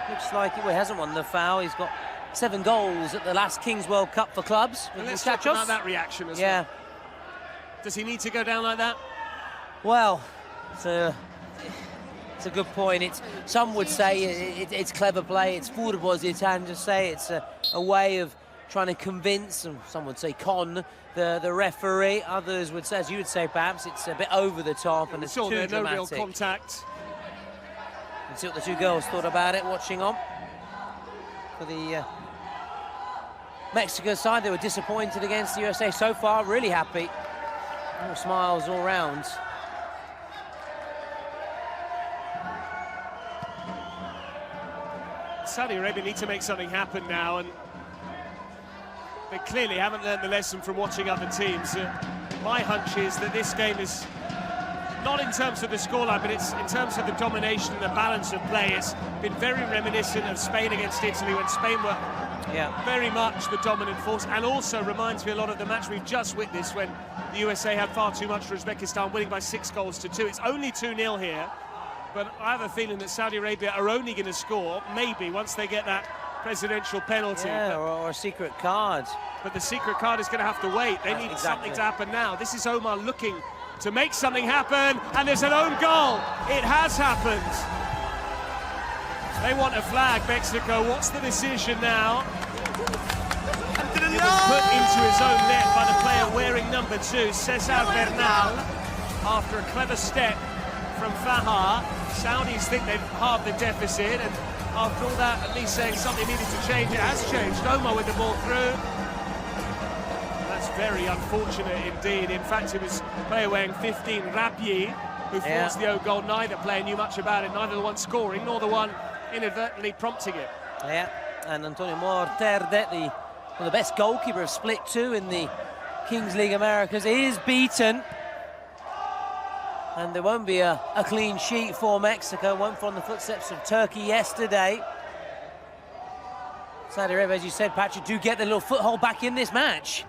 Looks like he hasn't won the foul. He's got 7 goals at the last Kings World Cup for clubs. And let's talk about that reaction as well. Does he need to go down like that? Well, it's a good point. Some would say it's clever play. It's furbozitan, just say it's a way of trying to convince, and some would say con the referee. Others would say, as you would say, perhaps it's a bit over the top and it's too dramatic. No real contact. Let's see what the 2 girls thought about it, watching on. For the Mexico side, they were disappointed against the USA. So far, really happy. All smiles all round. Saudi Arabia need to make something happen now, and they clearly haven't learned the lesson from watching other teams. My hunch is that this game is not in terms of the scoreline, but it's in terms of the domination and the balance of play. It's been very reminiscent of Spain against Italy, when Spain were very much the dominant force, and also reminds me a lot of the match we've just witnessed when the USA had far too much for Uzbekistan, winning by 6 goals to 2. It's only 2-0 here, but I have a feeling that Saudi Arabia are only going to score, maybe, once they get that presidential penalty. Or a secret card. But the secret card is going to have to wait. They need something to happen now. This is Omar looking to make something happen, and there's an own goal. It has happened. They want a flag, Mexico. What's the decision now? It was put into his own net by the player wearing number 2, Cesar Bernal, after a clever step from Fahar. Saudis think they've halved the deficit, and after all that, at least saying something needed to change, it has changed. Omar with the ball through. That's very unfortunate indeed. In fact, it was player wearing 15, Rabier, who forced the own goal. Neither player knew much about it, neither the one scoring nor the one inadvertently prompting it. Yeah, and Antonio Morterde, one of the best goalkeeper of split 2 in the Kings League Americas, is beaten. And there won't be a clean sheet for Mexico. Won't follow in the footsteps of Turkey yesterday. Saudi Arabia, as you said, Patrick, do get the little foothold back in this match.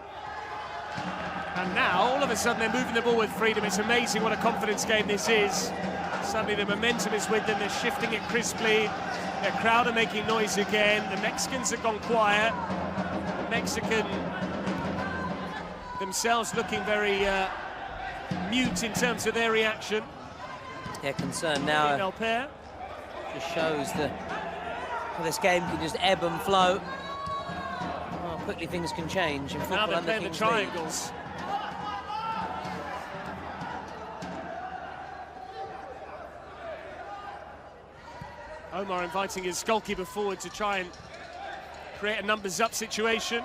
And now, all of a sudden, they're moving the ball with freedom. It's amazing what a confidence game this is. Suddenly the momentum is with them. They're shifting it crisply. Their crowd are making noise again. The Mexicans have gone quiet. The Mexican themselves looking very mute in terms of their reaction. Yeah, concern now. Just shows that this game can just ebb and flow. How quickly things can change in football. Now they're playing the triangles. Omar inviting his goalkeeper forward to try and create a numbers up situation.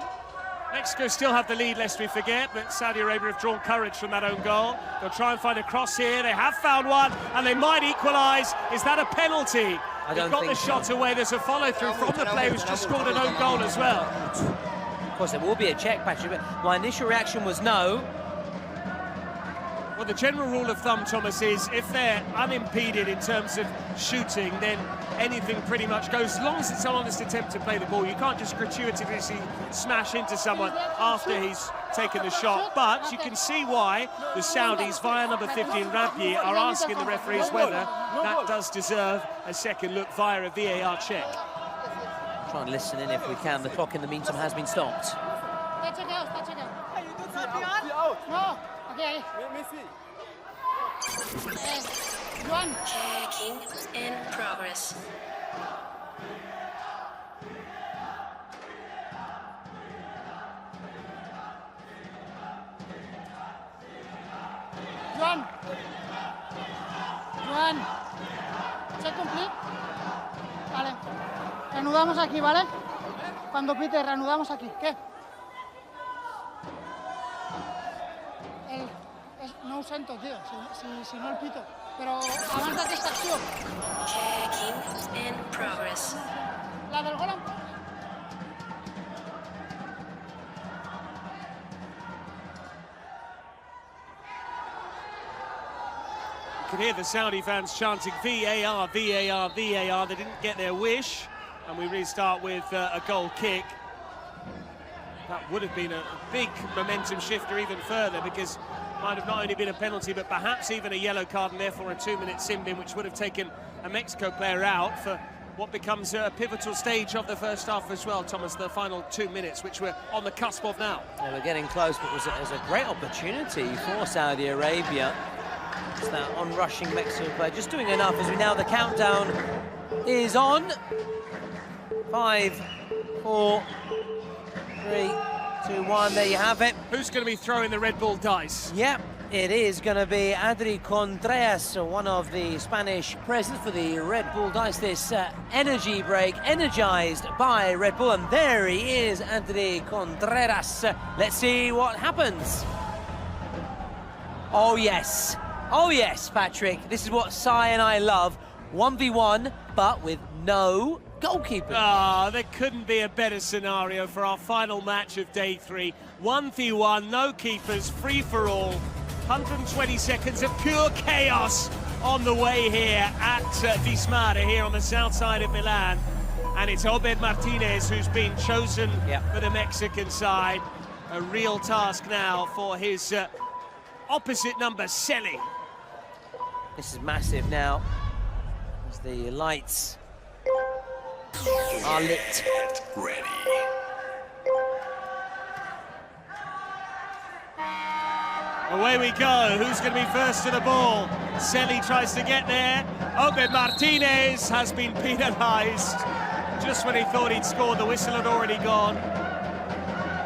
Mexico still have the lead, lest we forget, but Saudi Arabia have drawn courage from that own goal. They'll try and find a cross here. They have found one, and they might equalise. Is that a penalty? They've got the shot away. There's a follow-through from the player who's just scored an own goal as well. Of course, there will be a check, Patrick, but my initial reaction was no. Well, the general rule of thumb, Thomas, is if they're unimpeded in terms of shooting, then anything pretty much goes, as long as it's an honest attempt to play the ball. You can't just gratuitously smash into someone after he's taken the shot. But you can see why the Saudis, via number 15, Rabier, are asking the referees whether that does deserve a second look via a VAR check. Try and listen in if we can. The clock in the meantime has been stopped. Okay. Checking in progress. Juan, check complete. Vale. Reanudamos aquí, ¿vale? Cuando pite, reanudamos aquí. ¿Qué? No ho sento, tío, si no el pito. Però abans d'aquesta acció... Checking in progress. La del gol... You can hear the Saudi fans chanting VAR, VAR, VAR. They didn't get their wish, and we restart with a goal kick. That would have been a big momentum shifter even further, because might have not only been a penalty, but perhaps even a yellow card, and therefore a 2-minute sin bin, which would have taken a Mexico player out for what becomes a pivotal stage of the first half as well, Thomas, the final 2 minutes, which we're on the cusp of now. Yeah, we're getting close, but it was a great opportunity for Saudi Arabia. It's that on-rushing Mexican player just doing enough as we now, the countdown is on. 5, 4, 3, 2, 1, there you have it. Who's going to be throwing the Red Bull dice? Yep, it is going to be Adri Contreras, one of the Spanish presidents for the Red Bull dice. This energy break, energized by Red Bull, and there he is, Adri Contreras. Let's see what happens. Oh yes, Patrick, this is what Sai and I love. 1v1, but with no goalkeeper. Ah, there couldn't be a better scenario for our final match of day 3. 1v1, no keepers, free for all. 120 seconds of pure chaos on the way here at Dismare, here on the south side of Milan. And it's Obed Martinez who's been chosen for the Mexican side. A real task now for his opposite number, Selly. This is massive now, as the lights are lit. Ready. Away we go. Who's going to be first to the ball? Selly tries to get there. Obed Martinez has been penalised. Just when he thought he'd scored, the whistle had already gone.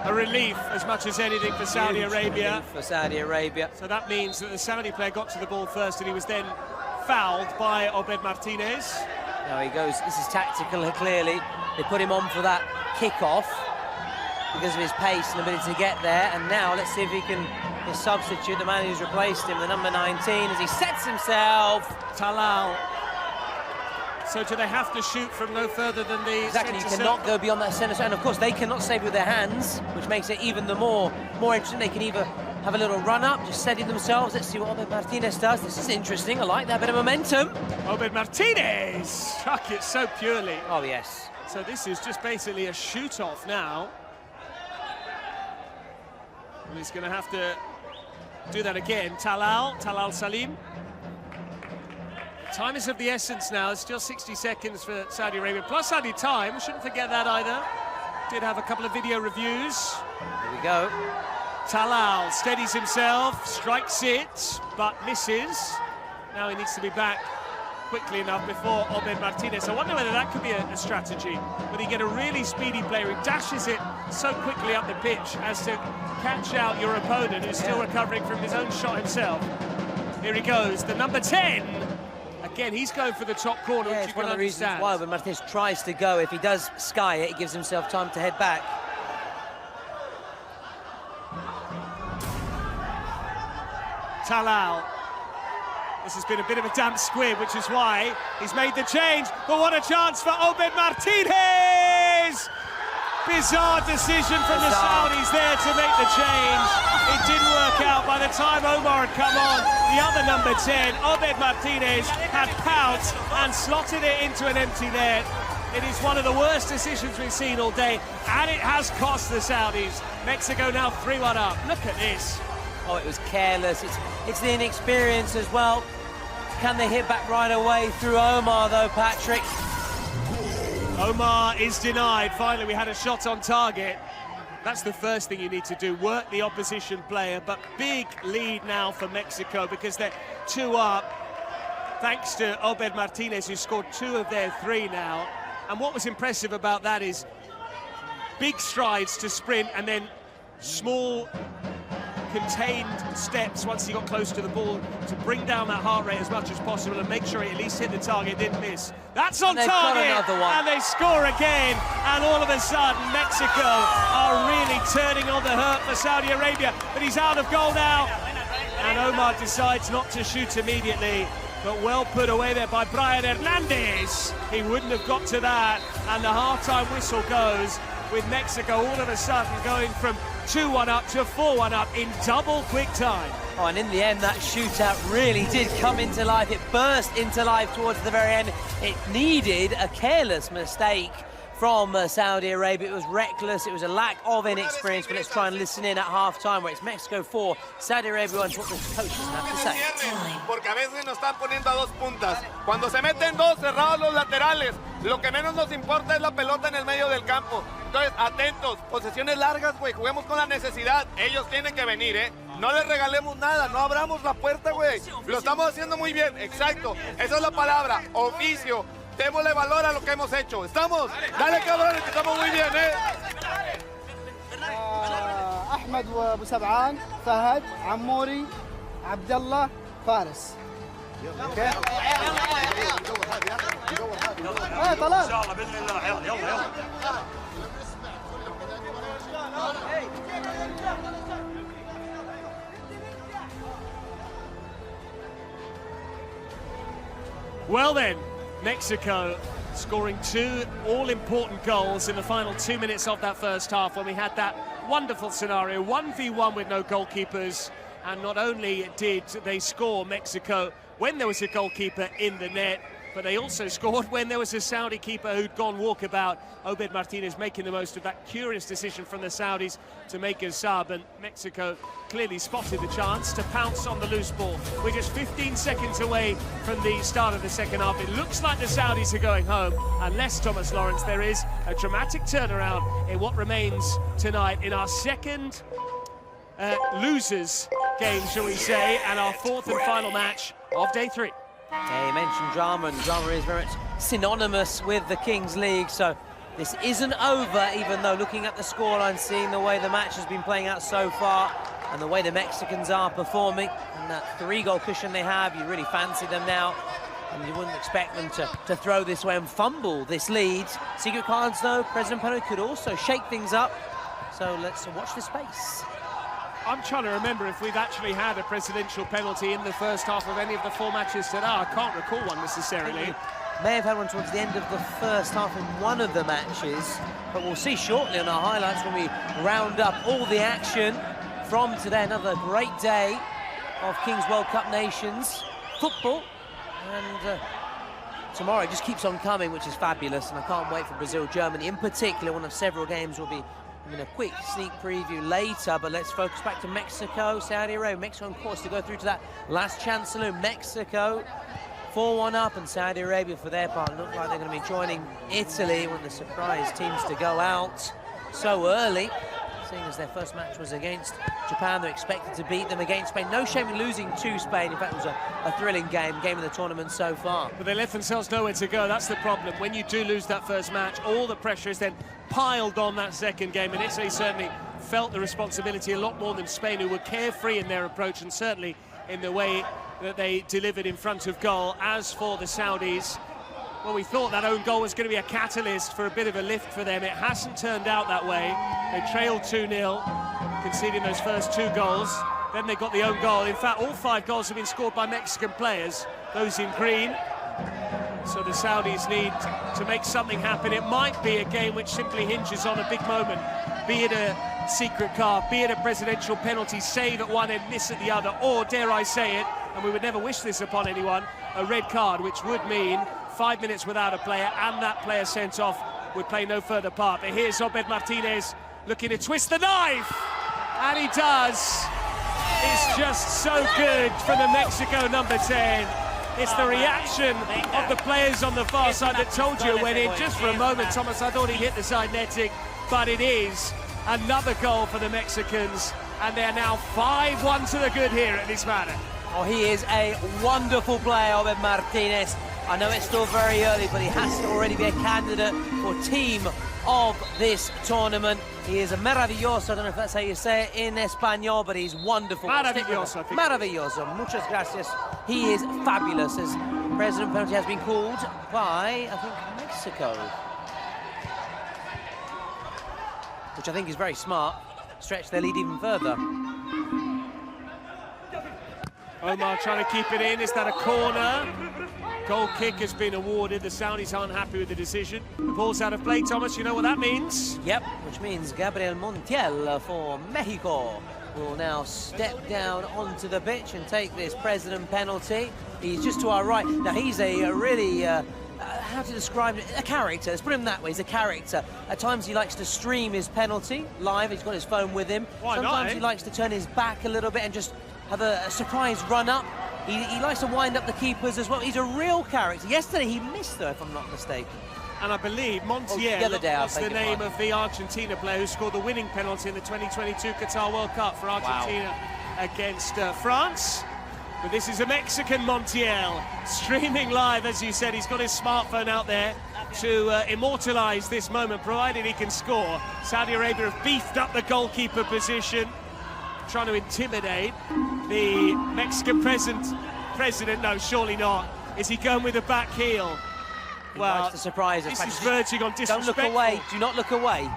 A relief as much as anything for Saudi Arabia. For Saudi Arabia. So that means that the Saudi player got to the ball first, and he was then fouled by Obed Martinez. Now he goes, this is tactical clearly. They put him on for that kickoff because of his pace and ability to get there. And now let's see if he can, his substitute, the man who's replaced him, the number 19, as he sets himself. Talal. So do they have to shoot from no further than the Exactly, you cannot go beyond that centre. And of course they cannot save with their hands, which makes it even the more interesting. They can either have a little run up, just steady themselves. Let's see what Obed Martinez does. This is interesting, I like that bit of momentum. Obed Martinez struck it so purely. Oh yes. So this is just basically a shoot-off now. And he's going to have to do that again. Talal Salim. Time is of the essence now. It's still 60 seconds for Saudi Arabia, plus added time. Shouldn't forget that either. Did have a couple of video reviews. Here we go. Talal steadies himself, strikes it, but misses. Now he needs to be back quickly enough before Obed Martinez. I wonder whether that could be a strategy. Whether you get a really speedy player who dashes it so quickly up the pitch as to catch out your opponent who's still recovering from his own shot himself. Here he goes, the number 10. Again, he's going for the top corner, which you one can of the reasons understand. why Obed Martinez tries to go. If he does sky it, he gives himself time to head back. Talal. This has been a bit of a damp squib, which is why he's made the change. But what a chance for Obed Martinez! Bizarre decision from the Saudis there to make the change. It didn't work out. By the time Omar had come on, the other number 10, Obed Martinez, had pounced and slotted it into an empty net. It is one of the worst decisions we've seen all day, and it has cost the Saudis. Mexico now 3-1 up. Look at this. Oh, it was careless. It's the inexperience as well. Can they hit back right away through Omar, though, Patrick? Omar is denied. Finally, we had a shot on target. That's the first thing you need to do, work the opposition player. But big lead now for Mexico because they're 2 up, thanks to Obed Martinez, who scored 2 of their 3 now. And what was impressive about that is big strides to sprint and then small contained steps once he got close to the ball to bring down that heart rate as much as possible and make sure he at least hit the target, didn't miss. That's on target, and they score again, and all of a sudden Mexico are really turning on the hurt for Saudi Arabia, but he's out of goal now, and Omar decides not to shoot immediately, but well put away there by Brian Hernandez. He wouldn't have got to that, and the half-time whistle goes with Mexico all of a sudden going from 2-1 up to 4-1 up in double quick time. Oh, and in the end, that shootout really did come into life. It burst into life towards the very end. It needed a careless mistake from Saudi Arabia. It was reckless, it was a lack of inexperience, but let's try and listen in at half-time where it's Mexico 4, Saudi Arabia 1, what the coaches have to say. Porque a veces nos están poniendo a dos puntas. Cuando se meten dos cerrados los laterales, lo que menos nos importa es la pelota en el medio del campo. Entonces, atentos, posesiones largas, güey, juguemos con la necesidad. Ellos tienen que venir, ¿eh? No les regalemos nada, no abramos la puerta, güey. Lo estamos haciendo muy bien, exacto. Esa es la palabra, oficio. Démosle valor a lo que hemos hecho. ¿Estamos? Dale, cabrones, que estamos muy bien, ¿eh? أحمد وأبو سبعان فهد عموري عبد الله فارس. طلال. إن شاء الله بإذن الله يلا. Well then, Mexico scoring 2 all-important goals in the final 2 minutes of that first half when we had that wonderful scenario, 1v1 with no goalkeepers. And not only did they score, Mexico, when there was a goalkeeper in the net, but they also scored when there was a Saudi keeper who'd gone walkabout. Obed Martinez making the most of that curious decision from the Saudis to make a sub, and Mexico clearly spotted the chance to pounce on the loose ball. We're just 15 seconds away from the start of the second half. It looks like the Saudis are going home, unless, Thomas Lawrence, there is a dramatic turnaround in what remains tonight in our second losers game, shall we say, and our 4th and final match of day 3. Yeah, you mentioned drama, and drama is very much synonymous with the Kings League, so this isn't over, even though looking at the scoreline, seeing the way the match has been playing out so far, and the way the Mexicans are performing, and that 3-goal cushion they have, you really fancy them now, and you wouldn't expect them to throw this way and fumble this lead. Secret cards, though, President Peno could also shake things up, so let's watch the space. I'm trying to remember if we've actually had a presidential penalty in the first half of any of the 4 matches today. I can't recall one necessarily. May have had one towards the end of the first half in one of the matches, but we'll see shortly on our highlights when we round up all the action from today. Another great day of Kings World Cup Nations football, and tomorrow it just keeps on coming, which is fabulous, and I can't wait for Brazil-Germany in particular. One of several games will be a quick sneak preview later, but let's focus back to Mexico, Saudi Arabia. Mexico, of course, to go through to that last chance saloon. Mexico 4-1 up, and Saudi Arabia, for their part, look like they're going to be joining Italy, one of the surprise teams to go out so early, seeing as their first match was against Japan. They're expected to beat them against Spain. No shame in losing to Spain. In fact, it was a thrilling game of the tournament so far. But they left themselves nowhere to go. That's the problem. When you do lose that first match, all the pressure is then piled on that second game, and Italy certainly felt the responsibility a lot more than Spain, who were carefree in their approach and certainly in the way that they delivered in front of goal. As for the Saudis, well, we thought that own goal was going to be a catalyst for a bit of a lift for them. It hasn't turned out that way. They trailed 2-0, conceding those first 2 goals. Then they got the own goal. In fact, all 5 goals have been scored by Mexican players, those in green. So the Saudis need to make something happen. It might be a game which simply hinges on a big moment, be it a secret card, be it a presidential penalty, save at one end, miss at the other, or, dare I say it, and we would never wish this upon anyone, a red card, which would mean 5 minutes without a player, and that player sent off would play no further part. But here's Obed Martinez looking to twist the knife, and he does. It's just so good from the Mexico number 10. It's the reaction of the players on the far side that told you it went in. Just for a moment, Thomas, I thought he hit the side netting, but it is another goal for the Mexicans, and they're now 5-1 to the good here at this matter. Oh, he is a wonderful player, Obed Martinez. I know it's still very early, but he has to already be a candidate for team of this tournament. He is a maravilloso, I don't know if that's how you say it in Espanol, but he's wonderful. Maravilloso. Maravilloso. Muchas gracias. He is fabulous, as President penalty has been called by, I think, Mexico. Which I think is very smart. Stretch their lead even further. Omar trying to keep it in. Is that a corner? Goal kick has been awarded. The Saudis aren't happy with the decision. The ball's out of play, Thomas. You know what that means? Yep, which means Gabriel Montiel for Mexico will now step down onto the pitch and take this President penalty. He's just to our right. Now, he's a really, how how to describe it, a character. Let's put him that way. He's a character. At times he likes to stream his penalty live. He's got his phone with him. Sometimes he likes to turn his back a little bit and just have a surprise run up. He likes to wind up the keepers as well. He's a real character. Yesterday he missed, though, if I'm not mistaken. And I believe Montiel was the name of the Argentina player who scored the winning penalty in the 2022 Qatar World Cup for Argentina against France. But this is a Mexican Montiel, streaming live, as you said. He's got his smartphone out there to immortalise this moment, provided he can score. Saudi Arabia have beefed up the goalkeeper position, trying to intimidate the Mexican president. No, surely not. Is he going with a back heel? He likes to surprise us. This is verging on disrespectful. Don't look away. Do not look away.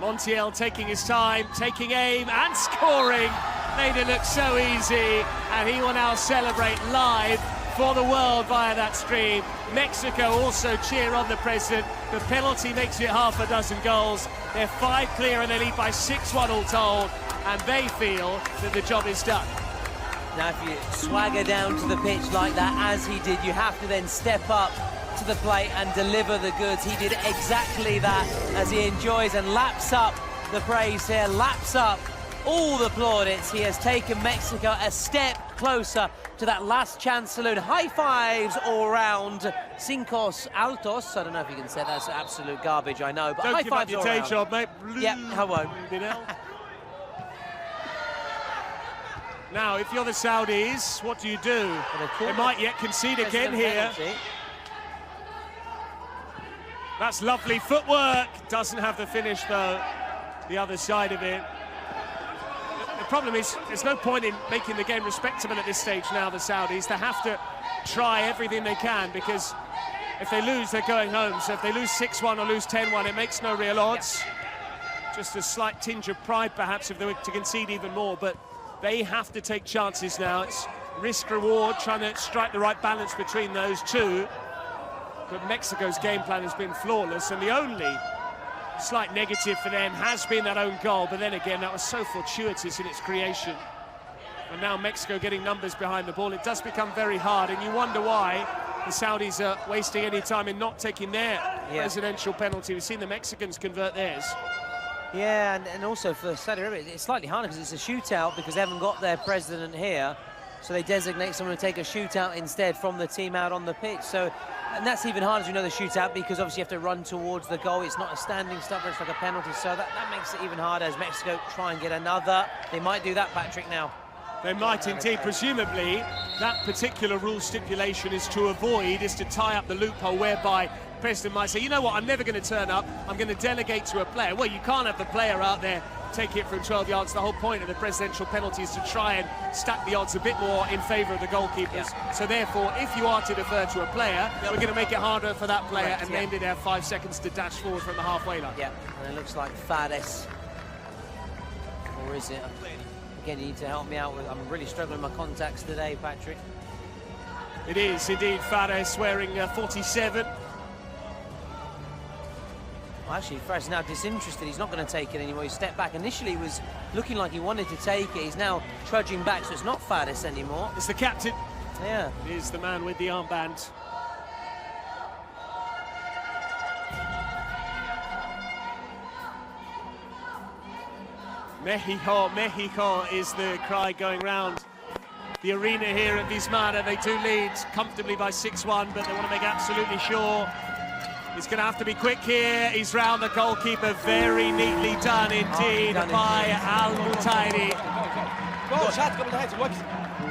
Montiel taking his time, taking aim and scoring. Made it look so easy, and he will now celebrate live for the world via that stream. Mexico also cheer on the president. The penalty makes it half a dozen goals. They're 5 clear and they lead by 6-1 all told, and they feel that the job is done. Now, if you swagger down to the pitch like that, as he did, you have to then step up to the plate and deliver the goods. He did exactly that, as he enjoys and laps up the praise here, laps up all the plaudits. He has taken Mexico a step closer to that last chance saloon. High fives all round. Cincos altos. I don't know if you can say that's absolute garbage, I know, but don't high give fives up your all day round. job, mate. Yep, I won't. Now, if you're the Saudis, what do you do? They might yet concede again here. That's lovely footwork. Doesn't have the finish, though, the other side of it. The problem is, there's no point in making the game respectable at this stage now, the Saudis. They have to try everything they can, because if they lose, they're going home. So if they lose 6-1 or lose 10-1, it makes no real odds. Just a slight tinge of pride, perhaps, if they were to concede even more. But they have to take chances now. It's risk-reward, trying to strike the right balance between those two. But Mexico's game plan has been flawless, and the only slight negative for them has been that own goal. But then again, that was so fortuitous in its creation. And now Mexico getting numbers behind the ball. It does become very hard, and you wonder why the Saudis are wasting any time in not taking their presidential penalty. We've seen the Mexicans convert theirs. Yeah, and also for Saudi Arabia, it's slightly harder because it's a shootout, because they haven't got their president here. So they designate someone to take a shootout instead from the team out on the pitch. So, and that's even harder, as you know, the shootout, because obviously you have to run towards the goal. It's not a standing stop, it's like a penalty. So that makes it even harder as Mexico try and get another. They might do that, Patrick, now. They might indeed. Presumably, that particular rule stipulation is to tie up the loophole whereby President might say, you know what, I'm never going to turn up, I'm going to delegate to a player. Well, you can't have the player out there take it from 12 yards. The whole point of the presidential penalty is to try and stack the odds a bit more in favour of the goalkeepers. So therefore, if you are to defer to a player, we're going to make it harder for that player, and then they have 5 seconds to dash forward from the halfway line. Yeah, and it looks like Fares. Or is it? Again, you need to help me out with, I'm really struggling with my contacts today, Patrick. It is indeed Fares wearing 47. Well, actually, Fares is now disinterested. He's not going to take it anymore. He stepped back. Initially, he was looking like he wanted to take it. He's now trudging back, so it's not Fares anymore. It's the captain. Yeah. It is the man with the armband. Mexico, Mexico is the cry going round the arena here at Vismara. They do lead comfortably by 6-1, but they want to make absolutely sure. He's going to have to be quick here. He's round the goalkeeper. Very neatly done indeed by Al-Mutairi.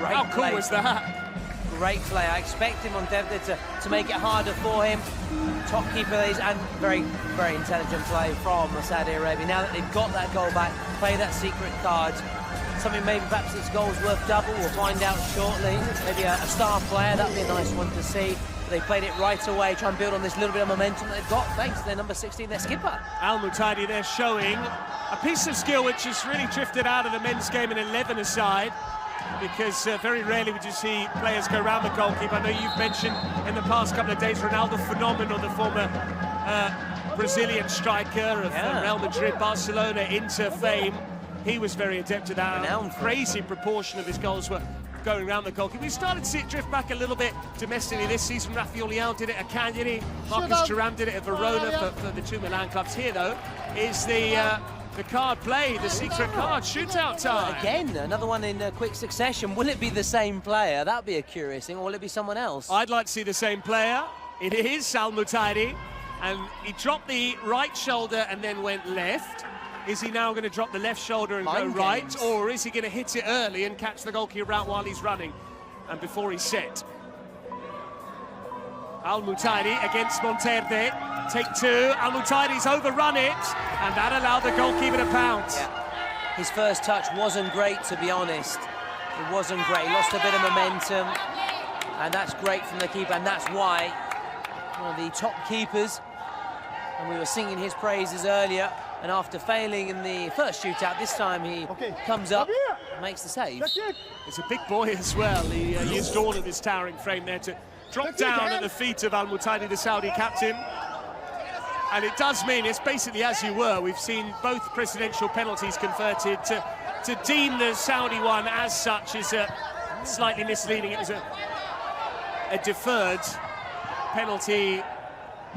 How cool was that? Great play. I expect him on Devda to make it harder for him. Top keeper, and very, very intelligent play from Saudi Arabia. Now that they've got that goal back, play that secret card. Something maybe perhaps its goal's worth double. We'll find out shortly. Maybe a star player. That'd be a nice one to see. They played it right away, try and build on this little bit of momentum that they've got thanks to their number 16, their skipper. Al-Mutairi there showing a piece of skill which has really drifted out of the men's game in 11-a-side, because very rarely would you see players go around the goalkeeper. I know you've mentioned in the past couple of days Ronaldo Phenomenal, the former Brazilian striker of Real Madrid, Barcelona, Inter fame. he was very adept at that. A crazy proportion of his goals were going around the goalkeeper. We started to see it drift back a little bit domestically this season. Rafael Leão did it at Cagliari. Marcus Thuram did it at Verona for the two Milan clubs. Here, though, is the card play, the secret card, shootout time. Again, another one in quick succession. Will it be the same player? That'd be a curious thing, or will it be someone else? I'd like to see the same player. It is Al Mutairi, and he dropped the right shoulder and then went left. Is he now going to drop the left shoulder and go right, or is he going to hit it early and catch the goalkeeper out while he's running and before he's set? Al Mutairi against Monterde. Take two. Al Mutairi's overrun it, and that allowed the goalkeeper to pounce. Yeah. His first touch wasn't great, to be honest. It wasn't great. He lost a bit of momentum, and that's great from the keeper, and that's why one of the top keepers, and we were singing his praises earlier, and after failing in the first shootout, this time he comes up and makes the save. He's a big boy as well. He used all of his towering frame there to drop down at the feet of Al Mutairi, the Saudi captain. And it does mean it's basically as you were. We've seen both presidential penalties converted. To deem the Saudi one as such is slightly misleading. It was a deferred penalty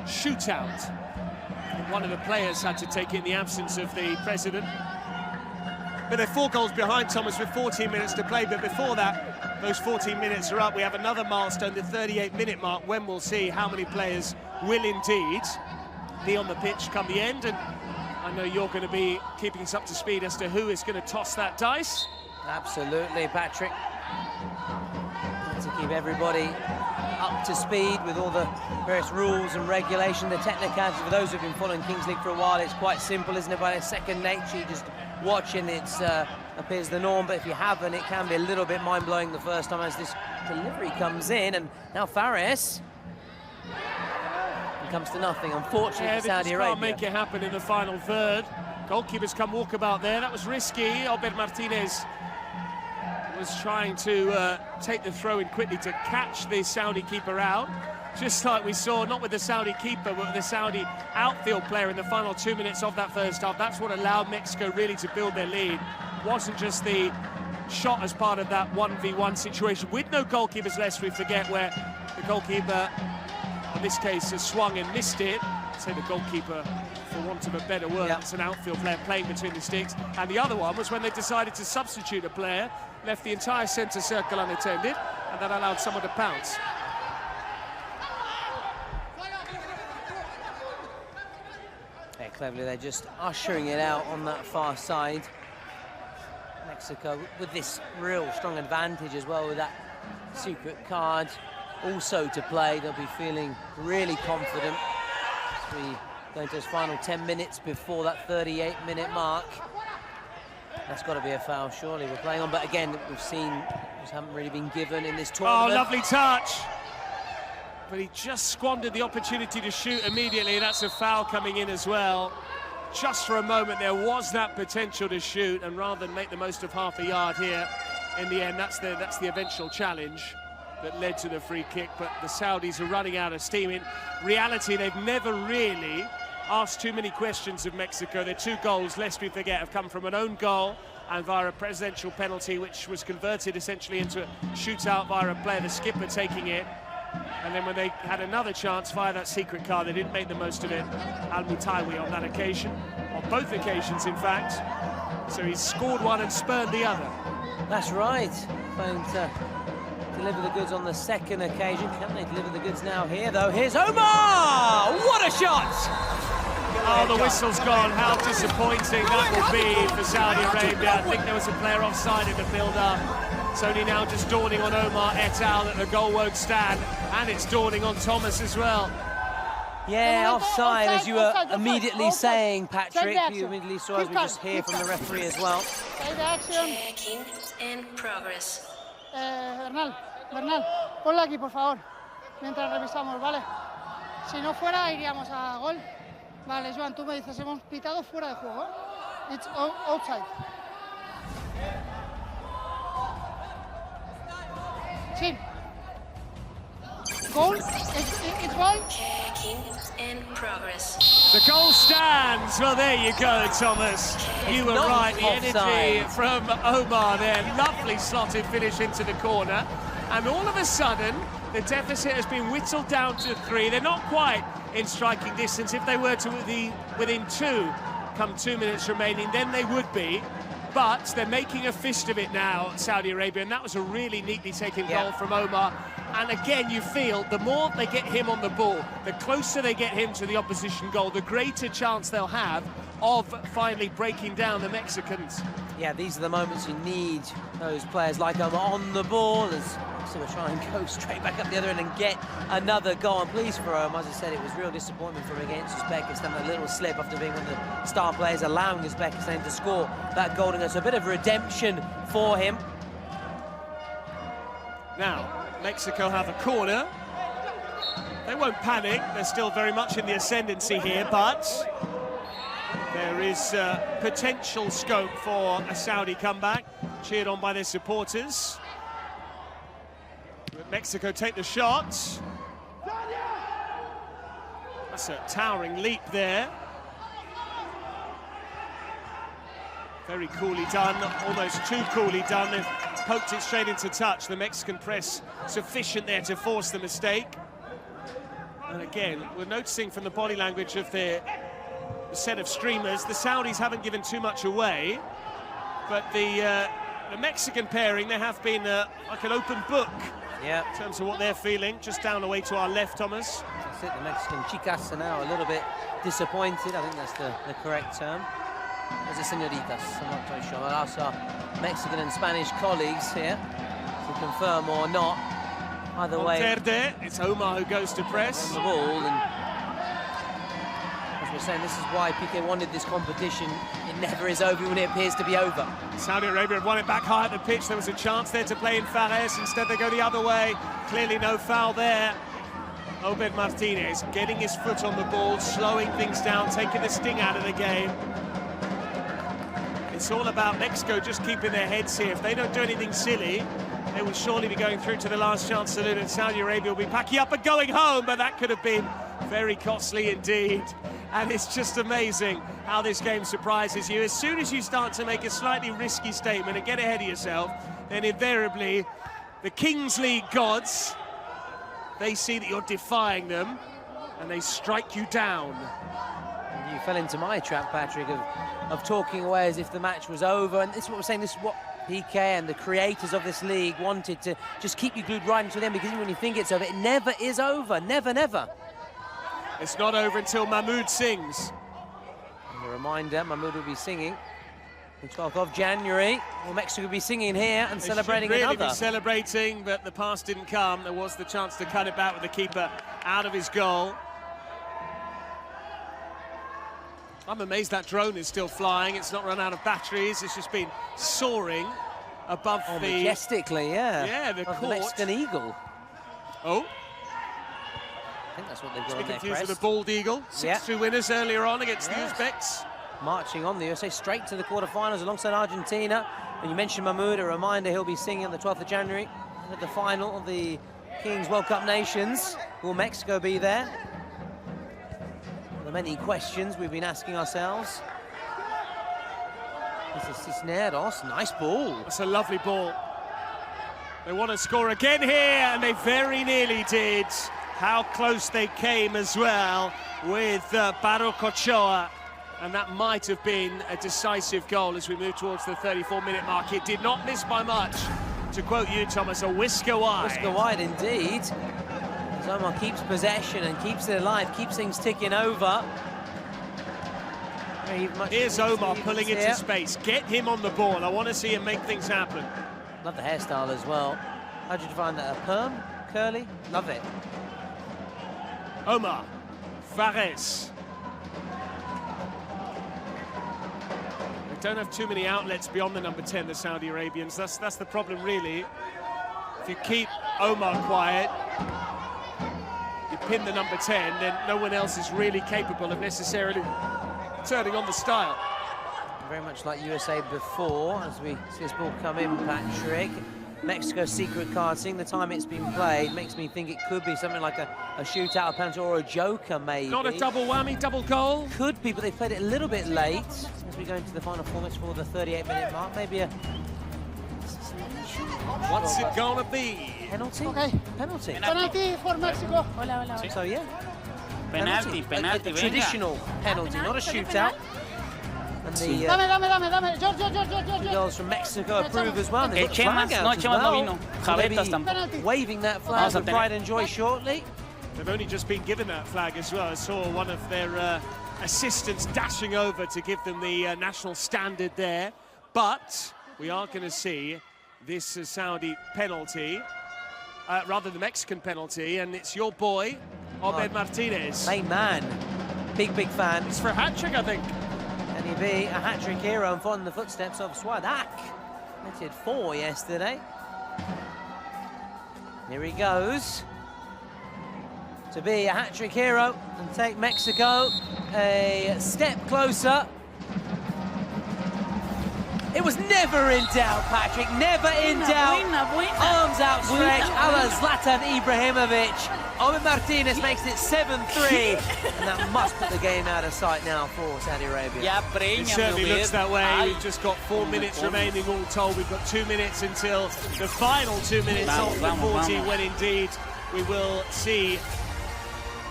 shootout. One of the players had to take it in the absence of the president. But they're 4 goals behind, Thomas, with 14 minutes to play. But before that, those 14 minutes are up. We have another milestone, the 38-minute mark, when we'll see how many players will indeed be on the pitch come the end. And I know you're going to be keeping us up to speed as to who is going to toss that dice. Absolutely, Patrick. To keep everybody up to speed with all the various rules and regulation, the technicalities. For those who've been following Kings League for a while, it's quite simple, isn't it? By a second nature, you just watching it appears the norm, but if you haven't, it can be a little bit mind-blowing the first time as this delivery comes in. And now Fares, it comes to nothing, unfortunately, for Saudi Arabia. Can't make it happen in the final third. Goalkeepers come walkabout there. That was risky. Albert Martinez was trying to take the throw in quickly to catch the Saudi keeper out. Just like we saw, not with the Saudi keeper, but with the Saudi outfield player in the final 2 minutes of that first half. That's what allowed Mexico really to build their lead. Wasn't just the shot as part of that 1v1 situation with no goalkeepers, lest we forget, where the goalkeeper, in this case, has swung and missed it. I'd say the goalkeeper, for want of a better word, it's an outfield player playing between the sticks. And the other one was when they decided to substitute a player, left the entire centre circle unattended, and that allowed someone to pounce. Yeah, cleverly, they're just ushering it out on that far side. Mexico with this real strong advantage as well, with that secret card also to play. They'll be feeling really confident as we go into those final 10 minutes before that 38-minute mark. That's got to be a foul, surely. We're playing on, but again, we've seen just haven't really been given in this tournament. Oh, lovely touch. But he just squandered the opportunity to shoot immediately. That's a foul coming in as well. Just for a moment, there was that potential to shoot, and rather than make the most of half a yard here, in the end, that's the eventual challenge that led to the free kick. But the Saudis are running out of steam. In reality, they've never really asked too many questions of Mexico. Their 2 goals, lest we forget, have come from an own goal and via a presidential penalty, which was converted essentially into a shootout via a player, the skipper, taking it. And then when they had another chance via that secret card, they didn't make the most of it. Al Mutairi on that occasion, on both occasions, in fact. So he's scored one and spurned the other. That's right. Failing to deliver the goods on the second occasion. Can they deliver the goods now here, though? Here's Omar! What a shot! Oh, the whistle's gone. How disappointing that will be for Saudi Arabia. I think there was a player offside in the build-up. It's only now just dawning on Omar et al. That the goal won't stand, and it's dawning on Thomas as well. Yeah, offside, as you were immediately saying, Patrick. You immediately saw, as we just hear from the referee as well. Checking in progress. Bernal, ponla aquí, por favor, mientras revisamos, ¿vale? Si no fuera, iríamos a gol. Vale, Joan, tú me dices, hemos pitado fuera de juego. It's outside. Sí. Goal? It's goal? Checking in progress. The goal stands. Well, there you go, Thomas. You were right. The energy from Omar there. Lovely slotted finish into the corner. And all of a sudden, the deficit has been whittled down to 3. They're not quite in striking distance. If they were to be within 2, come 2 minutes remaining, then they would be. But they're making a fist of it now, Saudi Arabia, and that was a really neatly taken goal from Omar. And again, you feel the more they get him on the ball, the closer they get him to the opposition goal, the greater chance they'll have of finally breaking down the Mexicans. Yeah, these are the moments you need those players like Omar on the ball as so we'll try and go straight back up the other end and get another goal. And pleased for Omar, as I said, it was real disappointment from against Uzbekistan, a little slip after being one of the star players, allowing Uzbekistan to score that goal. And it's a bit of redemption for him. Now, Mexico have a corner. They won't panic. They're still very much in the ascendancy here, but there is potential scope for a Saudi comeback, cheered on by their supporters. Mexico take the shot. That's a towering leap there. Very coolly done, almost too coolly done. They've poked it straight into touch. The Mexican press sufficient there to force the mistake. And again, we're noticing from the body language of the set of streamers, the Saudis haven't given too much away, but the Mexican pairing, they have been like an open book in terms of what they're feeling. Just down the way to our left, Thomas. That's it, the Mexican chicas are now a little bit disappointed. I think that's the correct term. As a senoritas, I'm not quite sure. I'll ask our Mexican and Spanish colleagues here to confirm or not. Either way, it's Omar who goes to press on the ball, and as we're saying, this is why Piqué wanted this competition. It never is over when it appears to be over. Saudi Arabia have won it back high at the pitch. There was a chance there to play in Fares. Instead, they go the other way. Clearly no foul there. Obed Martinez getting his foot on the ball, slowing things down, taking the sting out of the game. It's all about Mexico just keeping their heads here. If they don't do anything silly, they will surely be going through to the last chance saloon, and Saudi Arabia will be packing up and going home, but that could have been very costly indeed. And it's just amazing how this game surprises you. As soon as you start to make a slightly risky statement and get ahead of yourself, then invariably the Kings League gods, they see that you're defying them and they strike you down. And you fell into my trap, Patrick, of talking away as if the match was over. And this is what we're saying, this is what Piqué and the creators of this league wanted, to just keep you glued right until the end, because even when you think it's over, it never is over. Never, never. It's not over until Mahmoud sings. And a reminder, Mahmoud will be singing the 12th of January. Well, Mexico will be singing here and celebrating really another. Be celebrating, but the pass didn't come. There was the chance to cut it back with the keeper out of his goal. I'm amazed that drone is still flying. It's not run out of batteries. It's just been soaring above the... majestically, yeah. Yeah, the court. The Mexican eagle. Oh. I think that's what they've got on their Confused crest. with the bald eagle. 6-2 winners earlier on against the Uzbeks. Marching on, the USA straight to the quarterfinals alongside Argentina. And you mentioned Mahmoud, a reminder he'll be singing on the 12th of January at the final of the Kings World Cup Nations. Will Mexico be there? The many questions we've been asking ourselves. This is Cisneros, nice ball. That's a lovely ball. They want to score again here, and they very nearly did. How close they came as well with Baruch Ochoa. And that might have been a decisive goal as we move towards the 34-minute mark. It did not miss by much. To quote you, Thomas, a whisker wide. Whisker wide indeed. As Omar keeps possession and keeps it alive, keeps things ticking over. Here's Omar pulling into space. Get him on the ball. I want to see him make things happen. Love the hairstyle as well. How did you find that? A perm? Curly? Love it. Omar. Fares. Don't have too many outlets beyond the number 10, the Saudi Arabians. That's the problem, really. If you keep Omar quiet, you pin the number 10, then no one else is really capable of necessarily turning on the style. Very much like USA before, as we see this ball come in, Patrick. Mexico's secret card. Seeing the time it's been played makes me think it could be something like a shootout, a penalty, or a joker, maybe. Not a double whammy, double goal? Could be, but they played it a little bit late as we go into the final 4 minutes for the 38-minute mark. Maybe a... What's it gonna be? Penalty? Okay. Penalty. Penalty for Mexico. Hola, hola, hola. So, yeah. Penalty, penalty, a venga. traditional penalty, not a shootout. And the Dame. George. goals from Mexico approve as well. They've got the Eche flag más, out no as eche más well. vino. Will they Javetas be tampoco. waving that flag Vamos a with tener. pride and joy shortly? They've only just been given that flag as well. I saw one of their assistants dashing over to give them the national standard there. But we are going to see this Saudi penalty, rather the Mexican penalty, and it's your boy, Obed Martinez. Main man. Big fan. It's for a hat-trick, I think. Can he be a hat-trick hero and following the footsteps of Swadak? He did 4 yesterday. Here he goes. To be a hat-trick hero and take Mexico a step closer. It was never in doubt, Patrick, never in doubt. Arms outstretched, a la Zlatan Ibrahimovic. Obed Martinez makes it 7-3, and that must put the game out of sight now for Saudi Arabia. It certainly looks that way. We've just got 4 minutes remaining all told. We've got 2 minutes until the final 2 minutes of the 40, when indeed we will see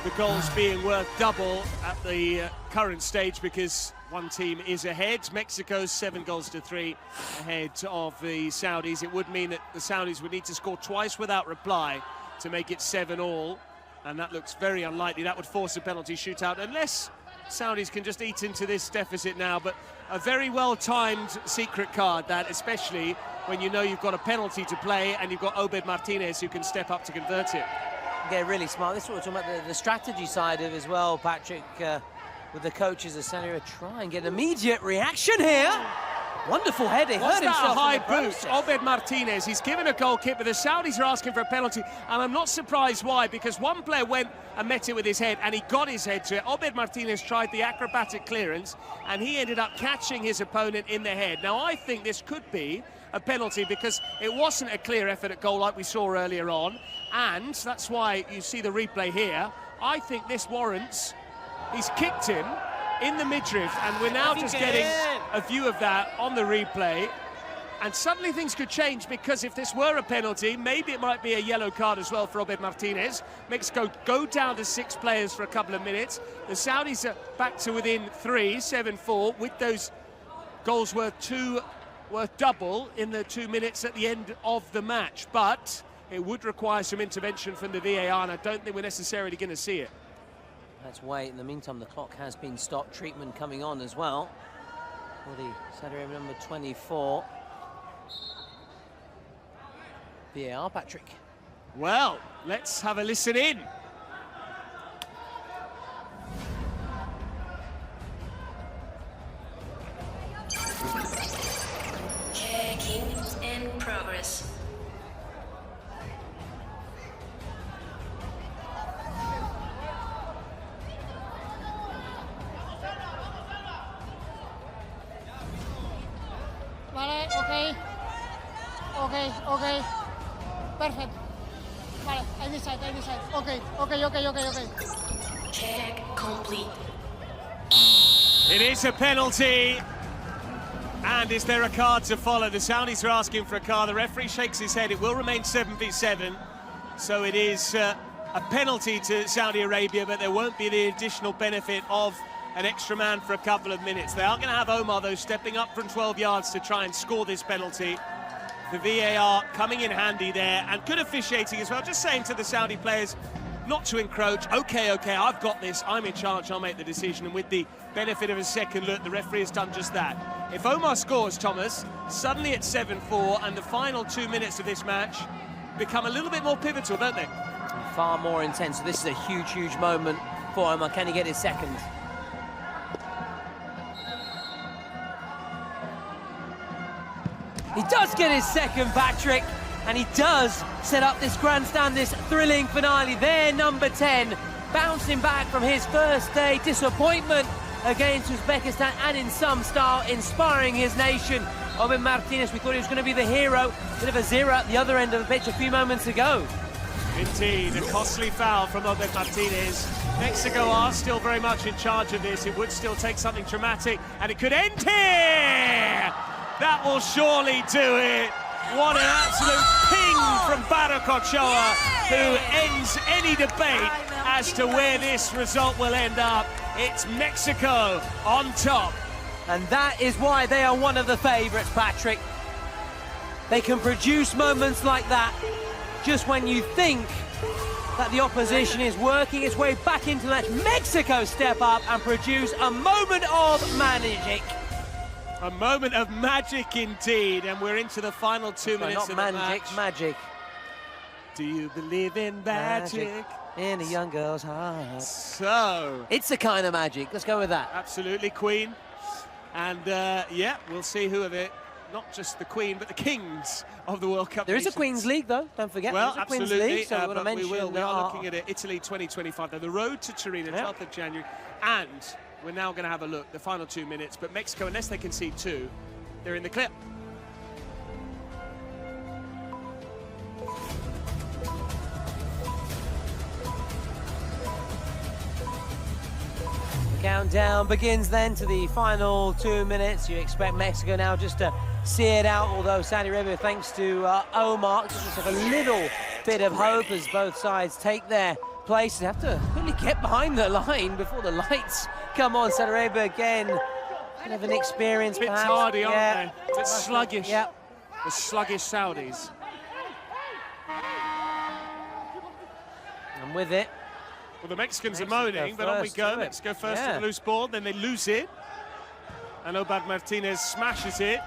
the goals being worth double at the current stage, because one team is ahead. Mexico's 7-3 ahead of the Saudis. It would mean that the Saudis would need to score twice without reply to make it 7-all, and that looks very unlikely. That would force a penalty shootout, unless Saudis can just eat into this deficit now. But a very well-timed secret card, that, especially when you know you've got a penalty to play and you've got Obed Martinez who can step up to convert it. Yeah, really smart. This is what we're talking about, the strategy side of it as well, Patrick, with the coaches of Saudi Arabia. Try and get an immediate reaction here. Wonderful heading. What's Hurt that, himself a high in the boot? process. Obed Martinez, he's given a goal kick, but the Saudis are asking for a penalty, and I'm not surprised why, because one player went and met it with his head, and he got his head to it. Obed Martinez tried the acrobatic clearance, and he ended up catching his opponent in the head. Now, I think this could be a penalty, because it wasn't a clear effort at goal like we saw earlier on, and that's why you see the replay here. I think this warrants, he's kicked him in the midriff, and we're now just getting a view of that on the replay, and suddenly things could change, because if this were a penalty, maybe it might be a yellow card as well for Obed Martinez. Mexico go down to 6 players for a couple of minutes. The Saudis are back to within 3, 7-4, with those goals worth double in the 2 minutes at the end of the match. But it would require some intervention from the VAR, and I don't think we're necessarily going to see it. Let's wait. In the meantime, the clock has been stopped. Treatment coming on as well for the Saudi Arabia number 24. VAR, Patrick. Well, let's have a listen in. Checking in progress. Vale, ok. Perfect. Vale, I decide. Okay. Check complete. It is a penalty. And is there a card to follow? The Saudis are asking for a card. The referee shakes his head. It will remain 7v7. So it is a penalty to Saudi Arabia, but there won't be the additional benefit of an extra man for a couple of minutes. They are going to have Omar, though, stepping up from 12 yards to try and score this penalty. The VAR coming in handy there, and good officiating as well, just saying to the Saudi players not to encroach. Okay, I've got this, I'm in charge, I'll make the decision. And with the benefit of a second look, the referee has done just that. If Omar scores, Thomas, suddenly it's 7-4, and the final 2 minutes of this match become a little bit more pivotal, don't they? Far more intense. This is a huge moment for Omar. Can he get his second? He does get his second, Patrick, and he does set up this grandstand, this thrilling finale. There, number 10, bouncing back from his first day disappointment against Uzbekistan, and in some style inspiring his nation Obed Martinez, we thought he was going to be the hero. Bit of a zero at the other end of the pitch a few moments ago. Indeed, a costly foul from Obed Martinez. Mexico are still very much in charge of this. It would still take something dramatic, and it could end here! That will surely do it. What an absolute ping from Barak Ochoa, who ends any debate as to where this result will end up. It's Mexico on top. And that is why they are one of the favourites, Patrick. They can produce moments like that just when you think that the opposition is working its way back into the match. Mexico step up and produce a moment of magic. A moment of magic indeed, and we're into the final 2 minutes of the match. Magic. Do you believe in magic? In a young girl's heart. So... it's a kind of magic. Let's go with that. Absolutely, Queen. And, yeah, we'll see who are the... not just the Queen, but the kings of the World Cup. There is a Queen's League, though. Don't forget. Well, there's a Queen's absolutely. League, so But we are are looking at Italy 2025. They're the road to Torino, 12th of January. And we're now going to have a look, the final 2 minutes. But Mexico, unless they concede 2, they're in the clear. Countdown begins then to the final 2 minutes. You expect Mexico now just to see it out, although Saudi Arabia, thanks to Omar, just have a little bit of hope as both sides take their place. They have to really get behind the line before the lights come on. Saudi Arabia again, kind of an experience, Bit perhaps. tardy, aren't they? Bit sluggish. Yep. The sluggish Saudis. And with it, well, the Mexicans Mexico are moaning, but on we first go. to it. Mexico first Yeah. to the loose ball, then they lose it. And Obed Martinez smashes it,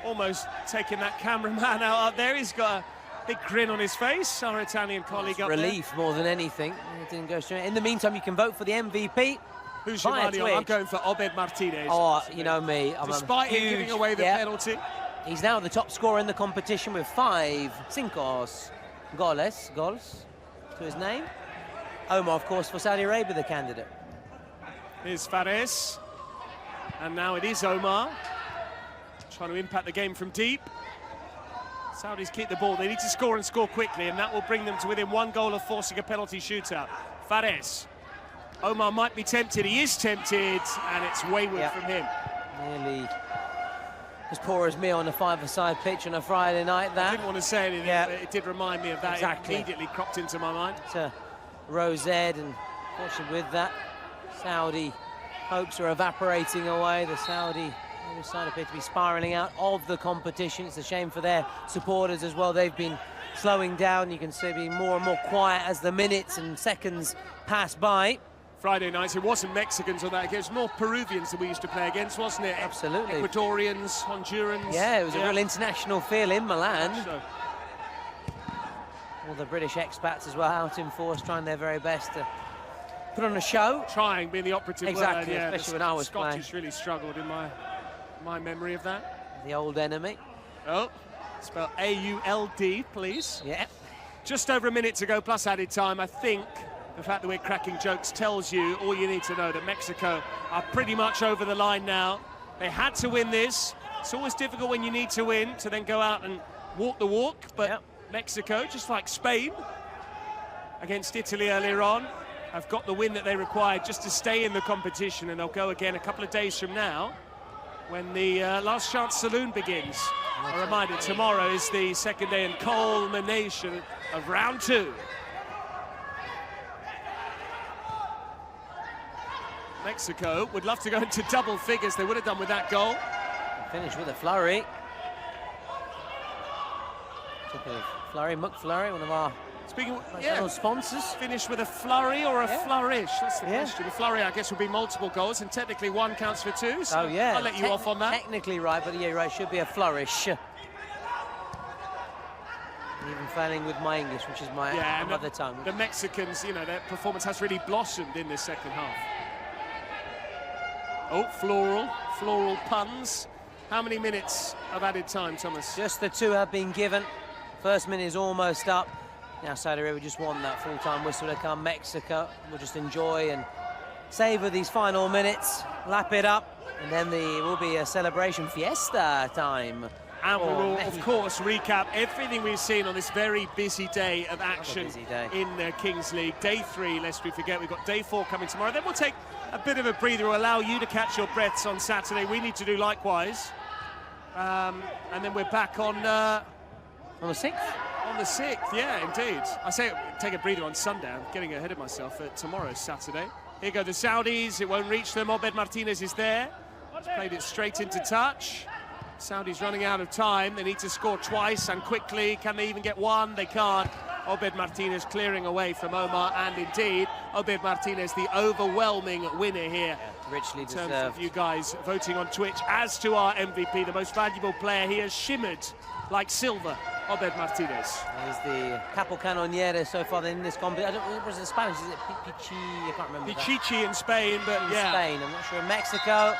almost taking that cameraman out up there. He's got a big grin on his face, our Italian colleague up relief more than anything. It didn't go straight. In the meantime, you can vote for the MVP. Who's your via money on? Twitch. I'm going for Obed Martinez. Oh, you know me. I'm Despite a him huge, giving away the penalty. He's now the top scorer in the competition with 5 goals to his name. Omar, of course, for Saudi Arabia, the candidate. Here's Fares. And now it is Omar. Trying to impact the game from deep. Saudis keep the ball. They need to score and score quickly, and that will bring them to within 1 goal of forcing a penalty shootout. Fares. Omar might be tempted. He is tempted, and it's wayward from him. Nearly as poor as me on a 5-a-side pitch on a Friday night. That I didn't want to say anything, but it did remind me of that. Exactly. It immediately cropped into my mind. Rosed, and fortunately with that, Saudi hopes are evaporating away. The Saudi side appear to be spiralling out of the competition. It's a shame for their supporters as well. They've been slowing down. You can see being more and more quiet as the minutes and seconds pass by. Friday nights, it wasn't Mexicans on that. It was more Peruvians that we used to play against, wasn't it? Absolutely. Ecuadorians, Hondurans. Yeah, it was a real international feel in Milan. So. All the British expats as well out in force, trying their very best to put on a show. Trying, being the operative exactly, word, yeah, especially when I was playing. Scottish really struggled in my memory of that. The old enemy. Oh, spell A-U-L-D, please. Yeah. Just over a minute to go, plus added time. I think the fact that we're cracking jokes tells you all you need to know, that Mexico are pretty much over the line now. They had to win this. It's always difficult when you need to win to then go out and walk the walk, but Mexico, just like Spain against Italy earlier on, have got the win that they required just to stay in the competition, and they'll go again a couple of days from now when the Last Chance Saloon begins. A reminder, tomorrow is the second day and culmination of round 2. Mexico would love to go into double figures. They would have done with that goal. Finish with a flurry. Flurry, McFlurry, one of our sponsors. Finish with a flurry or a flourish? That's the question. A flurry, I guess, would be multiple goals, and technically 1 counts for 2. So I'll let you off on that. Technically right, but yeah, right, should be a flourish. Even failing with my English, which is my mother tongue. The Mexicans, you know, their performance has really blossomed in this second half. Oh, floral puns. How many minutes of added time, Thomas? Just the 2 have been given. First minute is almost up. Now Saudi Arabia just want that full-time whistle to come. Mexico will just enjoy and savor these final minutes, lap it up, and then there will be a celebration fiesta time. And we will, of course, recap everything we've seen on this very busy day of action in Kings League. Day 3, lest we forget, we've got day 4 coming tomorrow. Then we'll take a bit of a breather, will allow you to catch your breaths on Saturday. We need to do likewise. And then we're back on the 6th? On the 6th, yeah, indeed. I say take a breather on Sunday. I'm getting ahead of myself. Tomorrow's Saturday. Here go the Saudis. It won't reach them. Obed Martinez is there. He's played it straight into touch. Saudis running out of time. They need to score twice and quickly. Can they even get one? They can't. Obed Martinez clearing away from Omar, and indeed, Obed Martinez, the overwhelming winner here. Yeah, richly deserved. In terms of you guys voting on Twitch, as to our MVP, the most valuable player. He has shimmered like silver, Obed Martinez. He's the Capo Canoniere so far in this competition. Was it Spanish? Is it Pichichi? I can't remember. Pichichi in Spain, but yeah. Spain, I'm not sure. In Mexico.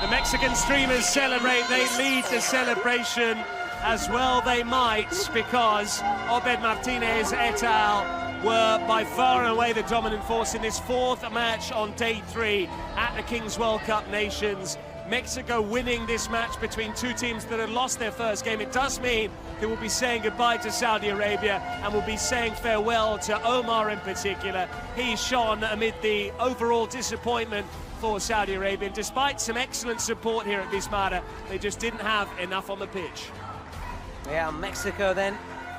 The Mexican streamers celebrate. They lead the celebration as well they might, because Obed Martinez et al. Were by far and away the dominant force in this 4th match on day 3 at the Kings World Cup Nations. Mexico winning this match between two teams that had lost their first game. It does mean they will be saying goodbye to Saudi Arabia and will be saying farewell to Omar in particular. He shone amid the overall disappointment for Saudi Arabia. Despite some excellent support here at Vismara, they just didn't have enough on the pitch. Yeah, Mexico then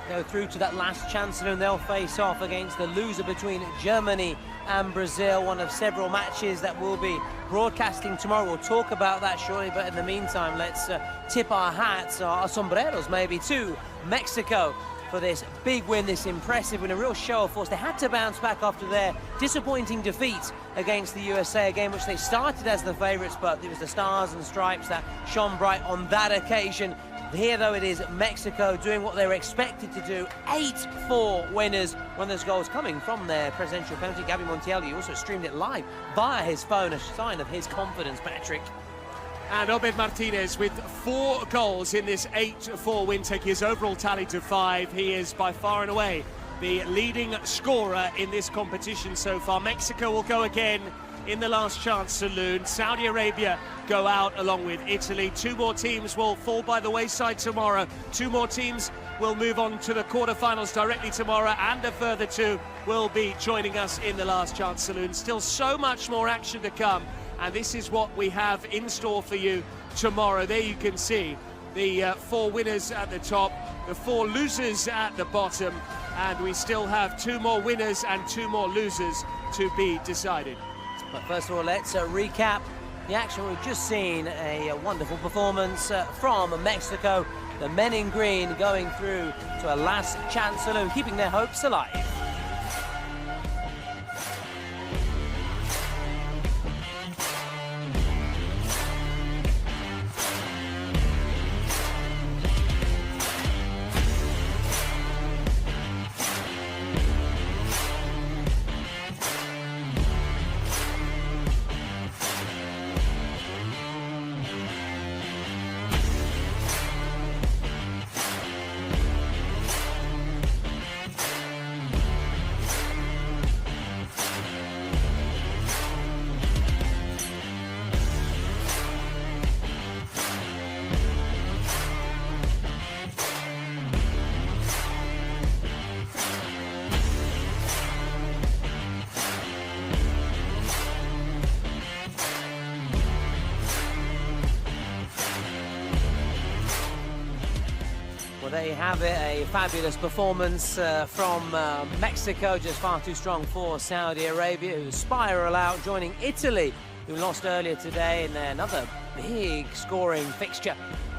go through to that last chance, and they'll face off against the loser between Germany and Brazil, one of several matches that we'll be broadcasting tomorrow. We'll talk about that shortly, but in the meantime, let's tip our hats, our sombreros maybe, to Mexico for this big win, this impressive win, a real show of force. They had to bounce back after their disappointing defeat against the USA, a game which they started as the favourites, but it was the stars and stripes that shone bright on that occasion. Here, though, it is Mexico doing what they were expected to do. 8-4 winners. One of those goals coming from their presidential penalty. Gabby Montiel also streamed it live via his phone, a sign of his confidence, Patrick. And Obed Martinez with 4 goals in this 8-4 win, taking his overall tally to 5. He is by far and away the leading scorer in this competition so far. Mexico will go again in the last chance saloon. Saudi Arabia go out along with Italy. 2 more teams will fall by the wayside tomorrow. 2 more teams will move on to the quarterfinals directly tomorrow, and a further 2 will be joining us in the last chance saloon. Still so much more action to come, and this is what we have in store for you tomorrow. There you can see the 4 winners at the top, the 4 losers at the bottom, and we still have 2 more winners and 2 more losers to be decided. But first of all, let's recap the action we've just seen. A wonderful performance from Mexico. The men in green going through to a last chance saloon, keeping their hopes alive. Well, there you have it, a fabulous performance from Mexico, just far too strong for Saudi Arabia, who spiral out, joining Italy, who lost earlier today in another big scoring fixture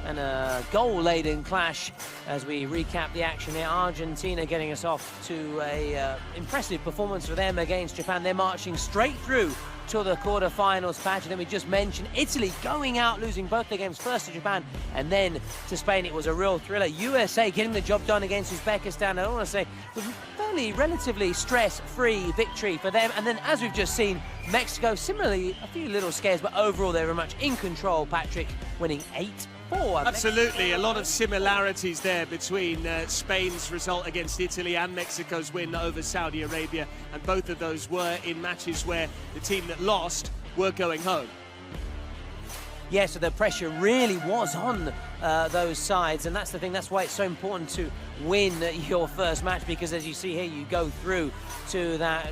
and a goal-laden clash. As we recap the action here, Argentina getting us off to a impressive performance for them against Japan. They're marching straight through to the quarterfinals patch. And then we just mentioned Italy going out, losing both their games, first to Japan and then to Spain. It was a real thriller. USA getting the job done against Uzbekistan. I want to say was fairly relatively stress-free victory for them. And then, as we've just seen, Mexico similarly a few little scares, but overall they were much in control. Patrick winning 4. Absolutely, a lot of similarities there between Spain's result against Italy and Mexico's win over Saudi Arabia, and both of those were in matches where the team that lost were going home. Yeah, so the pressure really was on those sides, and that's the thing. That's why it's so important to win your first match, because as you see here, you go through to that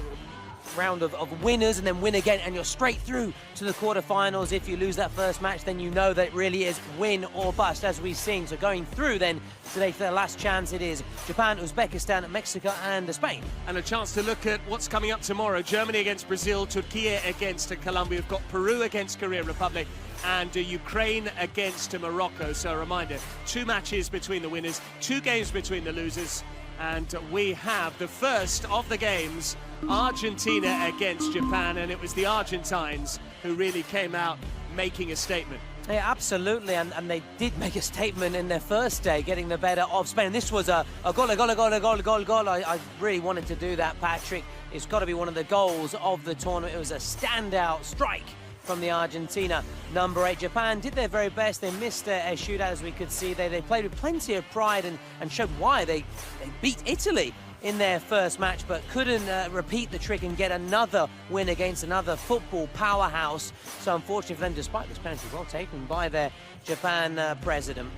round of winners and then win again, and you're straight through to the quarterfinals. If you lose that first match, then you know that it really is win or bust, as we've seen. So going through then today for their last chance, it is Japan, Uzbekistan, Mexico and Spain. And a chance to look at what's coming up tomorrow. Germany against Brazil, Turkey against Colombia. We've got Peru against Korea Republic, and Ukraine against Morocco. So a reminder, 2 matches between the winners, 2 games between the losers, and we have the first of the games, Argentina against Japan, and it was the Argentines who really came out making a statement. Yeah, absolutely, and they did make a statement in their first day, getting the better of Spain. This was a goal. I really wanted to do that, Patrick. It's got to be one of the goals of the tournament. It was a standout strike from the Argentina number 8. Japan did their very best. They missed a shootout, as we could see. They played with plenty of pride and showed why they beat Italy in their first match, but couldn't repeat the trick and get another win against another football powerhouse. So unfortunately for them, despite this penalty, well taken by their Japan president.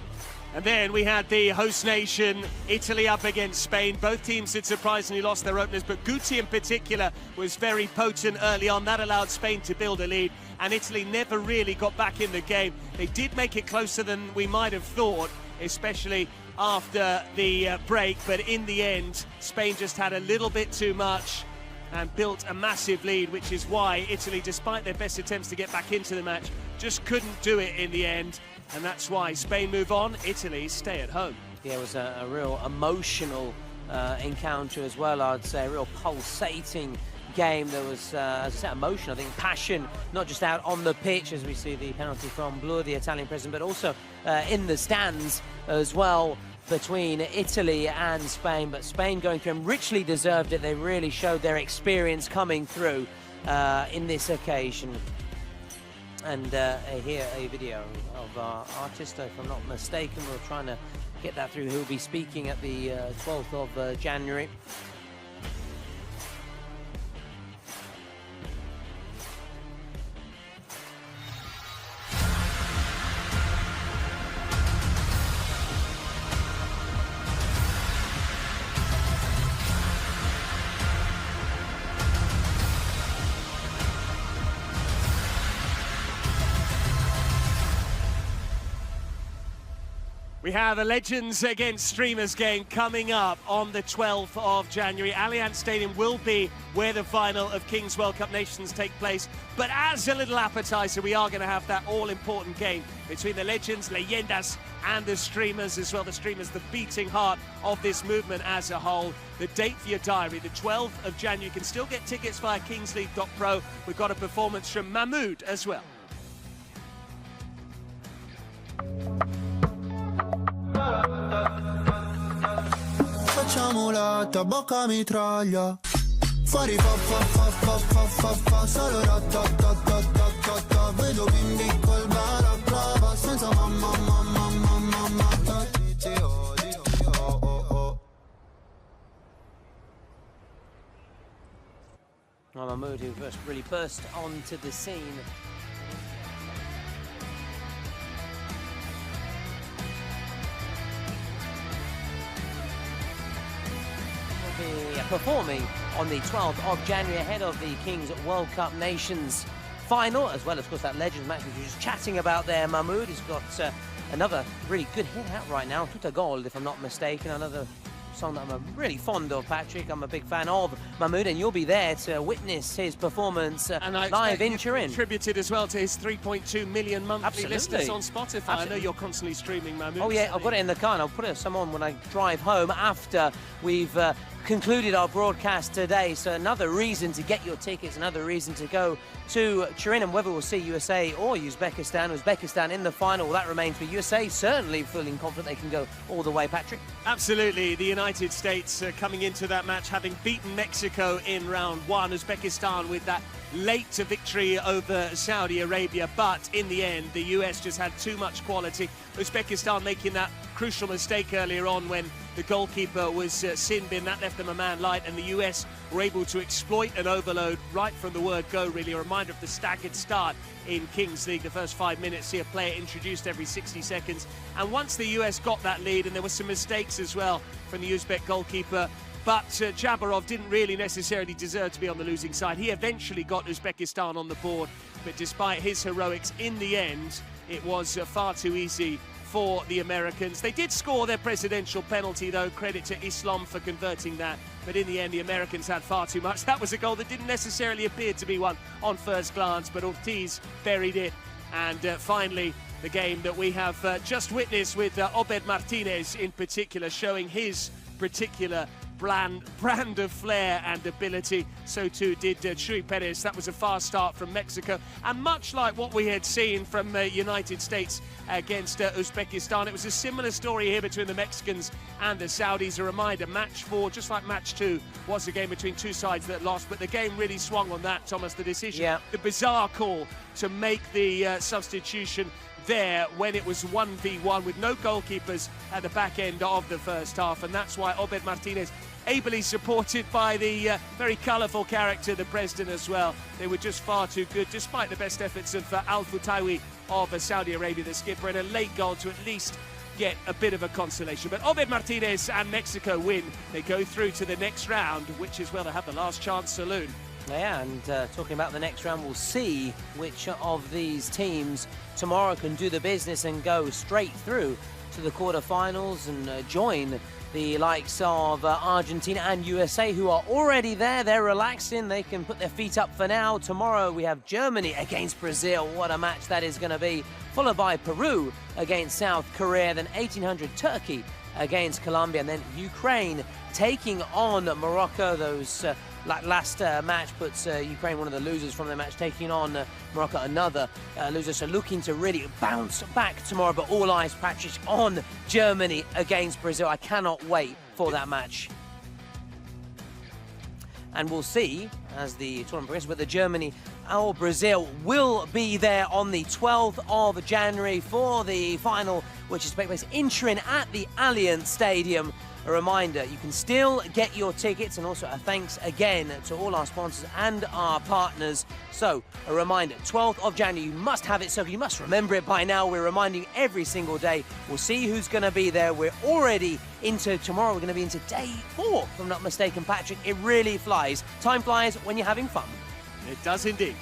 And then we had the host nation, Italy, up against Spain. Both teams had surprisingly lost their openers, but Guti in particular was very potent early on. That allowed Spain to build a lead, and Italy never really got back in the game. They did make it closer than we might have thought, especially after the break, but in the end, Spain just had a little bit too much and built a massive lead, which is why Italy, despite their best attempts to get back into the match, just couldn't do it in the end. And that's why Spain move on, Italy stay at home. Yeah, it was a real emotional encounter as well, I'd say. A real pulsating game. There was, as I said, emotion, I think, passion, not just out on the pitch, as we see the penalty from Blur, the Italian president, but also in the stands as well, between Italy and Spain. But Spain going through and richly deserved it. They really showed their experience coming through in this occasion. And here a video of our artist, if I'm not mistaken. We're trying to get that through. He'll be speaking at the 12th of January. We have a Legends against Streamers game coming up on the 12th of January. Allianz Stadium will be where the final of Kings World Cup Nations take place. But as a little appetizer, we are going to have that all-important game between the Legends, Leyendas, and the Streamers as well. The Streamers, the beating heart of this movement as a whole. The date for your diary, the 12th of January. You can still get tickets via kingsleague.pro. We've got a performance from Mahmood as well. Facciamo la tabacca mitraglia. Fuori fa fa fa fa fa fa fa. Solo ta. Vedo bimbi col balaclava senza mamma. Mahmoud, who really burst onto the scene. Performing on the 12th of January ahead of the Kings World Cup Nations final, as well as, of course, that Legends match which we were just chatting about there. Mahmoud has got another really good hit out right now, Tuta Gold, if I'm not mistaken, another song that I'm really fond of, Patrick. I'm a big fan of Mahmoud, and you'll be there to witness his performance live in Turin. Contributed as well to his 3.2 million monthly listeners on Spotify. Absolutely. I know you're constantly streaming, Mahmoud. Oh yeah, I've got it in the car, and I'll put some on when I drive home after we've concluded our broadcast today. So another reason to get your tickets, another reason to go to Turin, and whether we'll see USA or Uzbekistan in the final, well, that remains for USA. Certainly feeling confident they can go all the way, Patrick. Absolutely. The United States coming into that match having beaten Mexico in round 1. Uzbekistan with that late victory over Saudi Arabia, but in the end, the US just had too much quality. Uzbekistan making that crucial mistake earlier on when the goalkeeper was sin bin. That left them a man light, and the US were able to exploit an overload right from the word go, really. A reminder of the staggered start in Kings League. The first 5 minutes see a player introduced every 60 seconds. And once the US got that lead, and there were some mistakes as well from the Uzbek goalkeeper, but Jabarov didn't really necessarily deserve to be on the losing side. He eventually got Uzbekistan on the board, but despite his heroics, in the end, it was far too easy for the Americans. They did score their presidential penalty, though. Credit to Islam for converting that. But in the end, the Americans had far too much. That was a goal that didn't necessarily appear to be one on first glance, but Ortiz buried it. And finally, the game that we have just witnessed with Obed Martinez in particular, showing his particular brand of flair and ability. So too did Chuy Perez. That was a fast start from Mexico, and much like what we had seen from United States against Uzbekistan, it was a similar story here between the Mexicans and the Saudis. A reminder, match 4, just like match 2, was a game between two sides that lost, but the game really swung on that, Thomas. The decision, the bizarre call to make the substitution there when it was 1v1 with no goalkeepers at the back end of the first half, and that's why Obed Martinez, ably supported by the very colourful character, the president as well. They were just far too good, despite the best efforts of Al Futawi of Saudi Arabia, the skipper, and a late goal to at least get a bit of a consolation. But Obed Martinez and Mexico win. They go through to the next round, which is where they have the last chance saloon. Yeah, and talking about the next round, we'll see which of these teams tomorrow can do the business and go straight through to the quarterfinals and join the likes of Argentina and USA, who are already there. They're relaxing. They can put their feet up for now. Tomorrow we have Germany against Brazil. What a match that is going to be. Followed by Peru against South Korea. Then 1800 Turkey against Colombia. And then Ukraine taking on Morocco. Those last match puts Ukraine one of the losers from their match, taking on Morocco, another loser. So looking to really bounce back tomorrow, but all eyes, Patrick, on Germany against Brazil. I cannot wait for that match. And we'll see as the tournament progresses whether Germany or Brazil will be there on the 12th of January for the final, which is taking place in Turin at the Allianz Stadium. A reminder, you can still get your tickets, and also a thanks again to all our sponsors and our partners. So, a reminder, 12th of January, you must have it, so you must remember it by now. We're reminding you every single day. We'll see who's going to be there. We're already into tomorrow. We're going to be into day 4, if I'm not mistaken, Patrick. It really flies. Time flies when you're having fun. It does indeed.